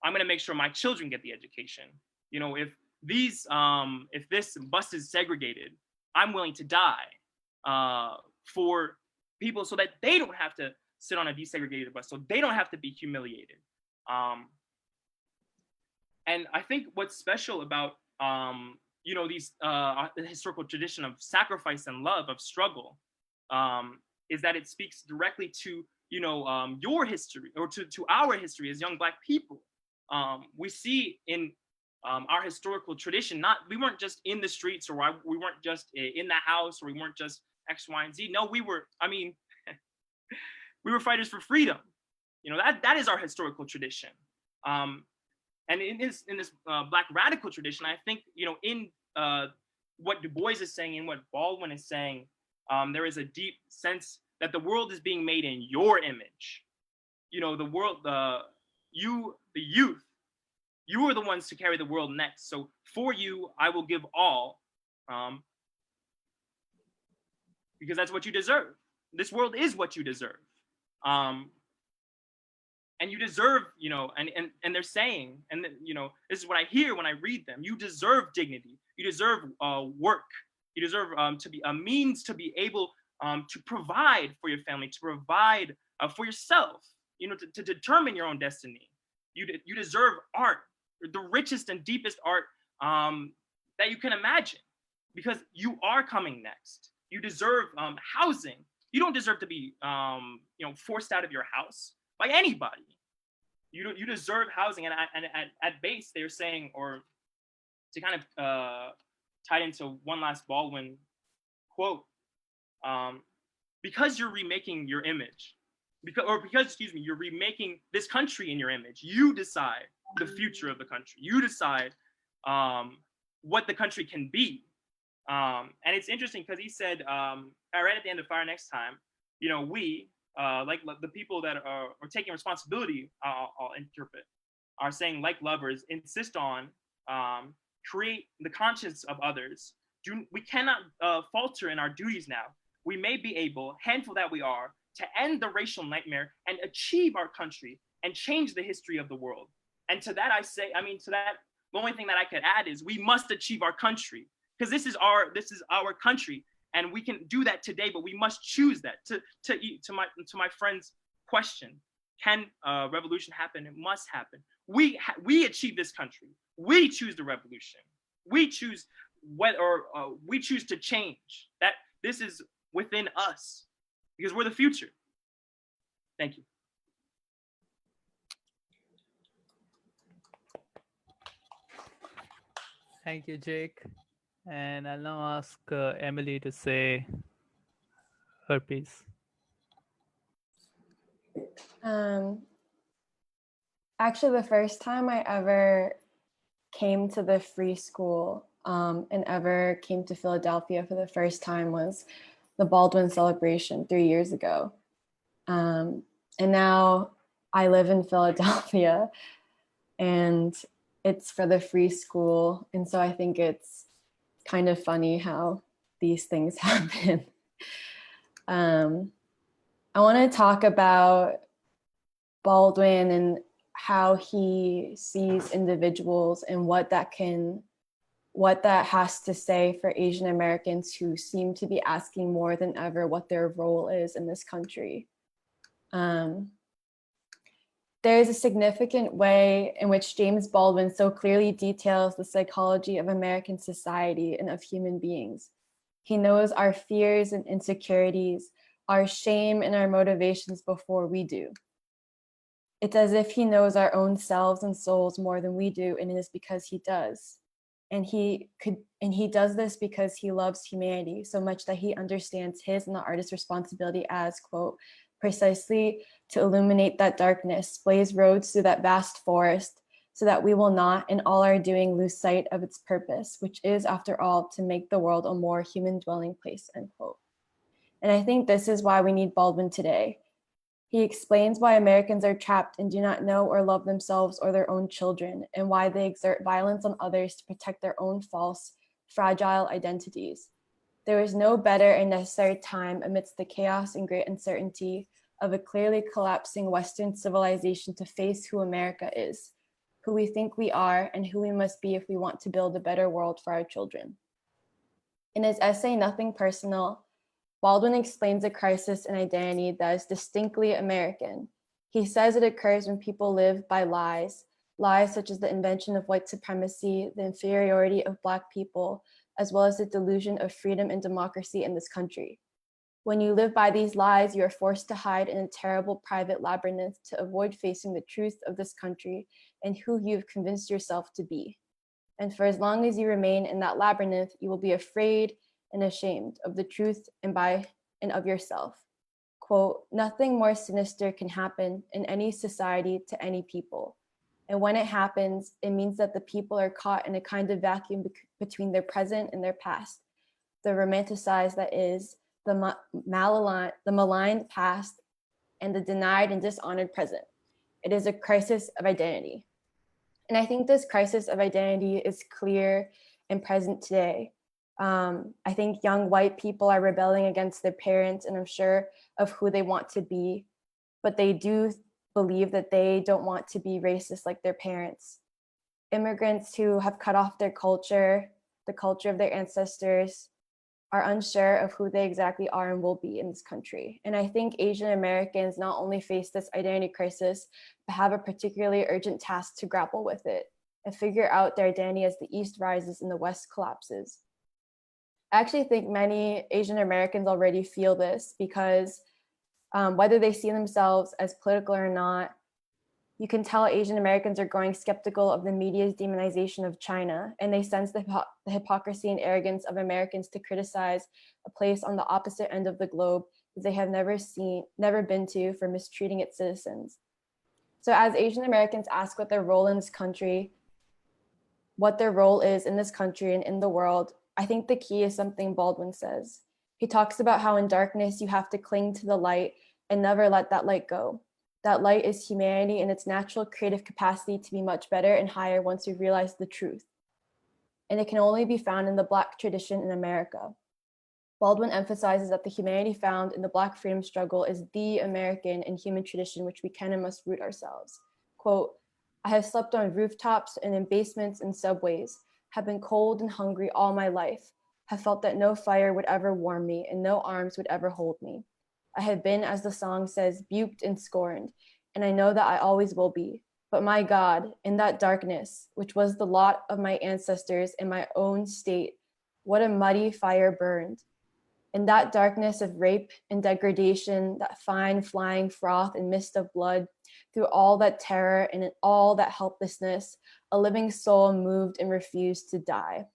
I'm going to make sure my children get the education. You know, if this bus is segregated, I'm willing to die for people so that they don't have to sit on a desegregated bus, so they don't have to be humiliated. And I think what's special about you know, the historical tradition of sacrifice and love, of struggle, is that it speaks directly to, you know, your history, or to our history as young Black people. We see in our historical tradition, we weren't just in the streets, or we weren't just in the house, or we weren't just X, Y, and Z. No, we were fighters for freedom. You know, that is our historical tradition. And in this Black radical tradition, I think, you know, in what Du Bois is saying and what Baldwin is saying, there is a deep sense that the world is being made in your image. You know, the world, the youth, you are the ones to carry the world next. So for you, I will give all, because that's what you deserve. This world is what you deserve. And you deserve, you know, and they're saying, and you know, this is what I hear when I read them. You deserve dignity. You deserve work. You deserve to be a means to be able to provide for your family, to provide for yourself. You know, to determine your own destiny. You deserve art, the richest and deepest art that you can imagine, because you are coming next. You deserve housing. You don't deserve to be, you know, forced out of your house by anybody. You deserve housing, and at base they're saying, or to kind of tie into one last Baldwin quote, because you're remaking your image, because you're remaking this country in your image. You decide the future of the country. You decide what the country can be. And it's interesting because he said, right at the end of Fire Next Time, you know, we, like the people that are taking responsibility, I'll interpret, are saying, like lovers, insist on, create the conscience of others. We cannot falter in our duties now. We may be able, handful that we are, to end the racial nightmare and achieve our country and change the history of the world. And to that I say, the only thing that I could add is we must achieve our country, because this is our country. And we can do that today, but we must choose that. To my friend's question, can revolution happen? It must happen. We achieve this country. We choose the revolution. We choose we choose to change. That this is within us because we're the future. Thank you. Thank you, Jake. And I'll now ask Emily to say her piece. Actually, the first time I ever came to the free school and ever came to Philadelphia for the first time was the Baldwin celebration 3 years ago. And now I live in Philadelphia and it's for the free school. And so I think it's kind of funny how these things happen. I want to talk about Baldwin and how he sees individuals and what that has to say for Asian Americans who seem to be asking more than ever what their role is in this country. There is a significant way in which James Baldwin so clearly details the psychology of American society and of human beings. He knows our fears and insecurities, our shame and our motivations before we do. It's as if he knows our own selves and souls more than we do, and it is because he does. And he does this because he loves humanity so much that he understands his and the artist's responsibility as, quote, precisely to illuminate that darkness, blaze roads through that vast forest, so that we will not, in all our doing, lose sight of its purpose, which is, after all, to make the world a more human dwelling place, end quote. And I think this is why we need Baldwin today. He explains why Americans are trapped and do not know or love themselves or their own children, and why they exert violence on others to protect their own false, fragile identities. There is no better and necessary time amidst the chaos and great uncertainty of a clearly collapsing Western civilization to face who America is, who we think we are, and who we must be if we want to build a better world for our children. In his essay, Nothing Personal, Baldwin explains a crisis in identity that is distinctly American. He says it occurs when people live by lies, lies such as the invention of white supremacy, the inferiority of Black people, as well as the delusion of freedom and democracy in this country. When you live by these lies, you are forced to hide in a terrible private labyrinth to avoid facing the truth of this country and who you've convinced yourself to be. And for as long as you remain in that labyrinth, you will be afraid and ashamed of the truth and of yourself. Quote, nothing more sinister can happen in any society to any people. And when it happens, it means that the people are caught in a kind of vacuum between their present and their past. The romanticized, that is, the maligned past, and the denied and dishonored present. It is a crisis of identity. And I think this crisis of identity is clear and present today. I think young white people are rebelling against their parents and I'm sure of who they want to be, but they do believe that they don't want to be racist like their parents. Immigrants who have cut off their culture, the culture of their ancestors, are unsure of who they exactly are and will be in this country. And I think Asian Americans not only face this identity crisis, but have a particularly urgent task to grapple with it and figure out their identity as the East rises and the West collapses. I actually think many Asian Americans already feel this because whether they see themselves as political or not, you can tell Asian Americans are growing skeptical of the media's demonization of China, and they sense the hypocrisy and arrogance of Americans to criticize a place on the opposite end of the globe that they have never been to for mistreating its citizens. So as Asian Americans ask what their role is in this country and in the world, I think the key is something Baldwin says. He talks about how in darkness you have to cling to the light and never let that light go. That light is humanity and its natural creative capacity to be much better and higher once we realize the truth. And it can only be found in the Black tradition in America. Baldwin emphasizes that the humanity found in the Black freedom struggle is the American and human tradition which we can and must root ourselves. Quote, I have slept on rooftops and in basements and subways, have been cold and hungry all my life, have felt that no fire would ever warm me and no arms would ever hold me. I have been, as the song says, buked and scorned, and I know that I always will be. But my God, in that darkness, which was the lot of my ancestors in my own state, what a muddy fire burned. In that darkness of rape and degradation, that fine flying froth and mist of blood, through all that terror and in all that helplessness, a living soul moved and refused to die.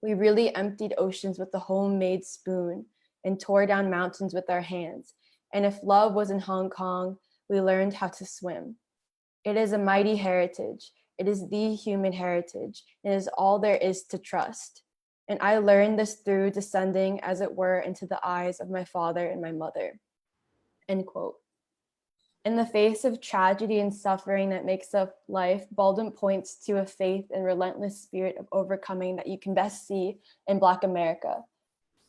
We really emptied oceans with a homemade spoon and tore down mountains with our hands. And if love was in Hong Kong, we learned how to swim. It is a mighty heritage. It is the human heritage. It is all there is to trust. And I learned this through descending, as it were, into the eyes of my father and my mother. End quote. In the face of tragedy and suffering that makes up life, Baldwin points to a faith and relentless spirit of overcoming that you can best see in Black America.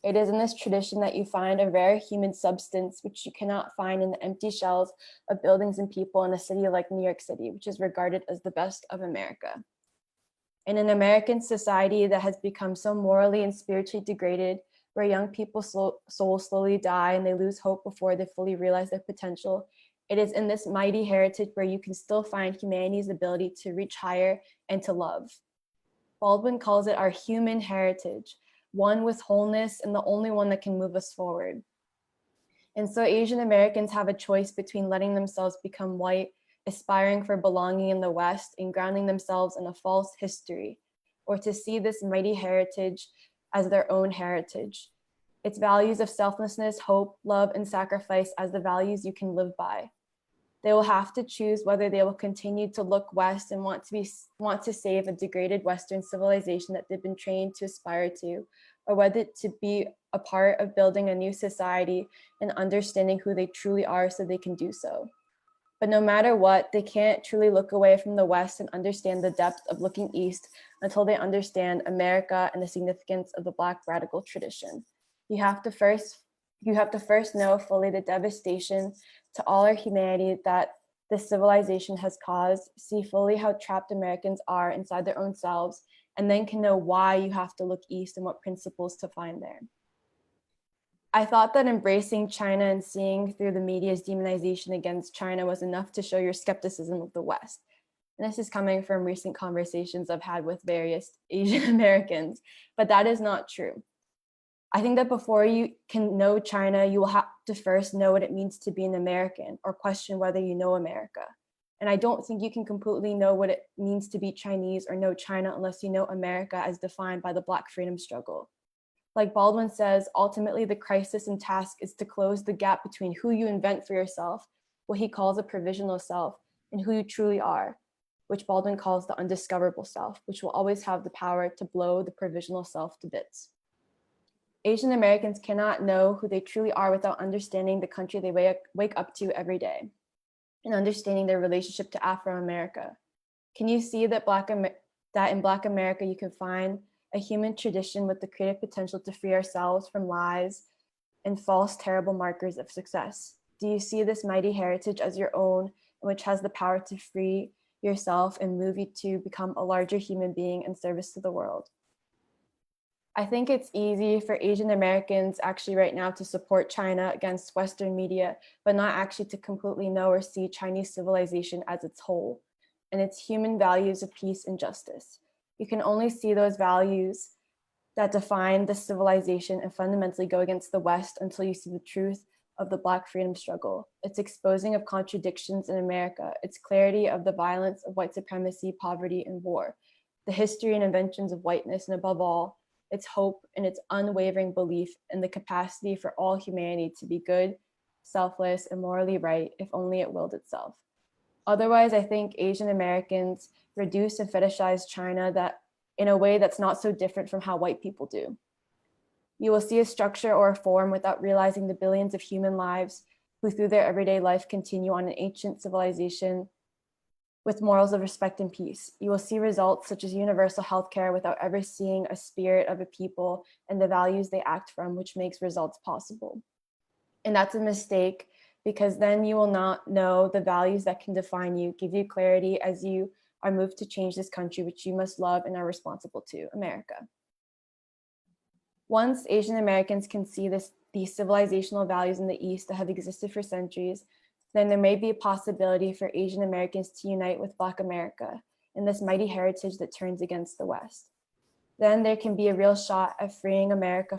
It is in this tradition that you find a rare human substance which you cannot find in the empty shells of buildings and people in a city like New York City, which is regarded as the best of America. In an American society that has become so morally and spiritually degraded, where young people's souls slowly die and they lose hope before they fully realize their potential, it is in this mighty heritage where you can still find humanity's ability to reach higher and to love. Baldwin calls it our human heritage, one with wholeness and the only one that can move us forward. And so Asian Americans have a choice between letting themselves become white, aspiring for belonging in the West and grounding themselves in a false history, or to see this mighty heritage as their own heritage. Its values of selflessness, hope, love, and sacrifice as the values you can live by. They will have to choose whether they will continue to look west and want to save a degraded Western civilization that they've been trained to aspire to, or whether to be a part of building a new society and understanding who they truly are so they can do so. But no matter what, they can't truly look away from the West and understand the depth of looking east until they understand America and the significance of the Black radical tradition. You have to first know fully the devastation to all our humanity that this civilization has caused, see fully how trapped Americans are inside their own selves, and then can know why you have to look east and what principles to find there. I thought that embracing China and seeing through the media's demonization against China was enough to show your skepticism of the West. And this is coming from recent conversations I've had with various Asian Americans, but that is not true. I think that before you can know China, you will have to first know what it means to be an American or question whether you know America. And I don't think you can completely know what it means to be Chinese or know China unless you know America as defined by the Black freedom struggle. Like Baldwin says, ultimately the crisis and task is to close the gap between who you invent for yourself, what he calls a provisional self, and who you truly are, which Baldwin calls the undiscoverable self, which will always have the power to blow the provisional self to bits. Asian Americans cannot know who they truly are without understanding the country they wake up to every day and understanding their relationship to Afro-America. Can you see that in Black America you can find a human tradition with the creative potential to free ourselves from lies and false, terrible markers of success? Do you see this mighty heritage as your own, which has the power to free yourself and move you to become a larger human being in service to the world? I think it's easy for Asian Americans actually right now to support China against Western media, but not actually to completely know or see Chinese civilization as its whole and its human values of peace and justice. You can only see those values that define the civilization and fundamentally go against the West until you see the truth of the Black freedom struggle, its exposing of contradictions in America, its clarity of the violence of white supremacy, poverty, and war, the history and inventions of whiteness, and above all, its hope and its unwavering belief in the capacity for all humanity to be good, selfless, and morally right if only it willed itself. Otherwise, I think Asian Americans reduce and fetishize China that in a way that's not so different from how white people do. You will see a structure or a form without realizing the billions of human lives who through their everyday life continue on an ancient civilization with morals of respect and peace. You will see results such as universal healthcare without ever seeing a spirit of a people and the values they act from, which makes results possible. And that's a mistake because then you will not know the values that can define you, give you clarity as you are moved to change this country, which you must love and are responsible to, America. Once Asian Americans can see these civilizational values in the East that have existed for centuries, then there may be a possibility for Asian Americans to unite with Black America in this mighty heritage that turns against the West. Then there can be a real shot at freeing America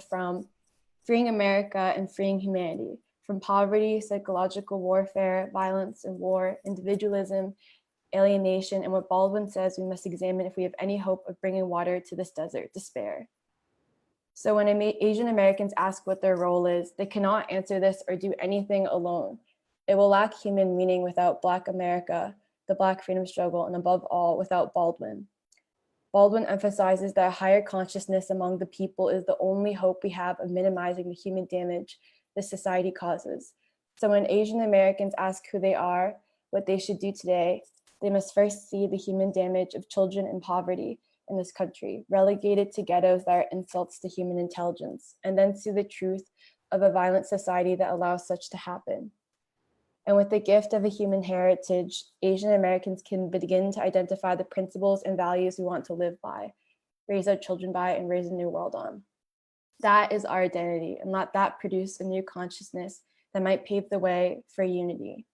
and freeing humanity from poverty, psychological warfare, violence and war, individualism, alienation, and what Baldwin says we must examine if we have any hope of bringing water to this desert, despair. So when Asian Americans ask what their role is, they cannot answer this or do anything alone. It will lack human meaning without Black America, the Black freedom struggle, and above all, without Baldwin. Baldwin emphasizes that a higher consciousness among the people is the only hope we have of minimizing the human damage this society causes. So when Asian Americans ask who they are, what they should do today, they must first see the human damage of children in poverty in this country, relegated to ghettos that are insults to human intelligence, and then see the truth of a violent society that allows such to happen. And with the gift of a human heritage, Asian Americans can begin to identify the principles and values we want to live by, raise our children by, and raise a new world on. That is our identity, and let that produce a new consciousness that might pave the way for unity.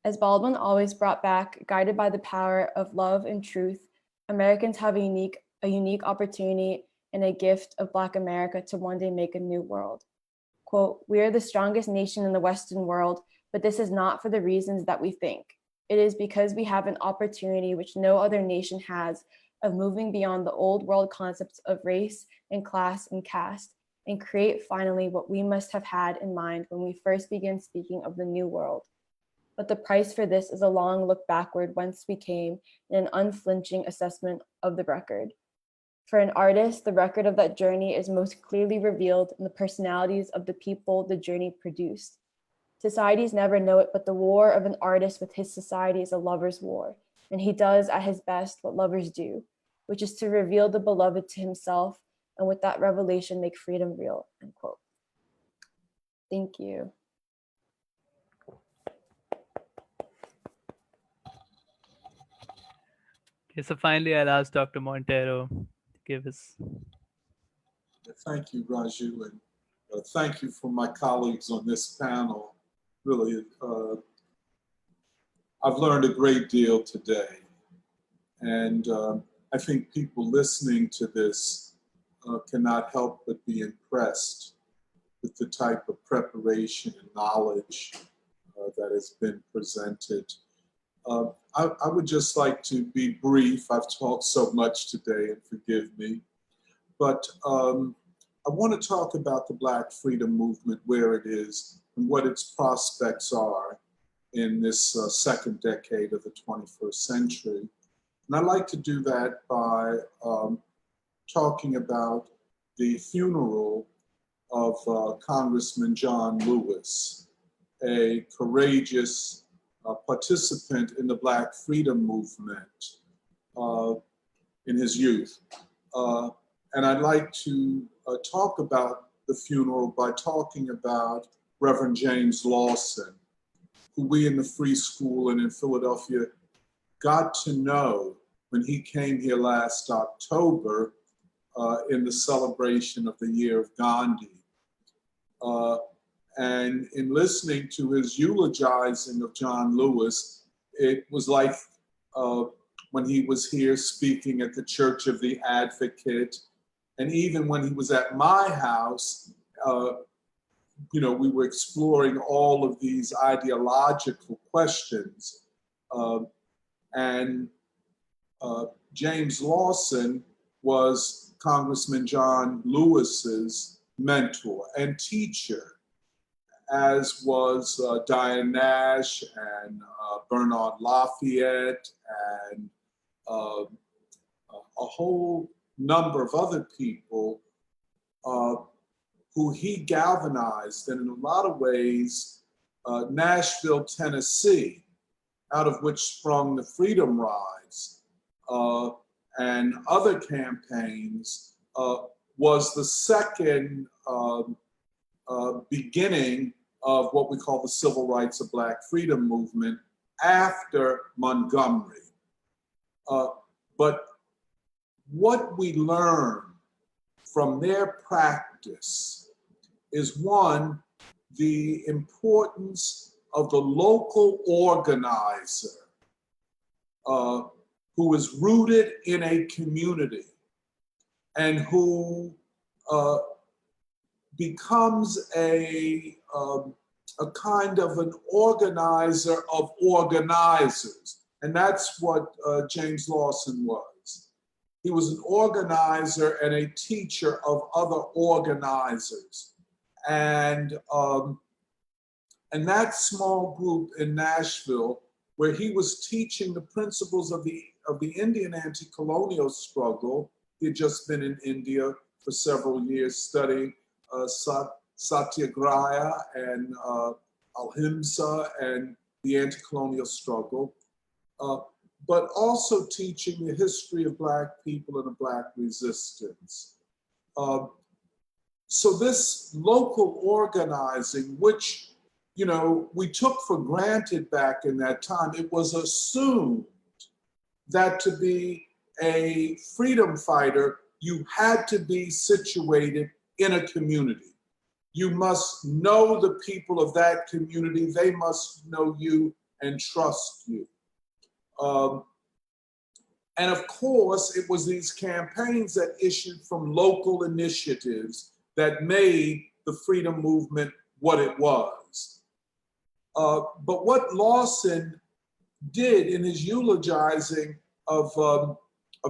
As Baldwin always brought back, guided by the power of love and truth, Americans have a unique opportunity and a gift of Black America to one day make a new world. Quote, "We are the strongest nation in the Western world, but this is not for the reasons that we think. It is because we have an opportunity which no other nation has of moving beyond the old world concepts of race and class and caste and create finally what we must have had in mind when we first began speaking of the new world. But the price for this is a long look backward whence we came and an unflinching assessment of the record. For an artist, the record of that journey is most clearly revealed in the personalities of the people the journey produced. Societies never know it, but the war of an artist with his society is a lover's war, and he does at his best what lovers do, which is to reveal the beloved to himself, and with that revelation make freedom real," end quote. Thank you. Okay, so finally, I'll ask Dr. Montero to give his. Thank you, Raju, and thank you for my colleagues on this panel. Really, I've learned a great deal today, and I think people listening to this cannot help but be impressed with the type of preparation and knowledge that has been presented. I would just like to be brief. I've talked so much today, and forgive me. But I want to talk about the Black freedom movement, where it is, and what its prospects are in this second decade of the 21st century. And I'd like to do that by talking about the funeral of Congressman John Lewis, a courageous participant in the Black freedom movement in his youth. And I'd like to talk about the funeral by talking about Reverend James Lawson, who we in the Free School and in Philadelphia got to know when he came here last October in the celebration of the year of Gandhi. And in listening to his eulogizing of John Lewis, it was like when he was here speaking at the Church of the Advocate, and even when he was at my house, we were exploring all of these ideological questions. And James Lawson was Congressman John Lewis's mentor and teacher, as was Diane Nash and Bernard Lafayette and a whole number of other people who he galvanized. And in a lot of ways, Nashville, Tennessee, out of which sprung the Freedom Rides and other campaigns, was the second beginning of what we call the Civil Rights of Black Freedom movement after Montgomery. But what we learn from their practice is, one, the importance of the local organizer who is rooted in a community and who becomes a kind of an organizer of organizers. And that's what James Lawson was. He was an organizer and a teacher of other organizers. And that small group in Nashville, where he was teaching the principles of the Indian anti-colonial struggle. He had just been in India for several years studying Satyagraha and Ahimsa and the anti-colonial struggle, but also teaching the history of Black people and of Black resistance. So this local organizing, which we took for granted back in that time, it was assumed that to be a freedom fighter, you had to be situated in a community. You must know the people of that community. They must know you and trust you. And of course, it was these campaigns that issued from local initiatives that made the freedom movement what it was. But what Lawson did in his eulogizing of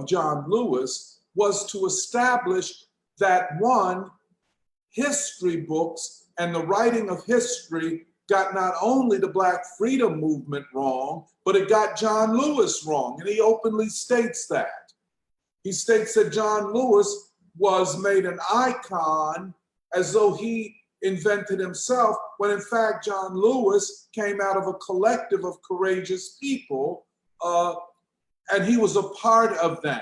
John Lewis was to establish that, one, history books and the writing of history got not only the Black freedom movement wrong, but it got John Lewis wrong. And he openly states that. He states that John Lewis was made an icon as though he invented himself, when in fact John Lewis came out of a collective of courageous people, and he was a part of them.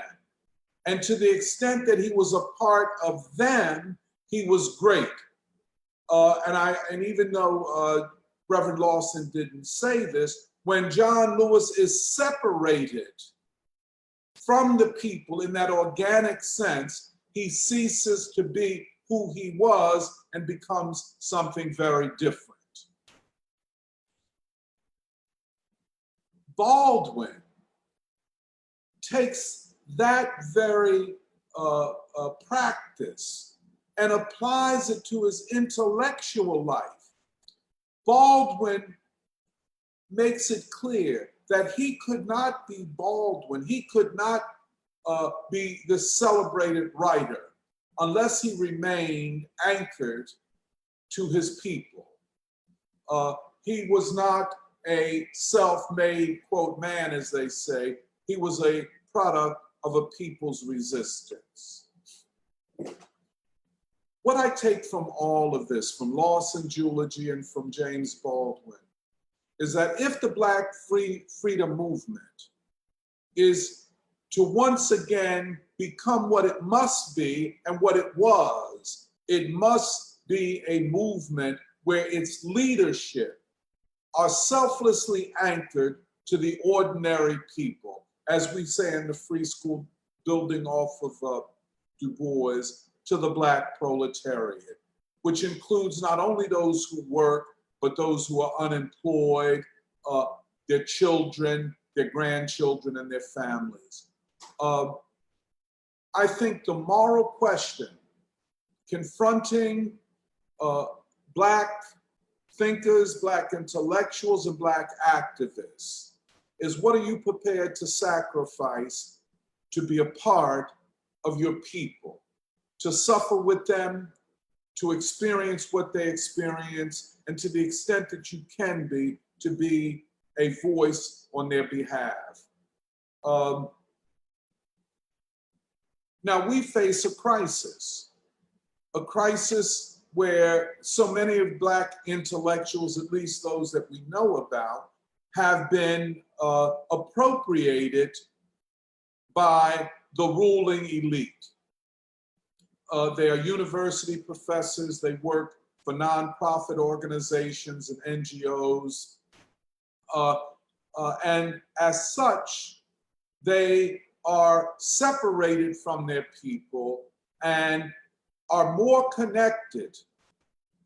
And to the extent that he was a part of them, he was great. And even though Reverend Lawson didn't say this, when John Lewis is separated from the people in that organic sense, he ceases to be who he was and becomes something very different. Baldwin takes that very practice and applies it to his intellectual life. Baldwin makes it clear that he could not be Baldwin, he could not be the celebrated writer unless he remained anchored to his people. He was not a self-made, quote, man, as they say. He was a product of a people's resistance. What I take from all of this, from Lawson's eulogy and from James Baldwin, is that if the Black freedom movement is to once again become what it must be and what it was, it must be a movement where its leadership are selflessly anchored to the ordinary people. As we say in the Free School, building off of Du Bois, to the Black proletariat, which includes not only those who work, but those who are unemployed, their children, their grandchildren, and their families. I think the moral question confronting Black thinkers, Black intellectuals, and Black activists is, what are you prepared to sacrifice to be a part of your people, to suffer with them, to experience what they experience, and to the extent that you can be, to be a voice on their behalf. Now we face a crisis where so many of Black intellectuals, at least those that we know about, have been appropriated by the ruling elite. They are university professors, they work for nonprofit organizations and NGOs, and as such, they are separated from their people and are more connected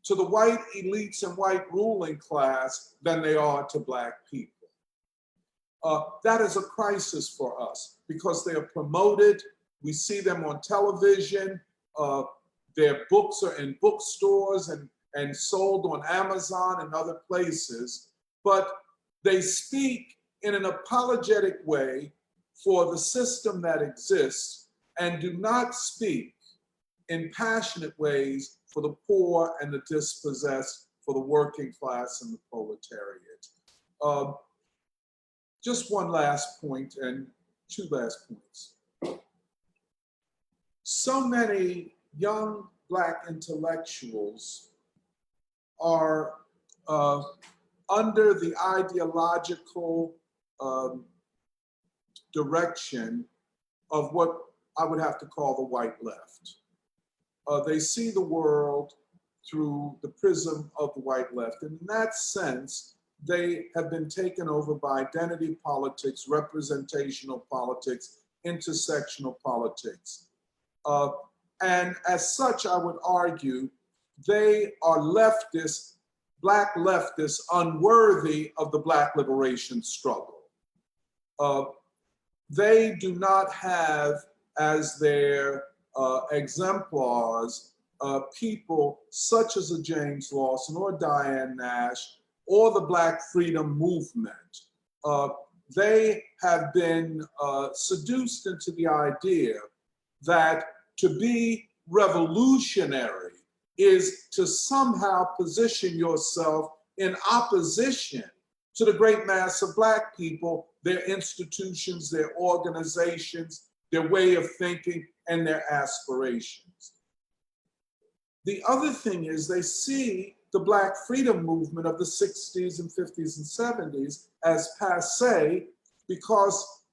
to the white elites and white ruling class than they are to Black people. That is a crisis for us because they are promoted. We see them on television. Their books are in bookstores and sold on Amazon and other places. But they speak in an apologetic way for the system that exists and do not speak in passionate ways for the poor and the dispossessed, for the working class and the proletariat. Just one last point and two last points. So many young Black intellectuals are under the ideological direction of what I would have to call the white left. They see the world through the prism of the white left. And in that sense, they have been taken over by identity politics, representational politics, intersectional politics. And as such, I would argue, they are leftists, Black leftists, unworthy of the Black liberation struggle. They do not have as their exemplars people such as a James Lawson or Diane Nash or the Black freedom movement. They have been seduced into the idea that to be revolutionary is to somehow position yourself in opposition to the great mass of Black people, their institutions, their organizations, their way of thinking, and their aspirations. The other thing is they see the Black freedom movement of the 60s and 50s and 70s as passé because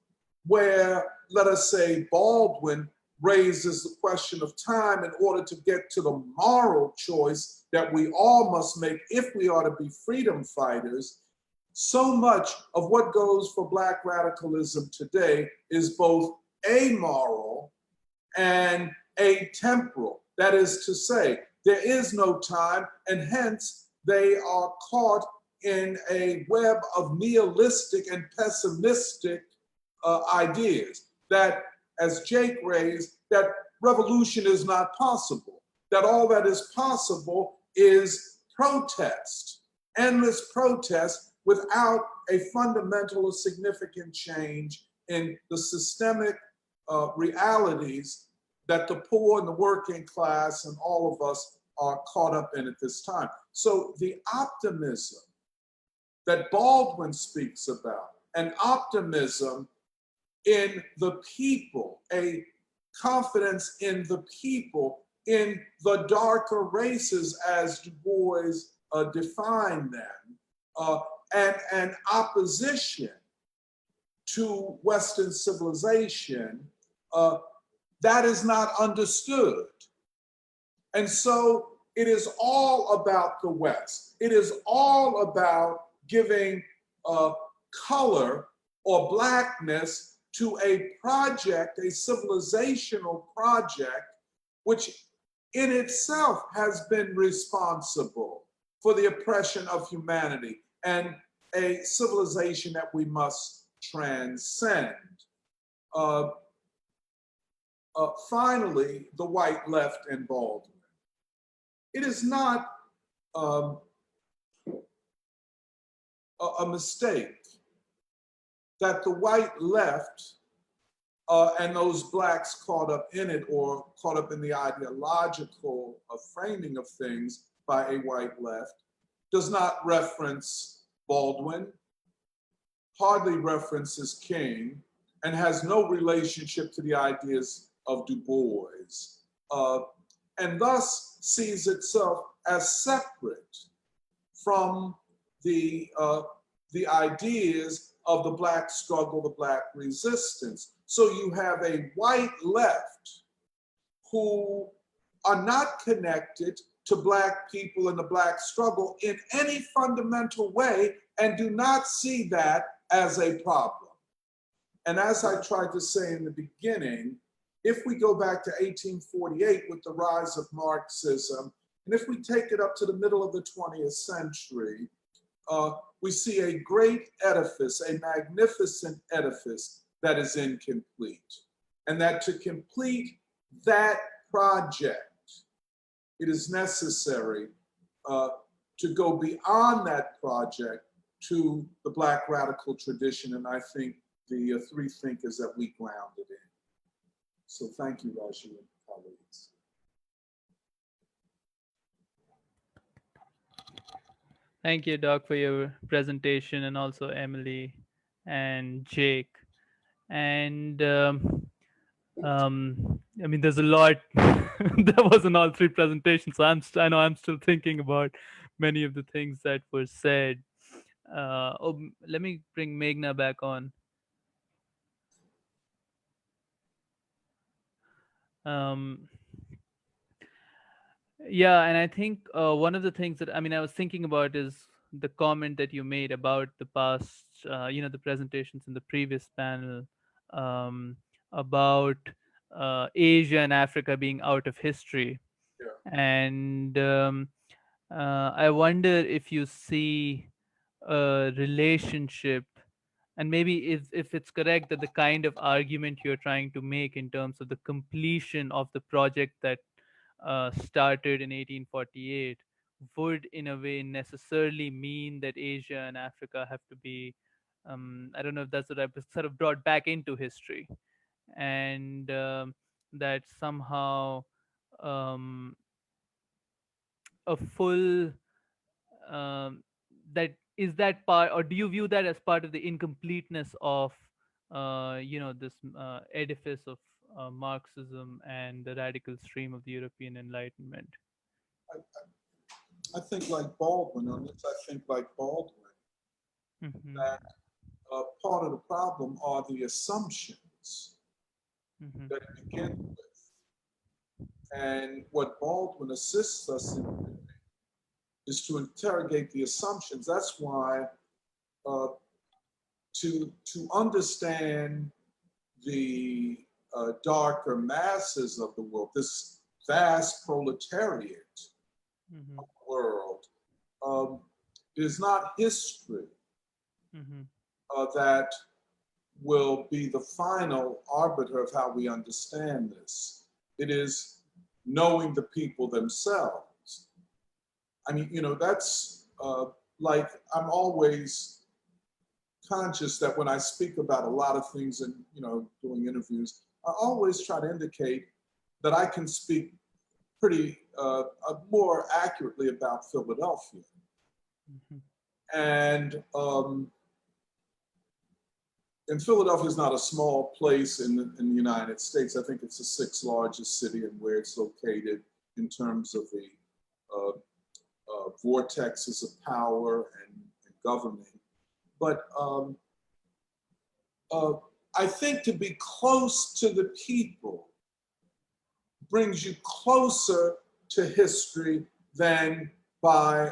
where, let us say, Baldwin raises the question of time in order to get to the moral choice that we all must make if we are to be freedom fighters, so much of what goes for Black radicalism today is both amoral and atemporal. That is to say, there is no time, and hence they are caught in a web of nihilistic and pessimistic ideas that, as Jake raised, that revolution is not possible, that all that is possible is protest, endless protest without a fundamental or significant change in the systemic realities that the poor and the working class and all of us are caught up in at this time. So the optimism that Baldwin speaks about, an optimism in the people, a confidence in the people, in the darker races as Du Bois defined them, and an opposition to Western civilization, that is not understood. And so it is all about the West. It is all about giving color or Blackness to a project, a civilizational project, which in itself has been responsible for the oppression of humanity and a civilization that we must transcend. Finally, the white left and Baldwin. It is not a mistake that the white left and those Blacks caught up in it or caught up in the ideological framing of things by a white left does not reference Baldwin, hardly references King, and has no relationship to the ideas of Du Bois, and thus sees itself as separate from the ideas of the Black struggle, the Black resistance. So you have a white left who are not connected to Black people and the Black struggle in any fundamental way and do not see that as a problem. And as I tried to say in the beginning, if we go back to 1848 with the rise of Marxism, And if we take it up to the middle of the 20th century, we see a great edifice, a magnificent edifice that is incomplete. And that to complete that project, it is necessary to go beyond that project to the Black radical tradition. And I think the three thinkers that we grounded in. So thank you, Raju and colleagues. Thank you, Doc, for your presentation, and also Emily and Jake. And I mean, there's a lot that was in all three presentations. So I know I'm still thinking about many of the things that were said. Let me bring Meghna back on. Yeah, and I think one of the things that I was thinking about is the comment that you made about the past, the presentations in the previous panel um, about Asia and Africa being out of history. Yeah. And I wonder if you see a relationship, and maybe if it's correct that the kind of argument you're trying to make in terms of the completion of the project that started in 1848 would in a way necessarily mean that Asia and Africa have to be, I don't know if that's what I've sort of brought back into history, and that somehow um, a full that is that part, or do you view that as part of the incompleteness of this edifice of Marxism and the radical stream of the European Enlightenment? I think like Baldwin on this, I think like Baldwin, that part of the problem are the assumptions that it begins with. And what Baldwin assists us in is to interrogate the assumptions. That's why to understand the darker masses of the world, this vast proletariat of the world, is not history that will be the final arbiter of how we understand this. It is knowing the people themselves. I mean, that's like, I'm always conscious that when I speak about a lot of things and, doing interviews, I always try to indicate that I can speak pretty more accurately about Philadelphia. And Philadelphia is not a small place in the United States. I think it's the sixth largest city and where it's located in terms of the vortexes of power and governing. But I think to be close to the people brings you closer to history than by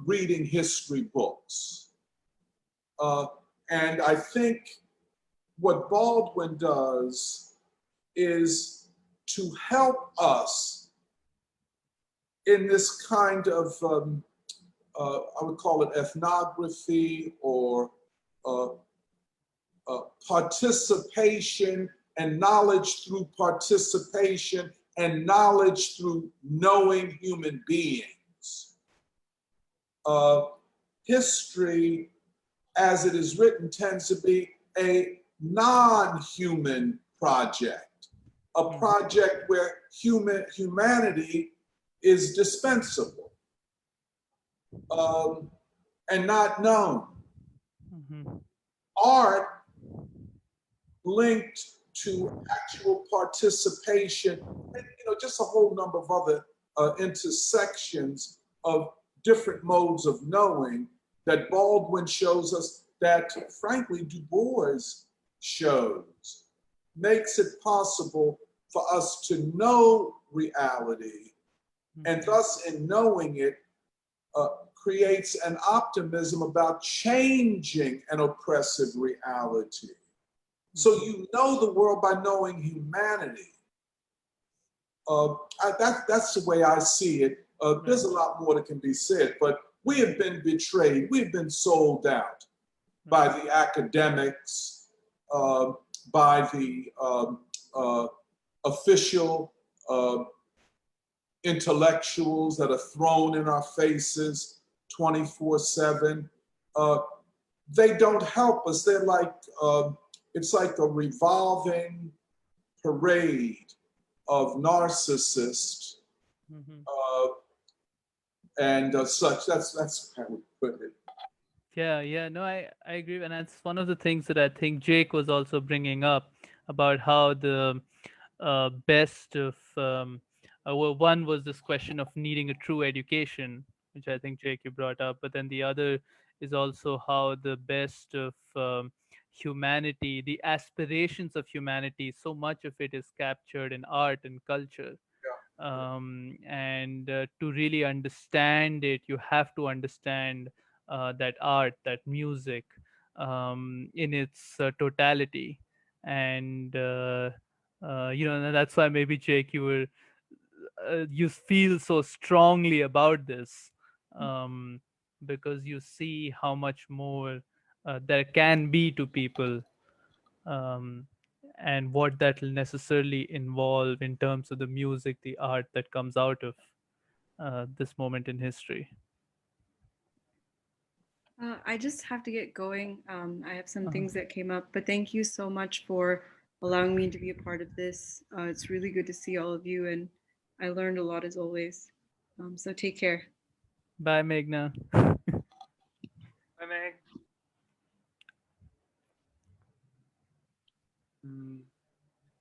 reading history books. And I think what Baldwin does is to help us in this kind of, I would call it ethnography or participation and knowledge through participation and knowledge through knowing human beings. History, as it is written, tends to be a non-human project, a project where humanity is dispensable and not known. Art linked to actual participation, and just a whole number of other intersections of different modes of knowing that Baldwin shows us, that frankly Du Bois shows, makes it possible for us to know reality, and thus in knowing it creates an optimism about changing an oppressive reality. So you know the world by knowing humanity. That's the way I see it. There's a lot more that can be said, but we have been betrayed. We've been sold out by the academics, by the official intellectuals that are thrown in our faces 24/7. They don't help us. They're like, it's like a revolving parade of narcissists and such. That's how we put it. Yeah, no, I agree, and that's one of the things that I think Jake was also bringing up about how the best of well, one was this question of needing a true education, which I think Jake you brought up, but then the other is also how the best of humanity, the aspirations of humanity, so much of it is captured in art and culture. And to really understand it, you have to understand that art, that music, in its totality. And that's why maybe Jake, you feel so strongly about this, because you see how much more there can be to people, um, and what that will necessarily involve in terms of the music, the art that comes out of this moment in history. I just have to get going. I have some things that came up, but thank you so much for allowing me to be a part of this. It's really good to see all of you, and I learned a lot as always. So take care. Bye, Meghna. Bye, Meg.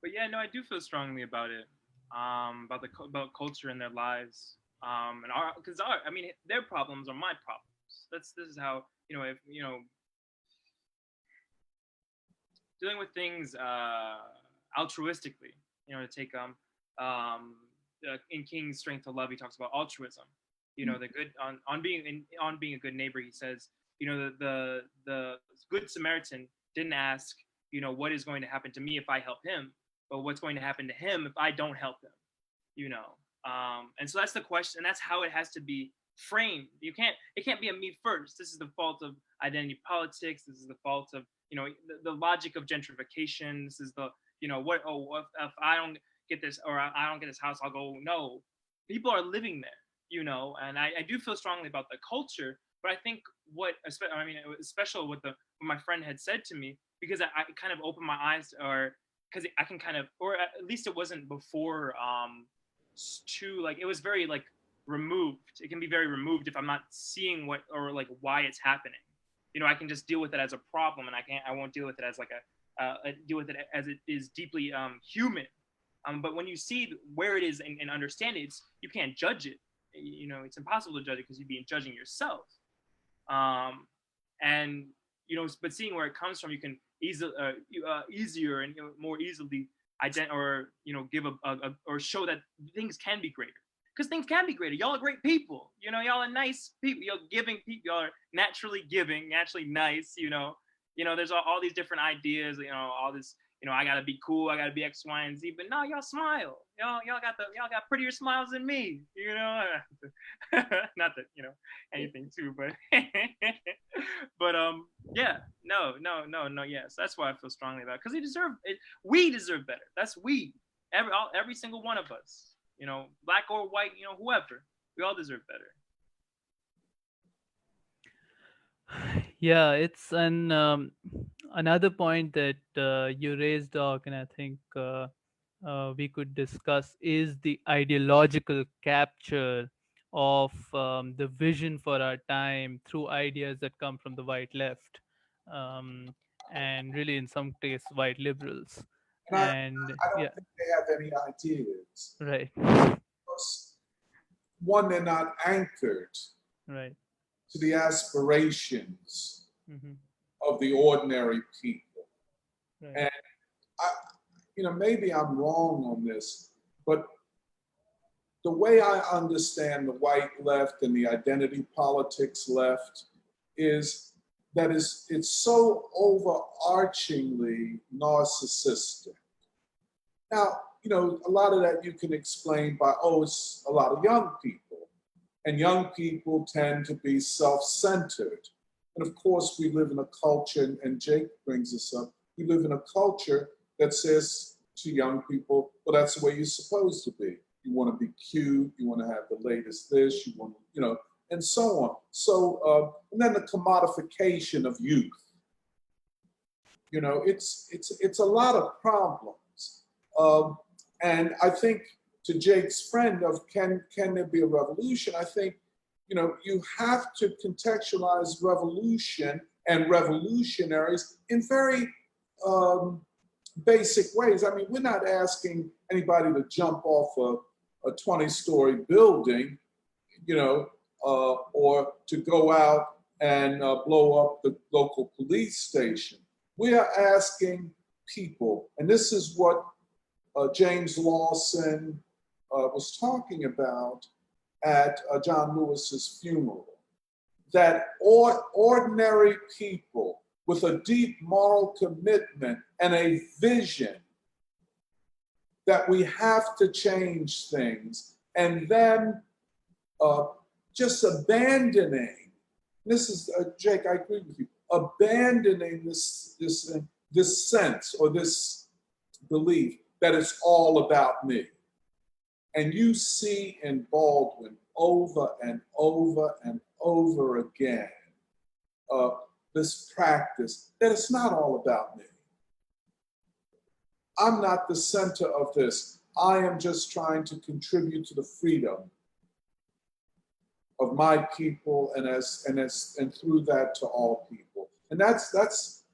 But yeah, no, I do feel strongly about it, about culture in their lives, and our because our I mean their problems are my problems. This is how if dealing with things altruistically, to take in King's Strength to Love, he talks about altruism. The good on being a good neighbor. He says, the good Samaritan didn't ask, what is going to happen to me if I help him, but what's going to happen to him if I don't help him. And so that's the question, and that's how it has to be framed. It can't be a me first. This is the fault of identity politics. This is the fault of the logic of gentrification. This is the if I don't get this, or I don't get this house, I'll go. No, people are living there, and I do feel strongly about the culture. But I think it was special what my friend had said to me, because I kind of opened my eyes, or because I can kind of, or at least it wasn't before it was very removed. It can be very removed if I'm not seeing what, or why it's happening. I can just deal with it as a problem, and I won't deal with it as deal with it as it is deeply human. But when you see where it is and understand it, you can't judge it. It's impossible to judge it because you'd be judging yourself. And but seeing where it comes from, you can easier and more easily give or show that things can be greater. Because things can be greater. Y'all are great people. Y'all are nice people. Y'all giving people. Y'all are naturally giving, naturally nice. There's all these different ideas. All this. I gotta be cool. I gotta be X, Y, and Z. But no, y'all smile. Y'all got prettier smiles than me. Not that anything too, but but yeah, no. Yes, that's why I feel strongly about it. Because they deserve it. We deserve better. That's we. Every single one of us. Black or white, whoever. We all deserve better. Yeah, it's another point that you raised, Doc, and I think we could discuss is the ideological capture of the vision for our time through ideas that come from the white left, and really, in some case, white liberals. And I don't yeah, think they have any ideas. right, Because, one, they're not anchored right, to the aspirations mm-hmm. of the ordinary people. Right. And maybe I'm wrong on this, but the way I understand the white left and the identity politics left is that it's so overarchingly narcissistic. Now, a lot of that you can explain by, it's a lot of young people. And young people tend to be self-centered. And of course, we live in a culture, and Jake brings this up, we live in a culture that says to young people, well, that's the way you're supposed to be. You want to be cute, you want to have the latest this, you want to, and so on. So, and then the commodification of youth. It's a lot of problems. And I think to Jake's friend of can there be a revolution? I think, you have to contextualize revolution and revolutionaries in very basic ways. I mean, we're not asking anybody to jump off a 20-story building, or to go out and blow up the local police station. We are asking people, and this is what James Lawson was talking about at John Lewis's funeral, that ordinary people with a deep moral commitment and a vision that we have to change things, and then just abandoning, this is, Jake, I agree with you, abandoning this sense or this belief that it's all about me. And you see in Baldwin over and over and over again this practice that it's not all about me. I'm not the center of this. I am just trying to contribute to the freedom of my people and through that to all people. And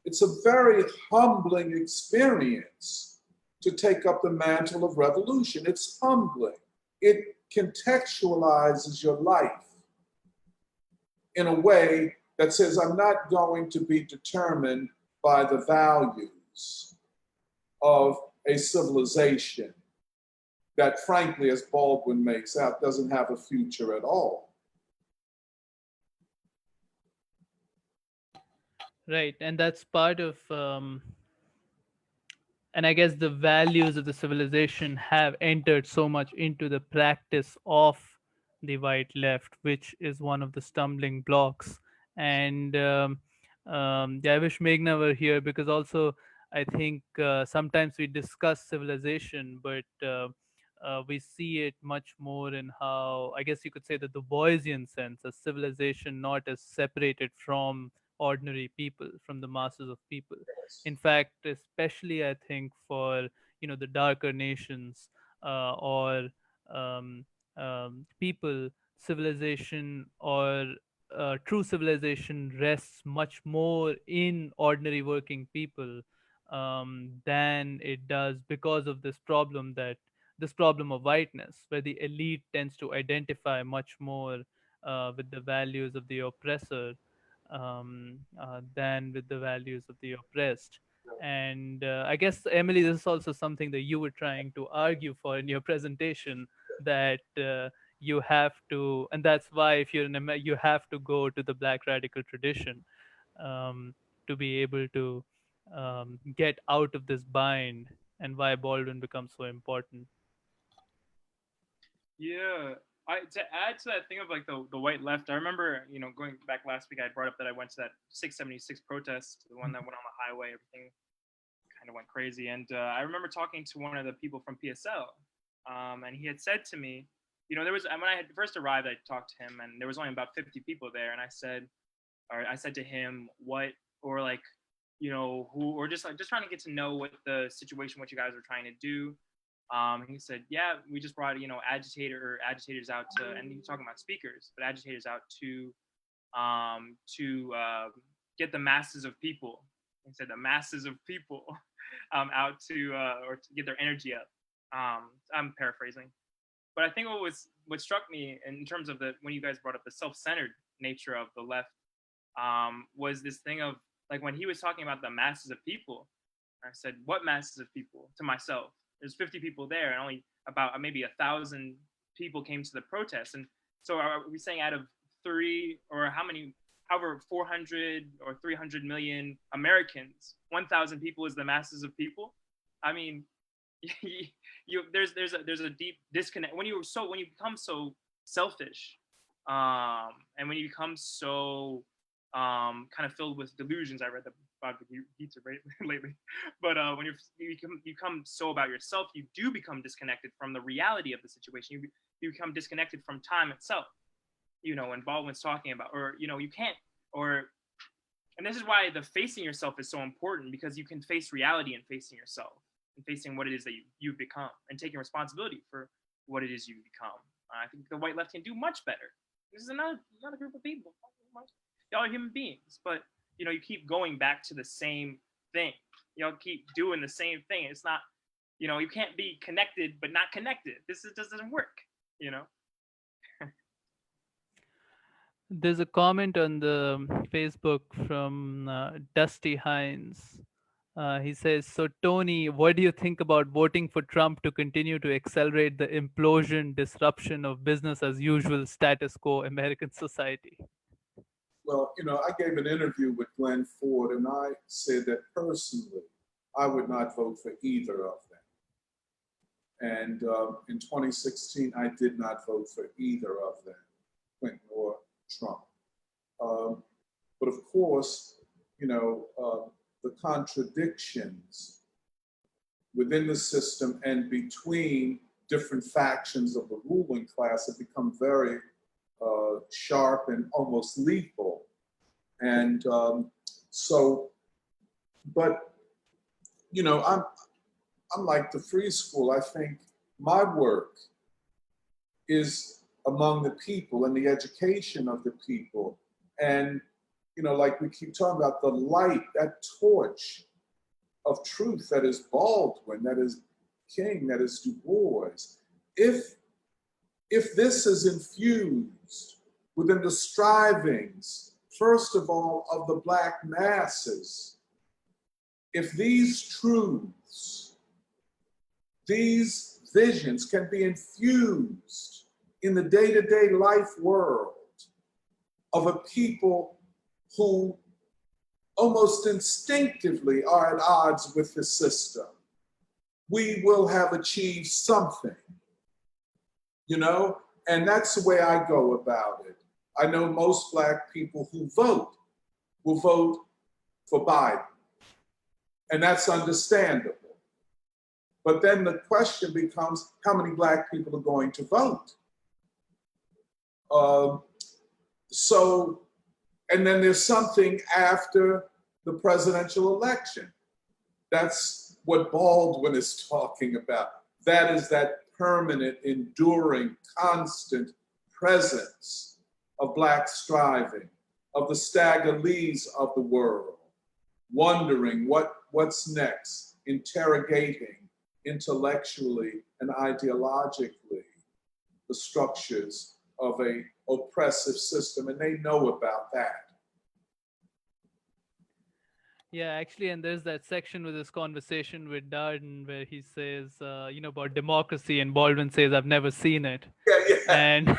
it's a very humbling experience to take up the mantle of revolution. It's humbling. It contextualizes your life in a way that says, I'm not going to be determined by the values of a civilization that, frankly, as Baldwin makes out, doesn't have a future at all. Right, and that's part of and I guess the values of the civilization have entered so much into the practice of the white left, which is one of the stumbling blocks. And yeah, I wish Meghna were here, because also I think sometimes we discuss civilization, but we see it much more in how, I guess you could say, the Du Boisian sense, a civilization not as separated from ordinary people, from the masses of people. In fact, especially I think for the darker nations or um, people, civilization or true civilization rests much more in ordinary working people than it does, because of this problem of whiteness, where the elite tends to identify much more with the values of the oppressor than with the values of the oppressed. And I guess, Emily, this is also something that you were trying to argue for in your presentation, that you have to, and that's why if you're you have to go to the Black radical tradition um, to be able to get out of this bind, and why Baldwin becomes so important. Yeah. To add to that thing of like the white left, I remember, going back last week, I brought up that I went to that 676 protest, the one that went on the highway, everything kind of went crazy. And I remember talking to one of the people from PSL, and he had said to me, there was, when I had first arrived, I talked to him, and there was only about 50 people there, and I said to him, what, or like, who, or just trying to get to know what the situation, what you guys were trying to do. He said, yeah, we just brought, agitators out to, and he was talking about speakers, but agitators out to get the masses of people. He said the masses of people out to, or to get their energy up. I'm paraphrasing, but I think what struck me in terms of when you guys brought up the self-centered nature of the left, was this thing of like when he was talking about the masses of people, I said, what masses of people? To myself. There's 50 people there, and only about maybe 1,000 people came to the protest. And so are we saying out of however 400 or 300 million Americans, 1,000 people is the masses of people? I mean, there's a deep disconnect when you become so selfish And when you become so kind of filled with delusions, I read the Bhagavad Gita lately, but when you become so about yourself, you do become disconnected from the reality of the situation. You become disconnected from time itself. When Baldwin's talking about, or you can't, and this is why the facing yourself is so important, because you can face reality and facing yourself and facing what it is that you've become and taking responsibility for what it is you become. I think the white left can do much better. This is another group of people. Y'all are human beings, but you keep going back to the same thing. Y'all keep doing the same thing. It's not, you can't be connected but not connected. This just doesn't work. There's a comment on the Facebook from Dusty Hines. He says, "So Tony, what do you think about voting for Trump to continue to accelerate the implosion, disruption of business as usual, status quo American society?" Well, I gave an interview with Glenn Ford, and I said that personally, I would not vote for either of them. And in 2016, I did not vote for either of them, Clinton or Trump. But of course, the contradictions within the system and between different factions of the ruling class have become very sharp and almost lethal. And but I'm like the free school. I think my work is among the people and the education of the people. And like we keep talking about, the light, that torch of truth that is Baldwin, that is King, that is Du Bois. If this is infused within the strivings, first of all, of the Black masses, if these truths, these visions can be infused in the day-to-day life world of a people who almost instinctively are at odds with the system, we will have achieved something, and that's the way I go about it. I know most Black people who vote will vote for Biden, and that's understandable. But then the question becomes, how many Black people are going to vote? And then there's something after the presidential election. That's what Baldwin is talking about. That is that permanent, enduring, constant presence of Black striving, of the Stagger Lees of the world, wondering what's next, interrogating intellectually and ideologically the structures of a oppressive system, and they know about that. Yeah, actually, and there's that section with this conversation with Darden where he says, about democracy, and Baldwin says, "I've never seen it." Yeah. And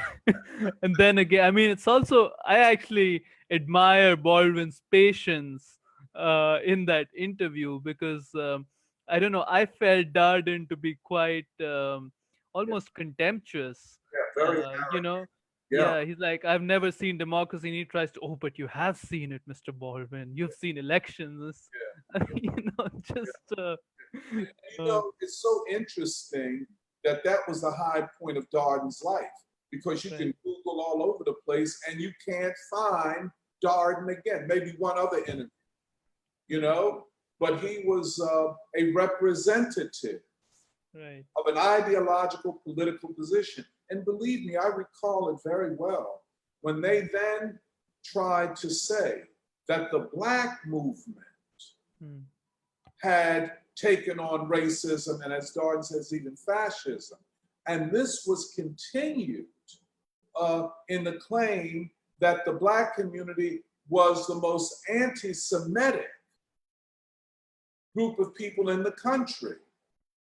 and then again, I mean, it's also, I actually admire Baldwin's patience in that interview, because I don't know, I felt Darden to be quite almost contemptuous. Yeah, very Yeah, he's like, "I've never seen democracy," and he tries to, "Oh, but you have seen it, Mr. Baldwin. You've seen elections." Yeah. It's so interesting that was the high point of Darden's life, because you can Google all over the place and you can't find Darden again. Maybe one other interview, but he was a representative of an ideological political position. And believe me, I recall it very well when they then tried to say that the Black movement had taken on racism, and as Darden says, even fascism. And this was continued in the claim that the Black community was the most anti-Semitic group of people in the country.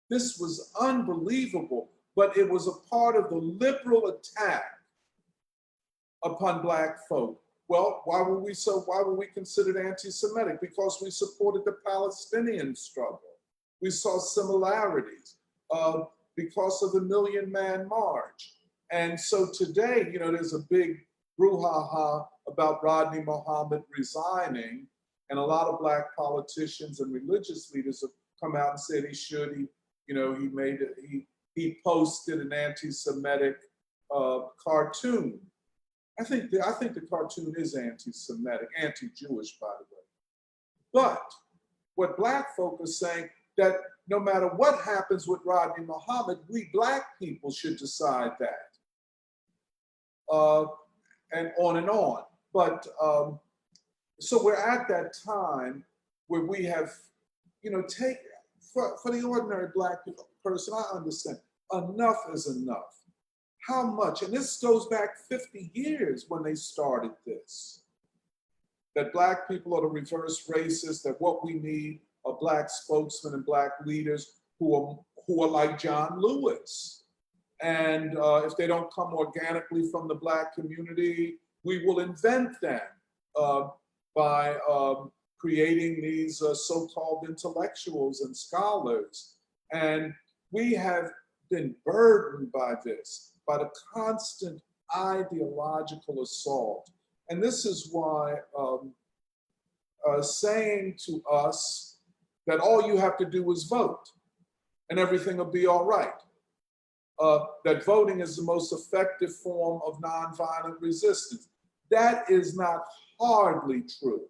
This was unbelievable, but it was a part of the liberal attack upon Black folk. Well, why were we considered anti-Semitic? Because we supported the Palestinian struggle. We saw similarities because of the Million Man March. And so today, there's a big brouhaha about Rodney Muhammad resigning, and a lot of Black politicians and religious leaders have come out and said he should. He posted an anti-Semitic cartoon. I think the cartoon is anti-Semitic, anti-Jewish, by the way. But what Black folk are saying, that no matter what happens with Rodney Muhammad, we Black people should decide that. And on and on. But so we're at that time where we have, take, for the ordinary Black person, I understand, enough is enough. How much? And this goes back 50 years when they started this. That Black people are the reverse racists, that what we need are Black spokesmen and Black leaders who are like John Lewis. And if they don't come organically from the Black community, we will invent them by creating these so-called intellectuals and scholars. And we have been burdened by this, by the constant ideological assault. And this is why saying to us that all you have to do is vote and everything will be all right, that voting is the most effective form of nonviolent resistance, that is not hardly true.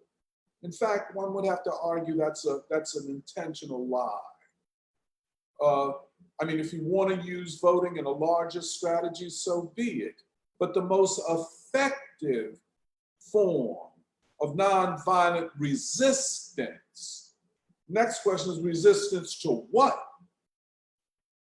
In fact, one would have to argue that's an intentional lie. I mean, if you want to use voting in a larger strategy, so be it. But the most effective form of nonviolent resistance, next question is resistance to what?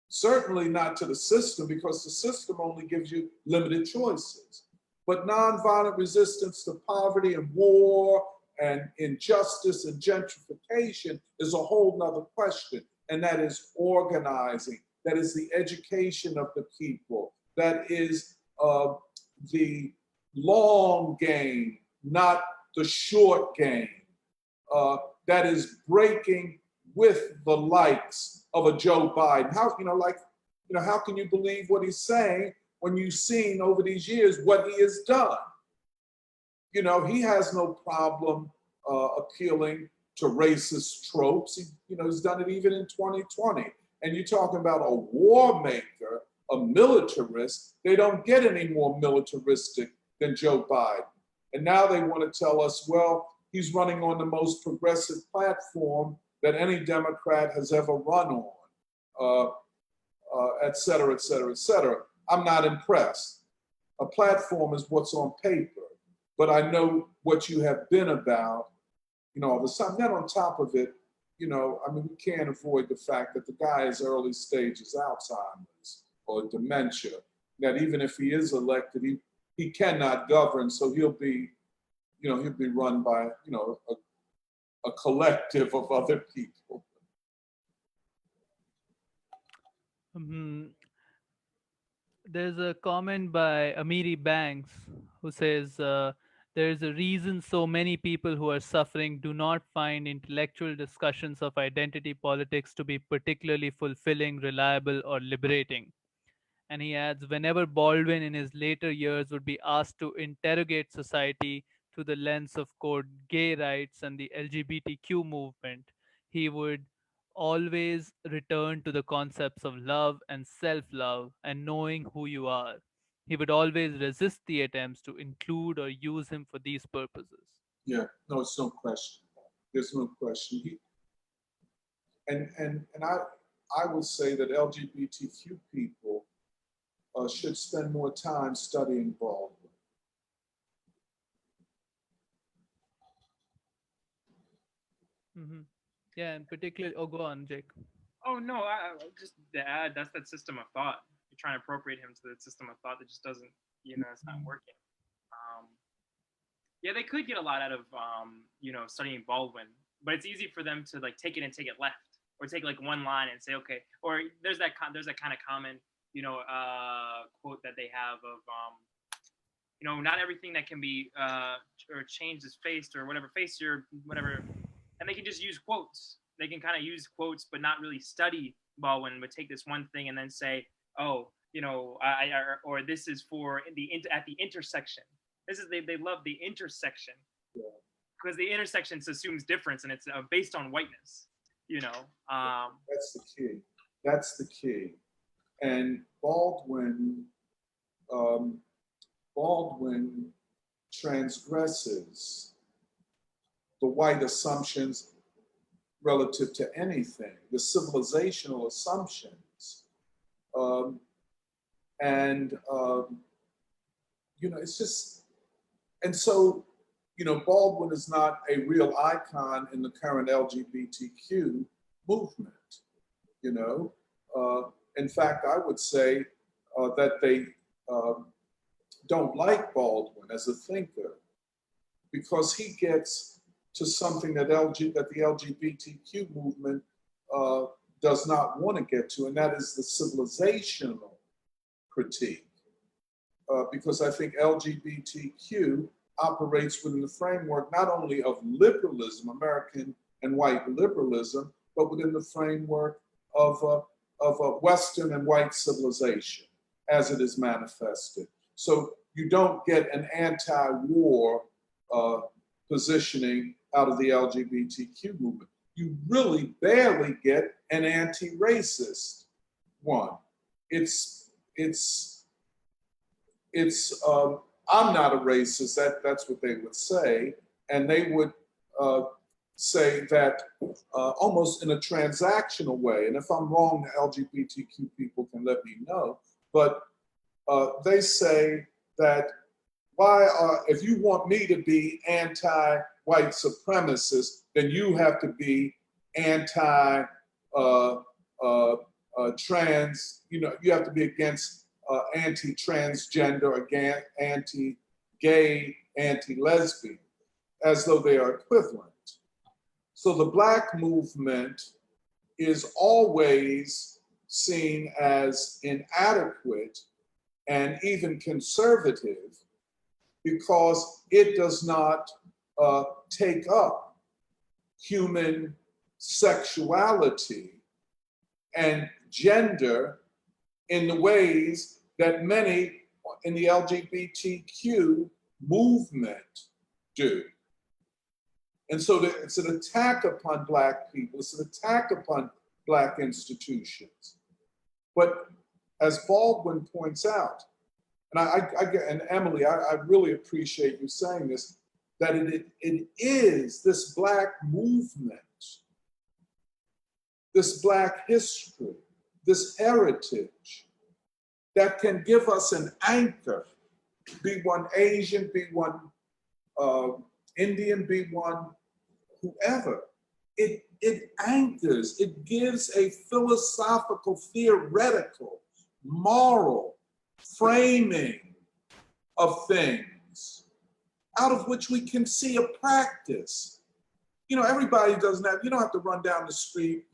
Certainly not to the system, because the system only gives you limited choices. But nonviolent resistance to poverty and war and injustice and gentrification is a whole nother question. And that is organizing. That is the education of the people. That is the long game, not the short game. That is breaking with the likes of a Joe Biden. How can you believe what he's saying when you've seen over these years what he has done? He has no problem appealing to racist tropes. He's done it even in 2020. And you're talking about a war maker, a militarist. They don't get any more militaristic than Joe Biden. And now they want to tell us, well, he's running on the most progressive platform that any Democrat has ever run on, et cetera, et cetera, et cetera. I'm not impressed. A platform is what's on paper, but I know what you have been about, all the time. Then on top of it, we can't avoid the fact that the guy is early stages Alzheimer's or dementia, that even if he is elected, he cannot govern, so he'll be run by, a collective of other people. There's a comment by Amiri Banks who says, there's a reason so many people who are suffering do not find intellectual discussions of identity politics to be particularly fulfilling, reliable, or liberating. And he adds, whenever Baldwin in his later years would be asked to interrogate society through the lens of, quote, gay rights and the LGBTQ movement, he would always return to the concepts of love and self love and knowing who you are. He would always resist the attempts to include or use him for these purposes. Yeah, no, it's no question. There's no question. And I would say that LGBTQ people should spend more time studying Baldwin. Mm-hmm. Yeah, and particularly, go on, Jake. Oh no, just to add, that's that system of thought. You're trying to appropriate him to the system of thought that just doesn't, it's not working. Yeah, they could get a lot out of, studying Baldwin, but it's easy for them to take it and take it left, or take one line and say, okay, or there's that kind of common, quote that they have of, not everything that can be or changed is faced, or whatever, face your whatever, and they can just use quotes. They can kind of use quotes, but not really study Baldwin, but take this one thing and then say, oh, or this is for at the intersection. This is they love the intersection Yeah. because the intersection assumes difference and it's based on whiteness. You know, That's the key. That's the key. And Baldwin transgresses the white assumptions relative to anything, the civilizational assumptions. And, it's just, and so, Baldwin is not a real icon in the current LGBTQ movement, you know. In fact, I would say that they don't like Baldwin as a thinker because he gets to something that the LGBTQ movement does not want to get to, and that is the civilizational critique. Because I think LGBTQ operates within the framework not only of liberalism, American and white liberalism, but within the framework of a Western and white civilization as it is manifested. So you don't get an anti-war positioning out of the LGBTQ movement. You really barely get an anti-racist one. I'm not a racist, that's what they would say. And they would say that almost in a transactional way. And if I'm wrong, the LGBTQ people can let me know. But they say that if you want me to be anti-white supremacist, then you have to be trans, you have to be against anti-transgender, anti-gay, anti-lesbian, as though they are equivalent. So the Black movement is always seen as inadequate and even conservative because it does not take up human sexuality and gender in the ways that many in the LGBTQ movement do. And so it's an attack upon Black people, it's an attack upon Black institutions. But as Baldwin points out, and Emily, I really appreciate you saying this, that it is this Black movement, this Black history, this heritage that can give us an anchor, be one Asian, be one Indian, be one whoever. It anchors, it gives a philosophical, theoretical, moral framing of things out of which we can see a practice. Everybody doesn't have, you don't have to run down the street,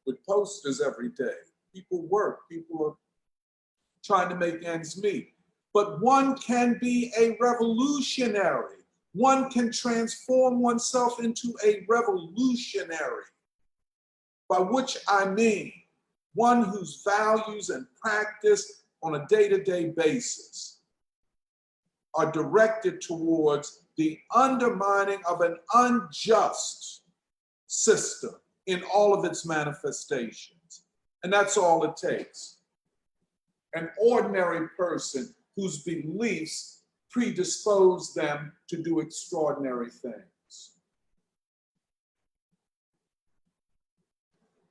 with posters every day. People work, people are trying to make ends meet. But one can be a revolutionary. One can transform oneself into a revolutionary, by which I mean one whose values and practice on a day-to-day basis are directed towards the undermining of an unjust system in all of its manifestations. And that's all it takes. An ordinary person whose beliefs predispose them to do extraordinary things.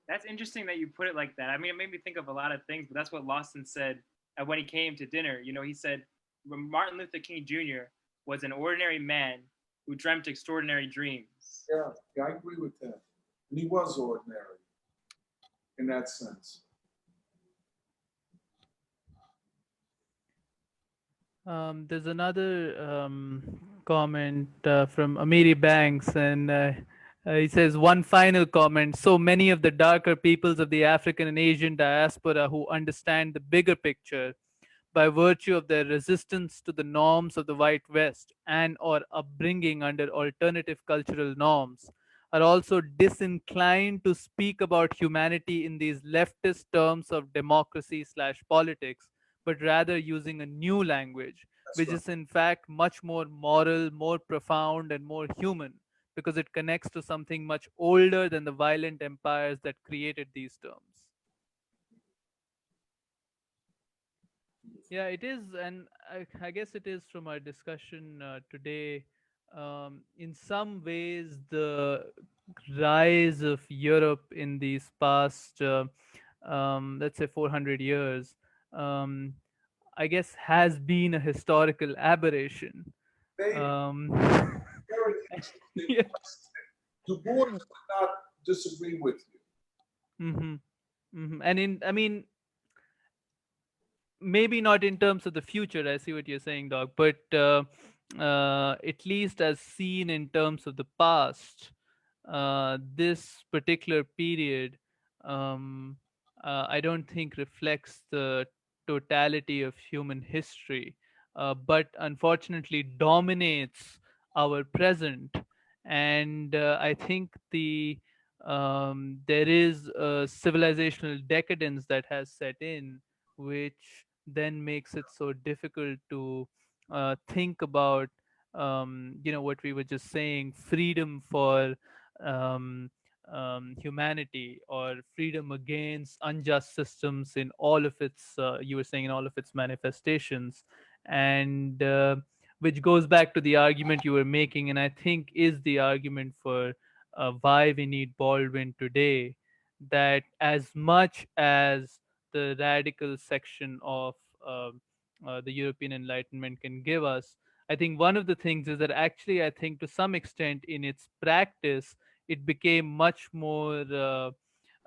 That's interesting that you put it like that. I mean, it made me think of a lot of things, but that's what Lawson said when he came to dinner. He said Martin Luther King Jr. was an ordinary man who dreamt extraordinary dreams. Yeah, I agree with that. And he was ordinary in that sense. There's another comment from Amiri Banks, and he says, one final comment. So many of the darker peoples of the African and Asian diaspora who understand the bigger picture by virtue of their resistance to the norms of the white West and or upbringing under alternative cultural norms are also disinclined to speak about humanity in these leftist terms of democracy/politics, but rather using a new language which is in fact much more moral, more profound, and more human, because it connects to something much older than the violent empires that created these terms. Yeah, it is, and I guess it is from our discussion today. In some ways, the rise of Europe in these past, let's say, 400 years, um, I guess, has been a historical aberration. Um, Very interesting yeah. question. Du Bois would not disagree with you. Hmm. Hmm. And I mean, maybe not in terms of the future. I see what you're saying, Doc, but at least as seen in terms of the past, this particular period, um, I don't think reflects the totality of human history, but unfortunately dominates our present. And I think there is a civilizational decadence that has set in, which then makes it so difficult to think about, what we were just saying, freedom for um, humanity, or freedom against unjust systems in all of its, you were saying, in all of its manifestations. And which goes back to the argument you were making, and I think is the argument for why we need Baldwin today, that as much as the radical section of the European Enlightenment can give us, I think one of the things is that actually, I think to some extent in its practice, it became much more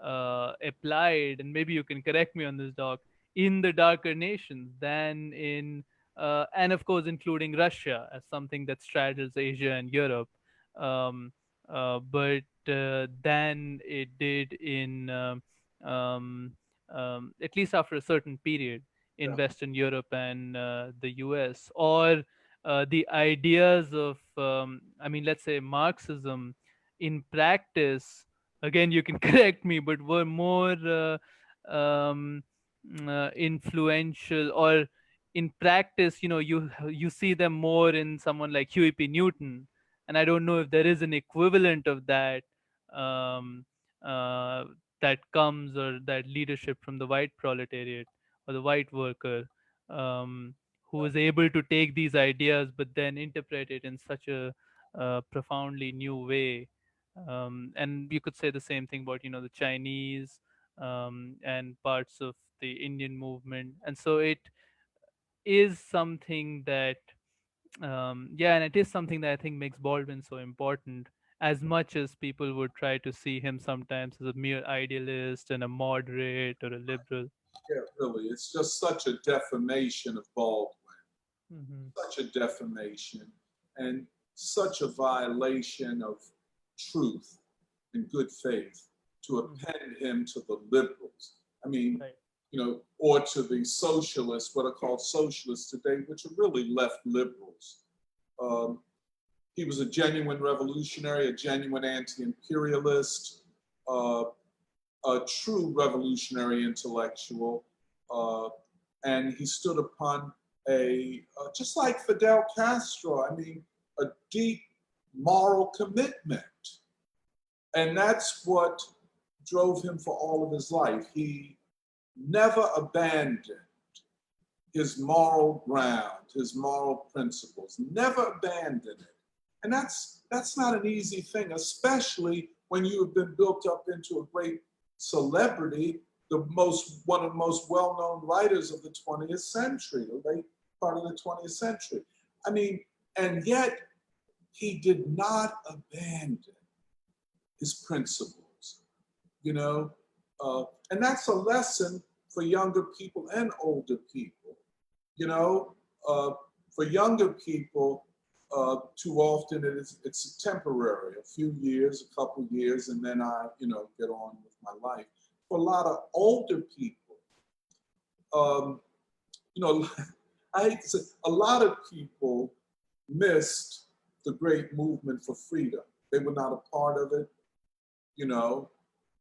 applied, and maybe you can correct me on this, Doc, in the darker nations than in, and of course, including Russia as something that straddles Asia and Europe. Um, but than it did in, um, at least after a certain period, in Yeah. Western Europe and the US, or the ideas of, I mean, let's say Marxism in practice, again, you can correct me, but were more influential, or in practice, you see them more in someone like Huey P. Newton. And I don't know if there is an equivalent of that, um, uh, that comes, or that leadership from the white proletariat or the white worker, um, who is able to take these ideas but then interpret it in such a profoundly new way. And you could say the same thing about, the Chinese, and parts of the Indian movement. And so it is something that, yeah, and it is something that I think makes Baldwin so important, as much as people would try to see him sometimes as a mere idealist and a moderate or a liberal. Yeah, really. It's just such a defamation of Baldwin, Hmm. such a defamation, and such a violation of truth and good faith to append him to the liberals. I mean, Right. Or to the socialists, what are called socialists today, which are really left liberals. Um, he was a genuine revolutionary, a genuine anti-imperialist, uh, a true revolutionary intellectual, uh, and he stood upon just like Fidel Castro, I mean, a deep moral commitment. And that's what drove him for all of his life. He never abandoned his moral ground, his moral principles, never abandoned it. And that's not an easy thing, especially when you have been built up into a great celebrity, one of the most well-known writers of the 20th century, the late part of the 20th century. I mean, and yet he did not abandon his principles, you know, and that's a lesson for younger people and older people, you know. For younger people, too often it's temporary, a few years, a couple years, and then I, get on with my life. For a lot of older people, um, you know, I hate to say, a lot of people missed the great movement for freedom. They were not a part of it, you know.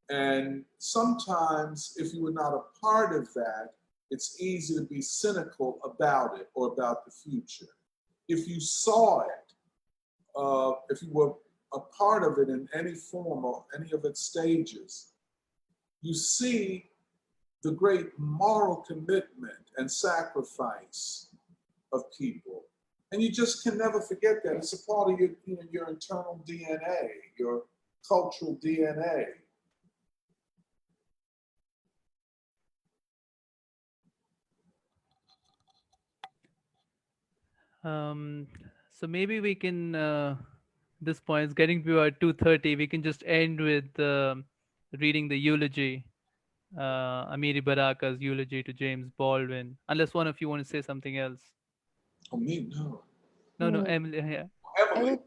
And sometimes, if you were not a part of that, it's easy to be cynical about it or about the future. If you saw it, if you were a part of it in any form or any of its stages, you see the great moral commitment and sacrifice of people. And you just can never forget that. It's a part of your, your internal DNA, your cultural DNA. Um, so maybe we can, this point is getting to our 2:30. We can just end with reading the eulogy, Amiri Baraka's eulogy to James Baldwin. Unless one of you want to say something else. Oh, me, no. No, Hmm. Emily. Yeah. Emily.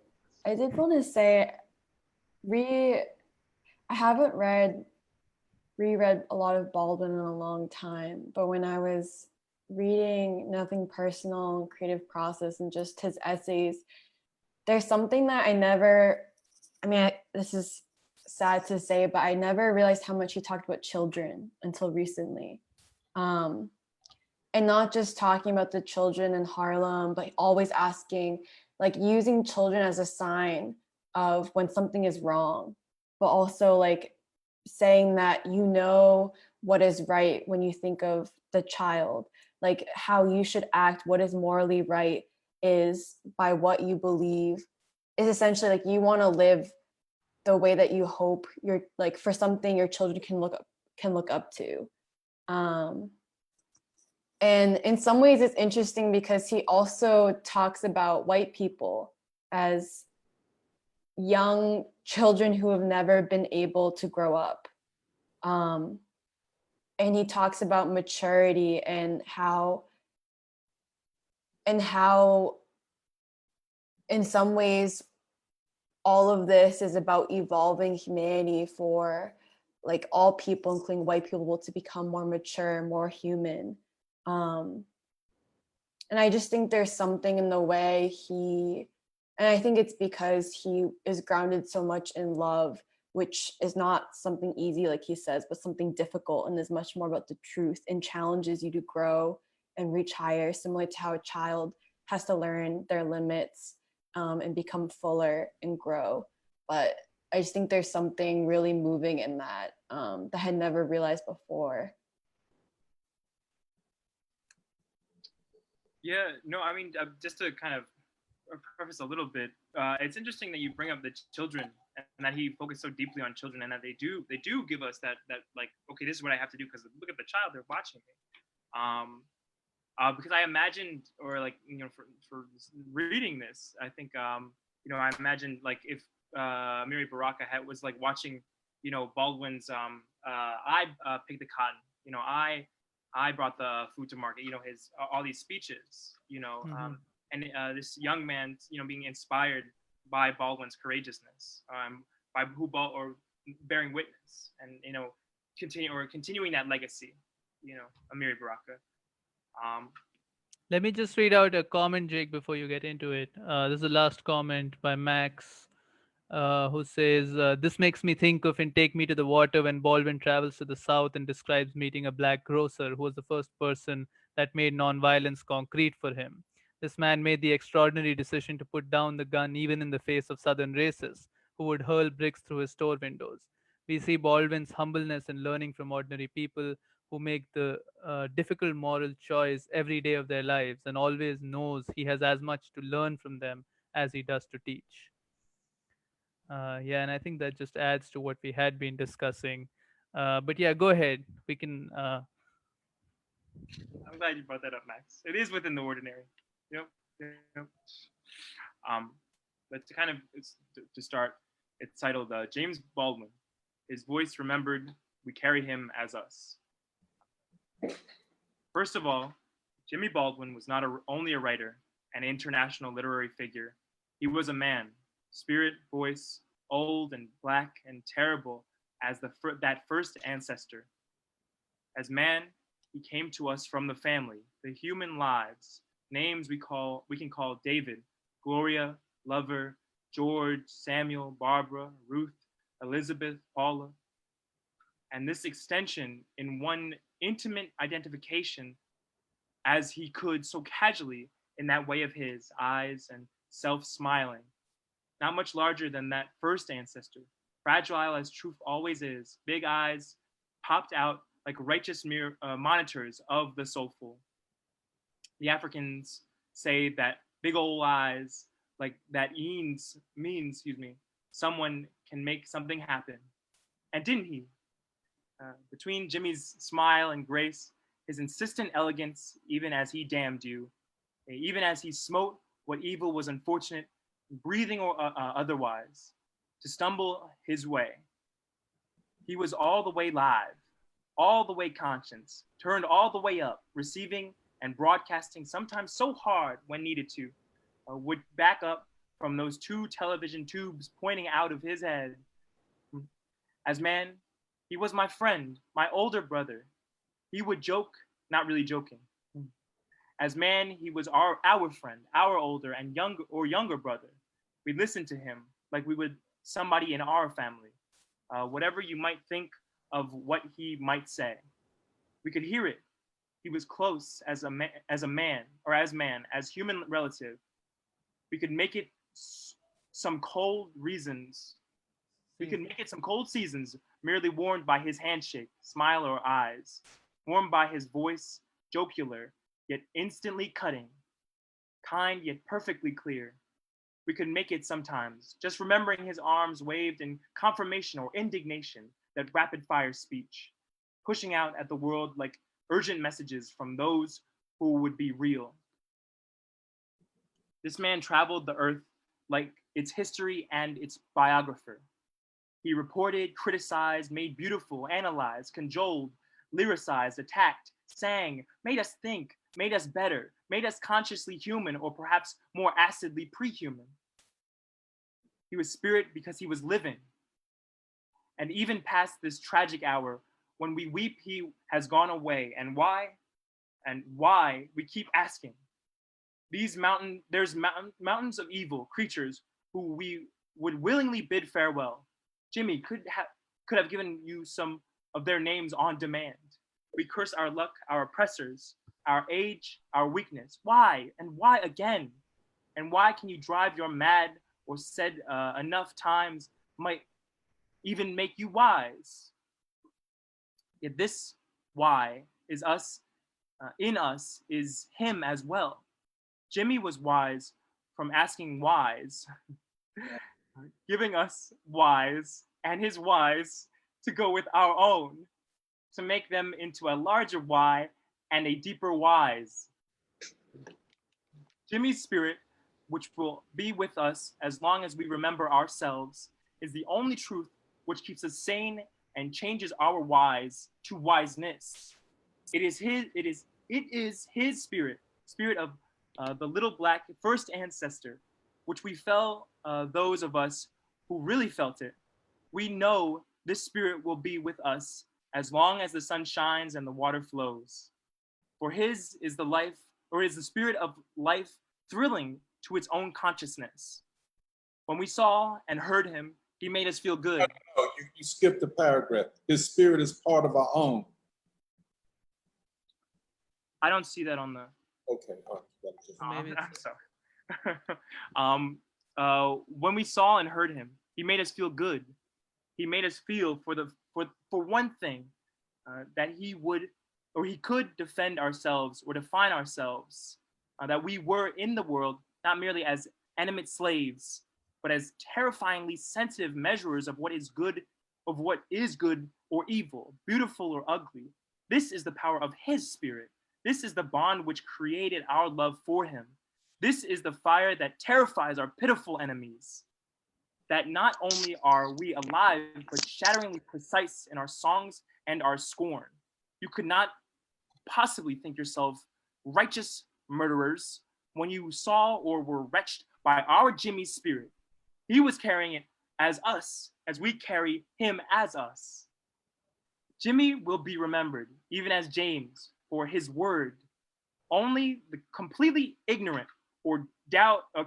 I did want to say, I haven't reread a lot of Baldwin in a long time, but when I was reading Nothing Personal, Creative Process, and just his essays, there's something that this is sad to say, but I never realized how much he talked about children until recently. And not just talking about the children in Harlem, but always asking, like using children as a sign of when something is wrong, but also like saying that you know what is right when you think of the child, like how you should act, what is morally right is by what you believe, is essentially like you want to live the way that you hope you're like for something your children can look up to. And in some ways it's interesting because he also talks about white people as young children who have never been able to grow up. And he talks about maturity and how in some ways all of this is about evolving humanity for like all people, including white people, to become more mature, more human. And I just think there's something in the way and I think it's because he is grounded so much in love, which is not something easy, like he says, but something difficult and is much more about the truth and challenges you to grow and reach higher, similar to how a child has to learn their limits and become fuller and grow. But I just think there's something really moving in that that I had never realized before. Yeah, no, I mean, just to kind of preface a little bit, it's interesting that you bring up the children and that he focused so deeply on children, and that they do give us that like, okay, this is what I have to do because look at the child, they're watching me. Because I imagined, or like, for reading this, I think I imagined like if Miri Baraka was like watching, Baldwin's I picked the cotton, I brought the food to market, his all these speeches, and this young man, being inspired by Baldwin's courageousness, by or bearing witness, and continuing that legacy, Amiri Baraka. Let me just read out a comment, Jake, before you get into it. This is the last comment by Max, who says, "This makes me think of in Take Me to the Water when Baldwin travels to the South and describes meeting a black grocer who was the first person that made nonviolence concrete for him. This man made the extraordinary decision to put down the gun even in the face of Southern racists who would hurl bricks through his store windows. We see Baldwin's humbleness in learning from ordinary people who make the difficult moral choice every day of their lives and always knows he has as much to learn from them as he does to teach." Yeah, and I think that just adds to what we had been discussing. But yeah, go ahead. We can. I'm glad you brought that up, Max. It is within the ordinary. Yep. Yep. But to start, it's titled James Baldwin. His voice remembered. We carry him as us. First of all, Jimmy Baldwin was not only a writer, an international literary figure. He was a man, spirit, voice, old and black and terrible as that first ancestor. As man, he came to us from the family, the human lives, names we can call David, Gloria, Lover, George, Samuel, Barbara, Ruth, Elizabeth, Paula. and this extension in one intimate identification as he could so casually in that way of his eyes and self smiling, not much larger than that first ancestor, fragile as truth always is, big eyes popped out like righteous monitors of the soulful. The Africans say that big old eyes, like that means, someone can make something happen. And didn't he? Between Jimmy's smile and grace, his insistent elegance, even as he damned you, even as he smote what evil was unfortunate, breathing or otherwise, to stumble his way. He was all the way live, all the way conscience, turned all the way up, receiving and broadcasting sometimes so hard when needed to, would back up from those two television tubes pointing out of his head. As man, he was my friend, my older brother. He would joke, not really joking. As man, he was our friend, our older and younger brother. We listened to him like we would somebody in our family. Whatever you might think of what he might say, we could hear it. He was close as human relative. We could make it some cold reasons. We could make it some cold seasons, merely warmed by his handshake, smile, or eyes, warmed by his voice, jocular, yet instantly cutting, kind yet perfectly clear. We could make it sometimes, just remembering his arms waved in confirmation or indignation, that rapid fire speech, pushing out at the world like urgent messages from those who would be real. This man traveled the earth like its history and its biographer. He reported, criticized, made beautiful, analyzed, cajoled, lyricized, attacked, sang, made us think, made us better, made us consciously human, or perhaps more acidly pre-human. He was spirit because he was living. And even past this tragic hour, when we weep, he has gone away. And why? And why? We keep asking. There's mountains of evil creatures who we would willingly bid farewell. Jimmy could have given you some of their names on demand. We curse our luck, our oppressors, our age, our weakness. Why? And why again? And why can you drive your mad or said enough times might even make you wise? Yet this why is us, in us is him as well. Jimmy was wise from asking whys, giving us whys and his whys to go with our own, to make them into a larger why and a deeper whys. Jimmy's spirit, which will be with us as long as we remember ourselves, is the only truth which keeps us sane and changes our whys to wiseness. It is his spirit of the little black first ancestor, which we felt, those of us who really felt it. We know this spirit will be with us as long as the sun shines and the water flows. For his is the life, or is the spirit of life thrilling to its own consciousness. When we saw and heard him, he made us feel good. No, you skipped a paragraph. His spirit is part of our own. I don't see that on the. Okay. Maybe I'm sorry. When we saw and heard him, he made us feel good. He made us feel for one thing that he could defend ourselves or define ourselves, that we were in the world not merely as animate slaves, but as terrifyingly sensitive measurers of what is good or evil, beautiful or ugly. This is the power of his spirit. This is the bond which created our love for him. This is the fire that terrifies our pitiful enemies. That not only are we alive, but shatteringly precise in our songs and our scorn. You could not possibly think yourself righteous murderers when you saw or were wretched by our Jimmy's spirit. He was carrying it as us, as we carry him as us. Jimmy will be remembered, even as James, for his word. Only the completely ignorant or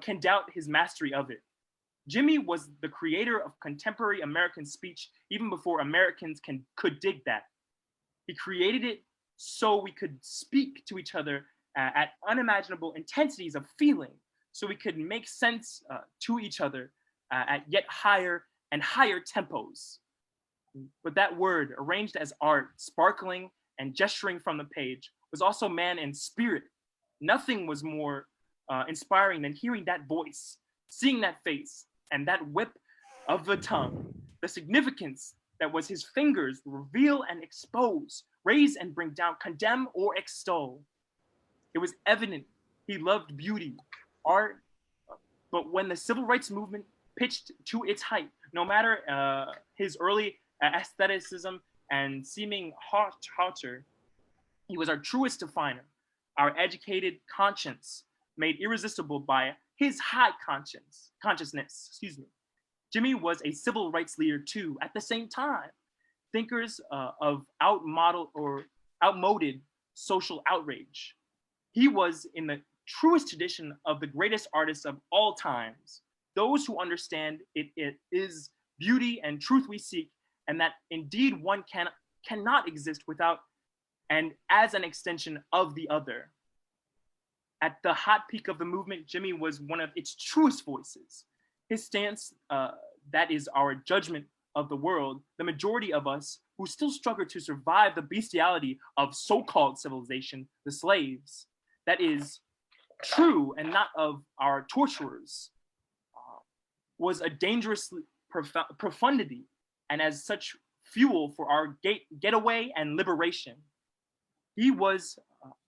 can doubt his mastery of it. Jimmy was the creator of contemporary American speech even before Americans could dig that. He created it so we could speak to each other at unimaginable intensities of feeling, so we could make sense to each other at yet higher and higher tempos. But that word, arranged as art, sparkling and gesturing from the page, was also man in spirit. Nothing was more inspiring than hearing that voice, seeing that face, and that whip of the tongue. The significance that was his fingers reveal and expose, raise and bring down, condemn or extol. It was evident he loved beauty, art, but when the civil rights movement pitched to its height, no matter his early aestheticism and seeming hauteur, he was our truest definer, our educated conscience, made irresistible by his high consciousness. Jimmy was a civil rights leader too, at the same time. Thinkers of outmoded social outrage. He was in the truest tradition of the greatest artists of all times, those who understand it is beauty and truth we seek, and that indeed one cannot exist without and as an extension of the other. At the hot peak of the movement, Jimmy was one of its truest voices. His stance, that is our judgment of the world, the majority of us who still struggle to survive the bestiality of so-called civilization, the slaves, that is true and not of our torturers, was a dangerous profundity, and as such fuel for our getaway and liberation. He was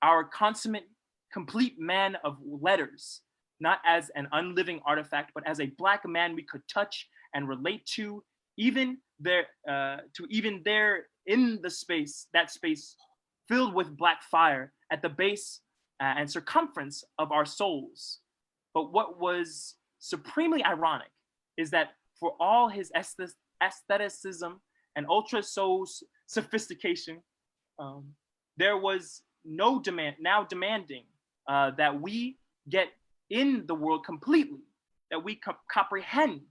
our consummate, complete man of letters, not as an unliving artifact, but as a Black man we could touch and relate to, even there in the space, that space filled with Black fire at the base and circumference of our souls. But what was supremely ironic is that for all his aestheticism and ultra soul sophistication, there was no demanding that we get in the world completely, that we comprehend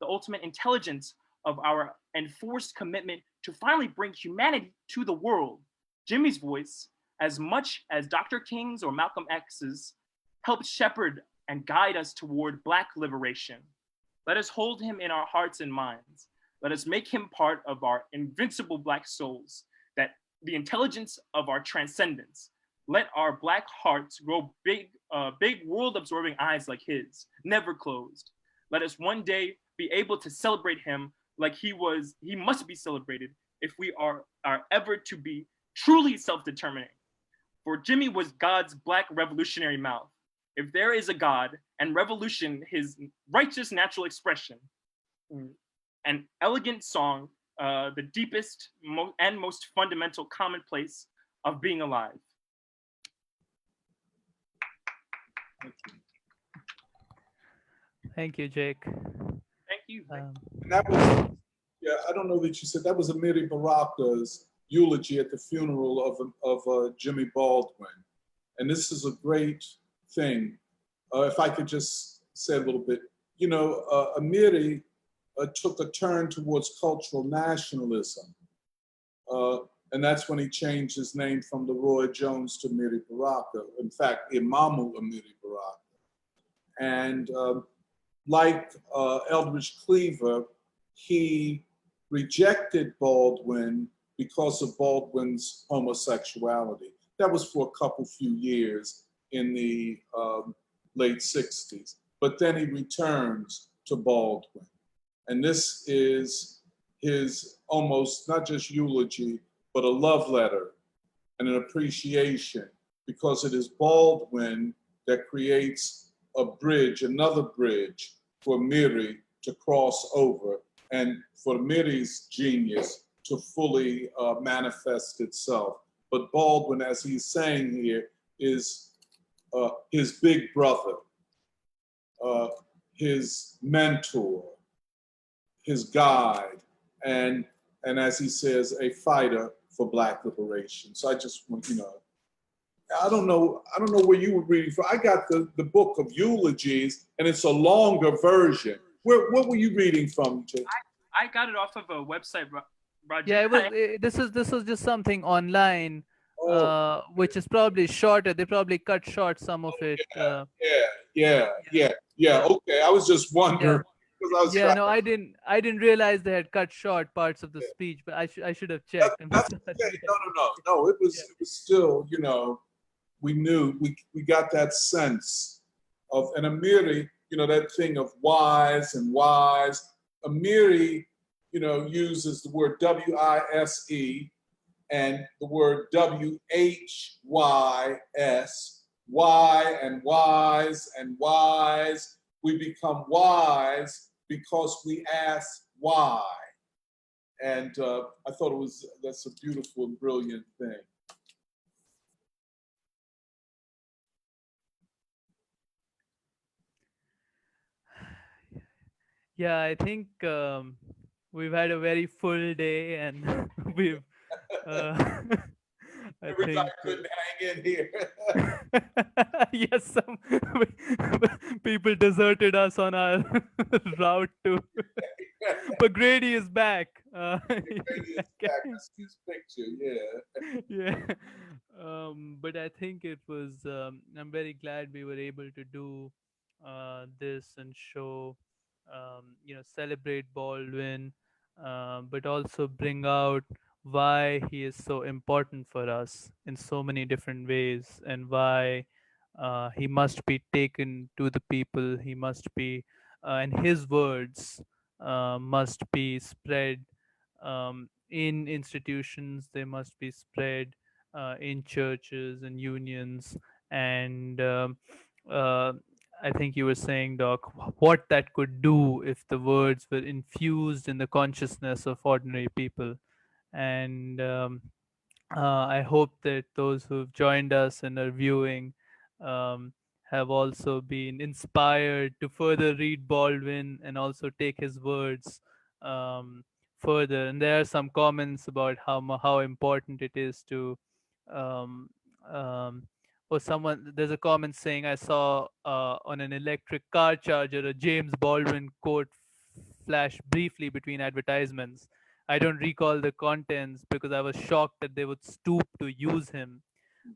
the ultimate intelligence of our enforced commitment to finally bring humanity to the world. Jimmy's voice, as much as Dr. King's or Malcolm X's, helped shepherd and guide us toward Black liberation. Let us hold him in our hearts and minds. Let us make him part of our invincible Black souls, that the intelligence of our transcendence. Let our Black hearts grow big world-absorbing eyes like his, never closed. Let us one day be able to celebrate him like he must be celebrated if we are ever to be truly self-determining. For Jimmy was God's Black revolutionary mouth. If there is a God and revolution, his righteous natural expression, an elegant song, the deepest and most fundamental commonplace of being alive. Thank you, Jake. Thank you. And that was, yeah, I don't know that you said, that was Amiri Baraka's eulogy at the funeral of Jimmy Baldwin. And this is a great thing. If I could just say a little bit, you know, Amiri took a turn towards cultural nationalism. And that's when he changed his name from Leroy Jones to Amiri Baraka. In fact, Imamu Amiri Baraka. And like Eldridge Cleaver, he rejected Baldwin because of Baldwin's homosexuality. That was for a few years in the late 60s. But then he returns to Baldwin. And this is his almost not just eulogy, but a love letter and an appreciation, because it is Baldwin that creates a bridge, another bridge for Miri to cross over and for Miri's genius to fully manifest itself. But Baldwin, as he's saying here, is his big brother, his mentor, his guide, and as he says, a fighter for Black liberation. So I just want, you know, I don't know where you were reading from. I got the book of eulogies, and it's a longer version. What were you reading from, Jay? I got it off of a website, Roger. Yeah, it was. This was just something online, Oh, which is probably shorter. They probably cut short some of it. yeah. Okay, I was just Yeah, wondering because I was yeah. trying. No, I didn't realize they had cut short parts of the speech, but I should have checked. I'm That's sorry. okay. No. It Yeah. was still, we knew we got that sense of, and Amiri, that thing of wise and wise. Amiri, uses the word WISE and the word WHYS, why and wise and wise. We become wise because we ask why. And I thought that's a beautiful and brilliant thing. Yeah, I think we've had a very full day, and we've. I Everybody think. couldn't hang in here. Yes, some people deserted us on our route to. But Grady is back. Brady is back. I see his picture. Yeah. Yeah. But I think it was. I'm very glad we were able to do this and show, celebrate Baldwin, but also bring out why he is so important for us in so many different ways, and why he must be taken to the people. He must be, and his words must be spread in institutions. They must be spread in churches and unions. And uh, I think you were saying, Doc, what that could do if the words were infused in the consciousness of ordinary people. And I hope that those who've joined us and are viewing um, have also been inspired to further read Baldwin and also take his words further. And there are some comments about how important it is to. Um, or someone, there's a comment saying, I saw on an electric car charger a James Baldwin quote flash briefly between advertisements. I don't recall the contents because I was shocked that they would stoop to use him,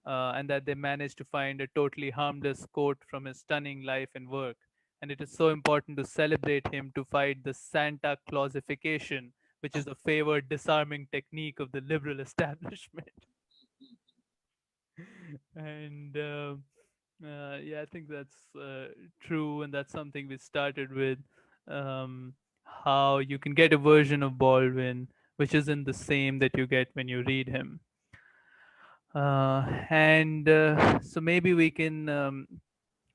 and that they managed to find a totally harmless quote from his stunning life and work. And it is so important to celebrate him to fight the Santa Clausification, which is a favored disarming technique of the liberal establishment. And yeah, I think that's true, and that's something we started with. Um, how you can get a version of Baldwin which isn't the same that you get when you read him. And so maybe we can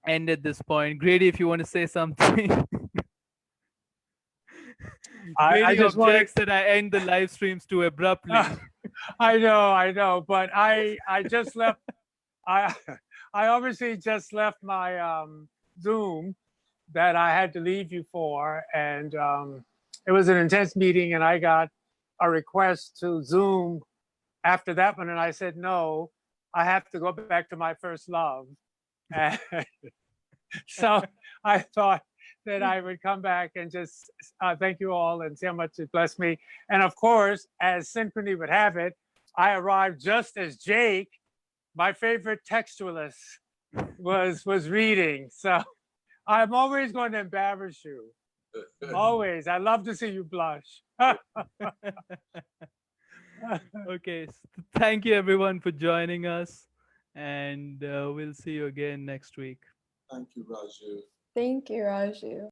end at this point. Grady, if you want to say something. I Grady just wanted. objects that I end the live streams too abruptly. I know, but I just left. I I obviously just left my Zoom that I had to leave you for, and it was an intense meeting, and I got a request to Zoom after that one, and I said no. I have to go back to my first love, and so I thought that I would come back and just thank you all and see how much it blessed me. And of course, as synchrony would have it, I arrived just as Jake, my favorite textualist, was reading. So I'm always going to embarrass you. Always. I love to see you blush. Okay, thank you everyone for joining us, and we'll see you again next week. Thank you, Raju. Thank you, Raju.